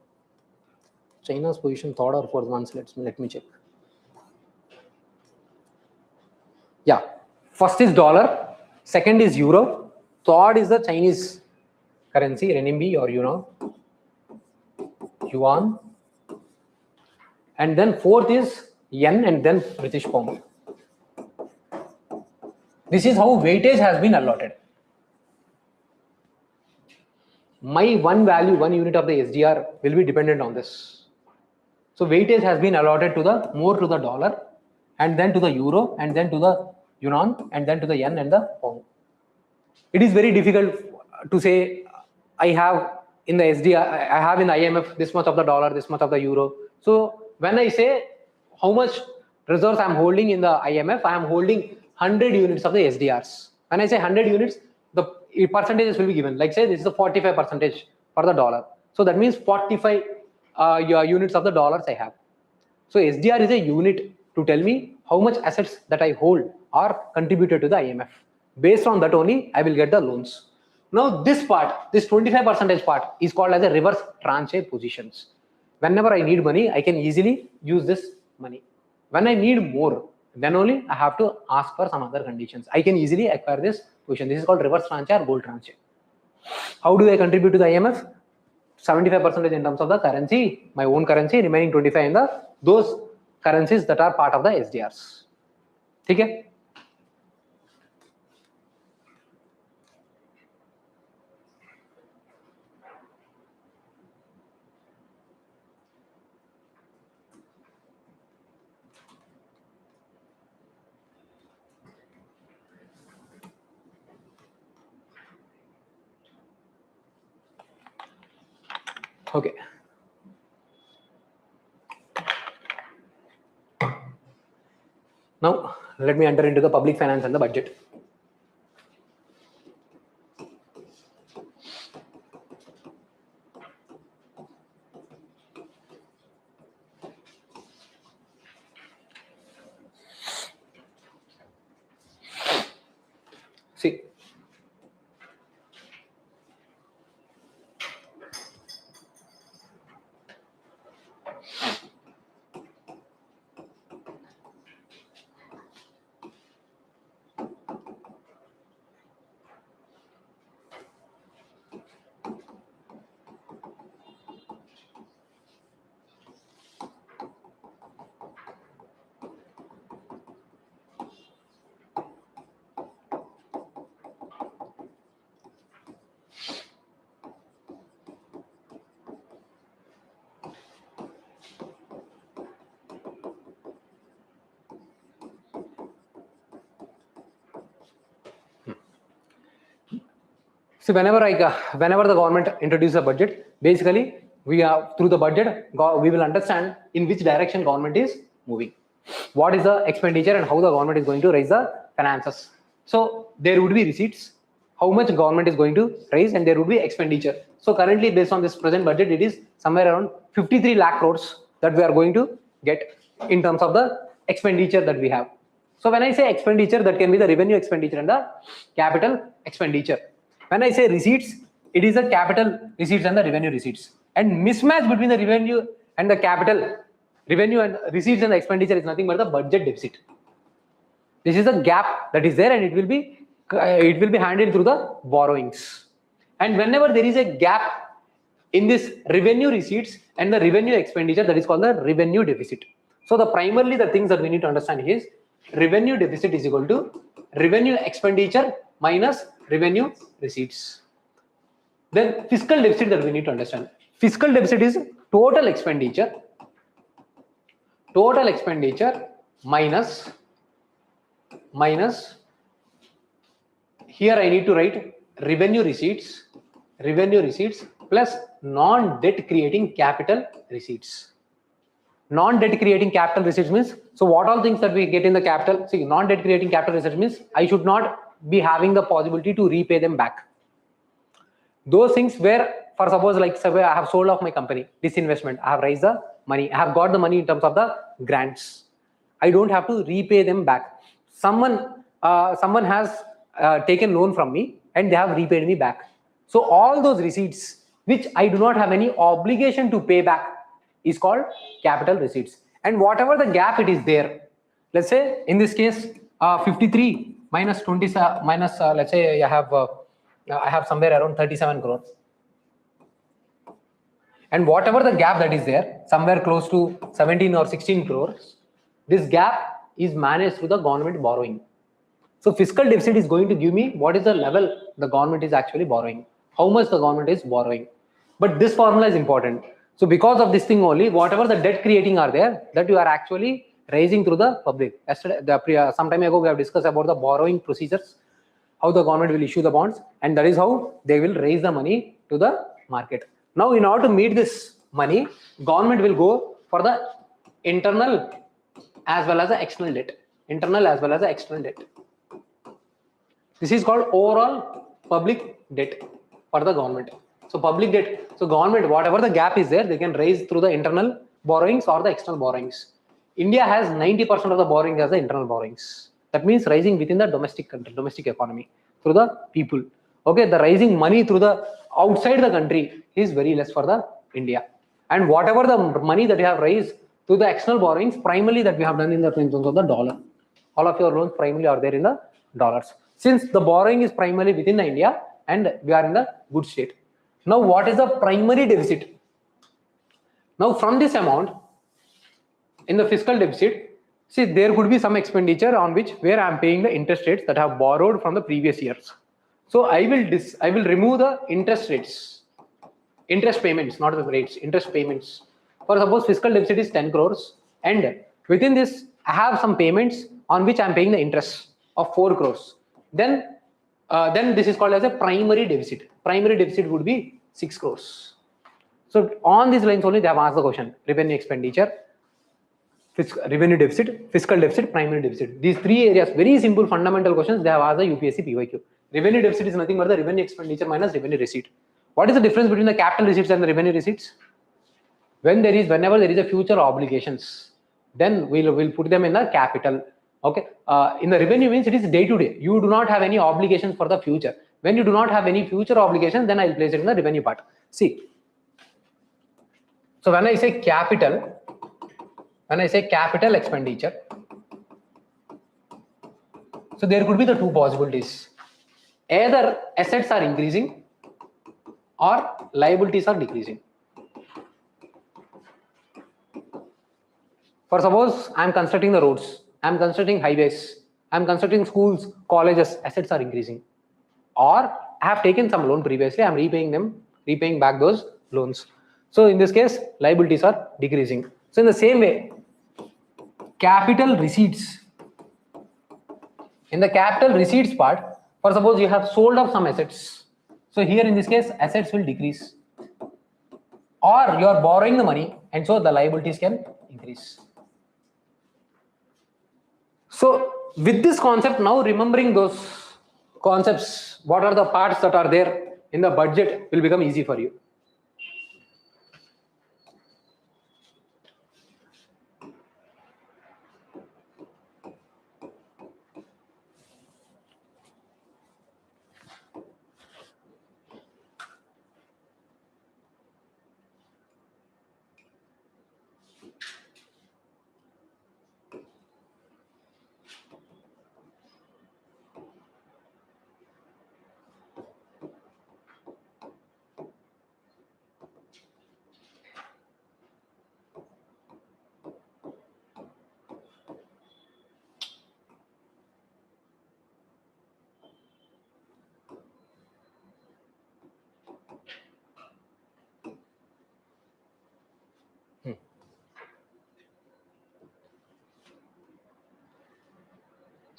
China's position third or fourth. Once let me check. Yeah. First is dollar. Second is euro. Third is the Chinese currency, renminbi or yuan. And then fourth is yen and then British pound. This is how weightage has been allotted. my one value, 1 unit of the SDR will be dependent on this. So weightage has been allotted to the more to the dollar, and then to the euro, and then to the yuan, and then to the yen and the pound. It is very difficult to say I have in the SDR, I have in the IMF this much of the dollar, this much of the euro. So when I say how much reserves I am holding in the IMF, I am holding 100 units of the SDRs. When I say 100 units, the percentages will be given. Like say this is a 45% for the dollar. So that means 45 units of the dollars I have. So SDR is a unit to tell me how much assets that I hold are contributed to the IMF. Based on that only, I will get the loans. Now this part, this 25% part is called as a reverse tranche positions. Whenever I need money, I can easily use this money. When I need more, then only I have to ask for some other conditions. I can easily acquire this position. This is called reverse tranche or gold tranche. How do I contribute to the IMF? 75% in terms of the currency, my own currency, remaining 25 in the those currencies that are part of the SDRs. Okay? Okay. Now let me enter into the public finance and the budget. See, see, whenever the government introduces a budget, basically we are through the budget we will understand in which direction government is moving, what is the expenditure and how the government is going to raise the finances. So there would be receipts, how much government is going to raise, and there would be expenditure. So currently, based on this present budget, it is somewhere around 53 lakh crores that we are going to get in terms of the expenditure that we have. So when I say expenditure, that can be the revenue expenditure and the capital expenditure. When I say receipts, it is the capital receipts and the revenue receipts. And mismatch between the revenue and the capital, revenue and receipts and the expenditure is nothing but the budget deficit. This is a gap that is there, and it will be handled through the borrowings. And whenever there is a gap in this revenue receipts and the revenue expenditure, that is called the revenue deficit. So primarily the things that we need to understand is revenue deficit is equal to revenue expenditure minus revenue receipts. Then fiscal deficit that we need to understand. Fiscal deficit is total expenditure minus here I need to write revenue receipts plus non-debt creating capital receipts. Non-debt creating capital receipts means, so what all things that we get in the capital, see, non-debt creating capital receipts means I should not be having the possibility to repay them back. Those things where, for suppose like say I have sold off my company, disinvestment, I have raised the money, I have got the money in terms of the grants, I don't have to repay them back. Someone has taken loan from me and they have repaid me back. So all those receipts which I do not have any obligation to pay back is called capital receipts. And whatever the gap it is there, let's say in this case 53 minus 20 minus let's say I have somewhere around 37 crores. And whatever the gap that is there, somewhere close to 17 or 16 crores, this gap is managed through the government borrowing. So fiscal deficit is going to give me what is the level the government is actually borrowing. how much the government is borrowing. But this formula is important. So because of this thing only, whatever the debt creating are there, that you are actually raising through the public. Yesterday, some time ago, we have discussed about the borrowing procedures, how the government will issue the bonds, and that is how they will raise the money to the market. Now, in order to meet this money, government will go for the internal as well as the external debt. Internal as well as the external debt. This is called overall public debt for the government. So public debt, so government, whatever the gap is there, they can raise through the internal borrowings or the external borrowings. India has 90% of the borrowings as the internal borrowings. That means rising within the domestic country, domestic economy through the people. Okay, the rising money through the outside the country is very less for the India. And whatever the money that you have raised through the external borrowings, primarily that we have done in the terms of the dollar. All of your loans primarily are there in the dollars. Since the borrowing is primarily within the India and we are in the good state. Now, what is the primary deficit? Now, from this amount, in the fiscal deficit, see, there could be some expenditure on which where I am paying the interest rates that have borrowed from the previous years. So I will remove the interest rates, interest payments, not the rates, interest payments. For suppose fiscal deficit is 10 crores, and within this I have some payments on which I am paying the interest of 4 crores. Then this is called as a primary deficit. Primary deficit would be 6 crores. So on these lines only they have asked the question: revenue expenditure, revenue deficit, fiscal deficit, primary deficit. These three areas, very simple fundamental questions, they have asked the UPSC PYQ. Revenue deficit is nothing but the revenue expenditure minus revenue receipt. What is the difference between the capital receipts and the revenue receipts? Whenever there is a future obligations, then we'll put them in the capital. Okay, in the revenue means it is day to day. You do not have any obligations for the future. When you do not have any future obligations, then I'll place it in the revenue part. See, so when I say capital expenditure, so there could be the two possibilities. Either assets are increasing or liabilities are decreasing. For suppose I am constructing the roads, I am constructing highways, I am constructing schools, colleges, assets are increasing. Or I have taken some loan previously, I am repaying back those loans. So in this case, liabilities are decreasing. So in the same way, capital receipts. In the capital receipts part, for suppose you have sold off some assets. So here in this case, assets will decrease. Or you are borrowing the money and so the liabilities can increase. So with this concept, now remembering those concepts, what are the parts that are there in the budget will become easy for you.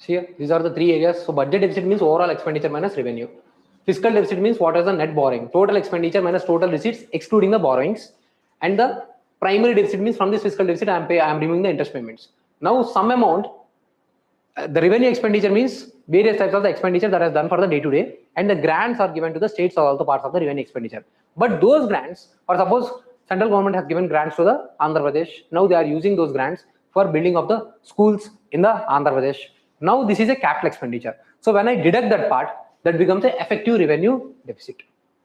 See here, these are the three areas. So budget deficit means overall expenditure minus revenue. Fiscal deficit means what is the net borrowing, total expenditure minus total receipts excluding the borrowings. And the primary deficit means from this fiscal deficit I am removing the interest payments. Now some amount, the revenue expenditure means various types of the expenditure that is done for the day to day, and the grants are given to the states are also parts of the revenue expenditure. But those grants, or suppose central government has given grants to the Andhra Pradesh, now they are using those grants for building of the schools in the Andhra Pradesh. Now this is a capital expenditure. So when I deduct that part, that becomes an effective revenue deficit.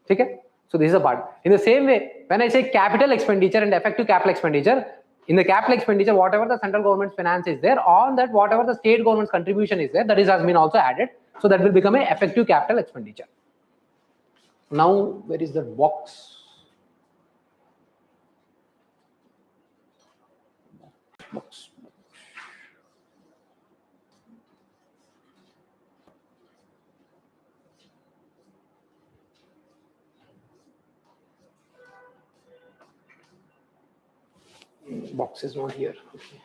Okay? So this is a part. In the same way, when I say capital expenditure and effective capital expenditure, in the capital expenditure, whatever the central government's finance is there, on that whatever the state government's contribution is there, that is has been also added. So that will become an effective capital expenditure. Now, where is the box? Box. box is not here. Okay.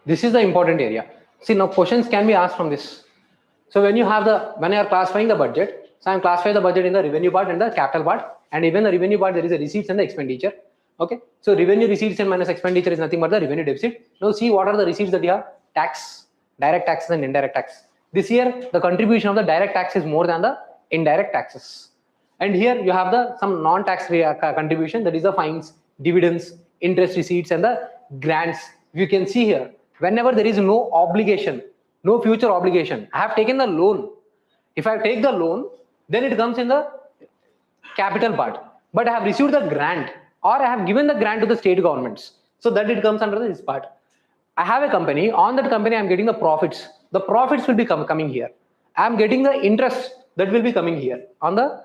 This is the important area. See, now questions can be asked from this. So when you are classifying the budget, so I'm classifying the budget in the revenue part and the capital part, and even the revenue part there is a receipts and the expenditure. Okay, so revenue receipts and minus expenditure is nothing but the revenue deficit. Now see what are the receipts that you have: tax, direct taxes and indirect tax. This year the contribution of the direct tax is more than the indirect taxes. And here you have some non-tax contribution, that is the fines, dividends, interest receipts and the grants. You can see here, whenever there is no obligation, no future obligation, I have taken the loan. If I take the loan, then it comes in the capital part. But I have received the grant, or I have given the grant to the state governments, so that it comes under this part. I have a company, on that company I am getting the profits. The profits will be coming here. I am getting the interest that will be coming here on the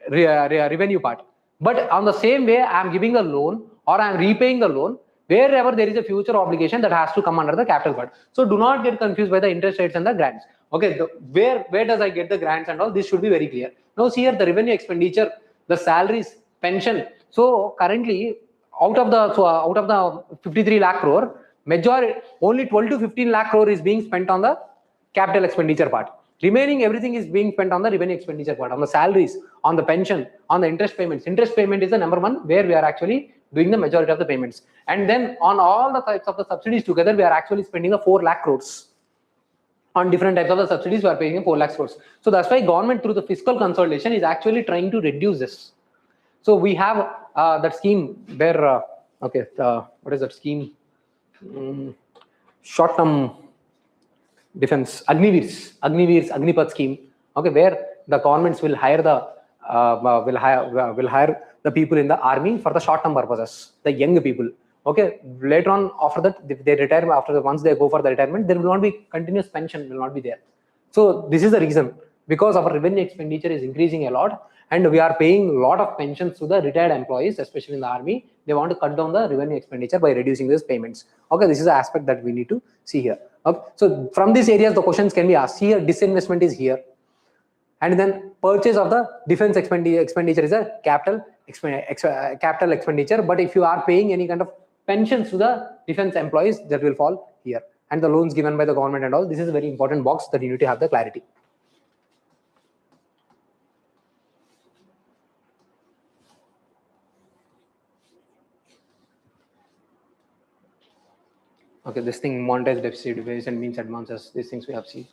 revenue part. But on the same way, I am giving a loan or I am repaying the loan. Wherever there is a future obligation, that has to come under the capital part. So do not get confused by the interest rates and the grants. Okay, where does I get the grants and all? This should be very clear. Now see here the revenue expenditure, the salaries, pension. So currently out of the 53 lakh crore, majority only 12 to 15 lakh crore is being spent on the capital expenditure part. Remaining everything is being spent on the revenue expenditure part, on the salaries, on the pension, on the interest payments. Interest payment is the number one where we are actually doing the majority of the payments. And then on all the types of the subsidies together, we are actually spending the 4 lakh crores. On different types of the subsidies, we are paying 4 lakh crores. So that's why government through the fiscal consolidation is actually trying to reduce this. So we have that scheme where, what is that scheme? Short-term defense, Agnipath scheme. Okay, where the governments will hire the people in the army for the short-term purposes, the young people. Okay, later on after that, if they retire, once they go for the retirement, there will not be continuous pension, will not be there. So this is the reason, because our revenue expenditure is increasing a lot, and we are paying a lot of pensions to the retired employees, especially in the army. They want to cut down the revenue expenditure by reducing these payments. Okay, this is the aspect that we need to see here. Okay, so from these areas, the questions can be asked. Here, disinvestment is here, and then purchase of the defense expenditure is a capital expenditure. But if you are paying any kind of pensions to the defense employees, that will fall here. And the loans given by the government and all, this is a very important box that you need to have the clarity. Okay, this thing, monetized deficit, variation means advances, these things we have seen.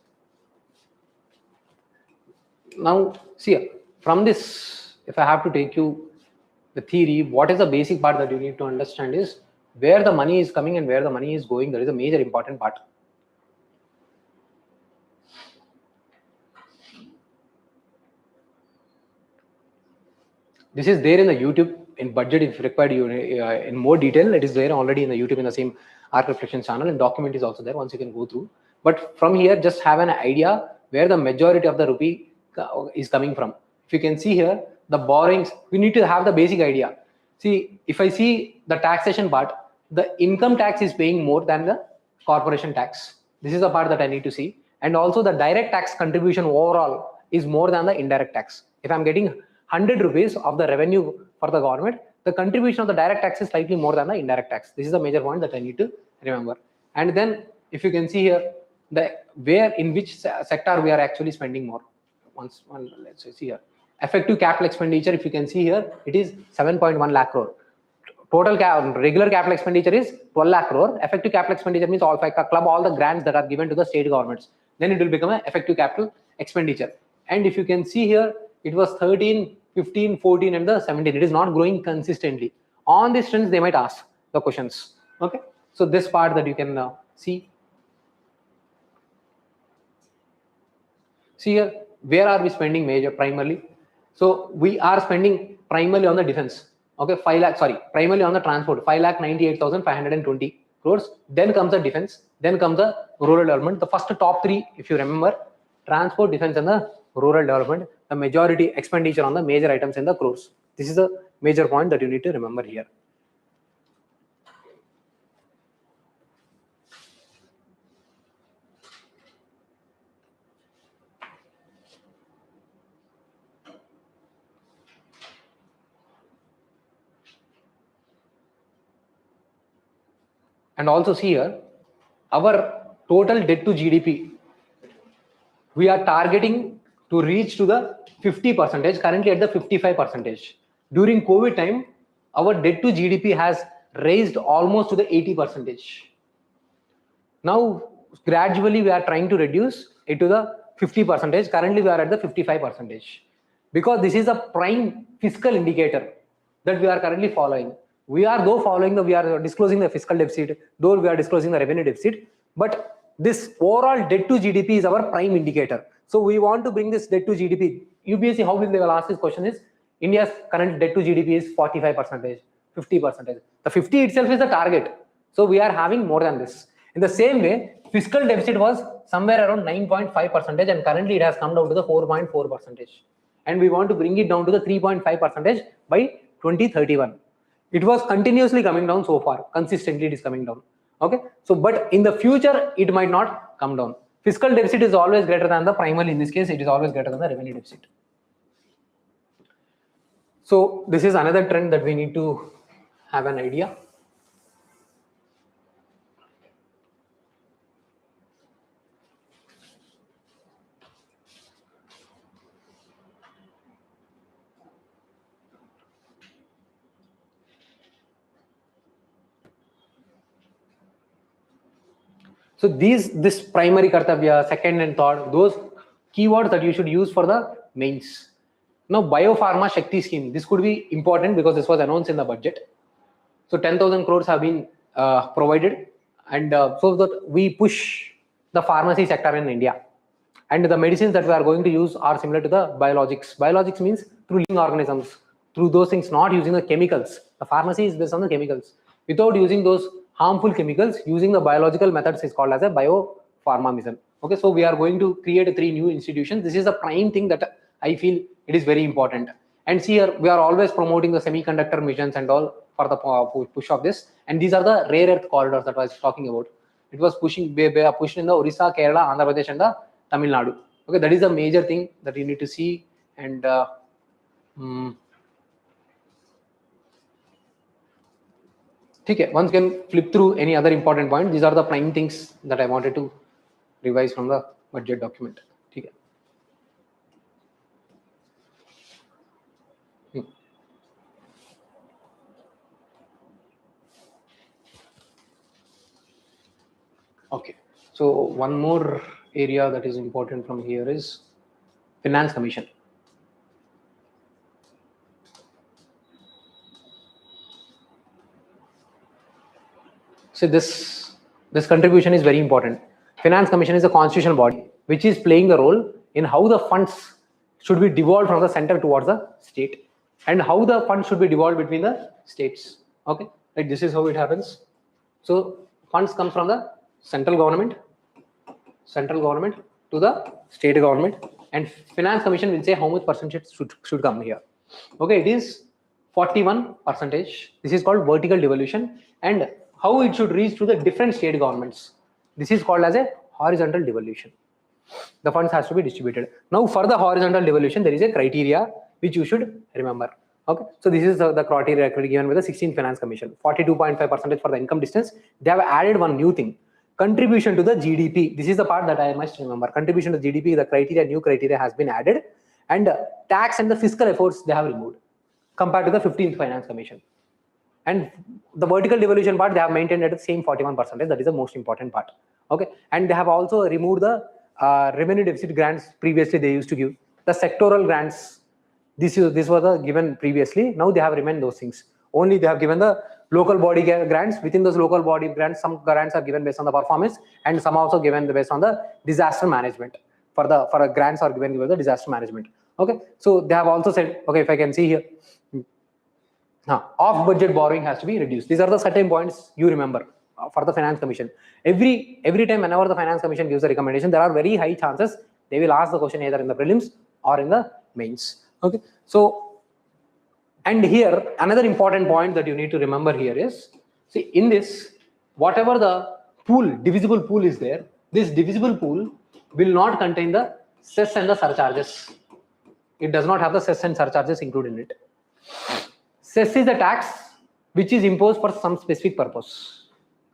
Now, see, from this, if I have to take you the theory, what is the basic part that you need to understand is where the money is coming and where the money is going. That is a major important part. This is there in the YouTube in budget. If required, you in more detail, it is there already in the YouTube in the same ARK Reflections channel, and document is also there. Once you can go through, but from here, just have an idea where the majority of the rupee is coming from. If you can see here, the borrowings, we need to have the basic idea. See, if I see the taxation part, the income tax is paying more than the corporation tax. This is the part that I need to see. And also the direct tax contribution overall is more than the indirect tax. If I'm getting 100 rupees of the revenue for the government, the contribution of the direct tax is slightly more than the indirect tax. This is the major point that I need to remember. And then if you can see here, where in which sector we are actually spending more. Let's see here. Effective capital expenditure, if you can see here, it is 7.1 lakh crore. Total regular capital expenditure is 12 lakh crore. Effective capital expenditure means all club all the grants that are given to the state governments. Then it will become an effective capital expenditure. And if you can see here, it was 13, 15, 14, and the 17. It is not growing consistently. On these trends, they might ask the questions. Okay, so this part that you can see. See here, where are we spending primarily? So we are spending primarily on the defense. Okay, primarily on the transport, 5,98,520 crores. Then comes the defense, then comes the rural development. The first top three, if you remember, transport, defense, and the rural development, the majority expenditure on the major items in the crores. This is a major point that you need to remember here. And also see here, our total debt to GDP, we are targeting to reach to the 50%, currently at the 55%. During COVID time, our debt to GDP has raised almost to the 80%. Now, gradually we are trying to reduce it to the 50%. Currently we are at the 55%. Because this is a prime fiscal indicator that we are currently following. We are disclosing the fiscal deficit, though we are disclosing the revenue deficit, but this overall debt to GDP is our prime indicator. So we want to bring this debt to GDP. UPSC, how they will ask this question is, India's current debt to GDP is 45%, 50%. The 50 itself is the target. So we are having more than this. In the same way, fiscal deficit was somewhere around 9.5%, and currently it has come down to the 4.4%. And we want to bring it down to the 3.5% by 2031. It was continuously coming down so far. Consistently it is coming down. Okay. So, but in the future, it might not come down. Fiscal deficit is always greater than the primal. In this case, it is always greater than the revenue deficit. So this is another trend that we need to have an idea. So this primary kartavya, second and third, those keywords that you should use for the mains. Now, Biopharma Shakti scheme, this could be important because this was announced in the budget. So 10,000 crores have been provided, and so that we push the pharmacy sector in India. And the medicines that we are going to use are similar to the biologics. Biologics means through living organisms, through those things, not using the chemicals. The pharmacy is based on the chemicals. Without using those harmful chemicals, using the biological methods is called as a biopharma mission. Okay, so we are going to create 3 new institutions. This is a prime thing that I feel it is very important. And see here, we are always promoting the semiconductor missions and all for the push of this. And these are the rare earth corridors that I was talking about. It was pushed in the Orissa, Kerala, Andhra Pradesh, and the Tamil Nadu. Okay, that is a major thing that you need to see. And okay, once again, flip through any other important point. These are the prime things that I wanted to revise from the budget document. Okay. Okay, so one more area that is important from here is Finance Commission. So this contribution is very important. Finance Commission is a constitutional body which is playing the role in how the funds should be devolved from the center towards the state, and how the funds should be devolved between the states. Okay, like this is how it happens. So funds come from the central government to the state government, and Finance Commission will say how much percentage should come here. Okay, it is 41%. This is called vertical devolution, and how it should reach to the different state governments. This is called as a horizontal devolution. The funds has to be distributed. Now for the horizontal devolution, there is a criteria which you should remember. Okay, so this is the criteria given by the 16th Finance Commission. 42.5% for the income distance. They have added one new thing: contribution to the GDP. This is the part that I must remember. Contribution to GDP, the new criteria has been added, and tax and the fiscal efforts they have removed compared to the 15th Finance Commission. And the vertical devolution part they have maintained at the same 41%. That is the most important part. Okay, and they have also removed the revenue deficit grants. Previously they used to give the sectoral grants. This was given previously. Now they have remained those things. Only they have given the local body grants. Within those local body grants, some grants are given based on the performance, and some also given based on the disaster management. for a grants are given for the disaster management. Okay, so they have also said, okay, if I can see here, off budget borrowing has to be reduced. These are the certain points you remember for the finance commission. Every time whenever the finance commission gives a recommendation, there are very high chances they will ask the question either in the prelims or in the mains. Okay, so and here another important point that you need to remember here is, see, in this, whatever the pool, divisible pool is there, this divisible pool will not contain the cess and the surcharges. It does not have the cess and surcharges included in it. Cess is the tax which is imposed for some specific purpose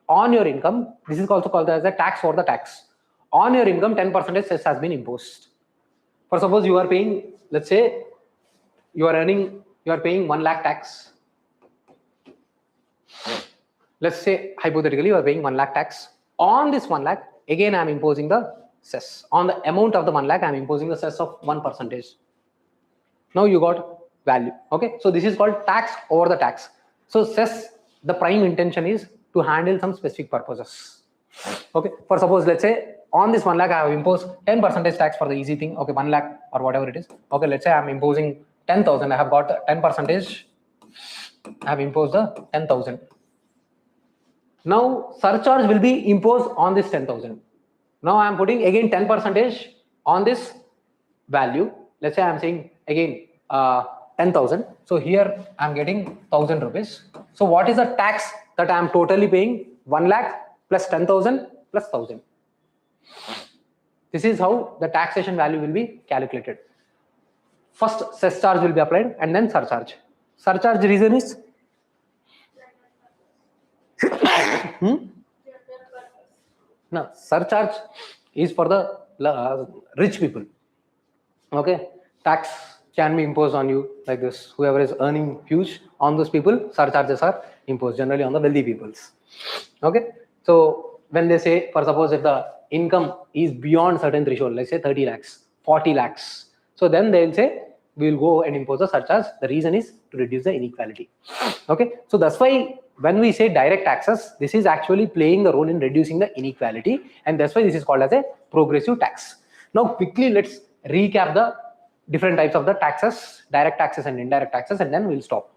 on your income. This is also called as a tax for the tax. On your income, 10% cess has been imposed. For suppose you are paying, let's say you are paying 1 lakh tax. Let's say hypothetically you are paying 1 lakh tax. On this 1 lakh, again I am imposing the cess. On the amount of the 1 lakh, I am imposing the cess of 1%. Now you got value. Okay, so this is called tax over the tax. So cess, the prime intention is to handle some specific purposes. Okay, for suppose let's say on this 1 lakh I have imposed 10% tax for the easy thing. Okay, 1 lakh or whatever it is. Okay, let's say I am imposing 10,000. I have got 10%. I have imposed the 10,000. Now surcharge will be imposed on this 10,000. Now I am putting again 10% on this value. Let's say I am saying again 10,000. So here I am getting 1,000 rupees. So what is the tax that I am totally paying? 1 lakh plus 10,000 plus 1,000. This is how the taxation value will be calculated. First cess charge will be applied and then surcharge. Surcharge reason is no, surcharge is for the rich people. Okay, tax can be imposed on you like this. Whoever is earning huge, on those people, surcharges are imposed generally on the wealthy peoples. Okay, so when they say, for suppose if the income is beyond certain threshold, let's say 30 lakhs, 40 lakhs, so then they will say we will go and impose a surcharge. The reason is to reduce the inequality. Okay, so that's why when we say direct taxes, this is actually playing the role in reducing the inequality, and that's why this is called as a progressive tax. Now quickly let's recap the different types of the taxes, direct taxes and indirect taxes, and then we'll stop.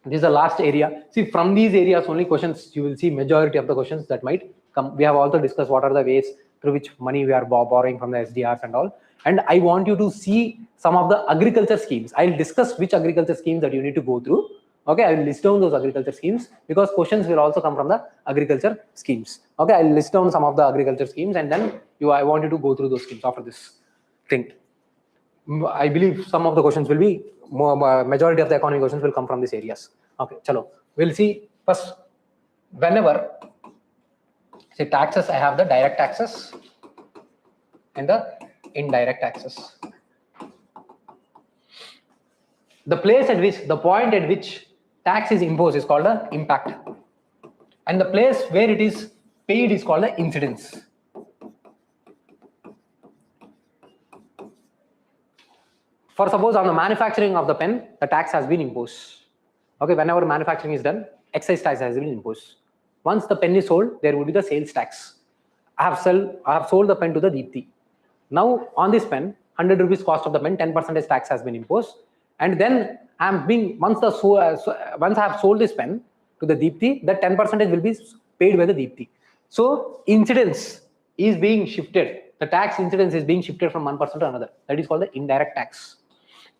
This is the last area. See, from these areas only questions, you will see majority of the questions that might come. We have also discussed what are the ways through which money we are borrowing from the SDRs and all. And I want you to see some of the agriculture schemes. I'll discuss which agriculture schemes that you need to go through. Okay, I will list down those agriculture schemes because questions will also come from the agriculture schemes. Okay, I'll list down some of the agriculture schemes and then I want you to go through those schemes after this thing. I believe some of the questions will be majority of the economic questions will come from these areas. Okay, chalo. We'll see first. Whenever say taxes, I have the direct taxes and the indirect taxes. The point at which tax is imposed is called the impact, and the place where it is paid is called the incidence. For suppose on the manufacturing of the pen, the tax has been imposed. Okay, whenever manufacturing is done, excise tax has been imposed. Once the pen is sold, there would be the sales tax. I have sold the pen to the Deepthi. Now on this pen, 100 rupees cost of the pen, 10% tax has been imposed. And then once I have sold this pen to the Deepthi, that 10% will be paid by the Deepthi. So incidence is being shifted. The tax incidence is being shifted from one person to another. That is called the indirect tax.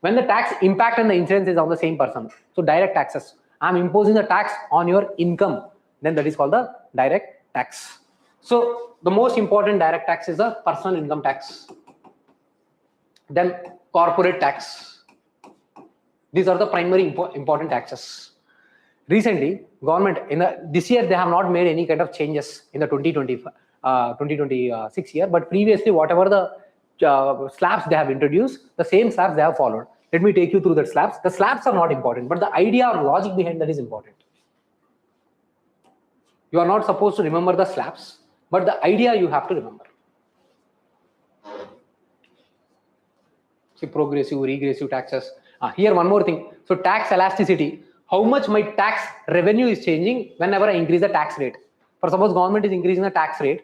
When the tax impact and the incidence is on the same person, so direct taxes, I am imposing the tax on your income, then that is called the direct tax. So the most important direct tax is the personal income tax, then corporate tax. These are the primary important taxes. Recently, government this year they have not made any kind of changes in the 2026 year, but previously whatever the slabs they have introduced, the same slabs they have followed. Let me take you through the slabs. The slabs are not important, but the idea or logic behind that is important. You are not supposed to remember the slabs, but the idea you have to remember. See, progressive, regressive taxes. Here one more thing. So tax elasticity. How much my tax revenue is changing whenever I increase the tax rate. For suppose government is increasing the tax rate,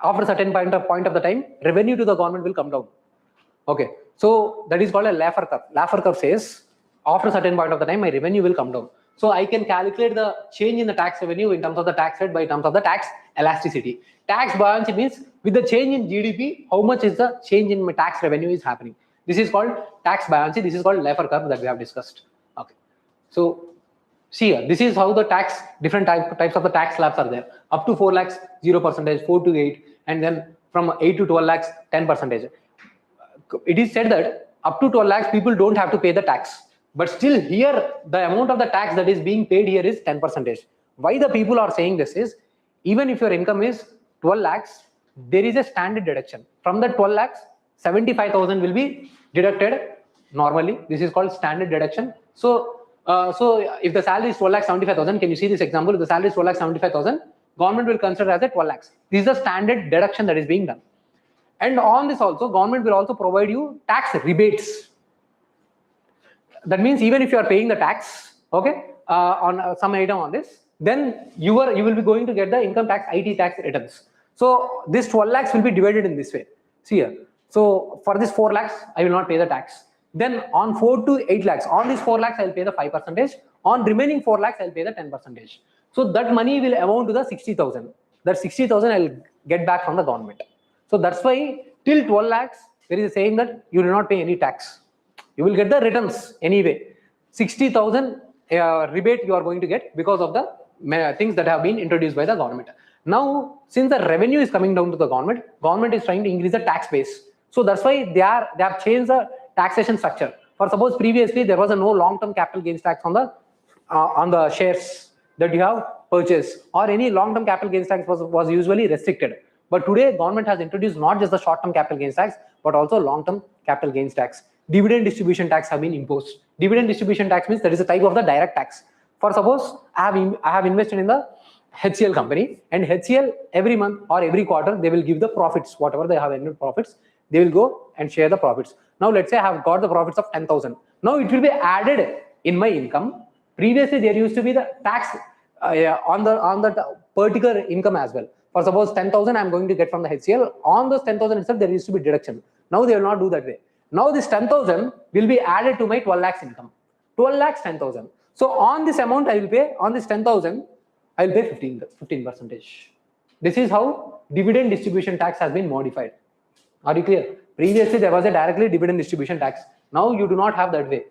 after a certain point of the time, revenue to the government will come down. Okay, so that is called a Laffer curve. Laffer curve says after a certain point of the time, my revenue will come down. So I can calculate the change in the tax revenue in terms of the tax rate by terms of the tax elasticity. Tax buoyancy means with the change in GDP, how much is the change in my tax revenue is happening. This is called tax buoyancy. This is called Laffer curve that we have discussed. Okay, so see here, this is how the tax, different types of the tax slabs are there. Up to 4 lakhs, 0%, 4 to 8, and then from 8 to 12 lakhs, 10%. It is said that up to 12 lakhs, people don't have to pay the tax. But still here, the amount of the tax that is being paid here is 10%. Why the people are saying this is, even if your income is 12 lakhs, there is a standard deduction. From the 12 lakhs, 75,000 will be deducted normally. This is called standard deduction. So if the salary is 12 lakhs 75,000, can you see this example? If the salary is 12 lakhs 75,000, government will consider as a 12 lakhs. This is the standard deduction that is being done. And on this also, government will also provide you tax rebates. That means even if you are paying the tax, okay, on some item on this, then you will be going to get the income tax, IT tax returns. So this 12 lakhs will be divided in this way. See here. So for this 4 lakhs, I will not pay the tax. Then on 4 to 8 lakhs, on this 4 lakhs, I will pay the 5%. On remaining 4 lakhs, I will pay the 10%. So that money will amount to the 60,000. That 60,000 I will get back from the government. So that's why till 12 lakhs, there is a saying that you will not pay any tax. You will get the returns anyway. 60,000 rebate you are going to get because of the things that have been introduced by the government. Now, since the revenue is coming down to the government is trying to increase the tax base. So that's why they have changed the taxation structure. For suppose previously there was a no long-term capital gains tax on the shares that you have purchased, or any long-term capital gains tax was usually restricted. But today government has introduced not just the short-term capital gains tax, but also long-term capital gains tax. Dividend distribution tax have been imposed. Dividend distribution tax means that is a type of the direct tax. For suppose I have invested in the HCL company, and HCL every month or every quarter they will give the profits, whatever they have earned profits, they will go and share the profits. Now let's say I have got the profits of 10,000. Now it will be added in my income. Previously there used to be the tax on the particular income as well. For suppose 10,000 I am going to get from the HCL, on those 10,000 itself there used to be deduction. Now they will not do that way. Now this 10,000 will be added to my 12 lakhs income. 12 lakhs 10,000. So on this amount I will pay, on this 10,000 I will pay 15%. This is how dividend distribution tax has been modified. Are you clear? Previously there was a directly dividend distribution tax. Now you do not have that way.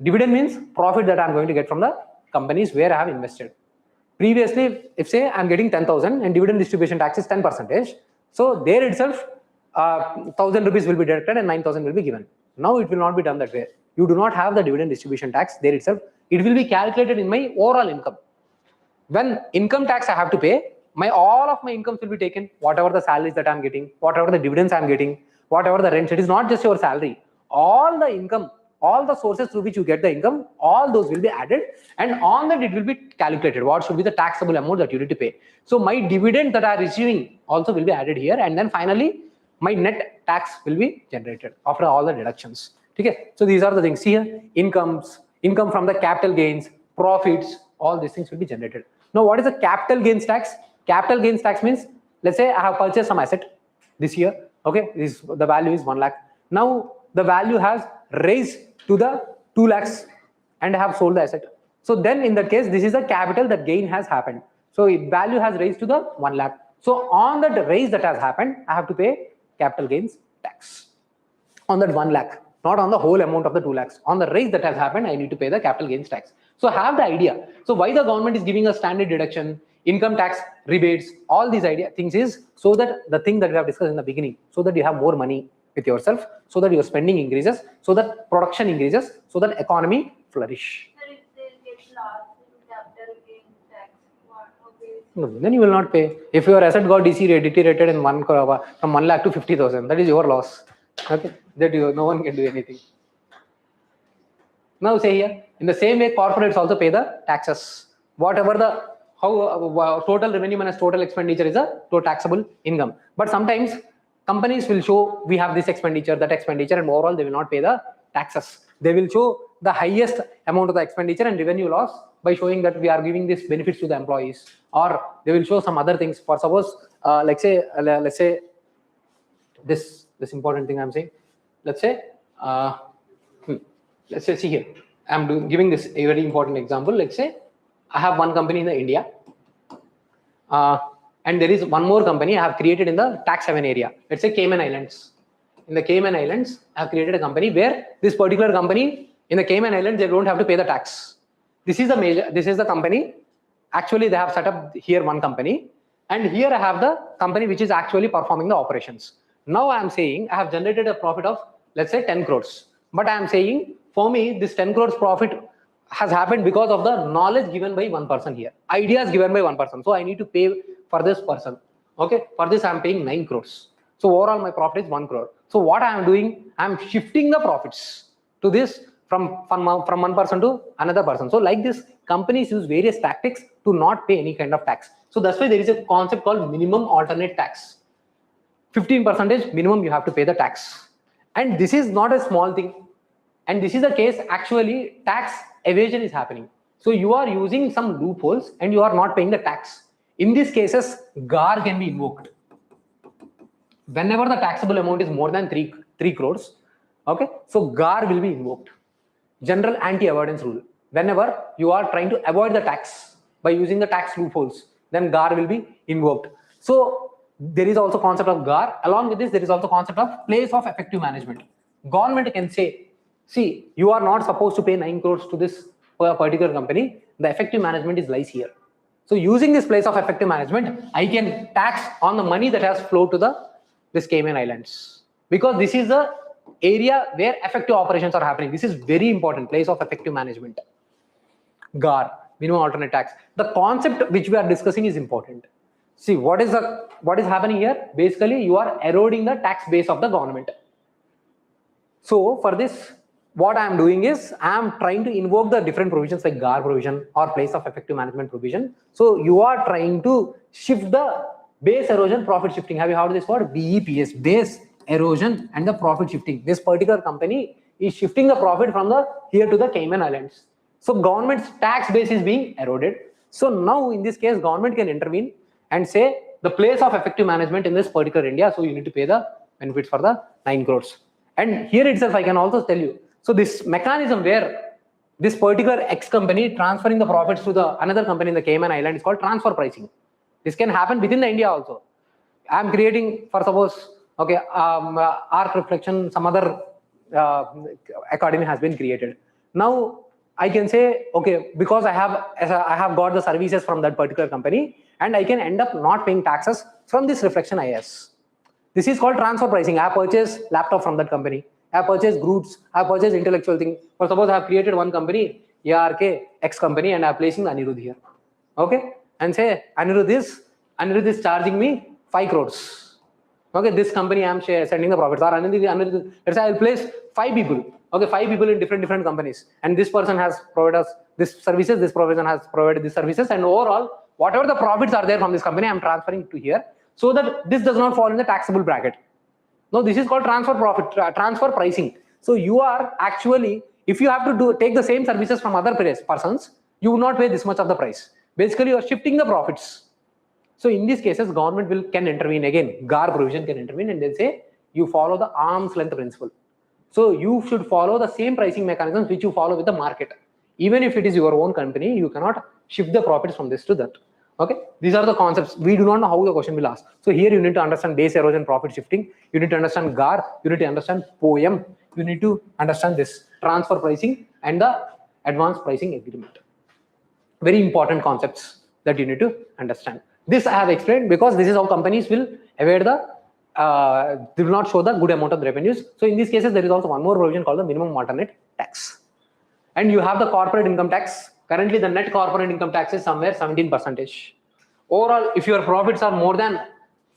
Dividend means profit that I am going to get from the companies where I have invested. Previously, if say I am getting 10,000 and dividend distribution tax is 10%, so there itself 1,000 rupees will be deducted and 9,000 will be given. Now it will not be done that way. You do not have the dividend distribution tax there itself. It will be calculated in my overall income. When income tax I have to pay, all of my incomes will be taken, whatever the salaries that I am getting, whatever the dividends I am getting, whatever the rent. It is not just your salary. All the income, all the sources through which you get the income, all those will be added, and on that it will be calculated. What should be the taxable amount that you need to pay? So my dividend that I am receiving also will be added here, and then finally my net tax will be generated after all the deductions. Okay? So these are the things here: income from the capital gains, profits, all these things will be generated. Now, what is the capital gains tax? Capital gains tax means, let's say I have purchased some asset this year. Okay, the value is 1 lakh. Now the value has raised to the 2 lakhs and I have sold the asset. So then in that case, this is the capital that gain has happened. So value has raised to the 1 lakh. So on that raise that has happened, I have to pay capital gains tax on that 1 lakh, not on the whole amount of the 2 lakhs. On the raise that has happened, I need to pay the capital gains tax. So have the idea. So why the government is giving a standard deduction, income tax rebates, all these things is so that the thing that we have discussed in the beginning, so that you have more money with yourself, so that your spending increases, so that production increases, so that economy flourish. Sir, if they get lost in capital gains tax, what okay? No, then you will not pay. If your asset got deteriorated in from 1 lakh to 50,000, that is your loss. Okay, no one can do anything. Now say here, in the same way, corporates also pay the taxes. Whatever total revenue minus total expenditure is a total taxable income. But sometimes companies will show we have this expenditure, that expenditure, and overall they will not pay the taxes. They will show the highest amount of the expenditure and revenue loss by showing that we are giving this benefits to the employees, or they will show some other things. For suppose let's say this important thing I'm saying. Let's say see here. Giving this a very important example. Let's say I have one company in the India, and there is one more company I have created in the tax haven area. Let's say Cayman Islands. In the Cayman Islands, I have created a company where this particular company in the Cayman Islands, they don't have to pay the tax. This is the company. Actually, they have set up here one company, and here I have the company which is actually performing the operations. Now I am saying I have generated a profit of, let's say, 10 crores. But I am saying for me, this 10 crores profit has happened because of the knowledge given by one person here, ideas given by one person. So I need to pay for this person. Okay, for this I am paying 9 crores. So overall my profit is 1 crore. So what I am doing, I am shifting the profits to this from one person to another person. So like this, companies use various tactics to not pay any kind of tax. So that's why there is a concept called minimum alternate tax. 15% minimum you have to pay the tax. And this is not a small thing. And this is the case, actually tax evasion is happening. So you are using some loopholes and you are not paying the tax. In these cases, GAR can be invoked. Whenever the taxable amount is more than 3 crores, okay, so GAR will be invoked. General anti-avoidance rule. Whenever you are trying to avoid the tax by using the tax loopholes, then GAR will be invoked. So there is also concept of GAR. Along with this, there is also concept of place of effective management. Government can say, see, you are not supposed to pay 9 crores to this particular company. The effective management lies here. So using this place of effective management, I can tax on the money that has flowed to this Cayman Islands, because this is the area where effective operations are happening. This is very important, place of effective management. GAR, minimum alternate tax. The concept which we are discussing is important. See, what is happening here? Basically, you are eroding the tax base of the government. So for this, what I am doing is I am trying to invoke the different provisions like GAR provision or place of effective management provision. So you are trying to shift the base erosion profit shifting. Have you heard this word? BEPS, base erosion and the profit shifting. This particular company is shifting the profit from here to the Cayman Islands. So government's tax base is being eroded. So now in this case, government can intervene and say the place of effective management in this particular India. So you need to pay the benefits for the 9 crores. And here itself, I can also tell you. So this mechanism where this particular X company transferring the profits to another company in the Cayman Island is called transfer pricing. This can happen within the India also. I am creating, for suppose, okay, ARK Reflection, some other academy has been created. Now I can say, okay, because I have got the services from that particular company, and I can end up not paying taxes from this Reflection IAS. This is called transfer pricing. I have purchased laptop from that company. I have purchased goods. I have purchased intellectual thing. For suppose I have created one company, ARK X company, and I am placing Anirudh here. Okay, and say Anirudh is charging me 5 crores. Okay, this company I am sending the profits. Or Anirudh, let's say I will place 5 people. Okay, 5 people in different companies, and this person has provided us this services. This person has provided these services, and overall, whatever the profits are there from this company, I am transferring to here, so that this does not fall in the taxable bracket. Now this is called transfer pricing. So you are actually, if you have to take the same services from other persons, you will not pay this much of the price. Basically, you are shifting the profits. So in these cases, government can intervene again. GAR provision can intervene, and they say you follow the arm's length principle. So you should follow the same pricing mechanisms which you follow with the market. Even if it is your own company, you cannot shift the profits from this to that. Okay, these are the concepts. We do not know how the question will ask. So here you need to understand base erosion, profit shifting. You need to understand GAR. You need to understand POEM. You need to understand this transfer pricing and the advanced pricing agreement. Very important concepts that you need to understand. This I have explained because this is how companies will evade they will not show the good amount of revenues. So in these cases, there is also one more provision called the minimum alternate tax. And you have the corporate income tax. Currently, the net corporate income tax is somewhere 17%. Overall, if your profits are more than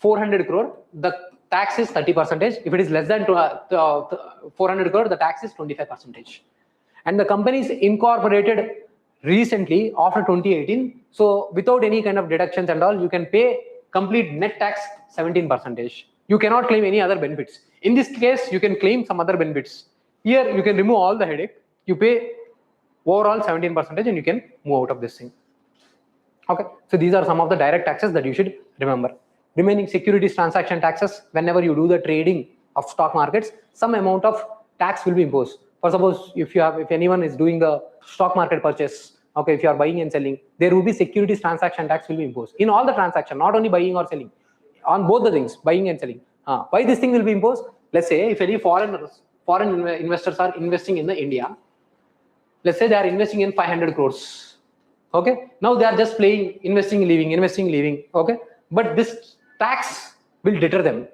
400 crore, the tax is 30%. If it is less than 400 crore, the tax is 25%. And the companies incorporated recently after 2018. So without any kind of deductions and all, you can pay complete net tax 17%. You cannot claim any other benefits. In this case, you can claim some other benefits. Here, you can remove all the headache. You pay overall 17% and you can move out of this thing. Okay, so these are some of the direct taxes that you should remember. remaining securities transaction taxes. Whenever you do the trading of stock markets, some amount of tax will be imposed. For suppose if anyone is doing the stock market purchase, okay, if you are buying and selling, there will be securities transaction tax will be imposed in all the transaction, not only buying or selling, on both the things, buying and selling. Why this thing will be imposed? Let's say if any foreign investors are investing in the India, let's say they are investing in 500 crores. Okay, now they are just playing investing, leaving. Okay, but this tax will deter them.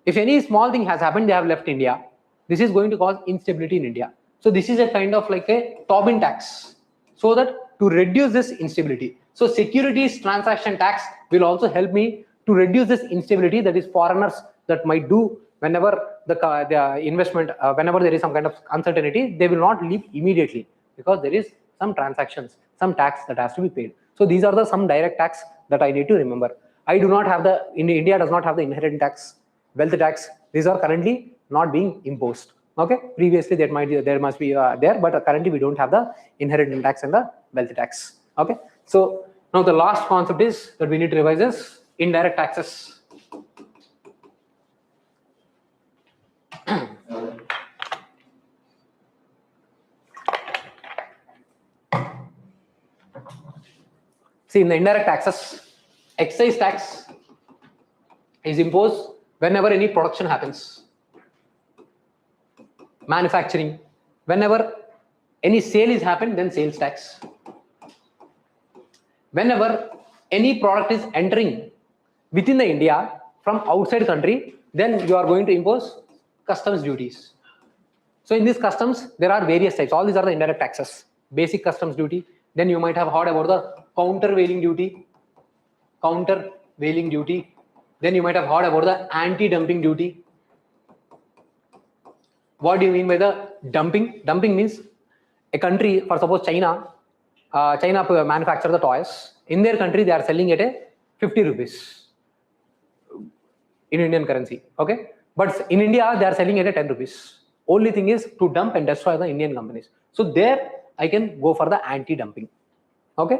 If any small thing has happened, they have left India. This is going to cause instability in India. So this is a kind of like a Tobin tax, so that to reduce this instability. So securities transaction tax will also help me to reduce this instability that is foreigners that might do whenever the investment, whenever there is some kind of uncertainty, they will not leave immediately because there is some transactions, some tax that has to be paid. So these are the some direct tax that I need to remember. I do not have India does not have the inheritance tax, wealth tax. These are currently not being imposed. Okay, previously there must be there, but currently we don't have the inheritance tax and the wealth tax. Okay, so now the last concept is that we need to revise is indirect taxes. See, in the indirect taxes, excise tax is imposed whenever any production happens. Manufacturing, whenever any sale is happened, then sales tax. Whenever any product is entering within the India from outside country, then you are going to impose customs duties. So in these customs, there are various types. All these are the indirect taxes. Basic customs duty. Then you might have heard about the countervailing duty. Then you might have heard about the anti-dumping duty. What do you mean by the dumping? Dumping means a country, for suppose China manufacture the toys. In their country, they are selling at a 50 rupees in Indian currency. Okay, but in India, they are selling at a 10 rupees. Only thing is to dump and destroy the Indian companies. So there, I can go for the anti-dumping. Okay,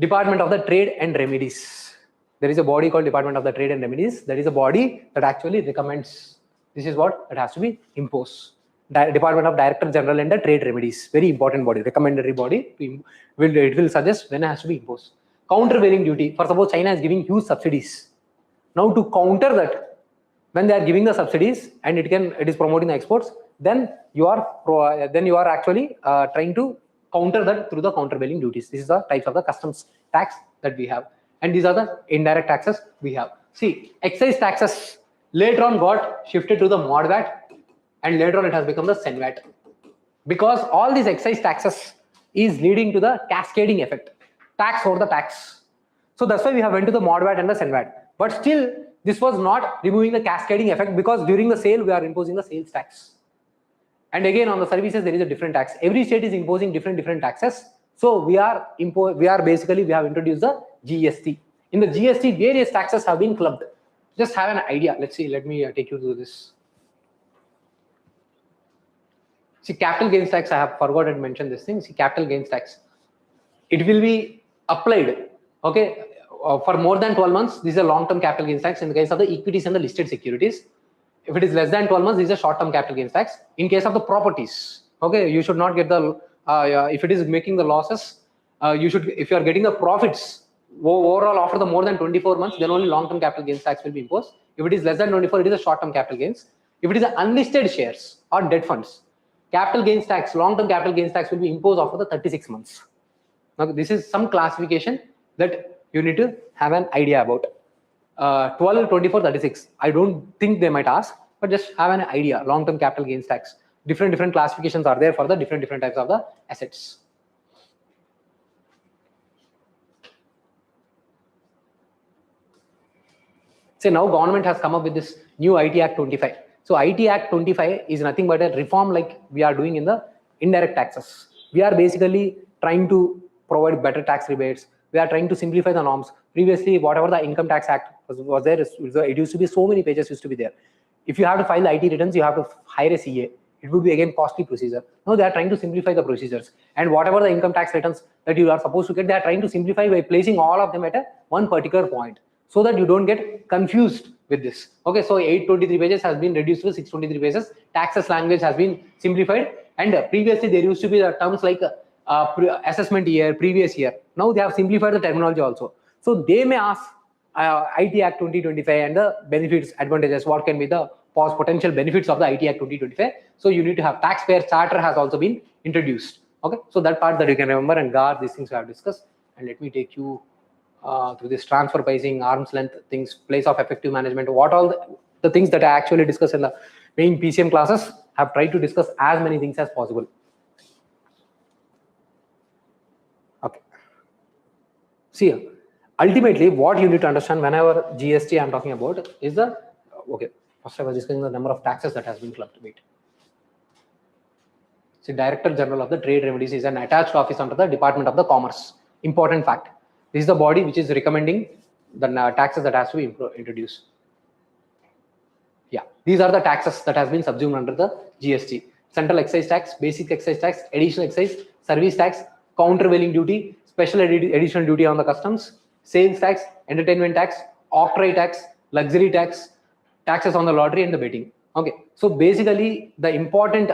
Department of the Trade and Remedies. There is a body called Department of the Trade and Remedies. That is a body that actually recommends. This is what that has to be imposed. Department of Director General and the Trade Remedies. Very important body, recommendatory body. It will suggest when it has to be imposed. Countervailing duty. For suppose China is giving huge subsidies. Now to counter that, when they are giving the subsidies and it is promoting the exports, then you are actually trying to counter that through the countervailing duties. This is the types of the customs tax that we have, and these are the indirect taxes we have. See, excise taxes later on got shifted to the mod VAT, and later on it has become the sen VAT, because all these excise taxes is leading to the cascading effect, tax over the tax. So that's why we have went to the mod VAT and the sen VAT. But still, this was not removing the cascading effect, because during the sale we are imposing the sales tax. And again, on the services there is a different tax. Every state is imposing different taxes. So we have introduced the GST. In the GST, various taxes have been clubbed. Just have an idea. Let's see. Let me take you through this. See, capital gains tax. I have forgotten to mention this thing. See, capital gains tax. It will be applied. Okay. For more than 12 months, this is a long-term capital gains tax in the case of the equities and the listed securities. If it is less than 12 months, this is a short-term capital gains tax. In case of the properties, okay, you should not get the, if it is making the losses, if you are getting the profits overall after the more than 24 months, then only long-term capital gains tax will be imposed. If it is less than 24, it is a short-term capital gains. If it is unlisted shares or debt funds, capital gains tax, long-term capital gains tax will be imposed after the 36 months. Now, this is some classification that you need to have an idea about. 12, 24, 36. I don't think they might ask, but just have an idea. Long-term capital gains tax. Different classifications are there for the different types of the assets. So now government has come up with this new IT Act 25. So IT Act 25 is nothing but a reform like we are doing in the indirect taxes. We are basically trying to provide better tax rebates. We are trying to simplify the norms. Previously, whatever the Income Tax Act was there, it used to be so many pages used to be there. If you have to file the IT returns, you have to hire a CA. It would be again costly procedure. Now they are trying to simplify the procedures, and whatever the income tax returns that you are supposed to get, they are trying to simplify by placing all of them at one particular point. so that you don't get confused with this. Okay, so 823 pages has been reduced to 623 pages. Taxes language has been simplified, and previously there used to be the terms like assessment year, previous year. Now they have simplified the terminology also. So they may ask IT Act 2025 and the benefits, advantages, what can be the potential benefits of the IT Act 2025. So you need to have taxpayer charter has also been introduced. Okay, so that part that you can remember and guard, these things we have discussed. And let me take you through this transfer pricing, arm's length things, place of effective management, what all the things that I actually discussed in the main PCM classes. Have tried to discuss as many things as possible. Okay. See, ultimately, what you need to understand whenever GST I'm talking about is the, okay, first I was discussing the number of taxes that has been clubbed. Wait. See, Director General of the Trade Remedies is an attached office under the Department of the Commerce. Important fact. This is the body which is recommending the taxes that has to be introduced. Yeah, these are the taxes that has been subsumed under the GST. Central excise tax, basic excise tax, additional excise, service tax, countervailing duty, special additional duty on the customs, sales tax, entertainment tax, octroi tax, luxury tax, taxes on the lottery and the betting. Okay, so basically the important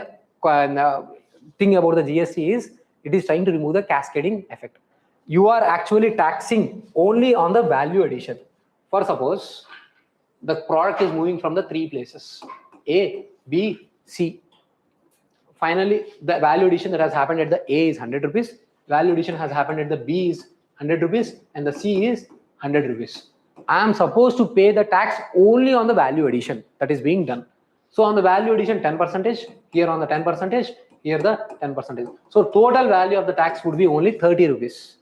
thing about the GST is it is trying to remove the cascading effect. You are actually taxing only on the value addition. For suppose the product is moving from the three places A, B, C. Finally, the value addition that has happened at the A is 100 rupees. Value addition has happened at the B is 100 rupees and the C is 100 rupees. I am supposed to pay the tax only on the value addition that is being done. So on the value addition 10%, here on the 10%, here the 10%. So total value of the tax would be only 30 rupees.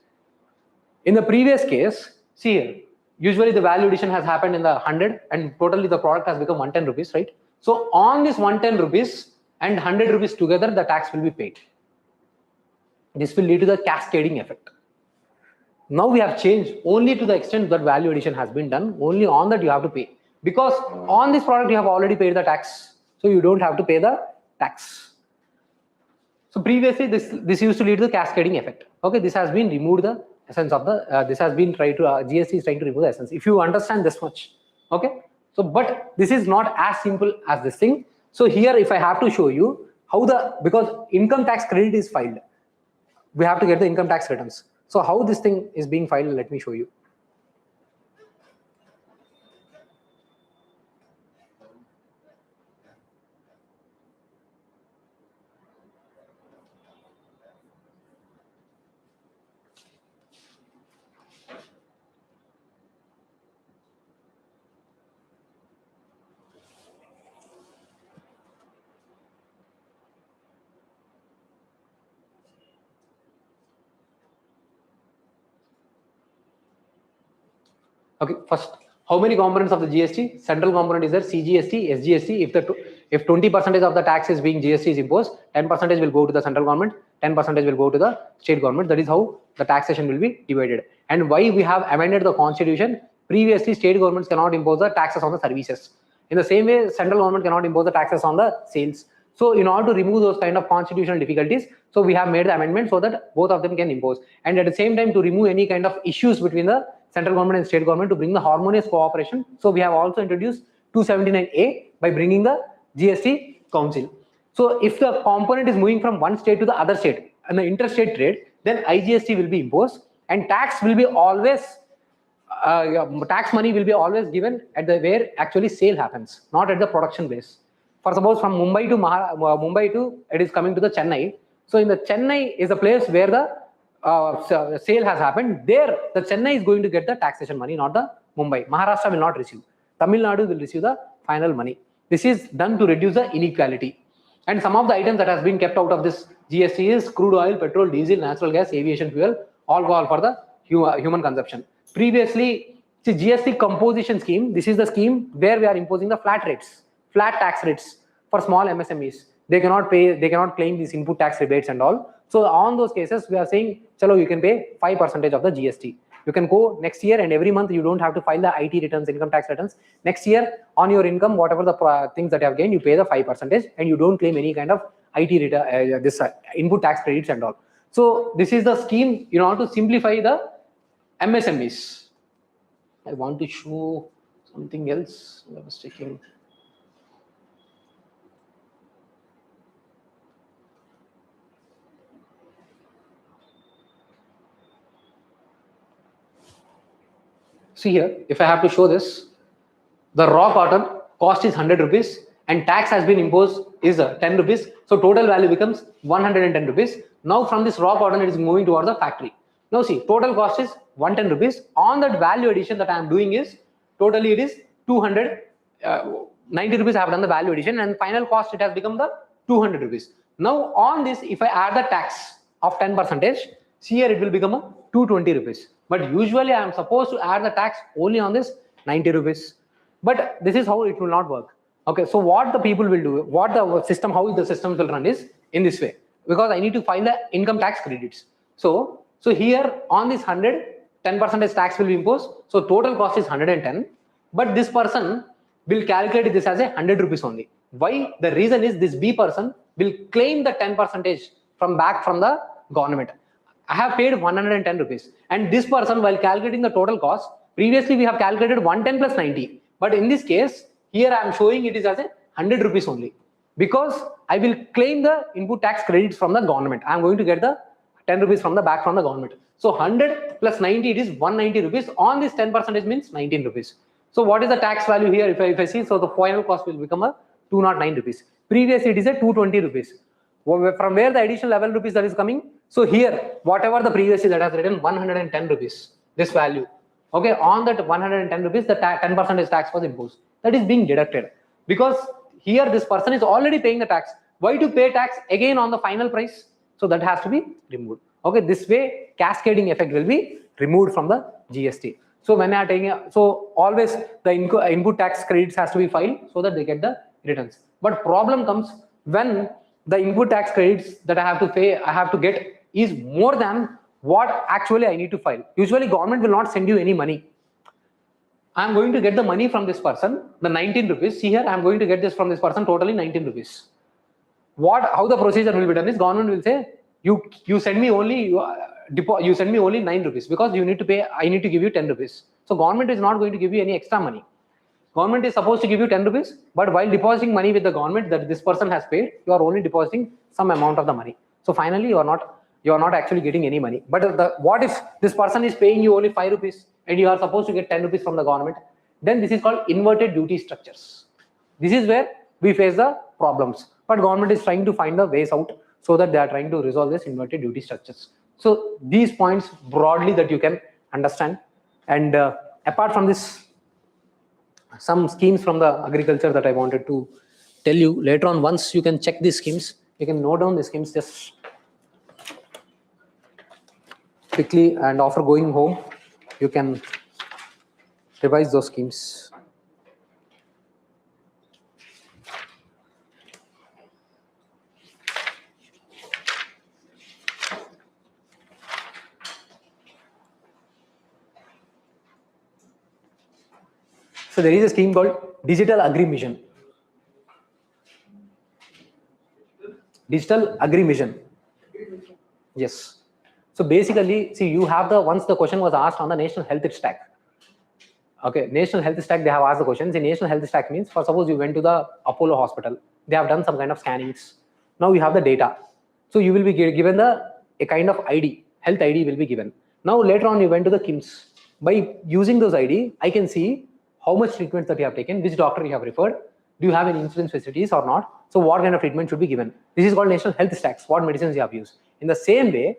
In the previous case, see here, usually the value addition has happened in the 100 and totally the product has become 110 rupees, right? So on this 110 rupees and 100 rupees together, the tax will be paid. This will lead to the cascading effect. Now we have changed only to the extent that value addition has been done, only on that you have to pay. Because on this product you have already paid the tax, so you don't have to pay the tax. So previously this used to lead to the cascading effect. Okay, this has been removed the essence of the, this has been tried to, GST is trying to remove the essence. If you understand this much, okay. So, but this is not as simple as this thing. So here, if I have to show you how because income tax credit is filed, we have to get the income tax returns. So how this thing is being filed, let me show you. Okay, first, how many components of the GST? Central component is there, CGST, SGST. If 20% of the tax is being GST is imposed, 10% will go to the central government, 10% will go to the state government. That is how the taxation will be divided. And why we have amended the constitution? Previously, state governments cannot impose the taxes on the services. In the same way, central government cannot impose the taxes on the sales. So in order to remove those kind of constitutional difficulties, so we have made the amendment so that both of them can impose. And at the same time, to remove any kind of issues between the central government and state government, to bring the harmonious cooperation. So we have also introduced 279A by bringing the GST council. So if the component is moving from one state to the other state and the interstate trade, then IGST will be imposed and tax will be always, tax money will be always given at the where actually sale happens, not at the production base. For suppose from Mumbai to it is coming to the Chennai. So in the Chennai is a place where the sale has happened. There the Chennai is going to get the taxation money, not the Mumbai. Maharashtra will not receive. Tamil Nadu will receive the final money. This is done to reduce the inequality. And some of the items that has been kept out of this GST is crude oil, petrol, diesel, natural gas, aviation fuel, all go for the human consumption. Previously, see, GST composition scheme, this is the scheme where we are imposing the flat rates, flat tax rates for small MSMEs. They cannot pay, they cannot claim these input tax rebates and all. So on those cases, we are saying, chalo, you can pay 5% of the GST. You can go next year and every month you don't have to file the IT returns, income tax returns. Next year on your income, whatever the things that you have gained, you pay the 5% and you don't claim any kind of IT return, input tax credits and all. So this is the scheme in order to simplify the MSMEs. I want to show something else. I was checking. See here, if I have to show this, the raw cotton cost is 100 rupees and tax has been imposed is 10 rupees. So total value becomes 110 rupees. Now from this raw cotton, it is moving towards the factory. Now see, total cost is 110 rupees. On that value addition that I am doing is, totally it is 290 rupees. I have done the value addition and final cost, it has become the 200 rupees. Now on this, if I add the tax of 10%, see here it will become a 220 rupees. But usually I am supposed to add the tax only on this 90 rupees. But this is how it will not work. Okay, so what the people will do, what the system, how the systems will run is in this way, because I need to file the income tax credits. So here on this 100, 10% tax will be imposed. So total cost is 110, but this person will calculate this as 100 rupees only. Why? The reason is this B person will claim the 10% from the government. I have paid 110 rupees, and this person, while calculating the total cost, previously we have calculated 110 plus 90. But in this case, here I am showing it is as 100 rupees only, because I will claim the input tax credits from the government. I am going to get the 10 rupees from the government. So 100 plus 90, it is 190 rupees. On this 10% means 19 rupees. So what is the tax value here? If I see, so the final cost will become a 209 rupees. Previously it is a 220 rupees. From where the additional 11 rupees that is coming? So here, whatever the previously that has written 110 rupees, this value. Okay, on that 110 rupees, the 10% tax was imposed. That is being deducted, because here this person is already paying the tax. Why to pay tax again on the final price? So that has to be removed. Okay, this way cascading effect will be removed from the GST. So when I are taking, so always the input tax credits has to be filed so that they get the returns. But problem comes when the input tax credits that I have to pay, I have to get is more than what actually I need to file. Usually government will not send you any money. I am going to get the money from this person, the 19 rupees. See here, I am going to get this from this person, totally 19 rupees. How the procedure will be done is, government will say, you send me only 9 rupees, because you need to pay, I need to give you 10 rupees. So government is not going to give you any extra money. Government is supposed to give you 10 rupees, but while depositing money with the government that this person has paid, you are only depositing some amount of the money. So finally you are not actually getting any money. But what if this person is paying you only 5 rupees and you are supposed to get 10 rupees from the government? Then this is called inverted duty structures. This is where we face the problems. But government is trying to find the ways out, so that they are trying to resolve this inverted duty structures. So these points broadly that you can understand. And apart from this, some schemes from the agriculture that I wanted to tell you later on. Once you can check these schemes, you can note down the schemes just quickly, and after going home you can revise those schemes. So there is a scheme called Digital Agri Mission. Digital Agri Mission. Yes. So basically, see, you have once the question was asked on the National Health Stack. Okay, National Health Stack, they have asked the questions. In National Health Stack means, for suppose you went to the Apollo hospital, they have done some kind of scannings. Now you have the data. So you will be given a kind of ID, health ID will be given. Now later on you went to the KIMS. By using those ID, I can see how much treatment that you have taken, which doctor you have referred, do you have any insurance facilities or not? So what kind of treatment should be given? This is called National Health Stacks, what medicines you have used. In the same way,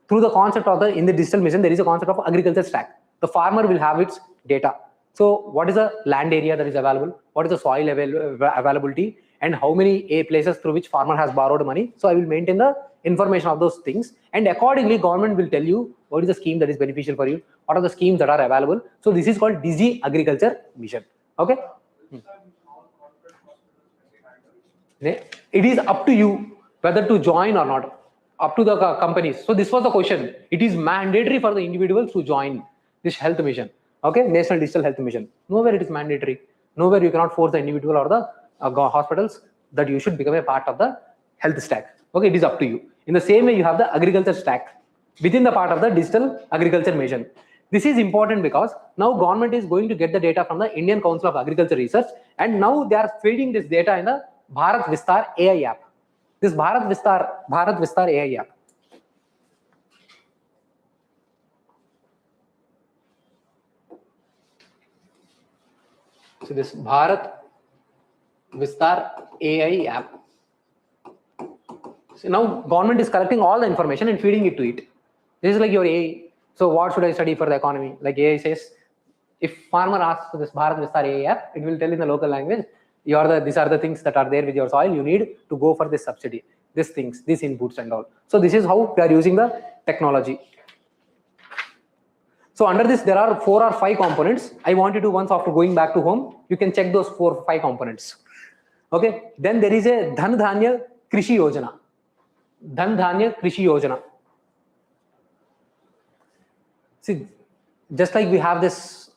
through the concept of in the digital mission, there is a concept of agriculture stack. The farmer will have its data. So what is the land area that is available? What is the soil availability? And how many places through which farmer has borrowed money? So I will maintain the information of those things. And accordingly, government will tell you what is the scheme that is beneficial for you. What are the schemes that are available? So this is called Digi Agriculture Mission. Okay. It is up to you whether to join or not. Up to the companies. So this was the question. It is mandatory for the individuals to join this health mission. Okay, National Digital Health Mission. Nowhere it is mandatory. Nowhere you cannot force the individual or the hospitals that you should become a part of the health stack. Okay, it is up to you. In the same way, you have the agriculture stack within the part of the Digital Agriculture Mission. This is important because now government is going to get the data from the Indian Council of Agriculture Research, and now they are feeding this data in the Bharat Vistar AI app. This Bharat Vistar AI app. So this Bharat Vistar AI app. So now government is collecting all the information and feeding it to it. This is like your AI. So what should I study for the economy? Like AI says, if farmer asks for this Bharat Vistar AI app, it will tell in the local language, these are the things that are there with your soil. You need to go for this subsidy, these things, these inputs and all. So this is how we are using the technology. So under this, there are 4 or 5 components. I want you to, once after going back to home, you can check those 4 or 5 components. Okay. Then there is a Dhan Dhanya Krishi Yojana. Dhan Dhanya Krishi Yojana. See, just like we have this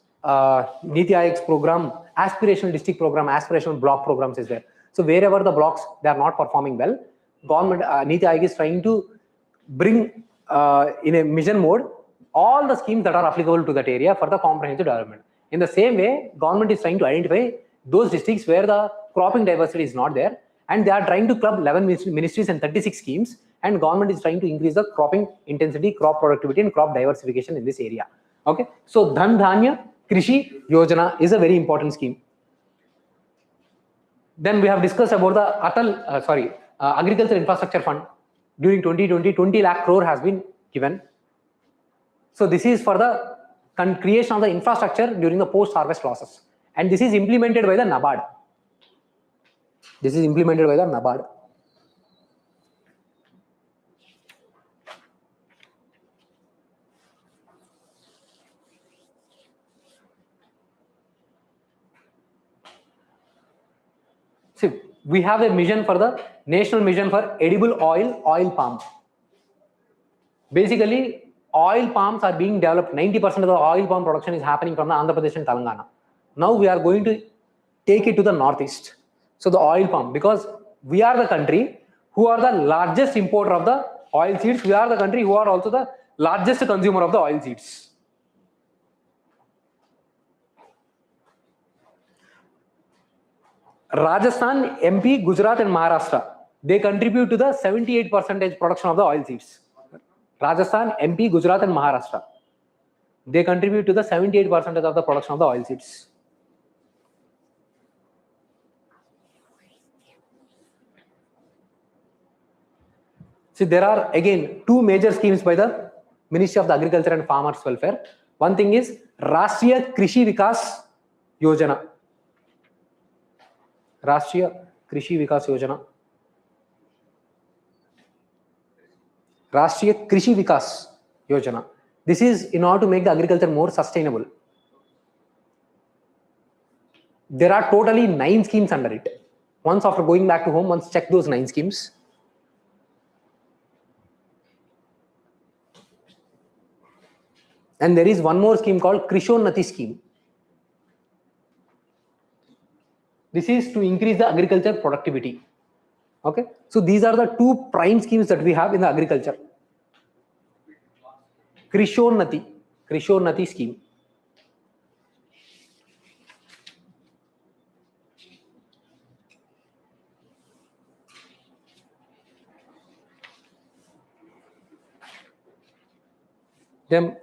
Niti Aayog's program, aspirational district program, aspirational block programs is there. So wherever the blocks, they are not performing well, government, Niti Aayog is trying to bring in a mission mode all the schemes that are applicable to that area for the comprehensive development. In the same way, government is trying to identify those districts where the cropping diversity is not there, and they are trying to club 11 ministries and 36 schemes, and government is trying to increase the cropping intensity, crop productivity and crop diversification in this area. Okay, so Dhan Dhanya Krishi Yojana is a very important scheme. Then we have discussed about the Agriculture Infrastructure Fund. During 2020, 20 lakh crore has been given. So this is for the creation of the infrastructure during the post-harvest losses. And this is implemented by the NABARD. This is implemented by the NABARD. See, we have a mission for the national mission for edible oil palm. Basically, oil palms are being developed. 90% of the oil palm production is happening from the Andhra Pradesh and Telangana. Now we are going to take it to the northeast. So the oil palm, because we are the country who are the largest importer of the oil seeds. We are the country who are also the largest consumer of the oil seeds. Rajasthan, MP, Gujarat and Maharashtra, they contribute to the 78% production of the oil seeds. Rajasthan, MP, Gujarat and Maharashtra, they contribute to the 78% of the production of the oil seeds. See, there are again 2 major schemes by the Ministry of the Agriculture and Farmers Welfare. One thing is Rashtriya Krishi Vikas Yojana. Rashtriya Krishi Vikas Yojana. Rashtriya Krishi Vikas Yojana. This is in order to make the agriculture more sustainable. There are totally 9 schemes under it. Once after going back to home, once check those 9 schemes. And there is one more scheme called Krishonnati scheme. This is to increase the agriculture productivity. Okay, so these are the 2 prime schemes that we have in the agriculture. Krishonnati scheme. Then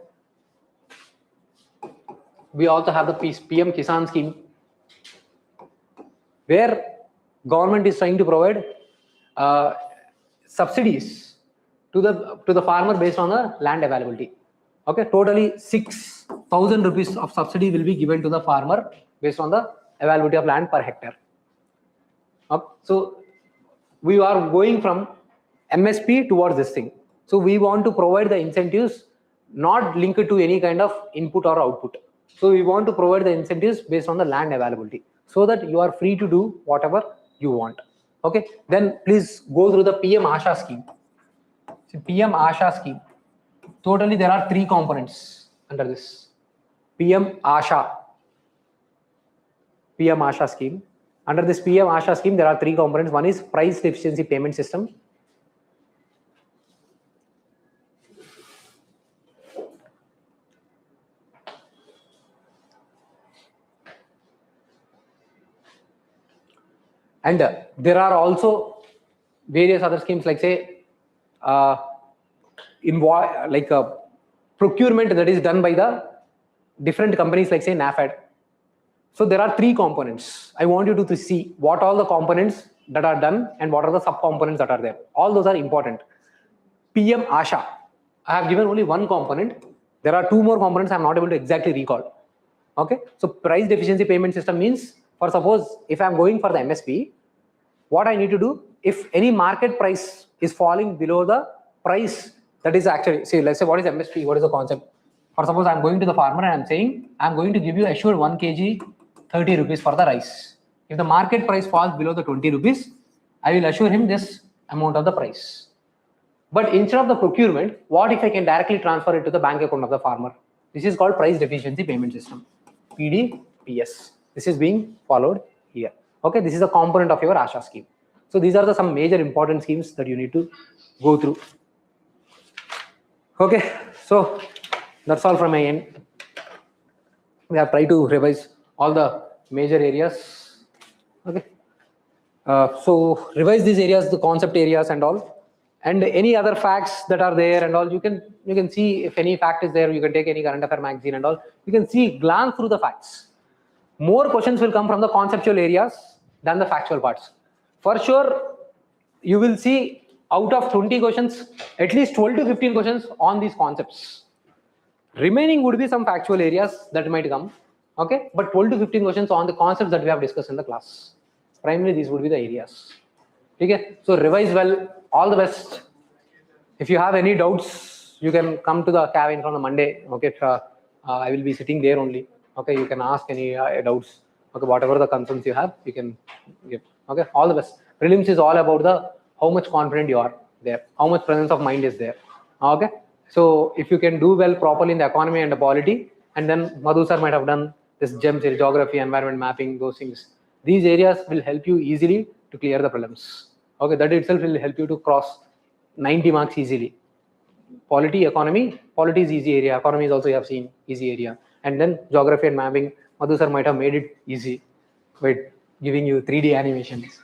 we also have the PM Kisan scheme, where government is trying to provide subsidies to the farmer based on the land availability. Okay, totally 6,000 rupees of subsidy will be given to the farmer based on the availability of land per hectare. Okay, so we are going from MSP towards this thing. So we want to provide the incentives not linked to any kind of input or output. So we want to provide the incentives based on the land availability, so that you are free to do whatever you want. Okay, then please go through the PM Asha scheme. So PM Asha scheme, totally there are 3 components under this PM Asha scheme. Under this PM Asha scheme, there are 3 components. One is price efficiency payment system. And there are also various other schemes like say procurement that is done by the different companies like say NAFED. So there are three components. I want you to see what all the components that are done and what are the sub-components that are there. All those are important. PM Asha. I have given only one component. There are two more components I am not able to exactly recall. Okay. So price deficiency payment system means, for suppose if I am going for the MSP, what I need to do, if any market price is falling below the price that is actually, say, let's say what is MSP, what is the concept? For suppose I'm going to the farmer and I'm saying, I'm going to give you assured 1 kg 30 rupees for the rice. If the market price falls below the 20 rupees, I will assure him this amount of the price. But instead of the procurement, what if I can directly transfer it to the bank account of the farmer? This is called price deficiency payment system, PDPS. This is being followed here. Okay, this is a component of your ASHA scheme. So these are the some major important schemes that you need to go through. Okay, so that's all from my end. We have tried to revise all the major areas. Okay, so revise these areas, the concept areas and all, and any other facts that are there and all. You can see if any fact is there. You can take any current affair magazine and all. You can see, glance through the facts. More questions will come from the conceptual areas than the factual parts. For sure, you will see out of 20 questions, at least 12 to 15 questions on these concepts. Remaining would be some factual areas that might come. Okay, but 12 to 15 questions on the concepts that we have discussed in the class. Primarily, these would be the areas. Okay, so revise well. All the best. If you have any doubts, you can come to the cabin on the Monday. Okay, I will be sitting there only. Okay, you can ask any doubts. Okay, whatever the concerns you have, you can give. Okay, all the best. Prelims is all about the how much confident you are there, how much presence of mind is there. Okay, so if you can do well properly in the economy and the polity, and then Madhu sir might have done this gems, geography, environment mapping, those things. These areas will help you easily to clear the prelims. Okay, that itself will help you to cross 90 marks easily. Polity, economy, polity is easy area. Economy is also you have seen easy area. And then geography and mapping, Madhu sir might have made it easy by giving you 3D animations.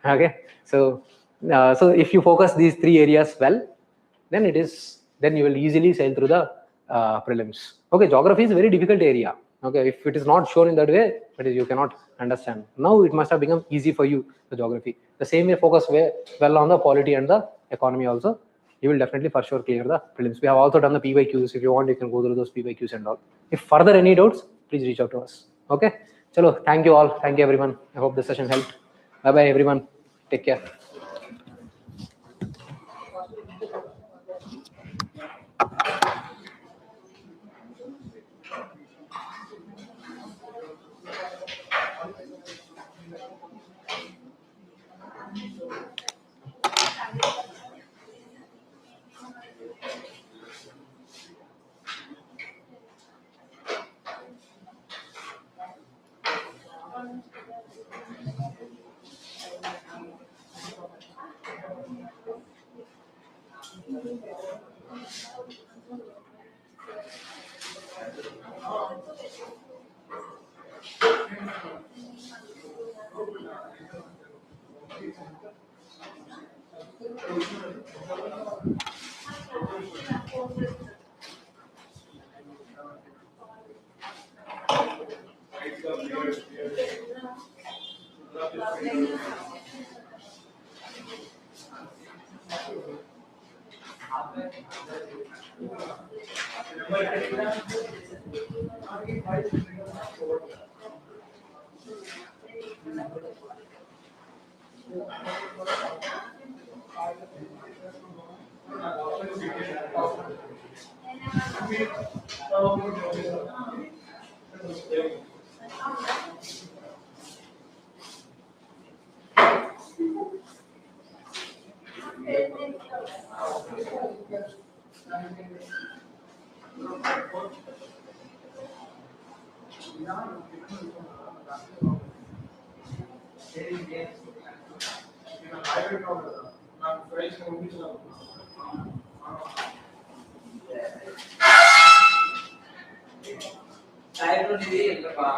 Okay, so if you focus these three areas well, then you will easily sail through the prelims. Okay, geography is a very difficult area. Okay, if it is not shown in that way, but you cannot understand. Now it must have become easy for you, the geography. The same way, focus well on the polity and the economy also. You will definitely for sure clear the prelims. We have also done the PYQs. If you want, you can go through those PYQs and all. If further any doubts, please reach out to us. Okay, chalo, thank you all. Thank you everyone. I hope the session helped. Bye bye everyone. Take care.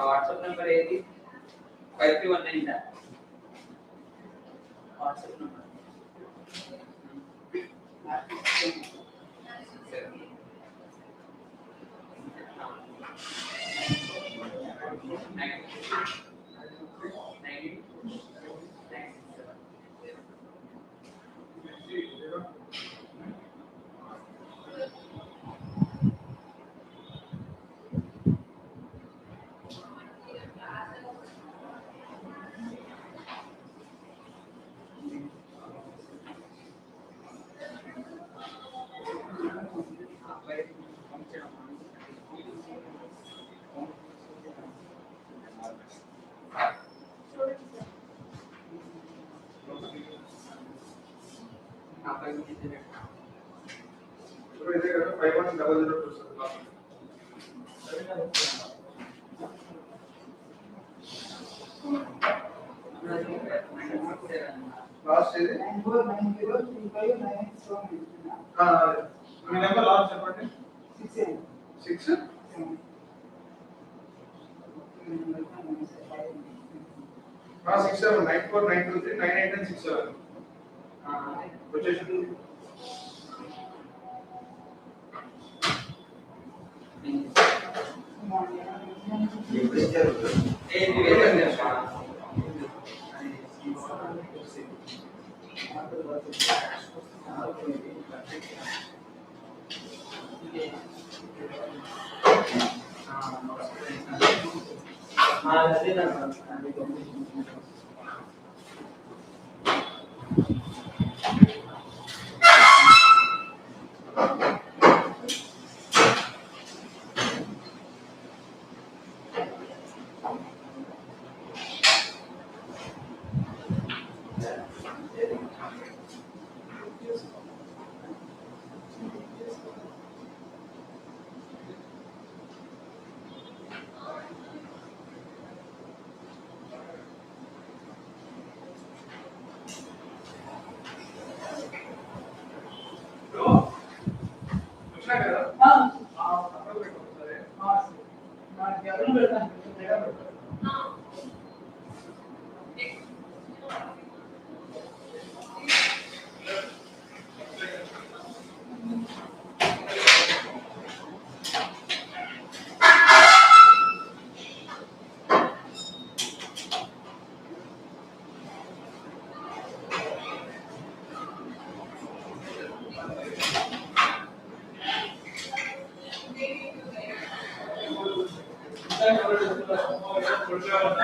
WhatsApp number ఏది 5319 ఇదే కదా 5100 last ఇది మీ number last చెప్పండి 6 67949239867 వచ్చేసి వచ్చినా కదా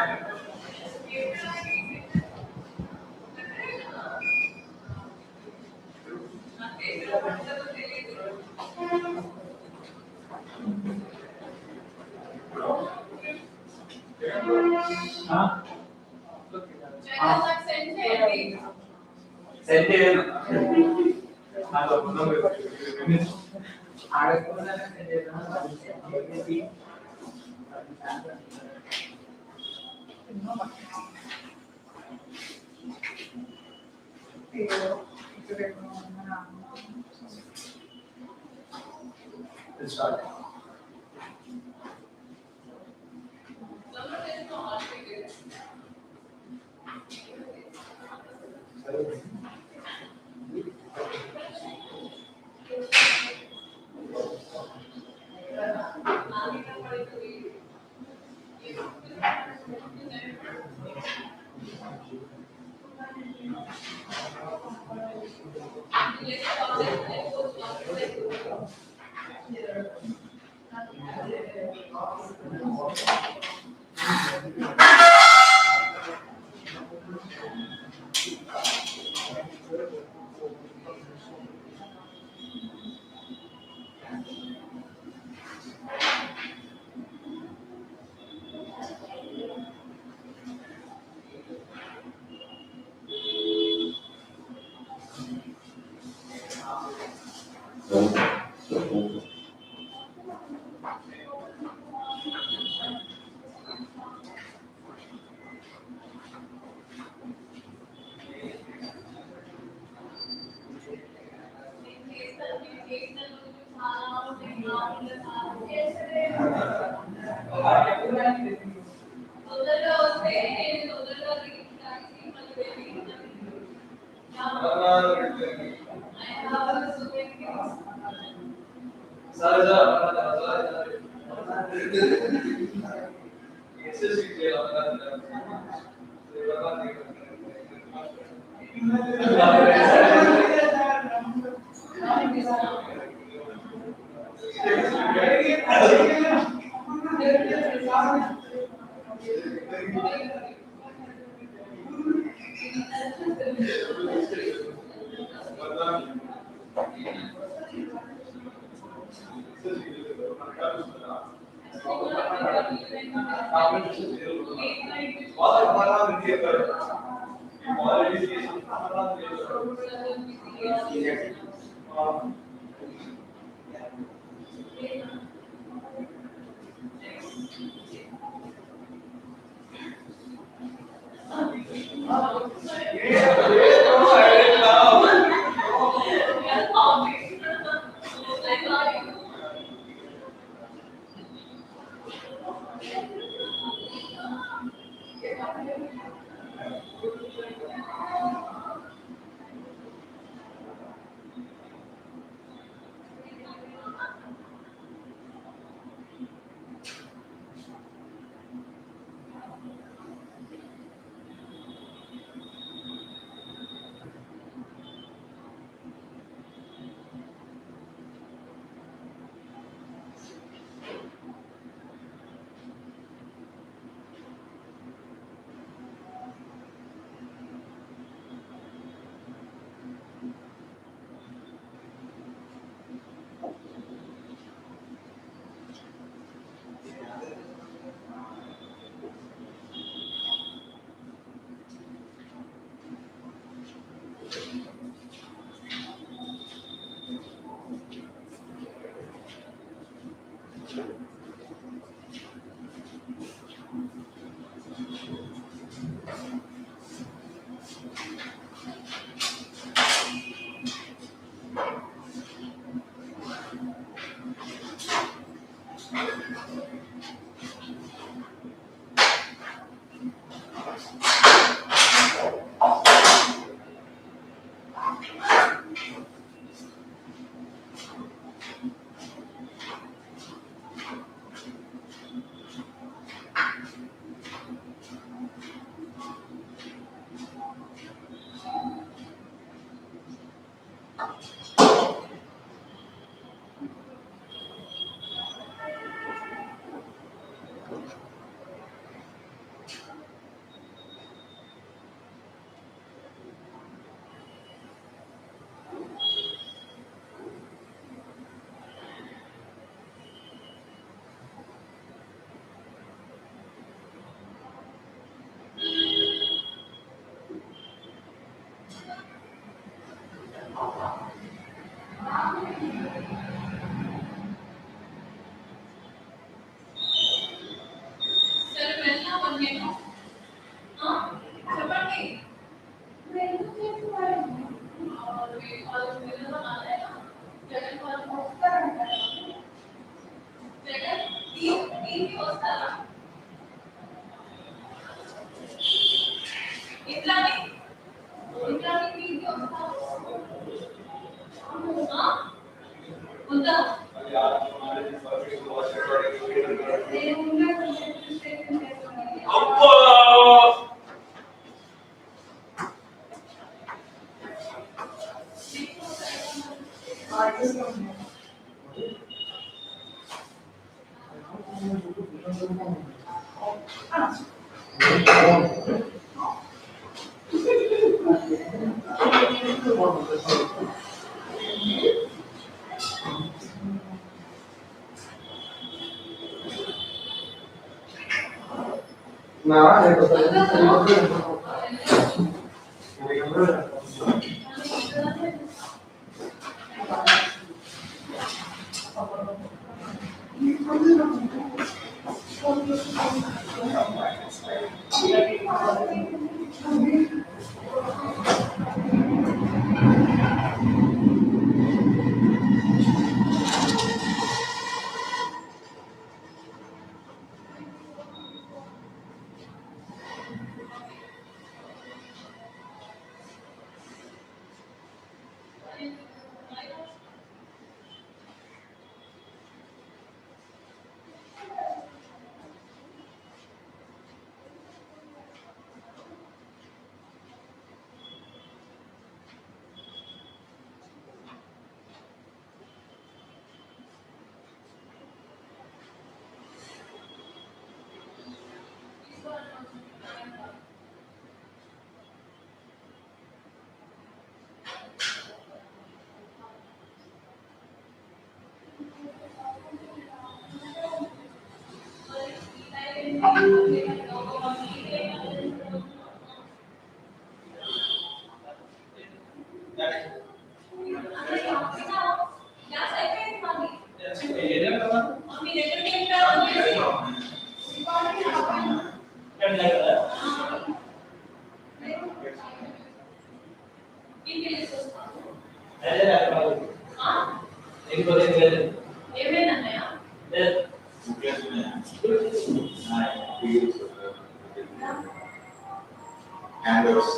Handles.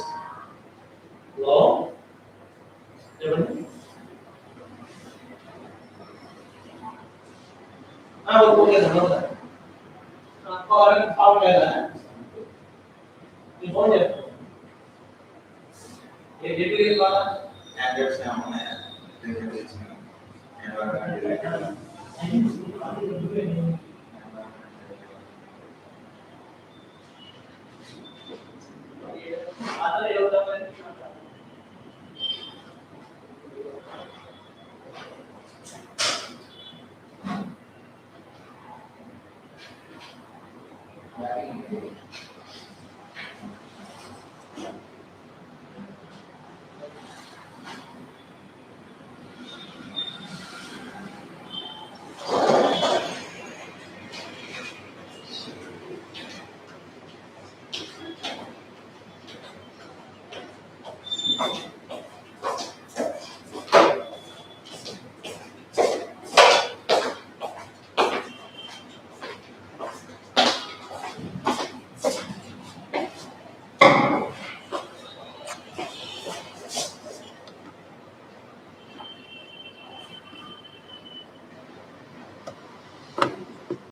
Hello చెప్పండి okay sir కావాలి లేదా ఈ ఫోన్ చెప్పు ఏ చెప్పి కావాలా Handles ఏమన్నాయా? అదే